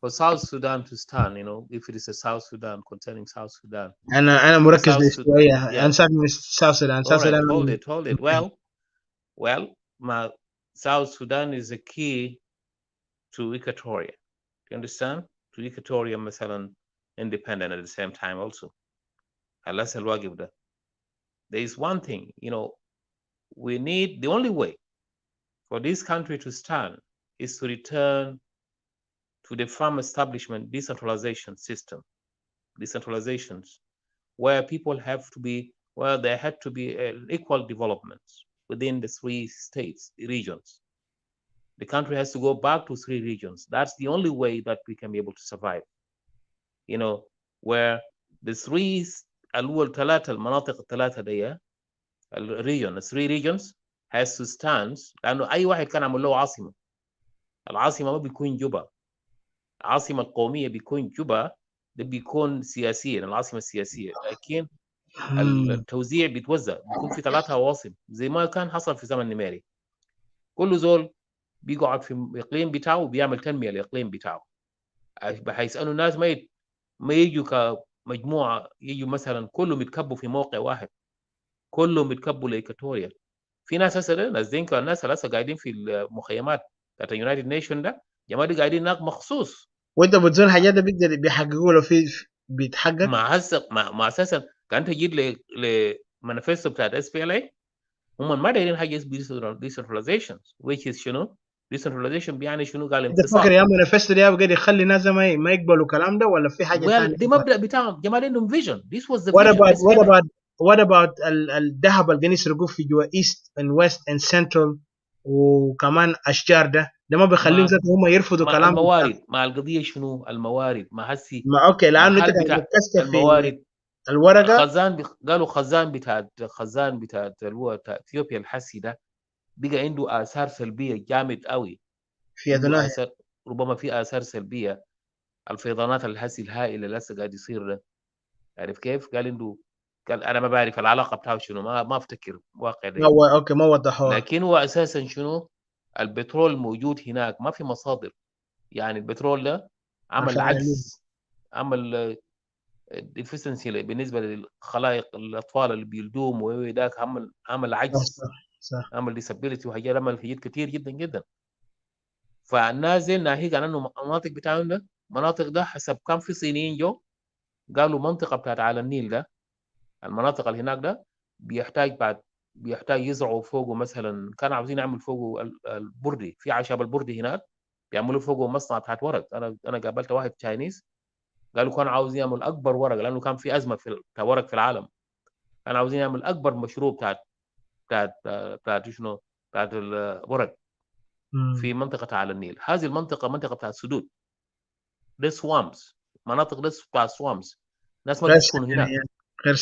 For South Sudan to stand, you know, if it is a South Sudan containing South Sudan. أنا مركز شوية. أنا ساعد من South Sudan. All right, hold it. Well, my South Sudan is a key to Equatoria. Do you understand? To Equatoria, مثلا independent at the same time also. خلاص الواجب ده. there is one thing, we need, the only way for this country to stand is to return to the farm establishment decentralization system, decentralizations, where people have to be, where there had to be equal development within the 3 states, regions. The country has to go back to 3 regions. That's the only way that we can be able to survive. Where the 3 المناطق الثلاثة دي الريجن 3 regions has to stand، لأنه أي واحد كان عمل له عاصمة، العاصمة ما بيكون جوبا، العاصمة القومية بيكون جوبا، ده بيكون سياسيا العاصمة السياسية، لكن التوزيع بيتوزع، بيكون في 3 عواصم زي ما كان حصل في زمن النميري. كل زول بيقعد في الإقليم بتاعه وبيعمل تنمية للإقليم بتاعه، بحيث أنه الناس ما يجوا كمجموعة، يجوا مثلا كلهم يتكبوا في موقع واحد، كلهم يتكبوا لإيكاتوريا. في ناس هسه ناس دينكا، الناس هسه قاعدين في المخيمات بتاعت اليونايتد نيشن ده، جماعة دي قاعدين هناك مخصوص. وانت بتزول حاجات ده بيقدر بيحققوا له في بيتحقق مع اساسا كان تجي لمانيفستو بتاعت اس بي ال اي، هم ما دايرين حاجه اسمها ديسنتراليزيشن، which is شنو؟ ديسنتراليزيشن بيعني شنو؟ قال انت فاكر يا مانيفستو ده بقدر يخلي الناس ما يقبلوا الكلام ده، ولا في حاجه ثانيه؟ دي مبدا بتاعهم، جماعه عندهم فيجن. This was the what about الذهب اللي قاعدين يسرقوه في جوا ايست اند ويست اند سنترال، وكمان اشجار ده ما بيخليهم هم يرفضوا كلام الموارد. مع القضيه شنو؟ الموارد ما هسي اوكي، لانه انت بتكسر في الموارد، الورقه. قالوا خزان بتاعت اللي هو اثيوبيا الحسي ده بقى عنده اثار سلبيه جامد قوي في هذول، ربما في اثار سلبيه. الفيضانات الحسي الهائله اللي لسه قاعد يصير ده، عارف كيف؟ قال انا ما بعرف العلاقه بتاعه شنو، ما افتكر واقع ده. اوكي ما وضحوها. لكن هو اساسا شنو؟ البترول موجود هناك، ما في مصادر. يعني البترول ده عمل عجز، عمل ديفيسنسي بالنسبه للخلائق الاطفال اللي بيلدوم، وذاك عمل عجز، صح. عمل ديسابيلتي، وحاجات، عمل حاجات كتير جدا جدا. فالنازل ناهيك عن انه المناطق بتاعهم ده، مناطق ده حسب كان في صينيين جو قالوا منطقه بتاعت على النيل ده، المناطق اللي هناك ده بيحتاج يزرعوا فوقه، مثلا كانوا عاوزين يعملوا فوقه البردي، في اعشاب البردي هناك بيعملوا فوقه مصنع بتاعت ورق. انا قابلت واحد تشاينيز قالوا كانوا عاوزين يعمل اكبر ورق، لانه كان في ازمه بتاع ورق في العالم، كانوا عاوزين يعمل اكبر مشروع بتاعت شنو؟ بتاعت الورق في منطقه على النيل. هذه المنطقه منطقه بتاعت سدود، ده سوامز، مناطق ده بتاع سوامز، ناس ما بيسكنوا هناك،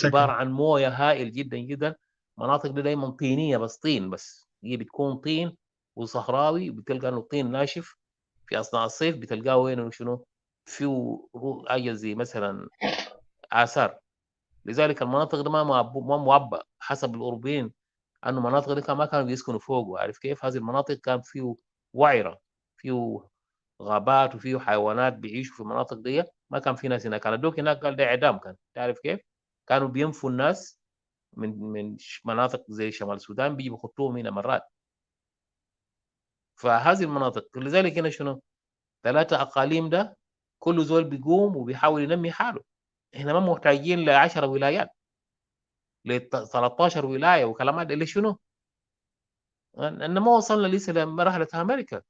عباره عن مويه هائل جدا جدا. مناطق دي دايما طينيه، بس طين، بس هي بتكون طين وصحراوي، بتلقى انه طين ناشف. في اثناء الصيف بتلقاه وين شنو؟ فيه حاجه زي مثلا اثار. لذلك المناطق دي ما معبأ حسب الاوروبيين، انه المناطق دي ما كانوا بيسكنوا فوقه. عارف كيف؟ هذه المناطق كان فيه وعره، فيه غابات، وفيه حيوانات بيعيشوا في المناطق دي، ما كان في ناس هناك. كان دوك هناك قال ده اعدام، كان تعرف كيف؟ كانوا بينفوا الناس من مناطق زي شمال السودان، بيجي بيخطوهم هنا مرات. فهذه المناطق، لذلك هنا شنو؟ 3 اقاليم ده كل زول بيقوم وبيحاول ينمي حاله. احنا ما محتاجين ل 10 ولايات، ل 13 ولايه وكلامات اللي شنو؟ ان ما وصلنا لسه لمرحله امريكا.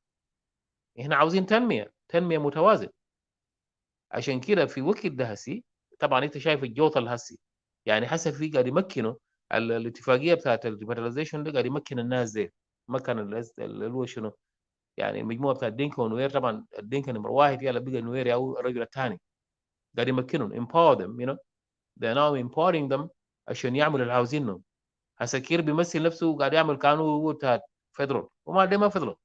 احنا عاوزين تنميه متوازنه. عشان كده في وقت ده هسي، طبعا انت شايف الجوطه الهسي، يعني حسب في قاعد يمكنوا الاتفاقيه بتاعت الليبراليزيشن ده، قاعد يمكن الناس دي، مكن اللي هو شنو؟ يعني المجموعه بتاعت دينكا ونوير، طبعا الدينكا نمره 1 يلا بقى نوير او الرجل الثاني، قاعد يمكنهم empower them, they're now empowering them عشان يعملوا اللي عاوزينه. هسا كير بيمثل نفسه قاعد يعمل قانون هو بتاع فيدرال، وما ده ما فيدرال،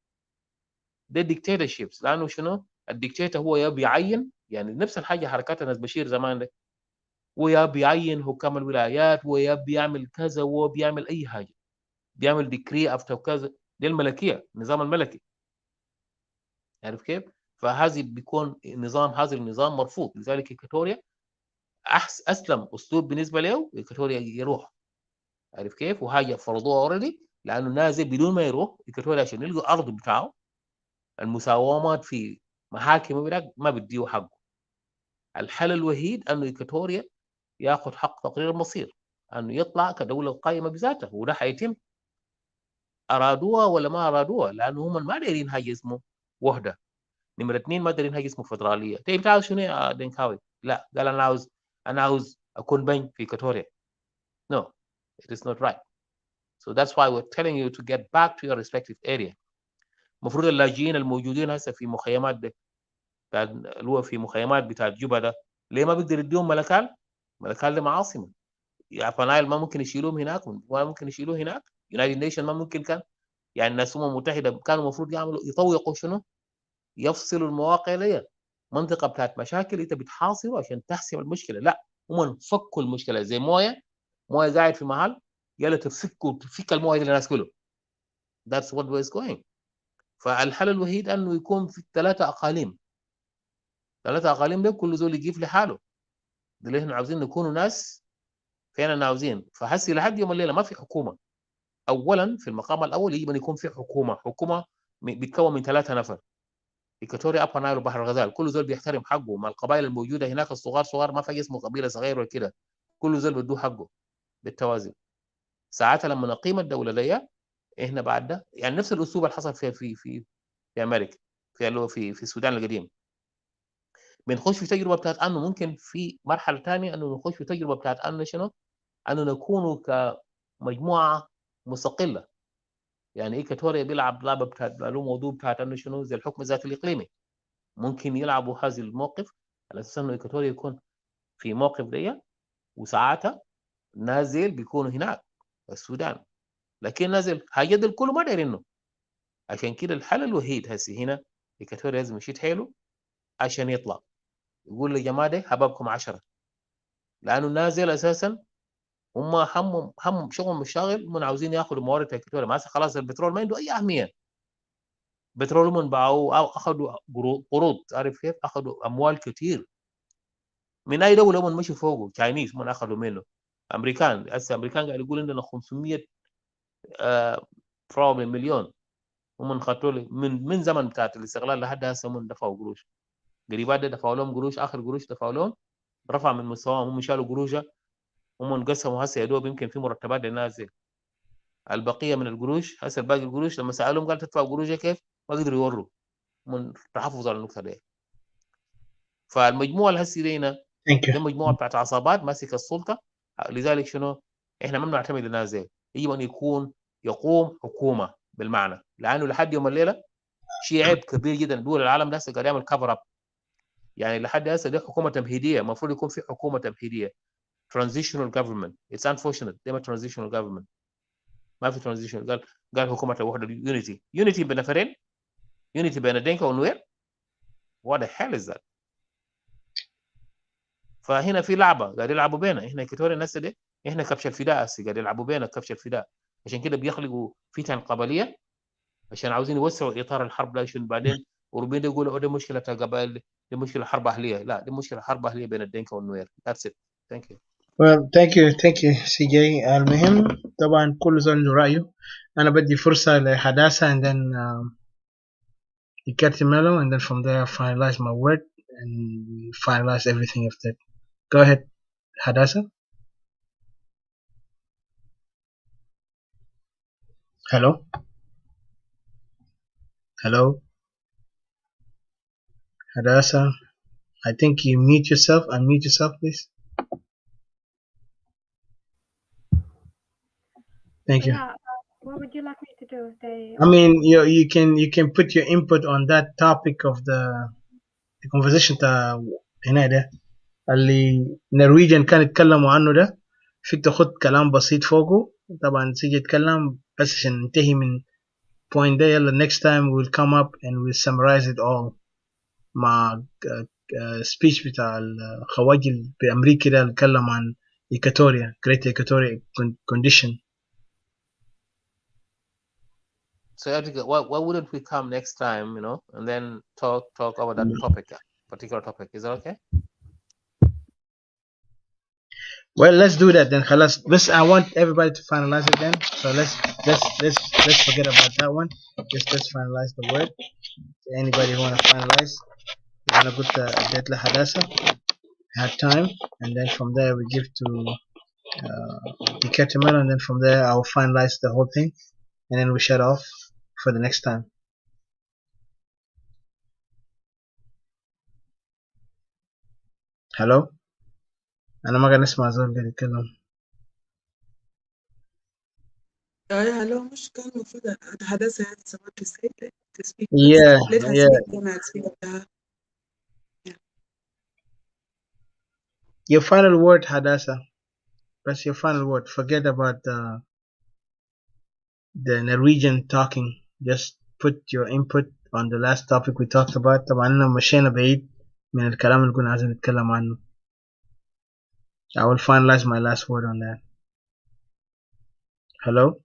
ده ديكتاتورشيبس. لانه شنو؟ الديكتاتور هو يا بيعين، يعني نفس الحاجه حركات الناس بشير زمان ده، ويا بيعين حكام الولايات، ويا بيعمل كذا، وهو بيعمل اي حاجه، بيعمل ديكري افتر كذا. دي الملكيه، النظام الملكي، عارف كيف؟ فهذه بيكون هذا النظام مرفوض. لذلك إيكواتوريا اسلم اسلوب بالنسبه له، إيكواتوريا يروح، عارف كيف؟ وحاجه فرضوها اوريدي، لانه نازل بدون ما يروح إيكواتوريا عشان يلقوا الارض بتاعه. المساومات في محاكم ما بيديه حقه. الحل الوحيد انه إيكواتوريا ياخذ حق تقرير المصير، انه يطلع كدوله قائمه بذاته، وده حيتم ارادوها ولا ما ارادوها، لانه هم ما دايرين حاجه اسمه وحده. نمره اثنين ما دايرين حاجه اسمه فدراليه. طيب تعال شنو يا دنكاوي؟ لا، قال انا عاوز اكون بين في كاتوريا. No, it is not right. So that's why we're telling you to get back to your respective area. المفروض اللاجئين الموجودين هسه في مخيمات ده اللي هو في مخيمات بتاعت جوبا ده، ليه ما بيقدر يديهم ملكال؟ ملكال ده معاصمه. يا فنايل ما ممكن يشيلوهم هناك، ولا ممكن يشيلوه هناك. يونايتد نيشن ما ممكن كان، يعني الناس الامم المتحده كانوا المفروض يعملوا يطوقوا شنو؟ يفصلوا المواقع دي. منطقه بتاعت مشاكل انت بتحاصره عشان تحسم المشكله، لا، هم فكوا المشكله. زي مويه قاعد في محل، يلا تفك المويه دي للناس كله. That's what was going. فالحل الوحيد انه يكون في 3 اقاليم. 3 اقاليم ده كل زول يجيب لحاله. ده اللي احنا عاوزين نكونوا ناس فعلا عاوزين. فحسي لحد يوم الليله ما في حكومه. اولا في المقام الاول يجب ان يكون في حكومه بتكون من 3 نفر. إيكواتوريا، أبا نايل، وبحر الغزال. كل زول بيحترم حقه. ما القبائل الموجوده هناك الصغار ما في اسمه قبيله صغيره ولا كده. كل زول بده حقه بالتوازي. ساعتها لما نقيم الدوله دي، احنا بعد ده يعني نفس الاسلوب اللي حصل في امريكا، في السودان القديم. بنخش في تجربه بتاعت انه ممكن في مرحله ثانيه انه نخش في تجربه بتاعت انه شنو؟ انه نكون كمجموعه مستقله. يعني إيكواتوريا بيلعب لعبه بتاعت له موضوع بتاعت انه شنو؟ زي الحكم الذاتي الاقليمي. ممكن يلعبوا هذا الموقف على اساس انه إيكواتوريا يكون في موقف دي، وساعتها نازل بيكونوا هناك السودان. لكن نازل حاجه دي الكل ما دايرينه. عشان كده الحل الوحيد هسي هنا إيكواتوريا لازم يشيل حيله عشان يطلع يقول يا جماعه ده حبابكم 10. لانه نازل اساسا هم هم شغلهم مشاغل، هم عاوزين ياخذوا موارد إيكواتوريا. ما خلاص البترول ما عنده اي اهميه. بترول هم باعوا او اخذوا قروض، عارف كيف؟ اخذوا اموال كثير من اي دوله. هم مشوا فوقه تشاينيز هم اخذوا منه. امريكان هسه امريكان قاعد يقول عندنا 500 بروبلم مليون. هم خدوا من زمن بتاعت الاستغلال لحد هسه هم دفعوا قروش. قريبات ده دفعوا لهم قروش، اخر قروش دفعوا لهم رفع من مستواهم. هم شالوا قروشه، هم انقسموا هسه يا دوب يمكن في مرتبات للناس. البقيه من القروش هسه الباقي القروش لما سالهم قال تدفع قروشها كيف؟ ما قدروا يوروا من تحفظ على النقطه دي. فالمجموعه اللي هسه دينا ده مجموعه بتاعت عصابات ماسكه السلطه. لذلك شنو؟ احنا ما بنعتمد على الناس دي. يجب ان يقوم حكومه بالمعنى، لانه لحد يوم الليله شيء عيب كبير جدا. دول العالم ده قاعد يعمل كفر اب. يعني لحد هسه دي حكومه تمهيديه. المفروض يكون في حكومه تمهيديه transitional government. It's unfortunate ده ما transitional government. ما في transitional. قال حكومه وحده unity بين نفرين. unity بين الدنكا والنوير. what the hell is that؟ فهنا في لعبه قاعد يلعبوا بينا. احنا كتوري الناس دي احنا كبش الفداء هسه قاعد يلعبوا بينا كبش الفداء. عشان كده بيخلقوا فتن قبليه عشان عاوزين يوسعوا اطار الحرب ده. عشان بعدين اوروبيين يقولوا دي مشكله قبائل، دي مشكله حرب اهليه. لا، دي مشكله حرب اهليه بين الدنكا والنوير. That's it. Thank you. Well, thank you CJ. المهم طبعا كل زول عنده رأيه. أنا بدي فرصة لحداثة and then Melo, and then from there I finalize my word and we finalize everything after that. Go ahead, Hadassah. Hello? Hello? Hadassah, I think you unmute yourself please. Thank you. Yeah, what would you like me to do? I mean, you can put your input on that topic of the conversation هنا ده اللي نرويجن كان يتكلموا عنه ده. فيك تاخد كلام بسيط فوقه. طبعا سيجي يتكلم بس عشان ننتهي من point ده. يلا next time we'll come up and we'll summarize it all مع speech بتاع الخواجل بأمريكا ده اللي اتكلم عن Equatoria, Great Equatorial Condition. So why wouldn't we come next time, and then talk about that topic, particular topic? Is that okay? Well, let's do that then. خلاص. But I want everybody to finalize it then. So let's forget about that one. Let's finalize the word. Anybody who want to finalize? أنا قلت اديت لحداثة. Have time, and then from there we give to Iketemelo, and then from there I'll finalize the whole thing, and then we shut off for the next time. Hello? أنا ما قاعد نسمع زول قاعد يتكلم. Hello, مش كان المفروض Hadassah had someone to say to speak first. Yeah, Let her yeah. speak, then I'll speak after her. Your final word, Hadassah. That's your final word. Forget about the Norwegian talking. Just put your input on the last topic we talked about. طبعا إننا مشينا بعيد من الكلام اللي كنا عايزين نتكلم عنه. I will finalize my last word on that. Hello?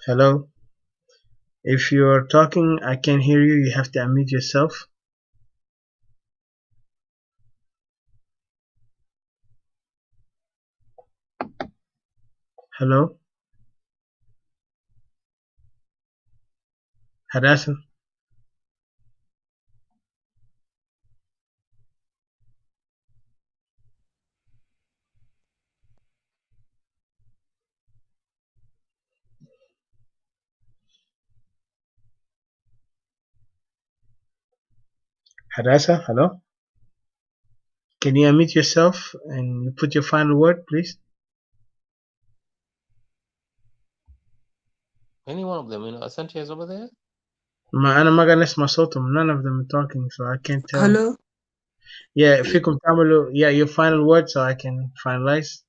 Hello? If you are talking, I can't hear you. You have to unmute yourself. Hello? Hadassah? Hadassah, hello? Can you unmute yourself and put your final word, please? Any one of them, Asante is over there. أنا ما قاعد نسمع صوتهم. None of them are talking, so I can't tell. Hello? Yeah, فيكم تعملوا your final word so I can finalize.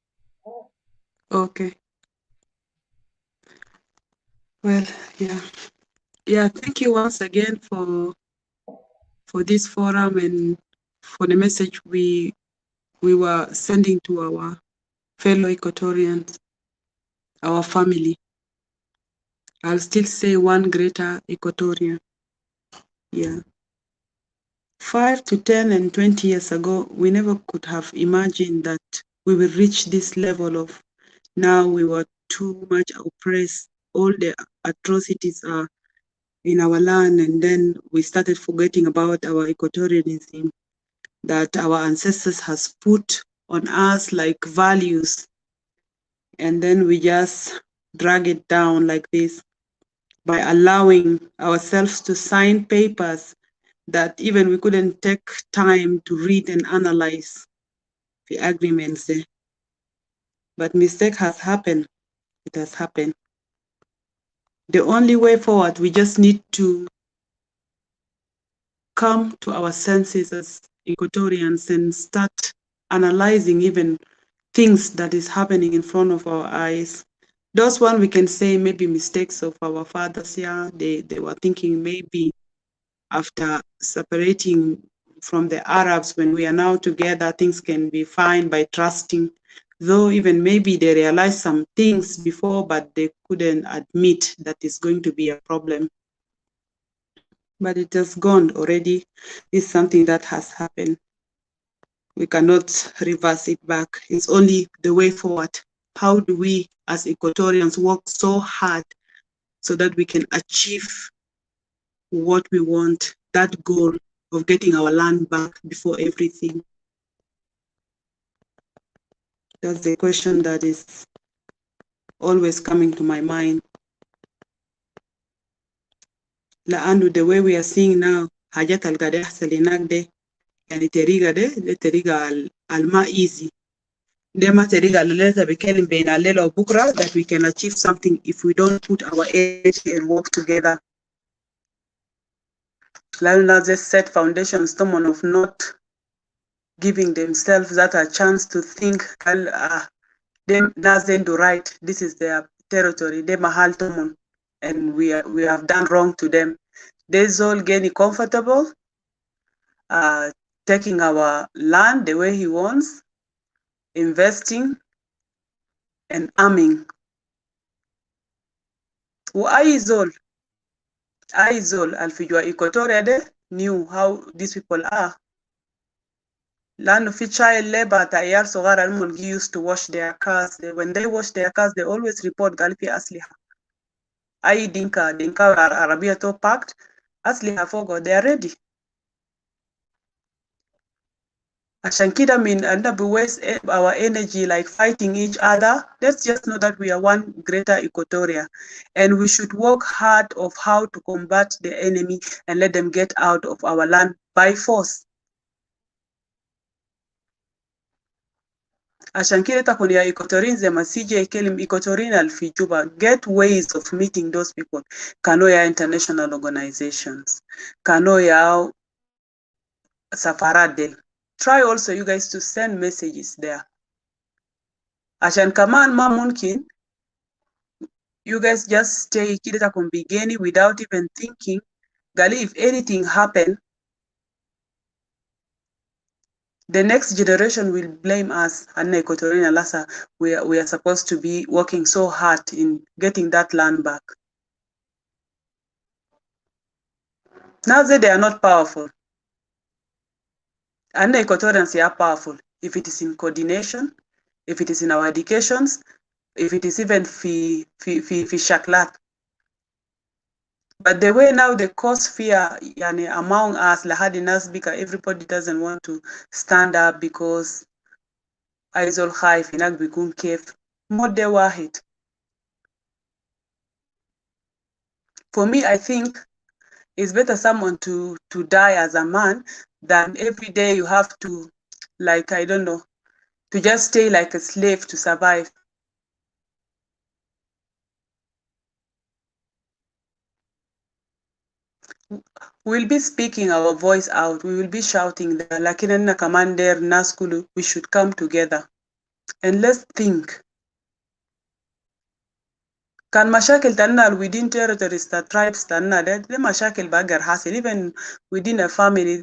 Okay. Well, yeah. Thank you once again for this forum and for the message we were sending to our fellow Equatorians, our family. I'll still say one greater Equatorian. Yeah. 5 to 10 and 20 years ago, we never could have imagined that we will reach this level of now we were too much oppressed. All the atrocities are in our land, and then we started forgetting about our Equatorianism that our ancestors has put on us like values, and then we just drag it down like this by allowing ourselves to sign papers that even we couldn't take time to read and analyze the agreements there. But mistake has happened. It has happened. The only way forward, we just need to come to our senses as Equatorians and start analyzing even things that is happening in front of our eyes. Those one we can say maybe mistakes of our fathers, yeah, they were thinking maybe after separating from the Arabs, when we are now together, things can be fine by trusting, though even maybe they realized some things before, but they couldn't admit that it's going to be a problem. But it has gone already. It's something that has happened. We cannot reverse it back. It's only the way forward. How do we as Equatorians work so hard so that we can achieve what we want, that goal of getting our land back before everything? That's the question that is always coming to my mind. لأنه the way we are seeing now حاجات اللي قاعدة يحصل هناك ده يعني طريقة الما easy. ده ما طريقة اللي لازم بيتكلم بين الليلة وبكرة that we can achieve something if we don't put our energy and work together. لأنه just set foundation stone of not giving themselves that a chance to think them doesn't do right. This is their territory. They mahal tomon, and we have done wrong to them. They's all getting comfortable, taking our land the way he wants, investing and arming. Aizol Alfijwa Equatoria knew how these people are. لأنه في child labor بتاع عيال صغار المهم used to wash their cars. When they wash their cars they always report قال في أسلحة. أي دينكا عربية تو packed أسلحة فوقه they are ready. عشان كده من أننا waste our energy like fighting each other. Let's just know that we are one greater Equatoria, and we should work hard of how to combat the enemy and let them get out of our land by force. عشان كده تكون يا إيكوتوريين زي ما CJ يكلم إيكوتوريين في جوبا get ways of meeting those people. كانوا يا international organizations, كانوا يا سفارات ديل. Try also you guys to send messages there. عشان كمان ما ممكن you guys just stay كده تكون بيجاني without even thinking. قال if anything happen the next generation will blame us. And Equatorial Lassa, we are supposed to be working so hard in getting that land back. Now that they are not powerful, and Equatorians are powerful. If it is in coordination, if it is in our educations, if it is even fi shaklat. But the way now they cause fear among us, because everybody doesn't want to stand up because Aizol Khaif inak bikun kef. Mod de wahid. For me, I think it's better someone to die as a man than every day you have to, like, I don't know, to just stay like a slave to survive. We'll be speaking our voice out. We will be shouting the Lakinana Commander Naskulu. We should come together and let's think. Can mashakil tanna within territories that tribes tanna the mashakil bagar hasil even within a family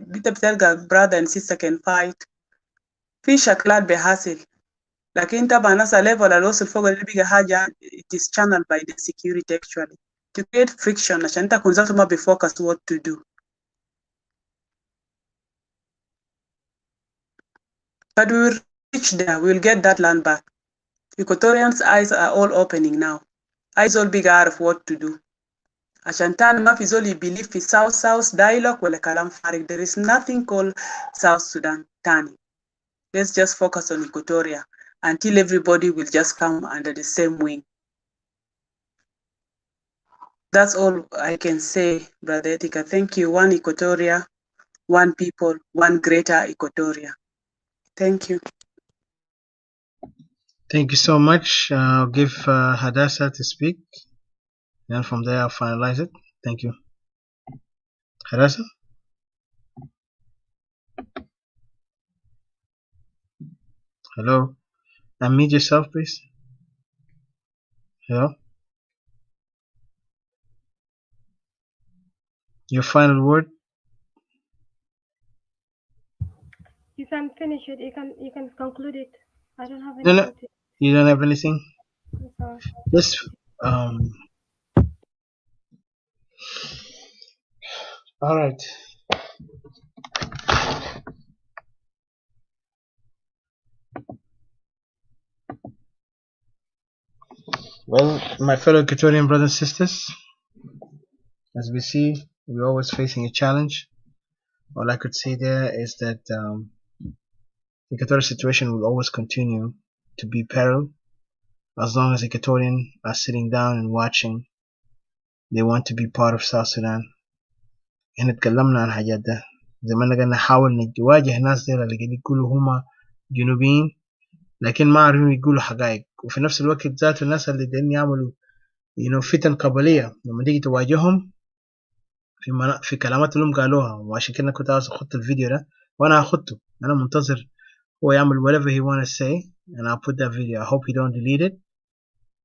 brother and sister can fight. في شكلات بحاصل لكن طبعا ناس level الوصل فوق اللي بيجي حاجة it is channeled by the security actually to create friction عشان انت كون ذاته ما بفocus what to do. But we will reach there, we will get that land back. Equatorians' eyes are all opening now. Eyes all big out of what to do. عشان تاني ما في زول believe في South dialogue ولا كلام فارغ. There is nothing called South Sudan تاني. Let's just focus on Equatoria until everybody will just come under the same wing. That's all I can say, Brother Etika. Thank you. One Equatoria, one people, one greater Equatoria. Thank you. Thank you so much. I'll give Hadassah to speak. And from there, I'll finalize it. Thank you. Hadassah? Hello? Unmute yourself, please. Hello? Your final word? You can finish it. You can conclude it. I don't have anything. No. You don't have anything? Sorry. Just all right. Well, my fellow Equatorian brothers and sisters, as we see, we're always facing a challenge. All I could say there is that the Equatorial situation will always continue to be peril as long as Equatorians are sitting down and watching. They want to be part of South Sudan. احنا اتكلمنا عن الحاجات ده زي ما قلنا نحاول نواجه الناس دي اللي قاعدين يقولوا هما جنوبيين لكن ما عارفين يقولوا حقائق وفي نفس الوقت ذات الناس اللي دايرين يعملوا فتن قبلية لما تيجي تواجههم في كلامات اللي هم قالوها وعشان كده كنت عاوز اخد الفيديو ده وانا هاخده انا منتظر هو يعمل whatever he wanna say and I'll put that video. I hope he don't delete it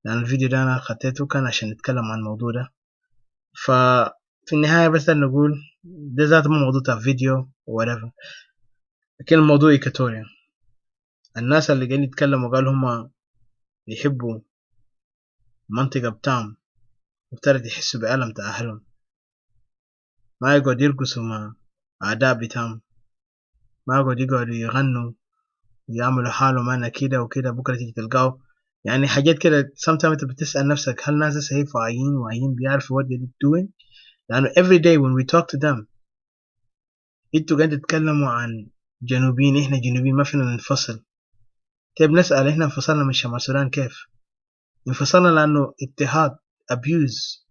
لأن الفيديو ده أنا خدته كان عشان نتكلم عن الموضوع ده. ففي النهاية بس نقول ده ذات مو موضوع تاع فيديو whatever لكن الموضوع إيكواتوريا. الناس اللي قاعدين يتكلموا قالوا هما يحبوا منطقة بتاعهم وابتدت يحسوا بألم تاع أهلهم ما يقعد يرقصوا مع أعداء بتاعهم ما يقعدوا يغنوا يعملوا حالهم أنا كده وكده، بكرة تيجي تلقاه يعني حاجات كده. sometimes أنت بتسأل نفسك هل ناس هي واعيين بيعرفوا what they're doing؟ لأنه every day when we talk to them انتوا قاعدين تتكلموا عن جنوبيين، احنا جنوبيين ما فينا ننفصل. طيب نسأل احنا انفصلنا من شمال السودان كيف؟ انفصلنا لأنه اضطهاد abuse,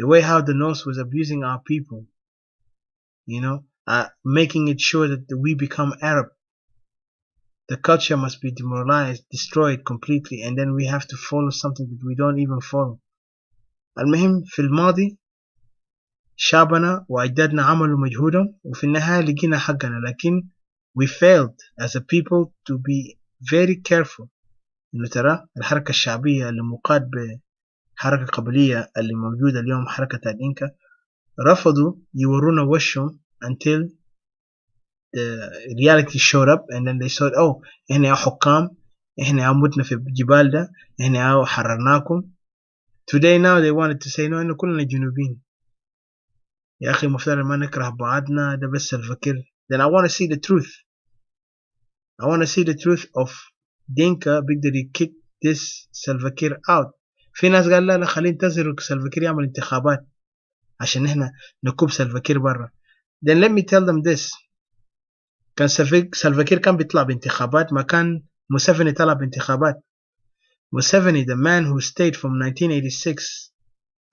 the way how the North was abusing our people, you know, making it sure that we become Arab. The culture must be demoralized, destroyed completely, and then we have to follow something that we don't even follow. المهم في الماضي شعبنا وأجدادنا عملوا مجهودهم وفي النهاية لقينا حقنا، لكن we failed as a people to be very careful. إنه ترى الحركة الشعبية اللي مقاد بحركة قبلية اللي موجودة اليوم حركة الإنكا رفضوا يورونا وشهم until the reality showed up and then they said oh إحنا يا حكام، إحنا يا متنا في الجبال ده، إحنا يا حررناكم. Today now they wanted to say no إنه كلنا جنوبين. يا أخي مفترض ما نكره بعضنا، ده بس الفكر. Then I want to see the truth. I want to see the truth of Dinka بيقدر kick this Salva Kiir out. في ناس قال لا خلينا ننتظر Salva Kiir يعمل انتخابات عشان احنا نكب Salva Kiir برا. Then let me tell them this. كان Salva Kiir كان بيطلع بانتخابات ما كان موسيفني طلع بانتخابات. موسيفني the man who stayed from 1986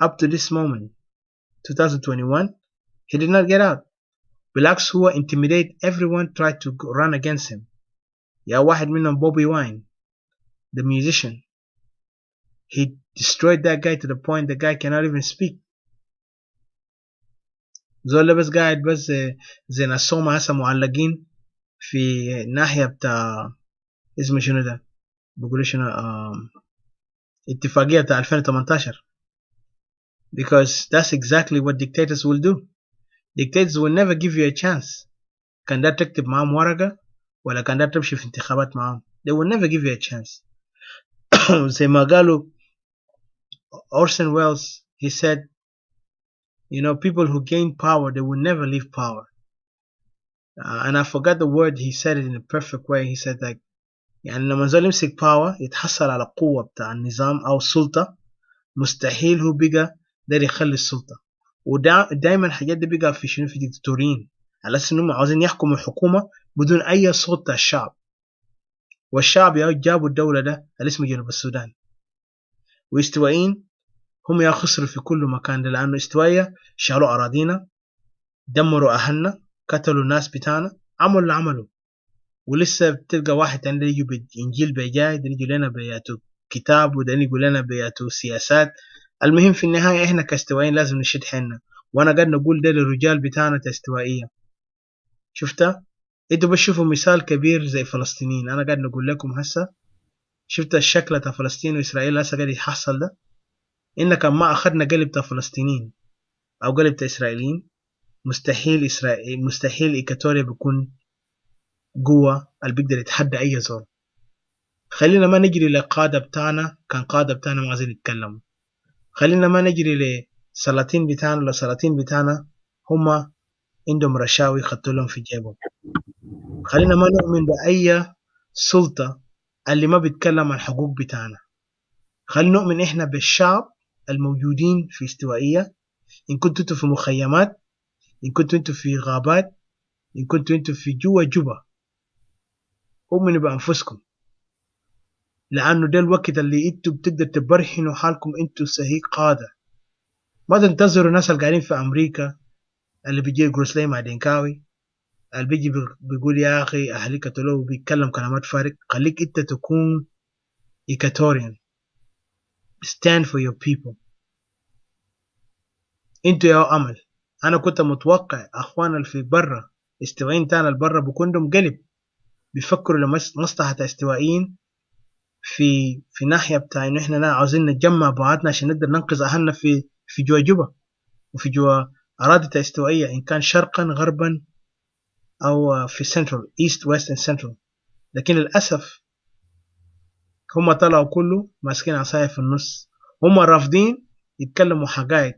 up to this moment 2021 he did not get out. بالعكس هو intimidate everyone tried to run against him. يا واحد منهم Bobby Wine the musician, he destroyed that guy to the point the guy cannot even speak. زول بس قاعد بس زي ناس صومة هسه معلقين في ناحية بتاع اسمه شنو ده بقولوا شنو اتفاقية بتاع 2018 because that's exactly what dictators will do. Dictators will never give you a chance. كان ده تكتب معهم ورقة ولا كان ده تمشي في انتخابات معهم. They will never give you a chance. زي ما قالوا Orson Welles, he said, you know, people who gain power, they will never leave power. And I forgot the word, he said it in a perfect way. He said like, يعني لما زول يمسك power يتحصل على قوة بتاع النظام أو السلطة مستحيل هو بقى داير يخلي السلطة. ودائما الحاجات دي بقى في شنو في ديكتاتوريين على أساس إنهم عاوزين يحكموا الحكومة بدون أي صوت بتاع الشعب. والشعب جابوا الدولة ده اللي اسمه جنوب السودان. واستوائيين هم يا خسروا في كل مكان ده لأنه استوائية شالوا أراضينا، دمروا أهلنا، قتلوا الناس بتاعنا، عملوا اللي عملوا. ولسه بتلقى واحد عنده يجي بإنجيل بيجاي ده يجي لنا بياتوا كتاب وده يقول لنا بياتوا سياسات. المهم في النهاية إحنا كاستوائيين لازم نشد حيلنا. وأنا قاعد نقول ده للرجال بتاعنا كاستوائية. شفتها؟ انتوا بتشوفوا مثال كبير زي فلسطينيين. أنا قاعد نقول لكم هسه شفت الشكل بتاع فلسطين وإسرائيل هسه قاعد يحصل ده. إن كان ما أخذنا قلب بتاع فلسطينيين أو قلب بتاع إسرائيليين مستحيل إيكاتوريا بيكون قوة اللي بيقدر يتحدى أي زول. خلينا ما نجري لقادة بتاعنا كان قادة بتاعنا ما عايزين يتكلموا. خلينا ما نجري لسلاطين بتاعنا لو سلاطين بتاعنا هما عندهم رشاوي خدتوا لهم في جيبهم. خلينا ما نؤمن بأي سلطة اللي ما بيتكلم عن الحقوق بتاعنا. خلينا نؤمن إحنا بالشعب الموجودين في استوائية. إن كنتوا انتوا في مخيمات، إن كنتوا انتوا في غابات، إن كنتوا انتوا في جوا جوبا، أؤمنوا بأنفسكم لأنه ده الوقت اللي انتوا بتقدر تبرهنوا حالكم انتوا صحيح قادة. ما تنتظروا ناس اللي قاعدين في أمريكا اللي بيجي يقرص لي مع دينكاوي اللي بيجي بيقول يا أخي أهلي قتلوه وبيتكلم كلمات فارغ. خليك انت تكون إيكاتوريان. Stand for your people. انتوا يا أمل. أنا كنت متوقع أخوانا اللي في برا استوائيين تانا البرا بكونهم قلب بيفكروا لمصلحة استوائيين في ناحية بتاع إنه إحنا عاوزين نجمع بعضنا عشان نقدر ننقذ أهلنا في جوا جوبا وفي جوا أراضي استوائية إن كان شرقا غربا أو في central east west and central. لكن للأسف هم طلعوا كله ماسكين عصاية في النص. هم رافضين يتكلموا حقائق.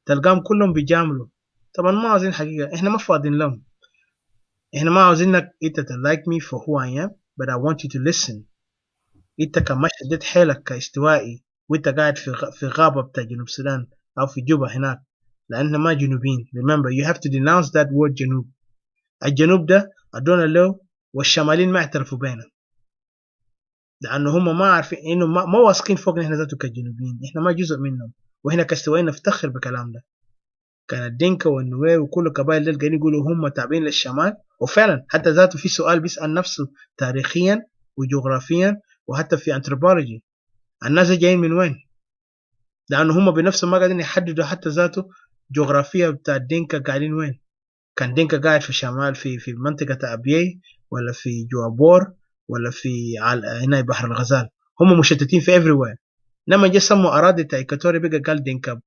تلقاهم كلهم بيجاملوا. طبعا ما عاوزين حقيقة. إحنا ما فاضين لهم. إحنا ما عاوزينك أنت like me for who I am, but I want you to listen. أنت كما شديت حيلك كاستوائي وأنت قاعد في غابة بتاع جنوب السودان أو في جوبا هناك، لأننا ما جنوبيين. Remember you have to denounce that word جنوب. الجنوب ده أدونا له والشمالين ما اعترفوا بينا، لأنه هم ما عارفين إنه ما واثقين فوقنا إحنا ذاته كجنوبيين، إحنا ما جزء منهم، وإحنا كاستوائيين نفتخر بكلام ده. كان الدينكا والنوير وكل القبائل دول قاعدين يقولوا هم تابعين للشمال، وفعلا حتى ذاته في سؤال بيسأل نفسه تاريخيا وجغرافيا وحتى في انثروبولوجي، الناس جايين من وين؟ لأنه هم بنفسهم ما قاعدين يحددوا حتى ذاته جغرافيا بتاع الدينكا قاعدين وين. كان دينكا قاعد في شمال في منطقة أبيي ولا في جوابور ولا في هنا بحر الغزال، هم مشتتين في everywhere. لما جه سموا أراضي بتاع إيكواتوريا بقى قال دينكا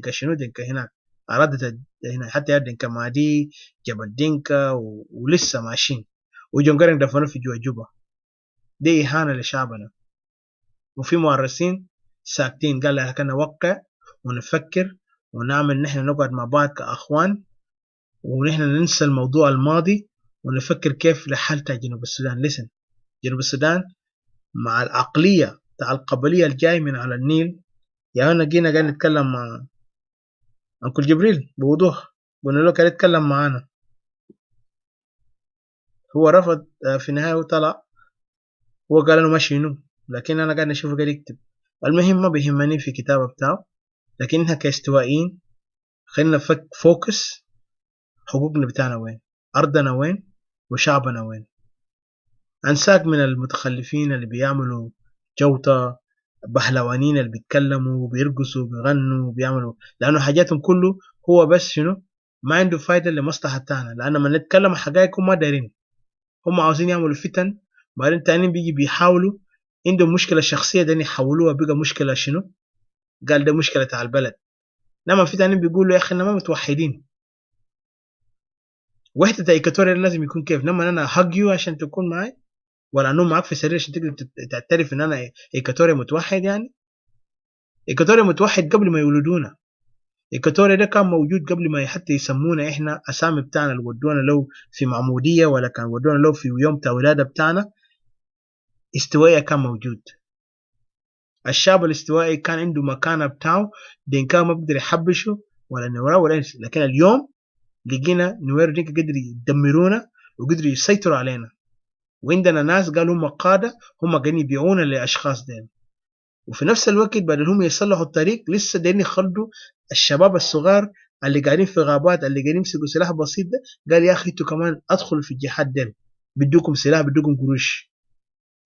شنو دينكا هناك أراضي هنا، حتى دينكا مادي جبل دينكا ولسه ماشيين، وجون قرن دفنوا في جوبا. دي إهانة لشعبنا، وفي مؤرسين ساكتين قال لها كنا نوقع ونفكر ونعمل، نحن نقعد مع بعض كأخوان ونحن ننسى الموضوع الماضي ونفكر كيف لحل تاع جنوب السودان. listen، جنوب السودان مع العقلية بتاع القبلية الجاي من على النيل. يعني أنا جينا قاعد نتكلم مع أنكل جبريل بوضوح، قلنا له كان يتكلم معانا، هو رفض في النهاية وطلع، هو قال أنا ماشي ينوم، لكن أنا قاعد نشوفه قاعد يكتب. المهم ما بيهمني في كتابة بتاعه، لكن إحنا كاستوائيين خلينا فوكس حقوقنا بتاعنا وين، أرضنا وين، وشعبنا وين. أنساك من المتخلفين اللي بيعملوا جوطة، بحلوانين اللي بيتكلموا وبيرقصوا وبيغنوا وبيعملوا، لأنه حاجاتهم كله هو بس شنو ما عنده فايدة لمصلحة تاعنا، لأن ما نتكلم حقائق هم ما دايرين، هم عاوزين يعملوا فتن، بعدين تانيين بيجي بيحاولوا عندهم مشكلة شخصية دين يحولوها بقى مشكلة شنو، قال ده مشكلة تاع البلد. لما في تانيين بيقولوا يا أخي إننا ما متوحدين، وحدة إيكواتوريا لازم يكون كيف، لما أنا هاج يو عشان تكون معي، ولا أنهم معاك في سرير عشان تقدر تعترف إن أنا إيكواتوريا متوحد. يعني إيكواتوريا متوحد قبل ما يولدونا، إيكواتوريا ده كان موجود قبل ما حتى يسمونا إحنا أسامي بتاعنا اللي ودونا لو في معمودية ولا كان ودونا لو في يوم بتاع ولادة بتاعنا. استوائية كان موجود، الشعب الاستوائي كان عنده مكانة بتاعه، دينكا ما بقدر يحبشوا ولا نورا ولا إنس. لكن اليوم لقينا نوير دينكا قدر يدمرونا وقدروا يسيطروا علينا، وعندنا ناس قالوا هم قادة، هم قاعدين يبيعونا لأشخاص دين، وفي نفس الوقت بدل هم يصلحوا الطريق لسه دايرين يخلوا الشباب الصغار اللي قاعدين في غابات اللي قاعدين يمسكوا سلاح بسيط ده، قال يا أخي انتوا كمان أدخلوا في الجهاد دين، بدوكم سلاح بدوكم قروش.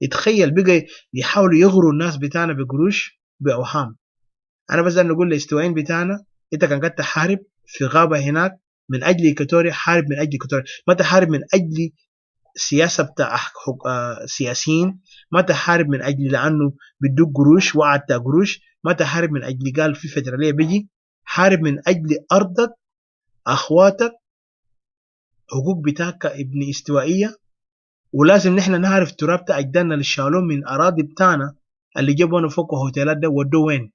يتخيل بقى يحاولوا يغروا الناس بتاعنا بقروش بأوهام. أنا بس نقول للاستوائيين بتاعنا أنت كان قاعد تحارب في غابة هناك من أجل إيكواتوريا، حارب من أجل إيكواتوريا، ما تحارب من أجل سياسة بتاع سياسيين، ما تحارب من أجل لأنه بدوك قروش وعد بتاع قروش، ما تحارب من أجل قال في فدرالية بيجي، حارب من أجل أرضك، أخواتك، حقوق بتاعك ابن استوائية. ولازم نحن نعرف تراب بتاع أجدادنا اللي شالوه من أراضي بتاعنا اللي جابونا فوق هوتيلات ده ودوه وين.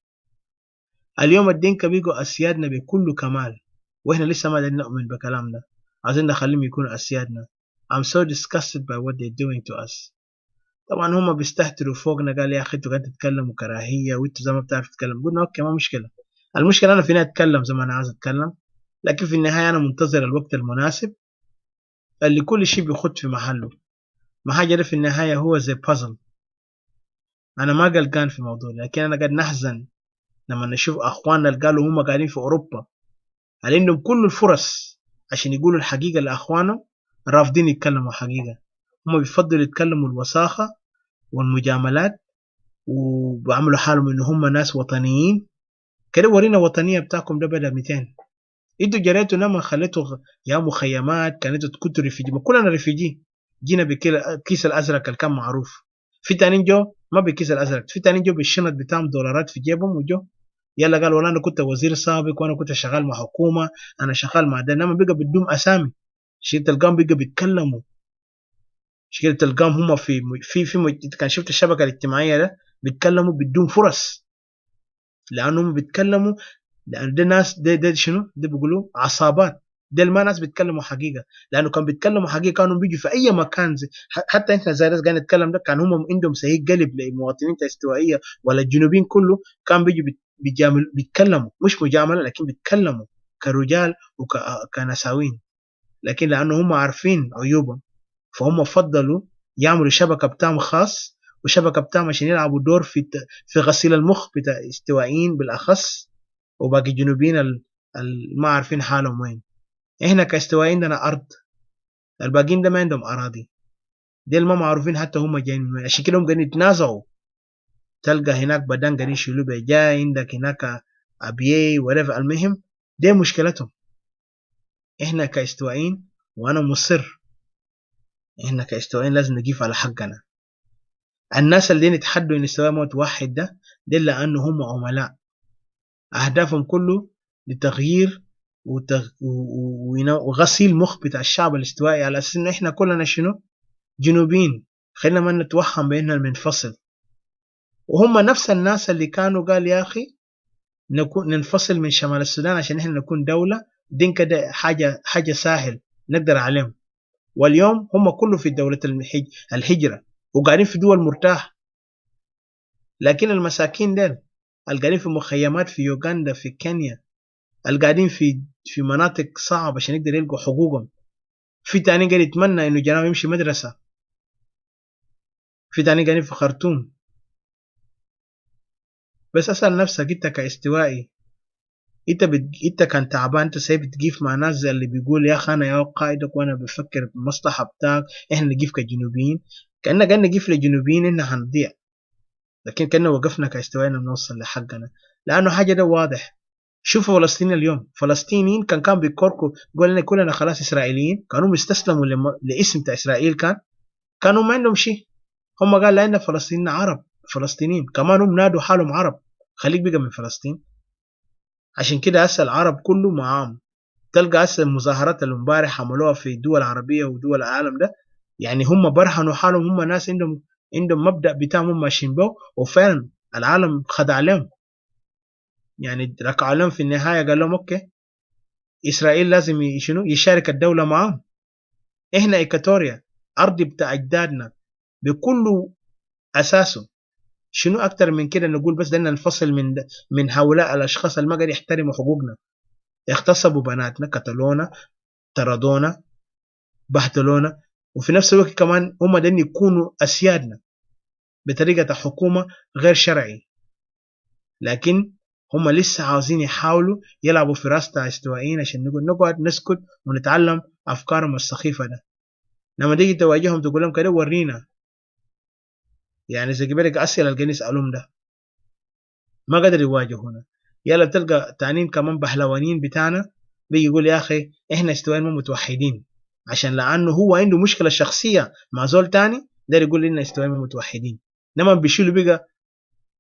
اليوم الدينكا بيقوا أسيادنا بكل كمال، وإحنا لسه ما نؤمن بكلام ده، عايزين نخليهم يكونوا أسيادنا. I'm so disgusted by what they're doing to us. طبعا هم بيستهتروا فوقنا، قال يا أخي انتوا قاعدين تتكلموا كراهية وانتوا زي ما بتعرفوا تتكلم. قلنا أوكي ما مشكلة، المشكلة أنا في النهاية أتكلم زي ما أنا عايز أتكلم، لكن في النهاية أنا منتظر الوقت المناسب اللي كل شيء بيخد في محله. ما حاجة ده في النهاية هو زي بازل. أنا ما قلقان في موضوع، لكن أنا قاعد نحزن لما نشوف أخواننا اللي قالوا هم قاعدين في أوروبا اللي عندهم كل الفرص عشان يقولوا الحقيقة لأخوانهم، رافضين يتكلموا حقيقة. هم بيفضلوا يتكلموا الوساخة والمجاملات وبعملوا حالهم إن هم ناس وطنيين. كده ورينا وطنية بتاعكم ده بدأ 200. انتوا جريتوا لما خليتوا يا مخيمات، كانتوا كنتوا ريفيجي، ما كلنا ريفيجي، جينا بكيس الأزرق اللي كان معروف. في تانيين جو ما بكيس الأزرق، في تانيين جو بالشنط بتاعهم دولارات في جيبهم، وجو يلا قال والله أنا كنت وزير سابق وأنا كنت شغال مع حكومة، أنا شغال مع ده، إنما بقى بدهم أسامي. شيء تلقاهم بقى بيتكلموا، شيء تلقاهم هم في كان شفت الشبكة الاجتماعية ده بيتكلموا بدون فرص، لأنهم بيتكلموا لأن ده ناس ده شنو ده بيقولوا عصابات. ديل ما ناس بيتكلموا حقيقه، لانه كان بيتكلموا حقيقه كانوا بيجوا في اي مكان حتى انت زي ناس قاعدين نتكلم ده كان هم عندهم سهيق قلب لمواطنين الاستوائيه ولا الجنوبيين كله، كان بيجوا بيتكلموا مش مجامله لكن بيتكلموا كرجال وكنساوين، لكن لانه هم عارفين عيوبهم فهم فضلوا يعملوا شبكه بتاعهم خاص، وشبكه بتاعهم عشان يلعبوا دور في غسيل المخ بتاع استوائيين بالاخص وباقي الجنوبيين ما عارفين حالهم وين. احنا كاستوائيين عندنا ارض، الباقيين ده ما عندهم اراضي، ديل ما معروفين حتى هم جايين من وين، عشان كده هم قاعدين يتنازعوا. تلقى هناك بدان قاعدين يشيلوا جاي عندك هناك ابيي وريف، المهم دي مشكلتهم. احنا كاستوائيين وانا مصر احنا كاستوائيين لازم نقيف على حقنا. الناس اللي يتحدوا ان استواء موت واحد ده لانه هم عملاء، اهدافهم كله لتغيير وغسيل مخ بتاع الشعب الاستوائي على اساس ان احنا كلنا شنو جنوبيين، خلينا ما نتوهم باننا المنفصل. وهم نفس الناس اللي كانوا قال يا اخي ننفصل من شمال السودان عشان احنا نكون دولة دينكا، ده حاجة سهل نقدر عليهم. واليوم هم كله في دولة الهجرة وقاعدين في دول مرتاح، لكن المساكين دول القاعدين في مخيمات في يوغندا في كينيا، القاعدين في مناطق صعبة عشان يقدر يلقوا حقوقهم. في تاني قاعد يتمنى انه جنابه يمشي مدرسة، في تاني قاعدين في خرطوم. بس اسأل نفسك انت كاستوائي، انت كان تعبان، انت سايب تقيف مع ناس زي اللي بيقول يا اخي انا يا قائدك وانا بفكر بالمصلحة بتاعك، احنا نقيف كجنوبيين، كأننا قاعد نقيف للجنوبيين اننا هنضيع، لكن كأننا وقفنا كاستوائيين نوصل لحقنا. لانه حاجة ده واضح. شوفوا فلسطين اليوم، فلسطينيين كان بيكوركوا قول لنا كلنا خلاص اسرائيليين، كانوا بيستسلموا لاسم بتاع اسرائيل، كانوا ما عندهم شيء. هم قال لنا فلسطينيين عرب، فلسطينيين كمان هم نادوا حالهم عرب، خليك بقى من فلسطين. عشان كده هسه العرب كله معاهم. تلقى هسه المظاهرات اللي امبارح عملوها في دول عربيه ودول العالم ده، يعني هم برهنوا حالهم، هم ناس عندهم مبدأ بتاعهم هم ماشيين به، وفعلا العالم خدع لهم، يعني ركعوا لهم في النهايه قال لهم اوكي اسرائيل لازم شنو يشارك الدوله معاهم. احنا ايكاتوريا ارض بتاع اجدادنا بكل اساسه، شنو اكتر من كده نقول بس بدنا ننفصل من هؤلاء الاشخاص اللي ما قاعدين يحترموا حقوقنا، اغتصبوا بناتنا، قتلونا، طردونا، بهدلونا، وفي نفس الوقت كمان هم دين يكونوا اسيادنا بطريقه حكومه غير شرعي، لكن هم لسه عاوزين يحاولوا يلعبوا في راس استوائيين عشان نقعد نسكت ونتعلم افكارهم السخيفه ده. لما تيجي تواجههم تقول لهم كده ورينا، يعني زي قبلك اسئله اللي يسالهم ده ما قدر يواجهونا. يلا بتلقى تانيين كمان بهلوانيين بتاعنا بيجي يقول يا اخي احنا استوائيين مو متوحدين، عشان لانه هو عنده مشكله شخصيه مع زول تاني ده يقول لنا استوائيين مو متوحدين. لما بيشيلوا بقى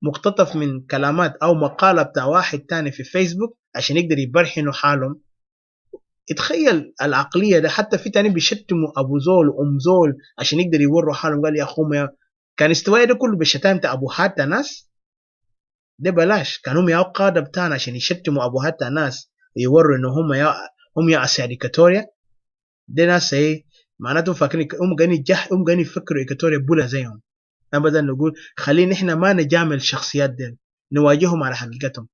مقتطف من كلامات او مقاله بتاع واحد تاني في فيسبوك عشان يقدر يبرهنوا حالهم. اتخيل العقليه ده، حتى في تاني بيشتموا ابو زول وام زول عشان يقدر يوروا حالهم، قال يا اخوهم كان استوائي ده كله بالشتائم بتاع ابوهات ناس ده بلاش، كانوا هم يا قادة بتاعنا عشان يشتموا ابوهات ناس يوروا انه هم يا اسياد ايكاتوريا. ده ناس ايه معناته فاكرين هم قاعدين يفكروا ايكاتوريا بولا زيهم. ابدا نقول خلينا احنا ما نجامل الشخصيات دي، نواجههم على حقيقتهم.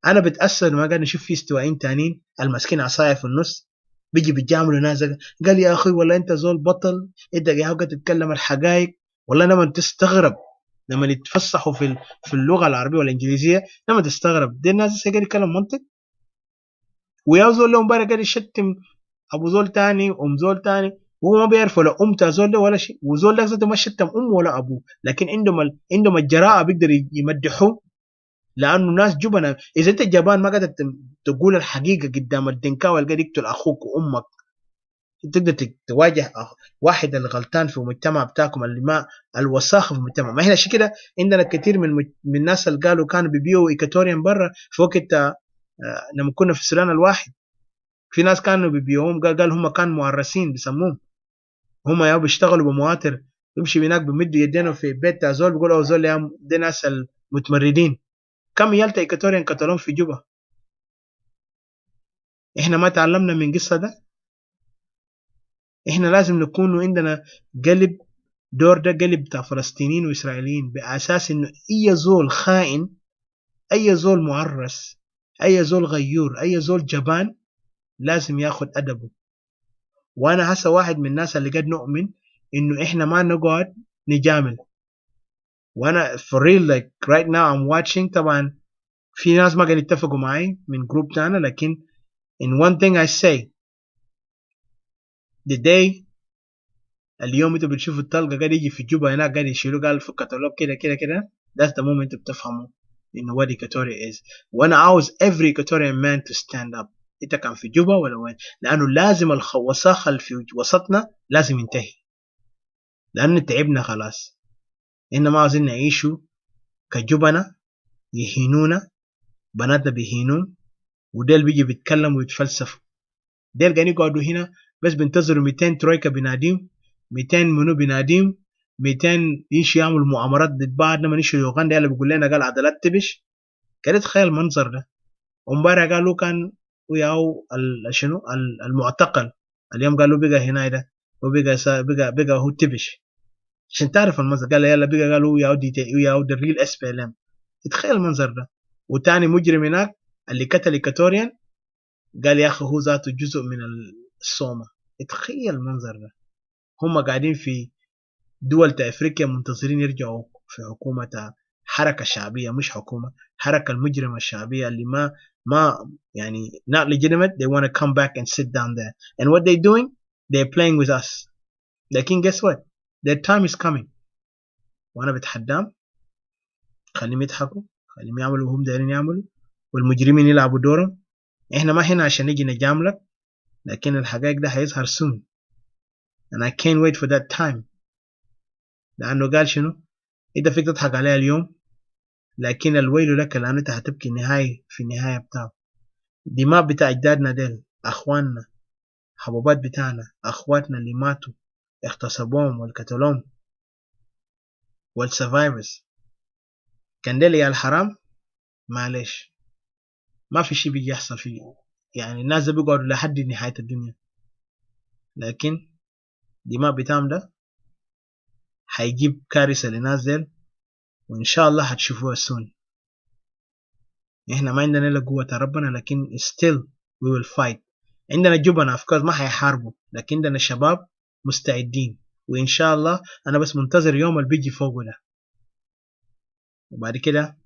انا بتاثر ما قاعد نشوف في استوائيين تانيين المسكين عصايه في النص بيجي بيتجاملوا ناس، قال يا اخي والله انت زول بطل، انت قاعد تتكلم الحقائق. والله لما تستغرب لما يتفصحوا في اللغه العربيه والانجليزيه، لما تستغرب دي الناس قاعد يتكلم منطق. ويا زول لهم بارك قاعد يشتم ابو زول تاني وام زول تاني، وهو ما بيعرف ولا ام زول ده ولا شيء، وزول ده ذاته ما شتم امه ولا ابوه، لكن عندهم الجراءه بيقدر يمدحوه لانه ناس جبنة. اذا انت جبان ما قادر تقول الحقيقه قدام الدنكاوي اللي قاعد يقتل اخوك وامك، تقدر تواجه واحد الغلطان في المجتمع بتاعكم اللي ما الوساخه في المجتمع. ما هنا عشان كده عندنا كثير من الناس اللي قالوا كانوا بيبيعوا ايكاتوريان برا في وقت لما كنا في السودان الواحد، في ناس كانوا بيبيعوهم، قال هم كانوا معرسين بيسموهم، هم يا بيشتغلوا بمواتر، يمشي هناك بمدوا يدينه في بيت زول بيقولوا زول يا دي ناس المتمردين. كم يالتا ايكاتوريان قتلهم في جوبا. إحنا ما تعلمنا من قصة ده؟ إحنا لازم نكون عندنا قلب، دور ده قلب بتاع فلسطينيين وإسرائيليين، بأساس إنه أي زول خائن، أي زول معرس، أي زول غيور، أي زول جبان لازم ياخد أدبه. وأنا هسه واحد من الناس اللي قد نؤمن إنه إحنا ما نقعد نجامل. وأنا for real like right now I'm watching. طبعا في ناس ما قاعد يتفقوا معي من جروب تانا، لكن in one thing I say the day اليوم انتوا بتشوفوا الطلقة قاعد يجي في جوبا هناك قاعد يشيلوا قال في كتالوج كده that's the moment انتوا بتفهموا إنه what Equatoria is. وأنا عاوز every Equatorian man to stand up. انت كان في جوبا ولا وين؟ لأنه لازم الوساخة اللي في وسطنا لازم ينتهي، لأن تعبنا خلاص. إحنا ما عاوزين نعيشوا كجبنة يهينونا، بناتنا بيهينون، وديل بيجي بيتكلم ويتفلسفوا. ديل قاعدين يقعدوا هنا بس بينتظروا 200 ترويكا بناديم، 200 منو بناديم، 200 يمشي يعملوا مؤامرات ضد بعض. لما نمشي يوغندا يلا بيقول لنا قال عضلات تبش. كده تخيل المنظر ده. ومبارح قالوا كان وياو شنو المعتقل، اليوم قالوا بقى هنا ده وبقى هو تبش عشان تعرف المنظر. قال يلا بقى قالوا وياو the real SPLM. تخيل المنظر ده. وتاني مجرم هناك اللي قتل إيكواتوريان قال يا أخي هو ذاته جزء من الصومة. تخيل المنظر ده. هم قاعدين في دول أفريقيا منتظرين يرجعوا في حكومة حركة شعبية، مش حكومة، حركة المجرمة الشعبية اللي ما يعني not legitimate. They want to come back and sit down there. And what they doing? They're playing with us. لكن guess what? Their time is coming. وأنا بتحدام خليهم يضحكوا، خليهم يعملوا وهم دايرين يعملوا، والمجرمين يلعبوا دورهم. إحنا ما هنا عشان نيجي نجاملك، لكن الحقائق ده هيظهر soon. And I can't wait for that time. لأنه قال شنو؟ إنت فيك تضحك عليها اليوم، لكن الويل لك لأنه أنت هتبكي في النهاية بتاعه. دماء بتاع أجدادنا ديل، أخواننا، حبوبات بتاعنا، أخواتنا اللي ماتوا اغتصبوهم والقتلوهم والسرفايفرز، كان ديل يا الحرام. معلش ما في شيء بيجي يحصل فيه، يعني الناس بيقعدوا لحد نهاية الدنيا، لكن دماء بتاعهم ده هيجيب كارثة لناس ديل، وإن شاء الله هتشوفوها soon. إحنا ما عندنا إلا قوة ربنا، لكن still we will fight. عندنا جبنة أفكار ما هيحاربوا، لكن عندنا شباب مستعدين، وإن شاء الله أنا بس منتظر يوم اللي بيجي فوقه ده، وبعد كده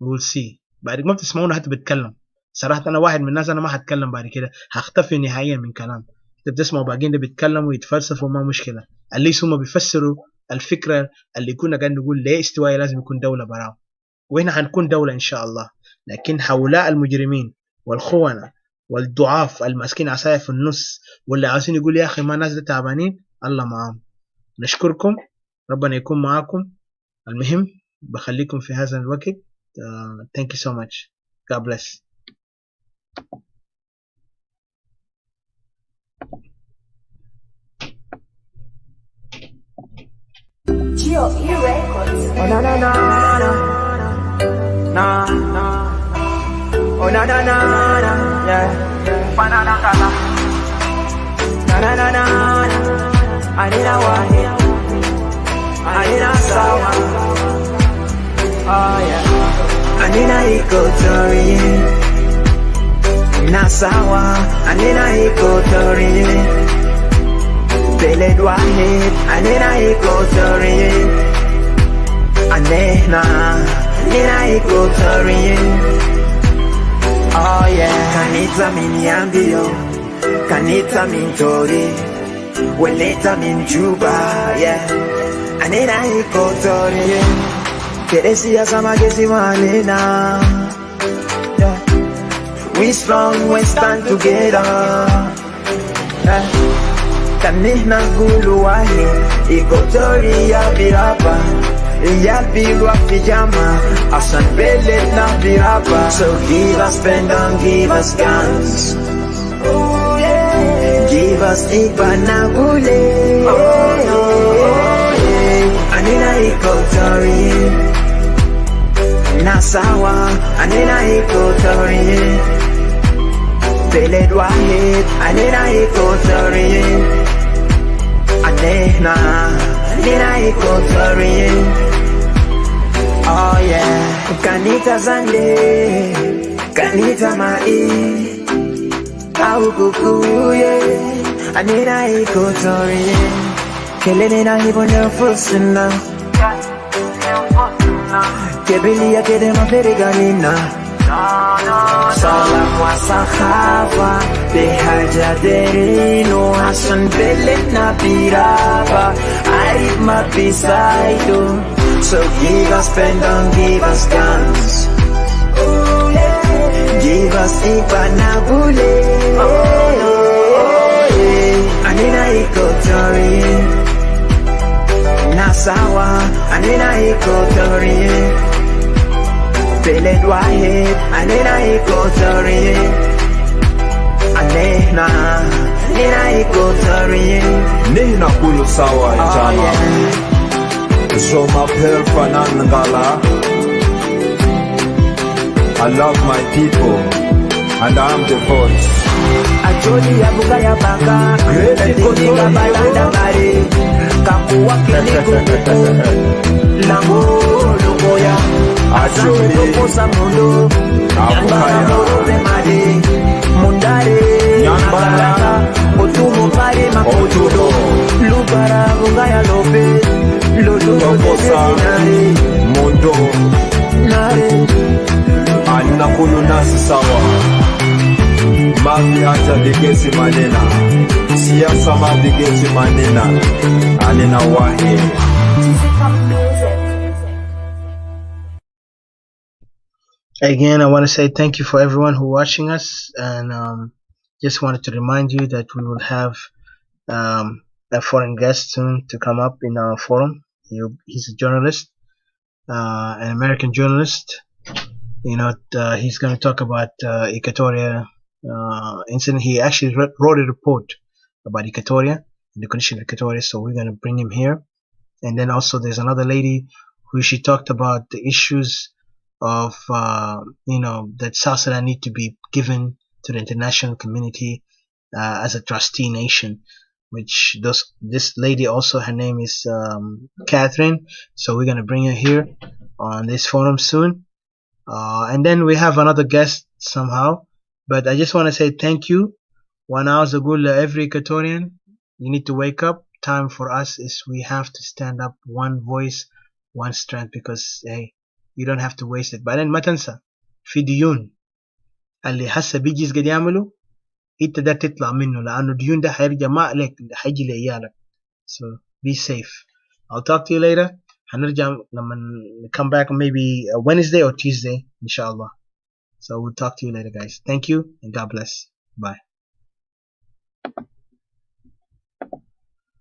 we will see. بعد ما بتسمعونا حتى بتكلم صراحة. أنا واحد من الناس أنا ما هتكلم بعد كده، هختفي نهائيا من كلام. أنت بتسمعوا باقيين ده بيتكلموا ويتفلسفوا ما مشكلة، الليس هم بيفسروا الفكرة اللي كنا قاعدين نقول ليه استوائي لازم يكون دولة براو، وهنا هنكون دولة إن شاء الله. لكن هؤلاء المجرمين والخونة والضعاف الماسكين عصاية في النص واللي عاوزين يقول يا أخي ما الناس ده تعبانين، الله معاهم. نشكركم، ربنا يكون معاكم. المهم بخليكم في هذا الوقت. Thank you so much. God bless. GOE Records. Oh na na na na na na. Oh na na na na yeah. Banana kala. Na na na na na. Anina wahi. Anina sawa. Oh yeah. Anina Equatoria. Na sawa. Anina Equatoria. بلد واحد علينا إيكواتوريا، علينا إيكواتوريا. Oh yeah. Kanita min Yambio, Kanita min Tori, Weleta min Juba, yeah. Alina Equatoria, Keresia Samagesi Malina. Yeah. We strong, we stand together. Yeah. Kanihna gulu wahi, Equatoria birapa, Yabilwa pijama, Asan Belet na birapa. So give us pen and give us guns. Oh yeah. Give us Ibanagule. Oh no, oh yeah. Anina Equatoria, Nasawa, Anina Equatoria, Beledwa it, anina ikotori. Anina ikotori. Oh yeah, kanita zande, kanita mai, au kukuye, anina ikotori. Kelene na hibonyo fusina, kebili ya kede maferiganina. Salam wa sahaba, behajaderino, Hassan Belena piraba, Arif mapisaido. So give us pen, don't give us guns. Give us ipanabule. Anina ikotori. Nasawa, anina ikotori. Beled Wahid, anina ikotori. Anina ikotori. Nina kulu sawa jama. So my pearl Fanangala. I love my people and I'm the voice. Ajoli ya buga ya baka, kuninga balanda bari, kakuwa kiliku lambo lumoya, ajoli lukosa mundo, nyambara morobe made, mundare, nyambara, otumo pare makotudo, lubara buga ya lobe, lukosa mundo, nare, anakulu nasi sawa. Mavi hata bigesi manena, siasa mabigesi manena, anena wahe. Again, I want to say thank you for everyone who watching us, and just wanted to remind you that we will have a foreign guest soon to come up in our forum. He's a journalist, an American journalist. He's going to talk about Equatoria incident. He actually wrote a report about Equatoria and the condition of Equatoria, so we're going to bring him here. And then also there's another lady who she talked about the issues of that South Sudan need to be given to the international community as a trustee nation, which this lady also, her name is Catherine, so we're going to bring her here on this forum soon. And then we have another guest somehow, but I just want to say thank you. 1 hour ago, every Equatorian, you need to wake up. Time for us is we have to stand up, one voice, one strength, because hey, you don't have to waste it. بعدين ما تنسى في ديون اللي هسه بيجي قاعد يعملوا انت ده تطلع منه لانه الديون ده هيرجع ما عليك هيجي لعيالك. So be safe. I'll talk to you later. هنرجع لما come back maybe Wednesday or Tuesday inshallah. So we'll talk to you later guys. Thank you and God bless. Bye.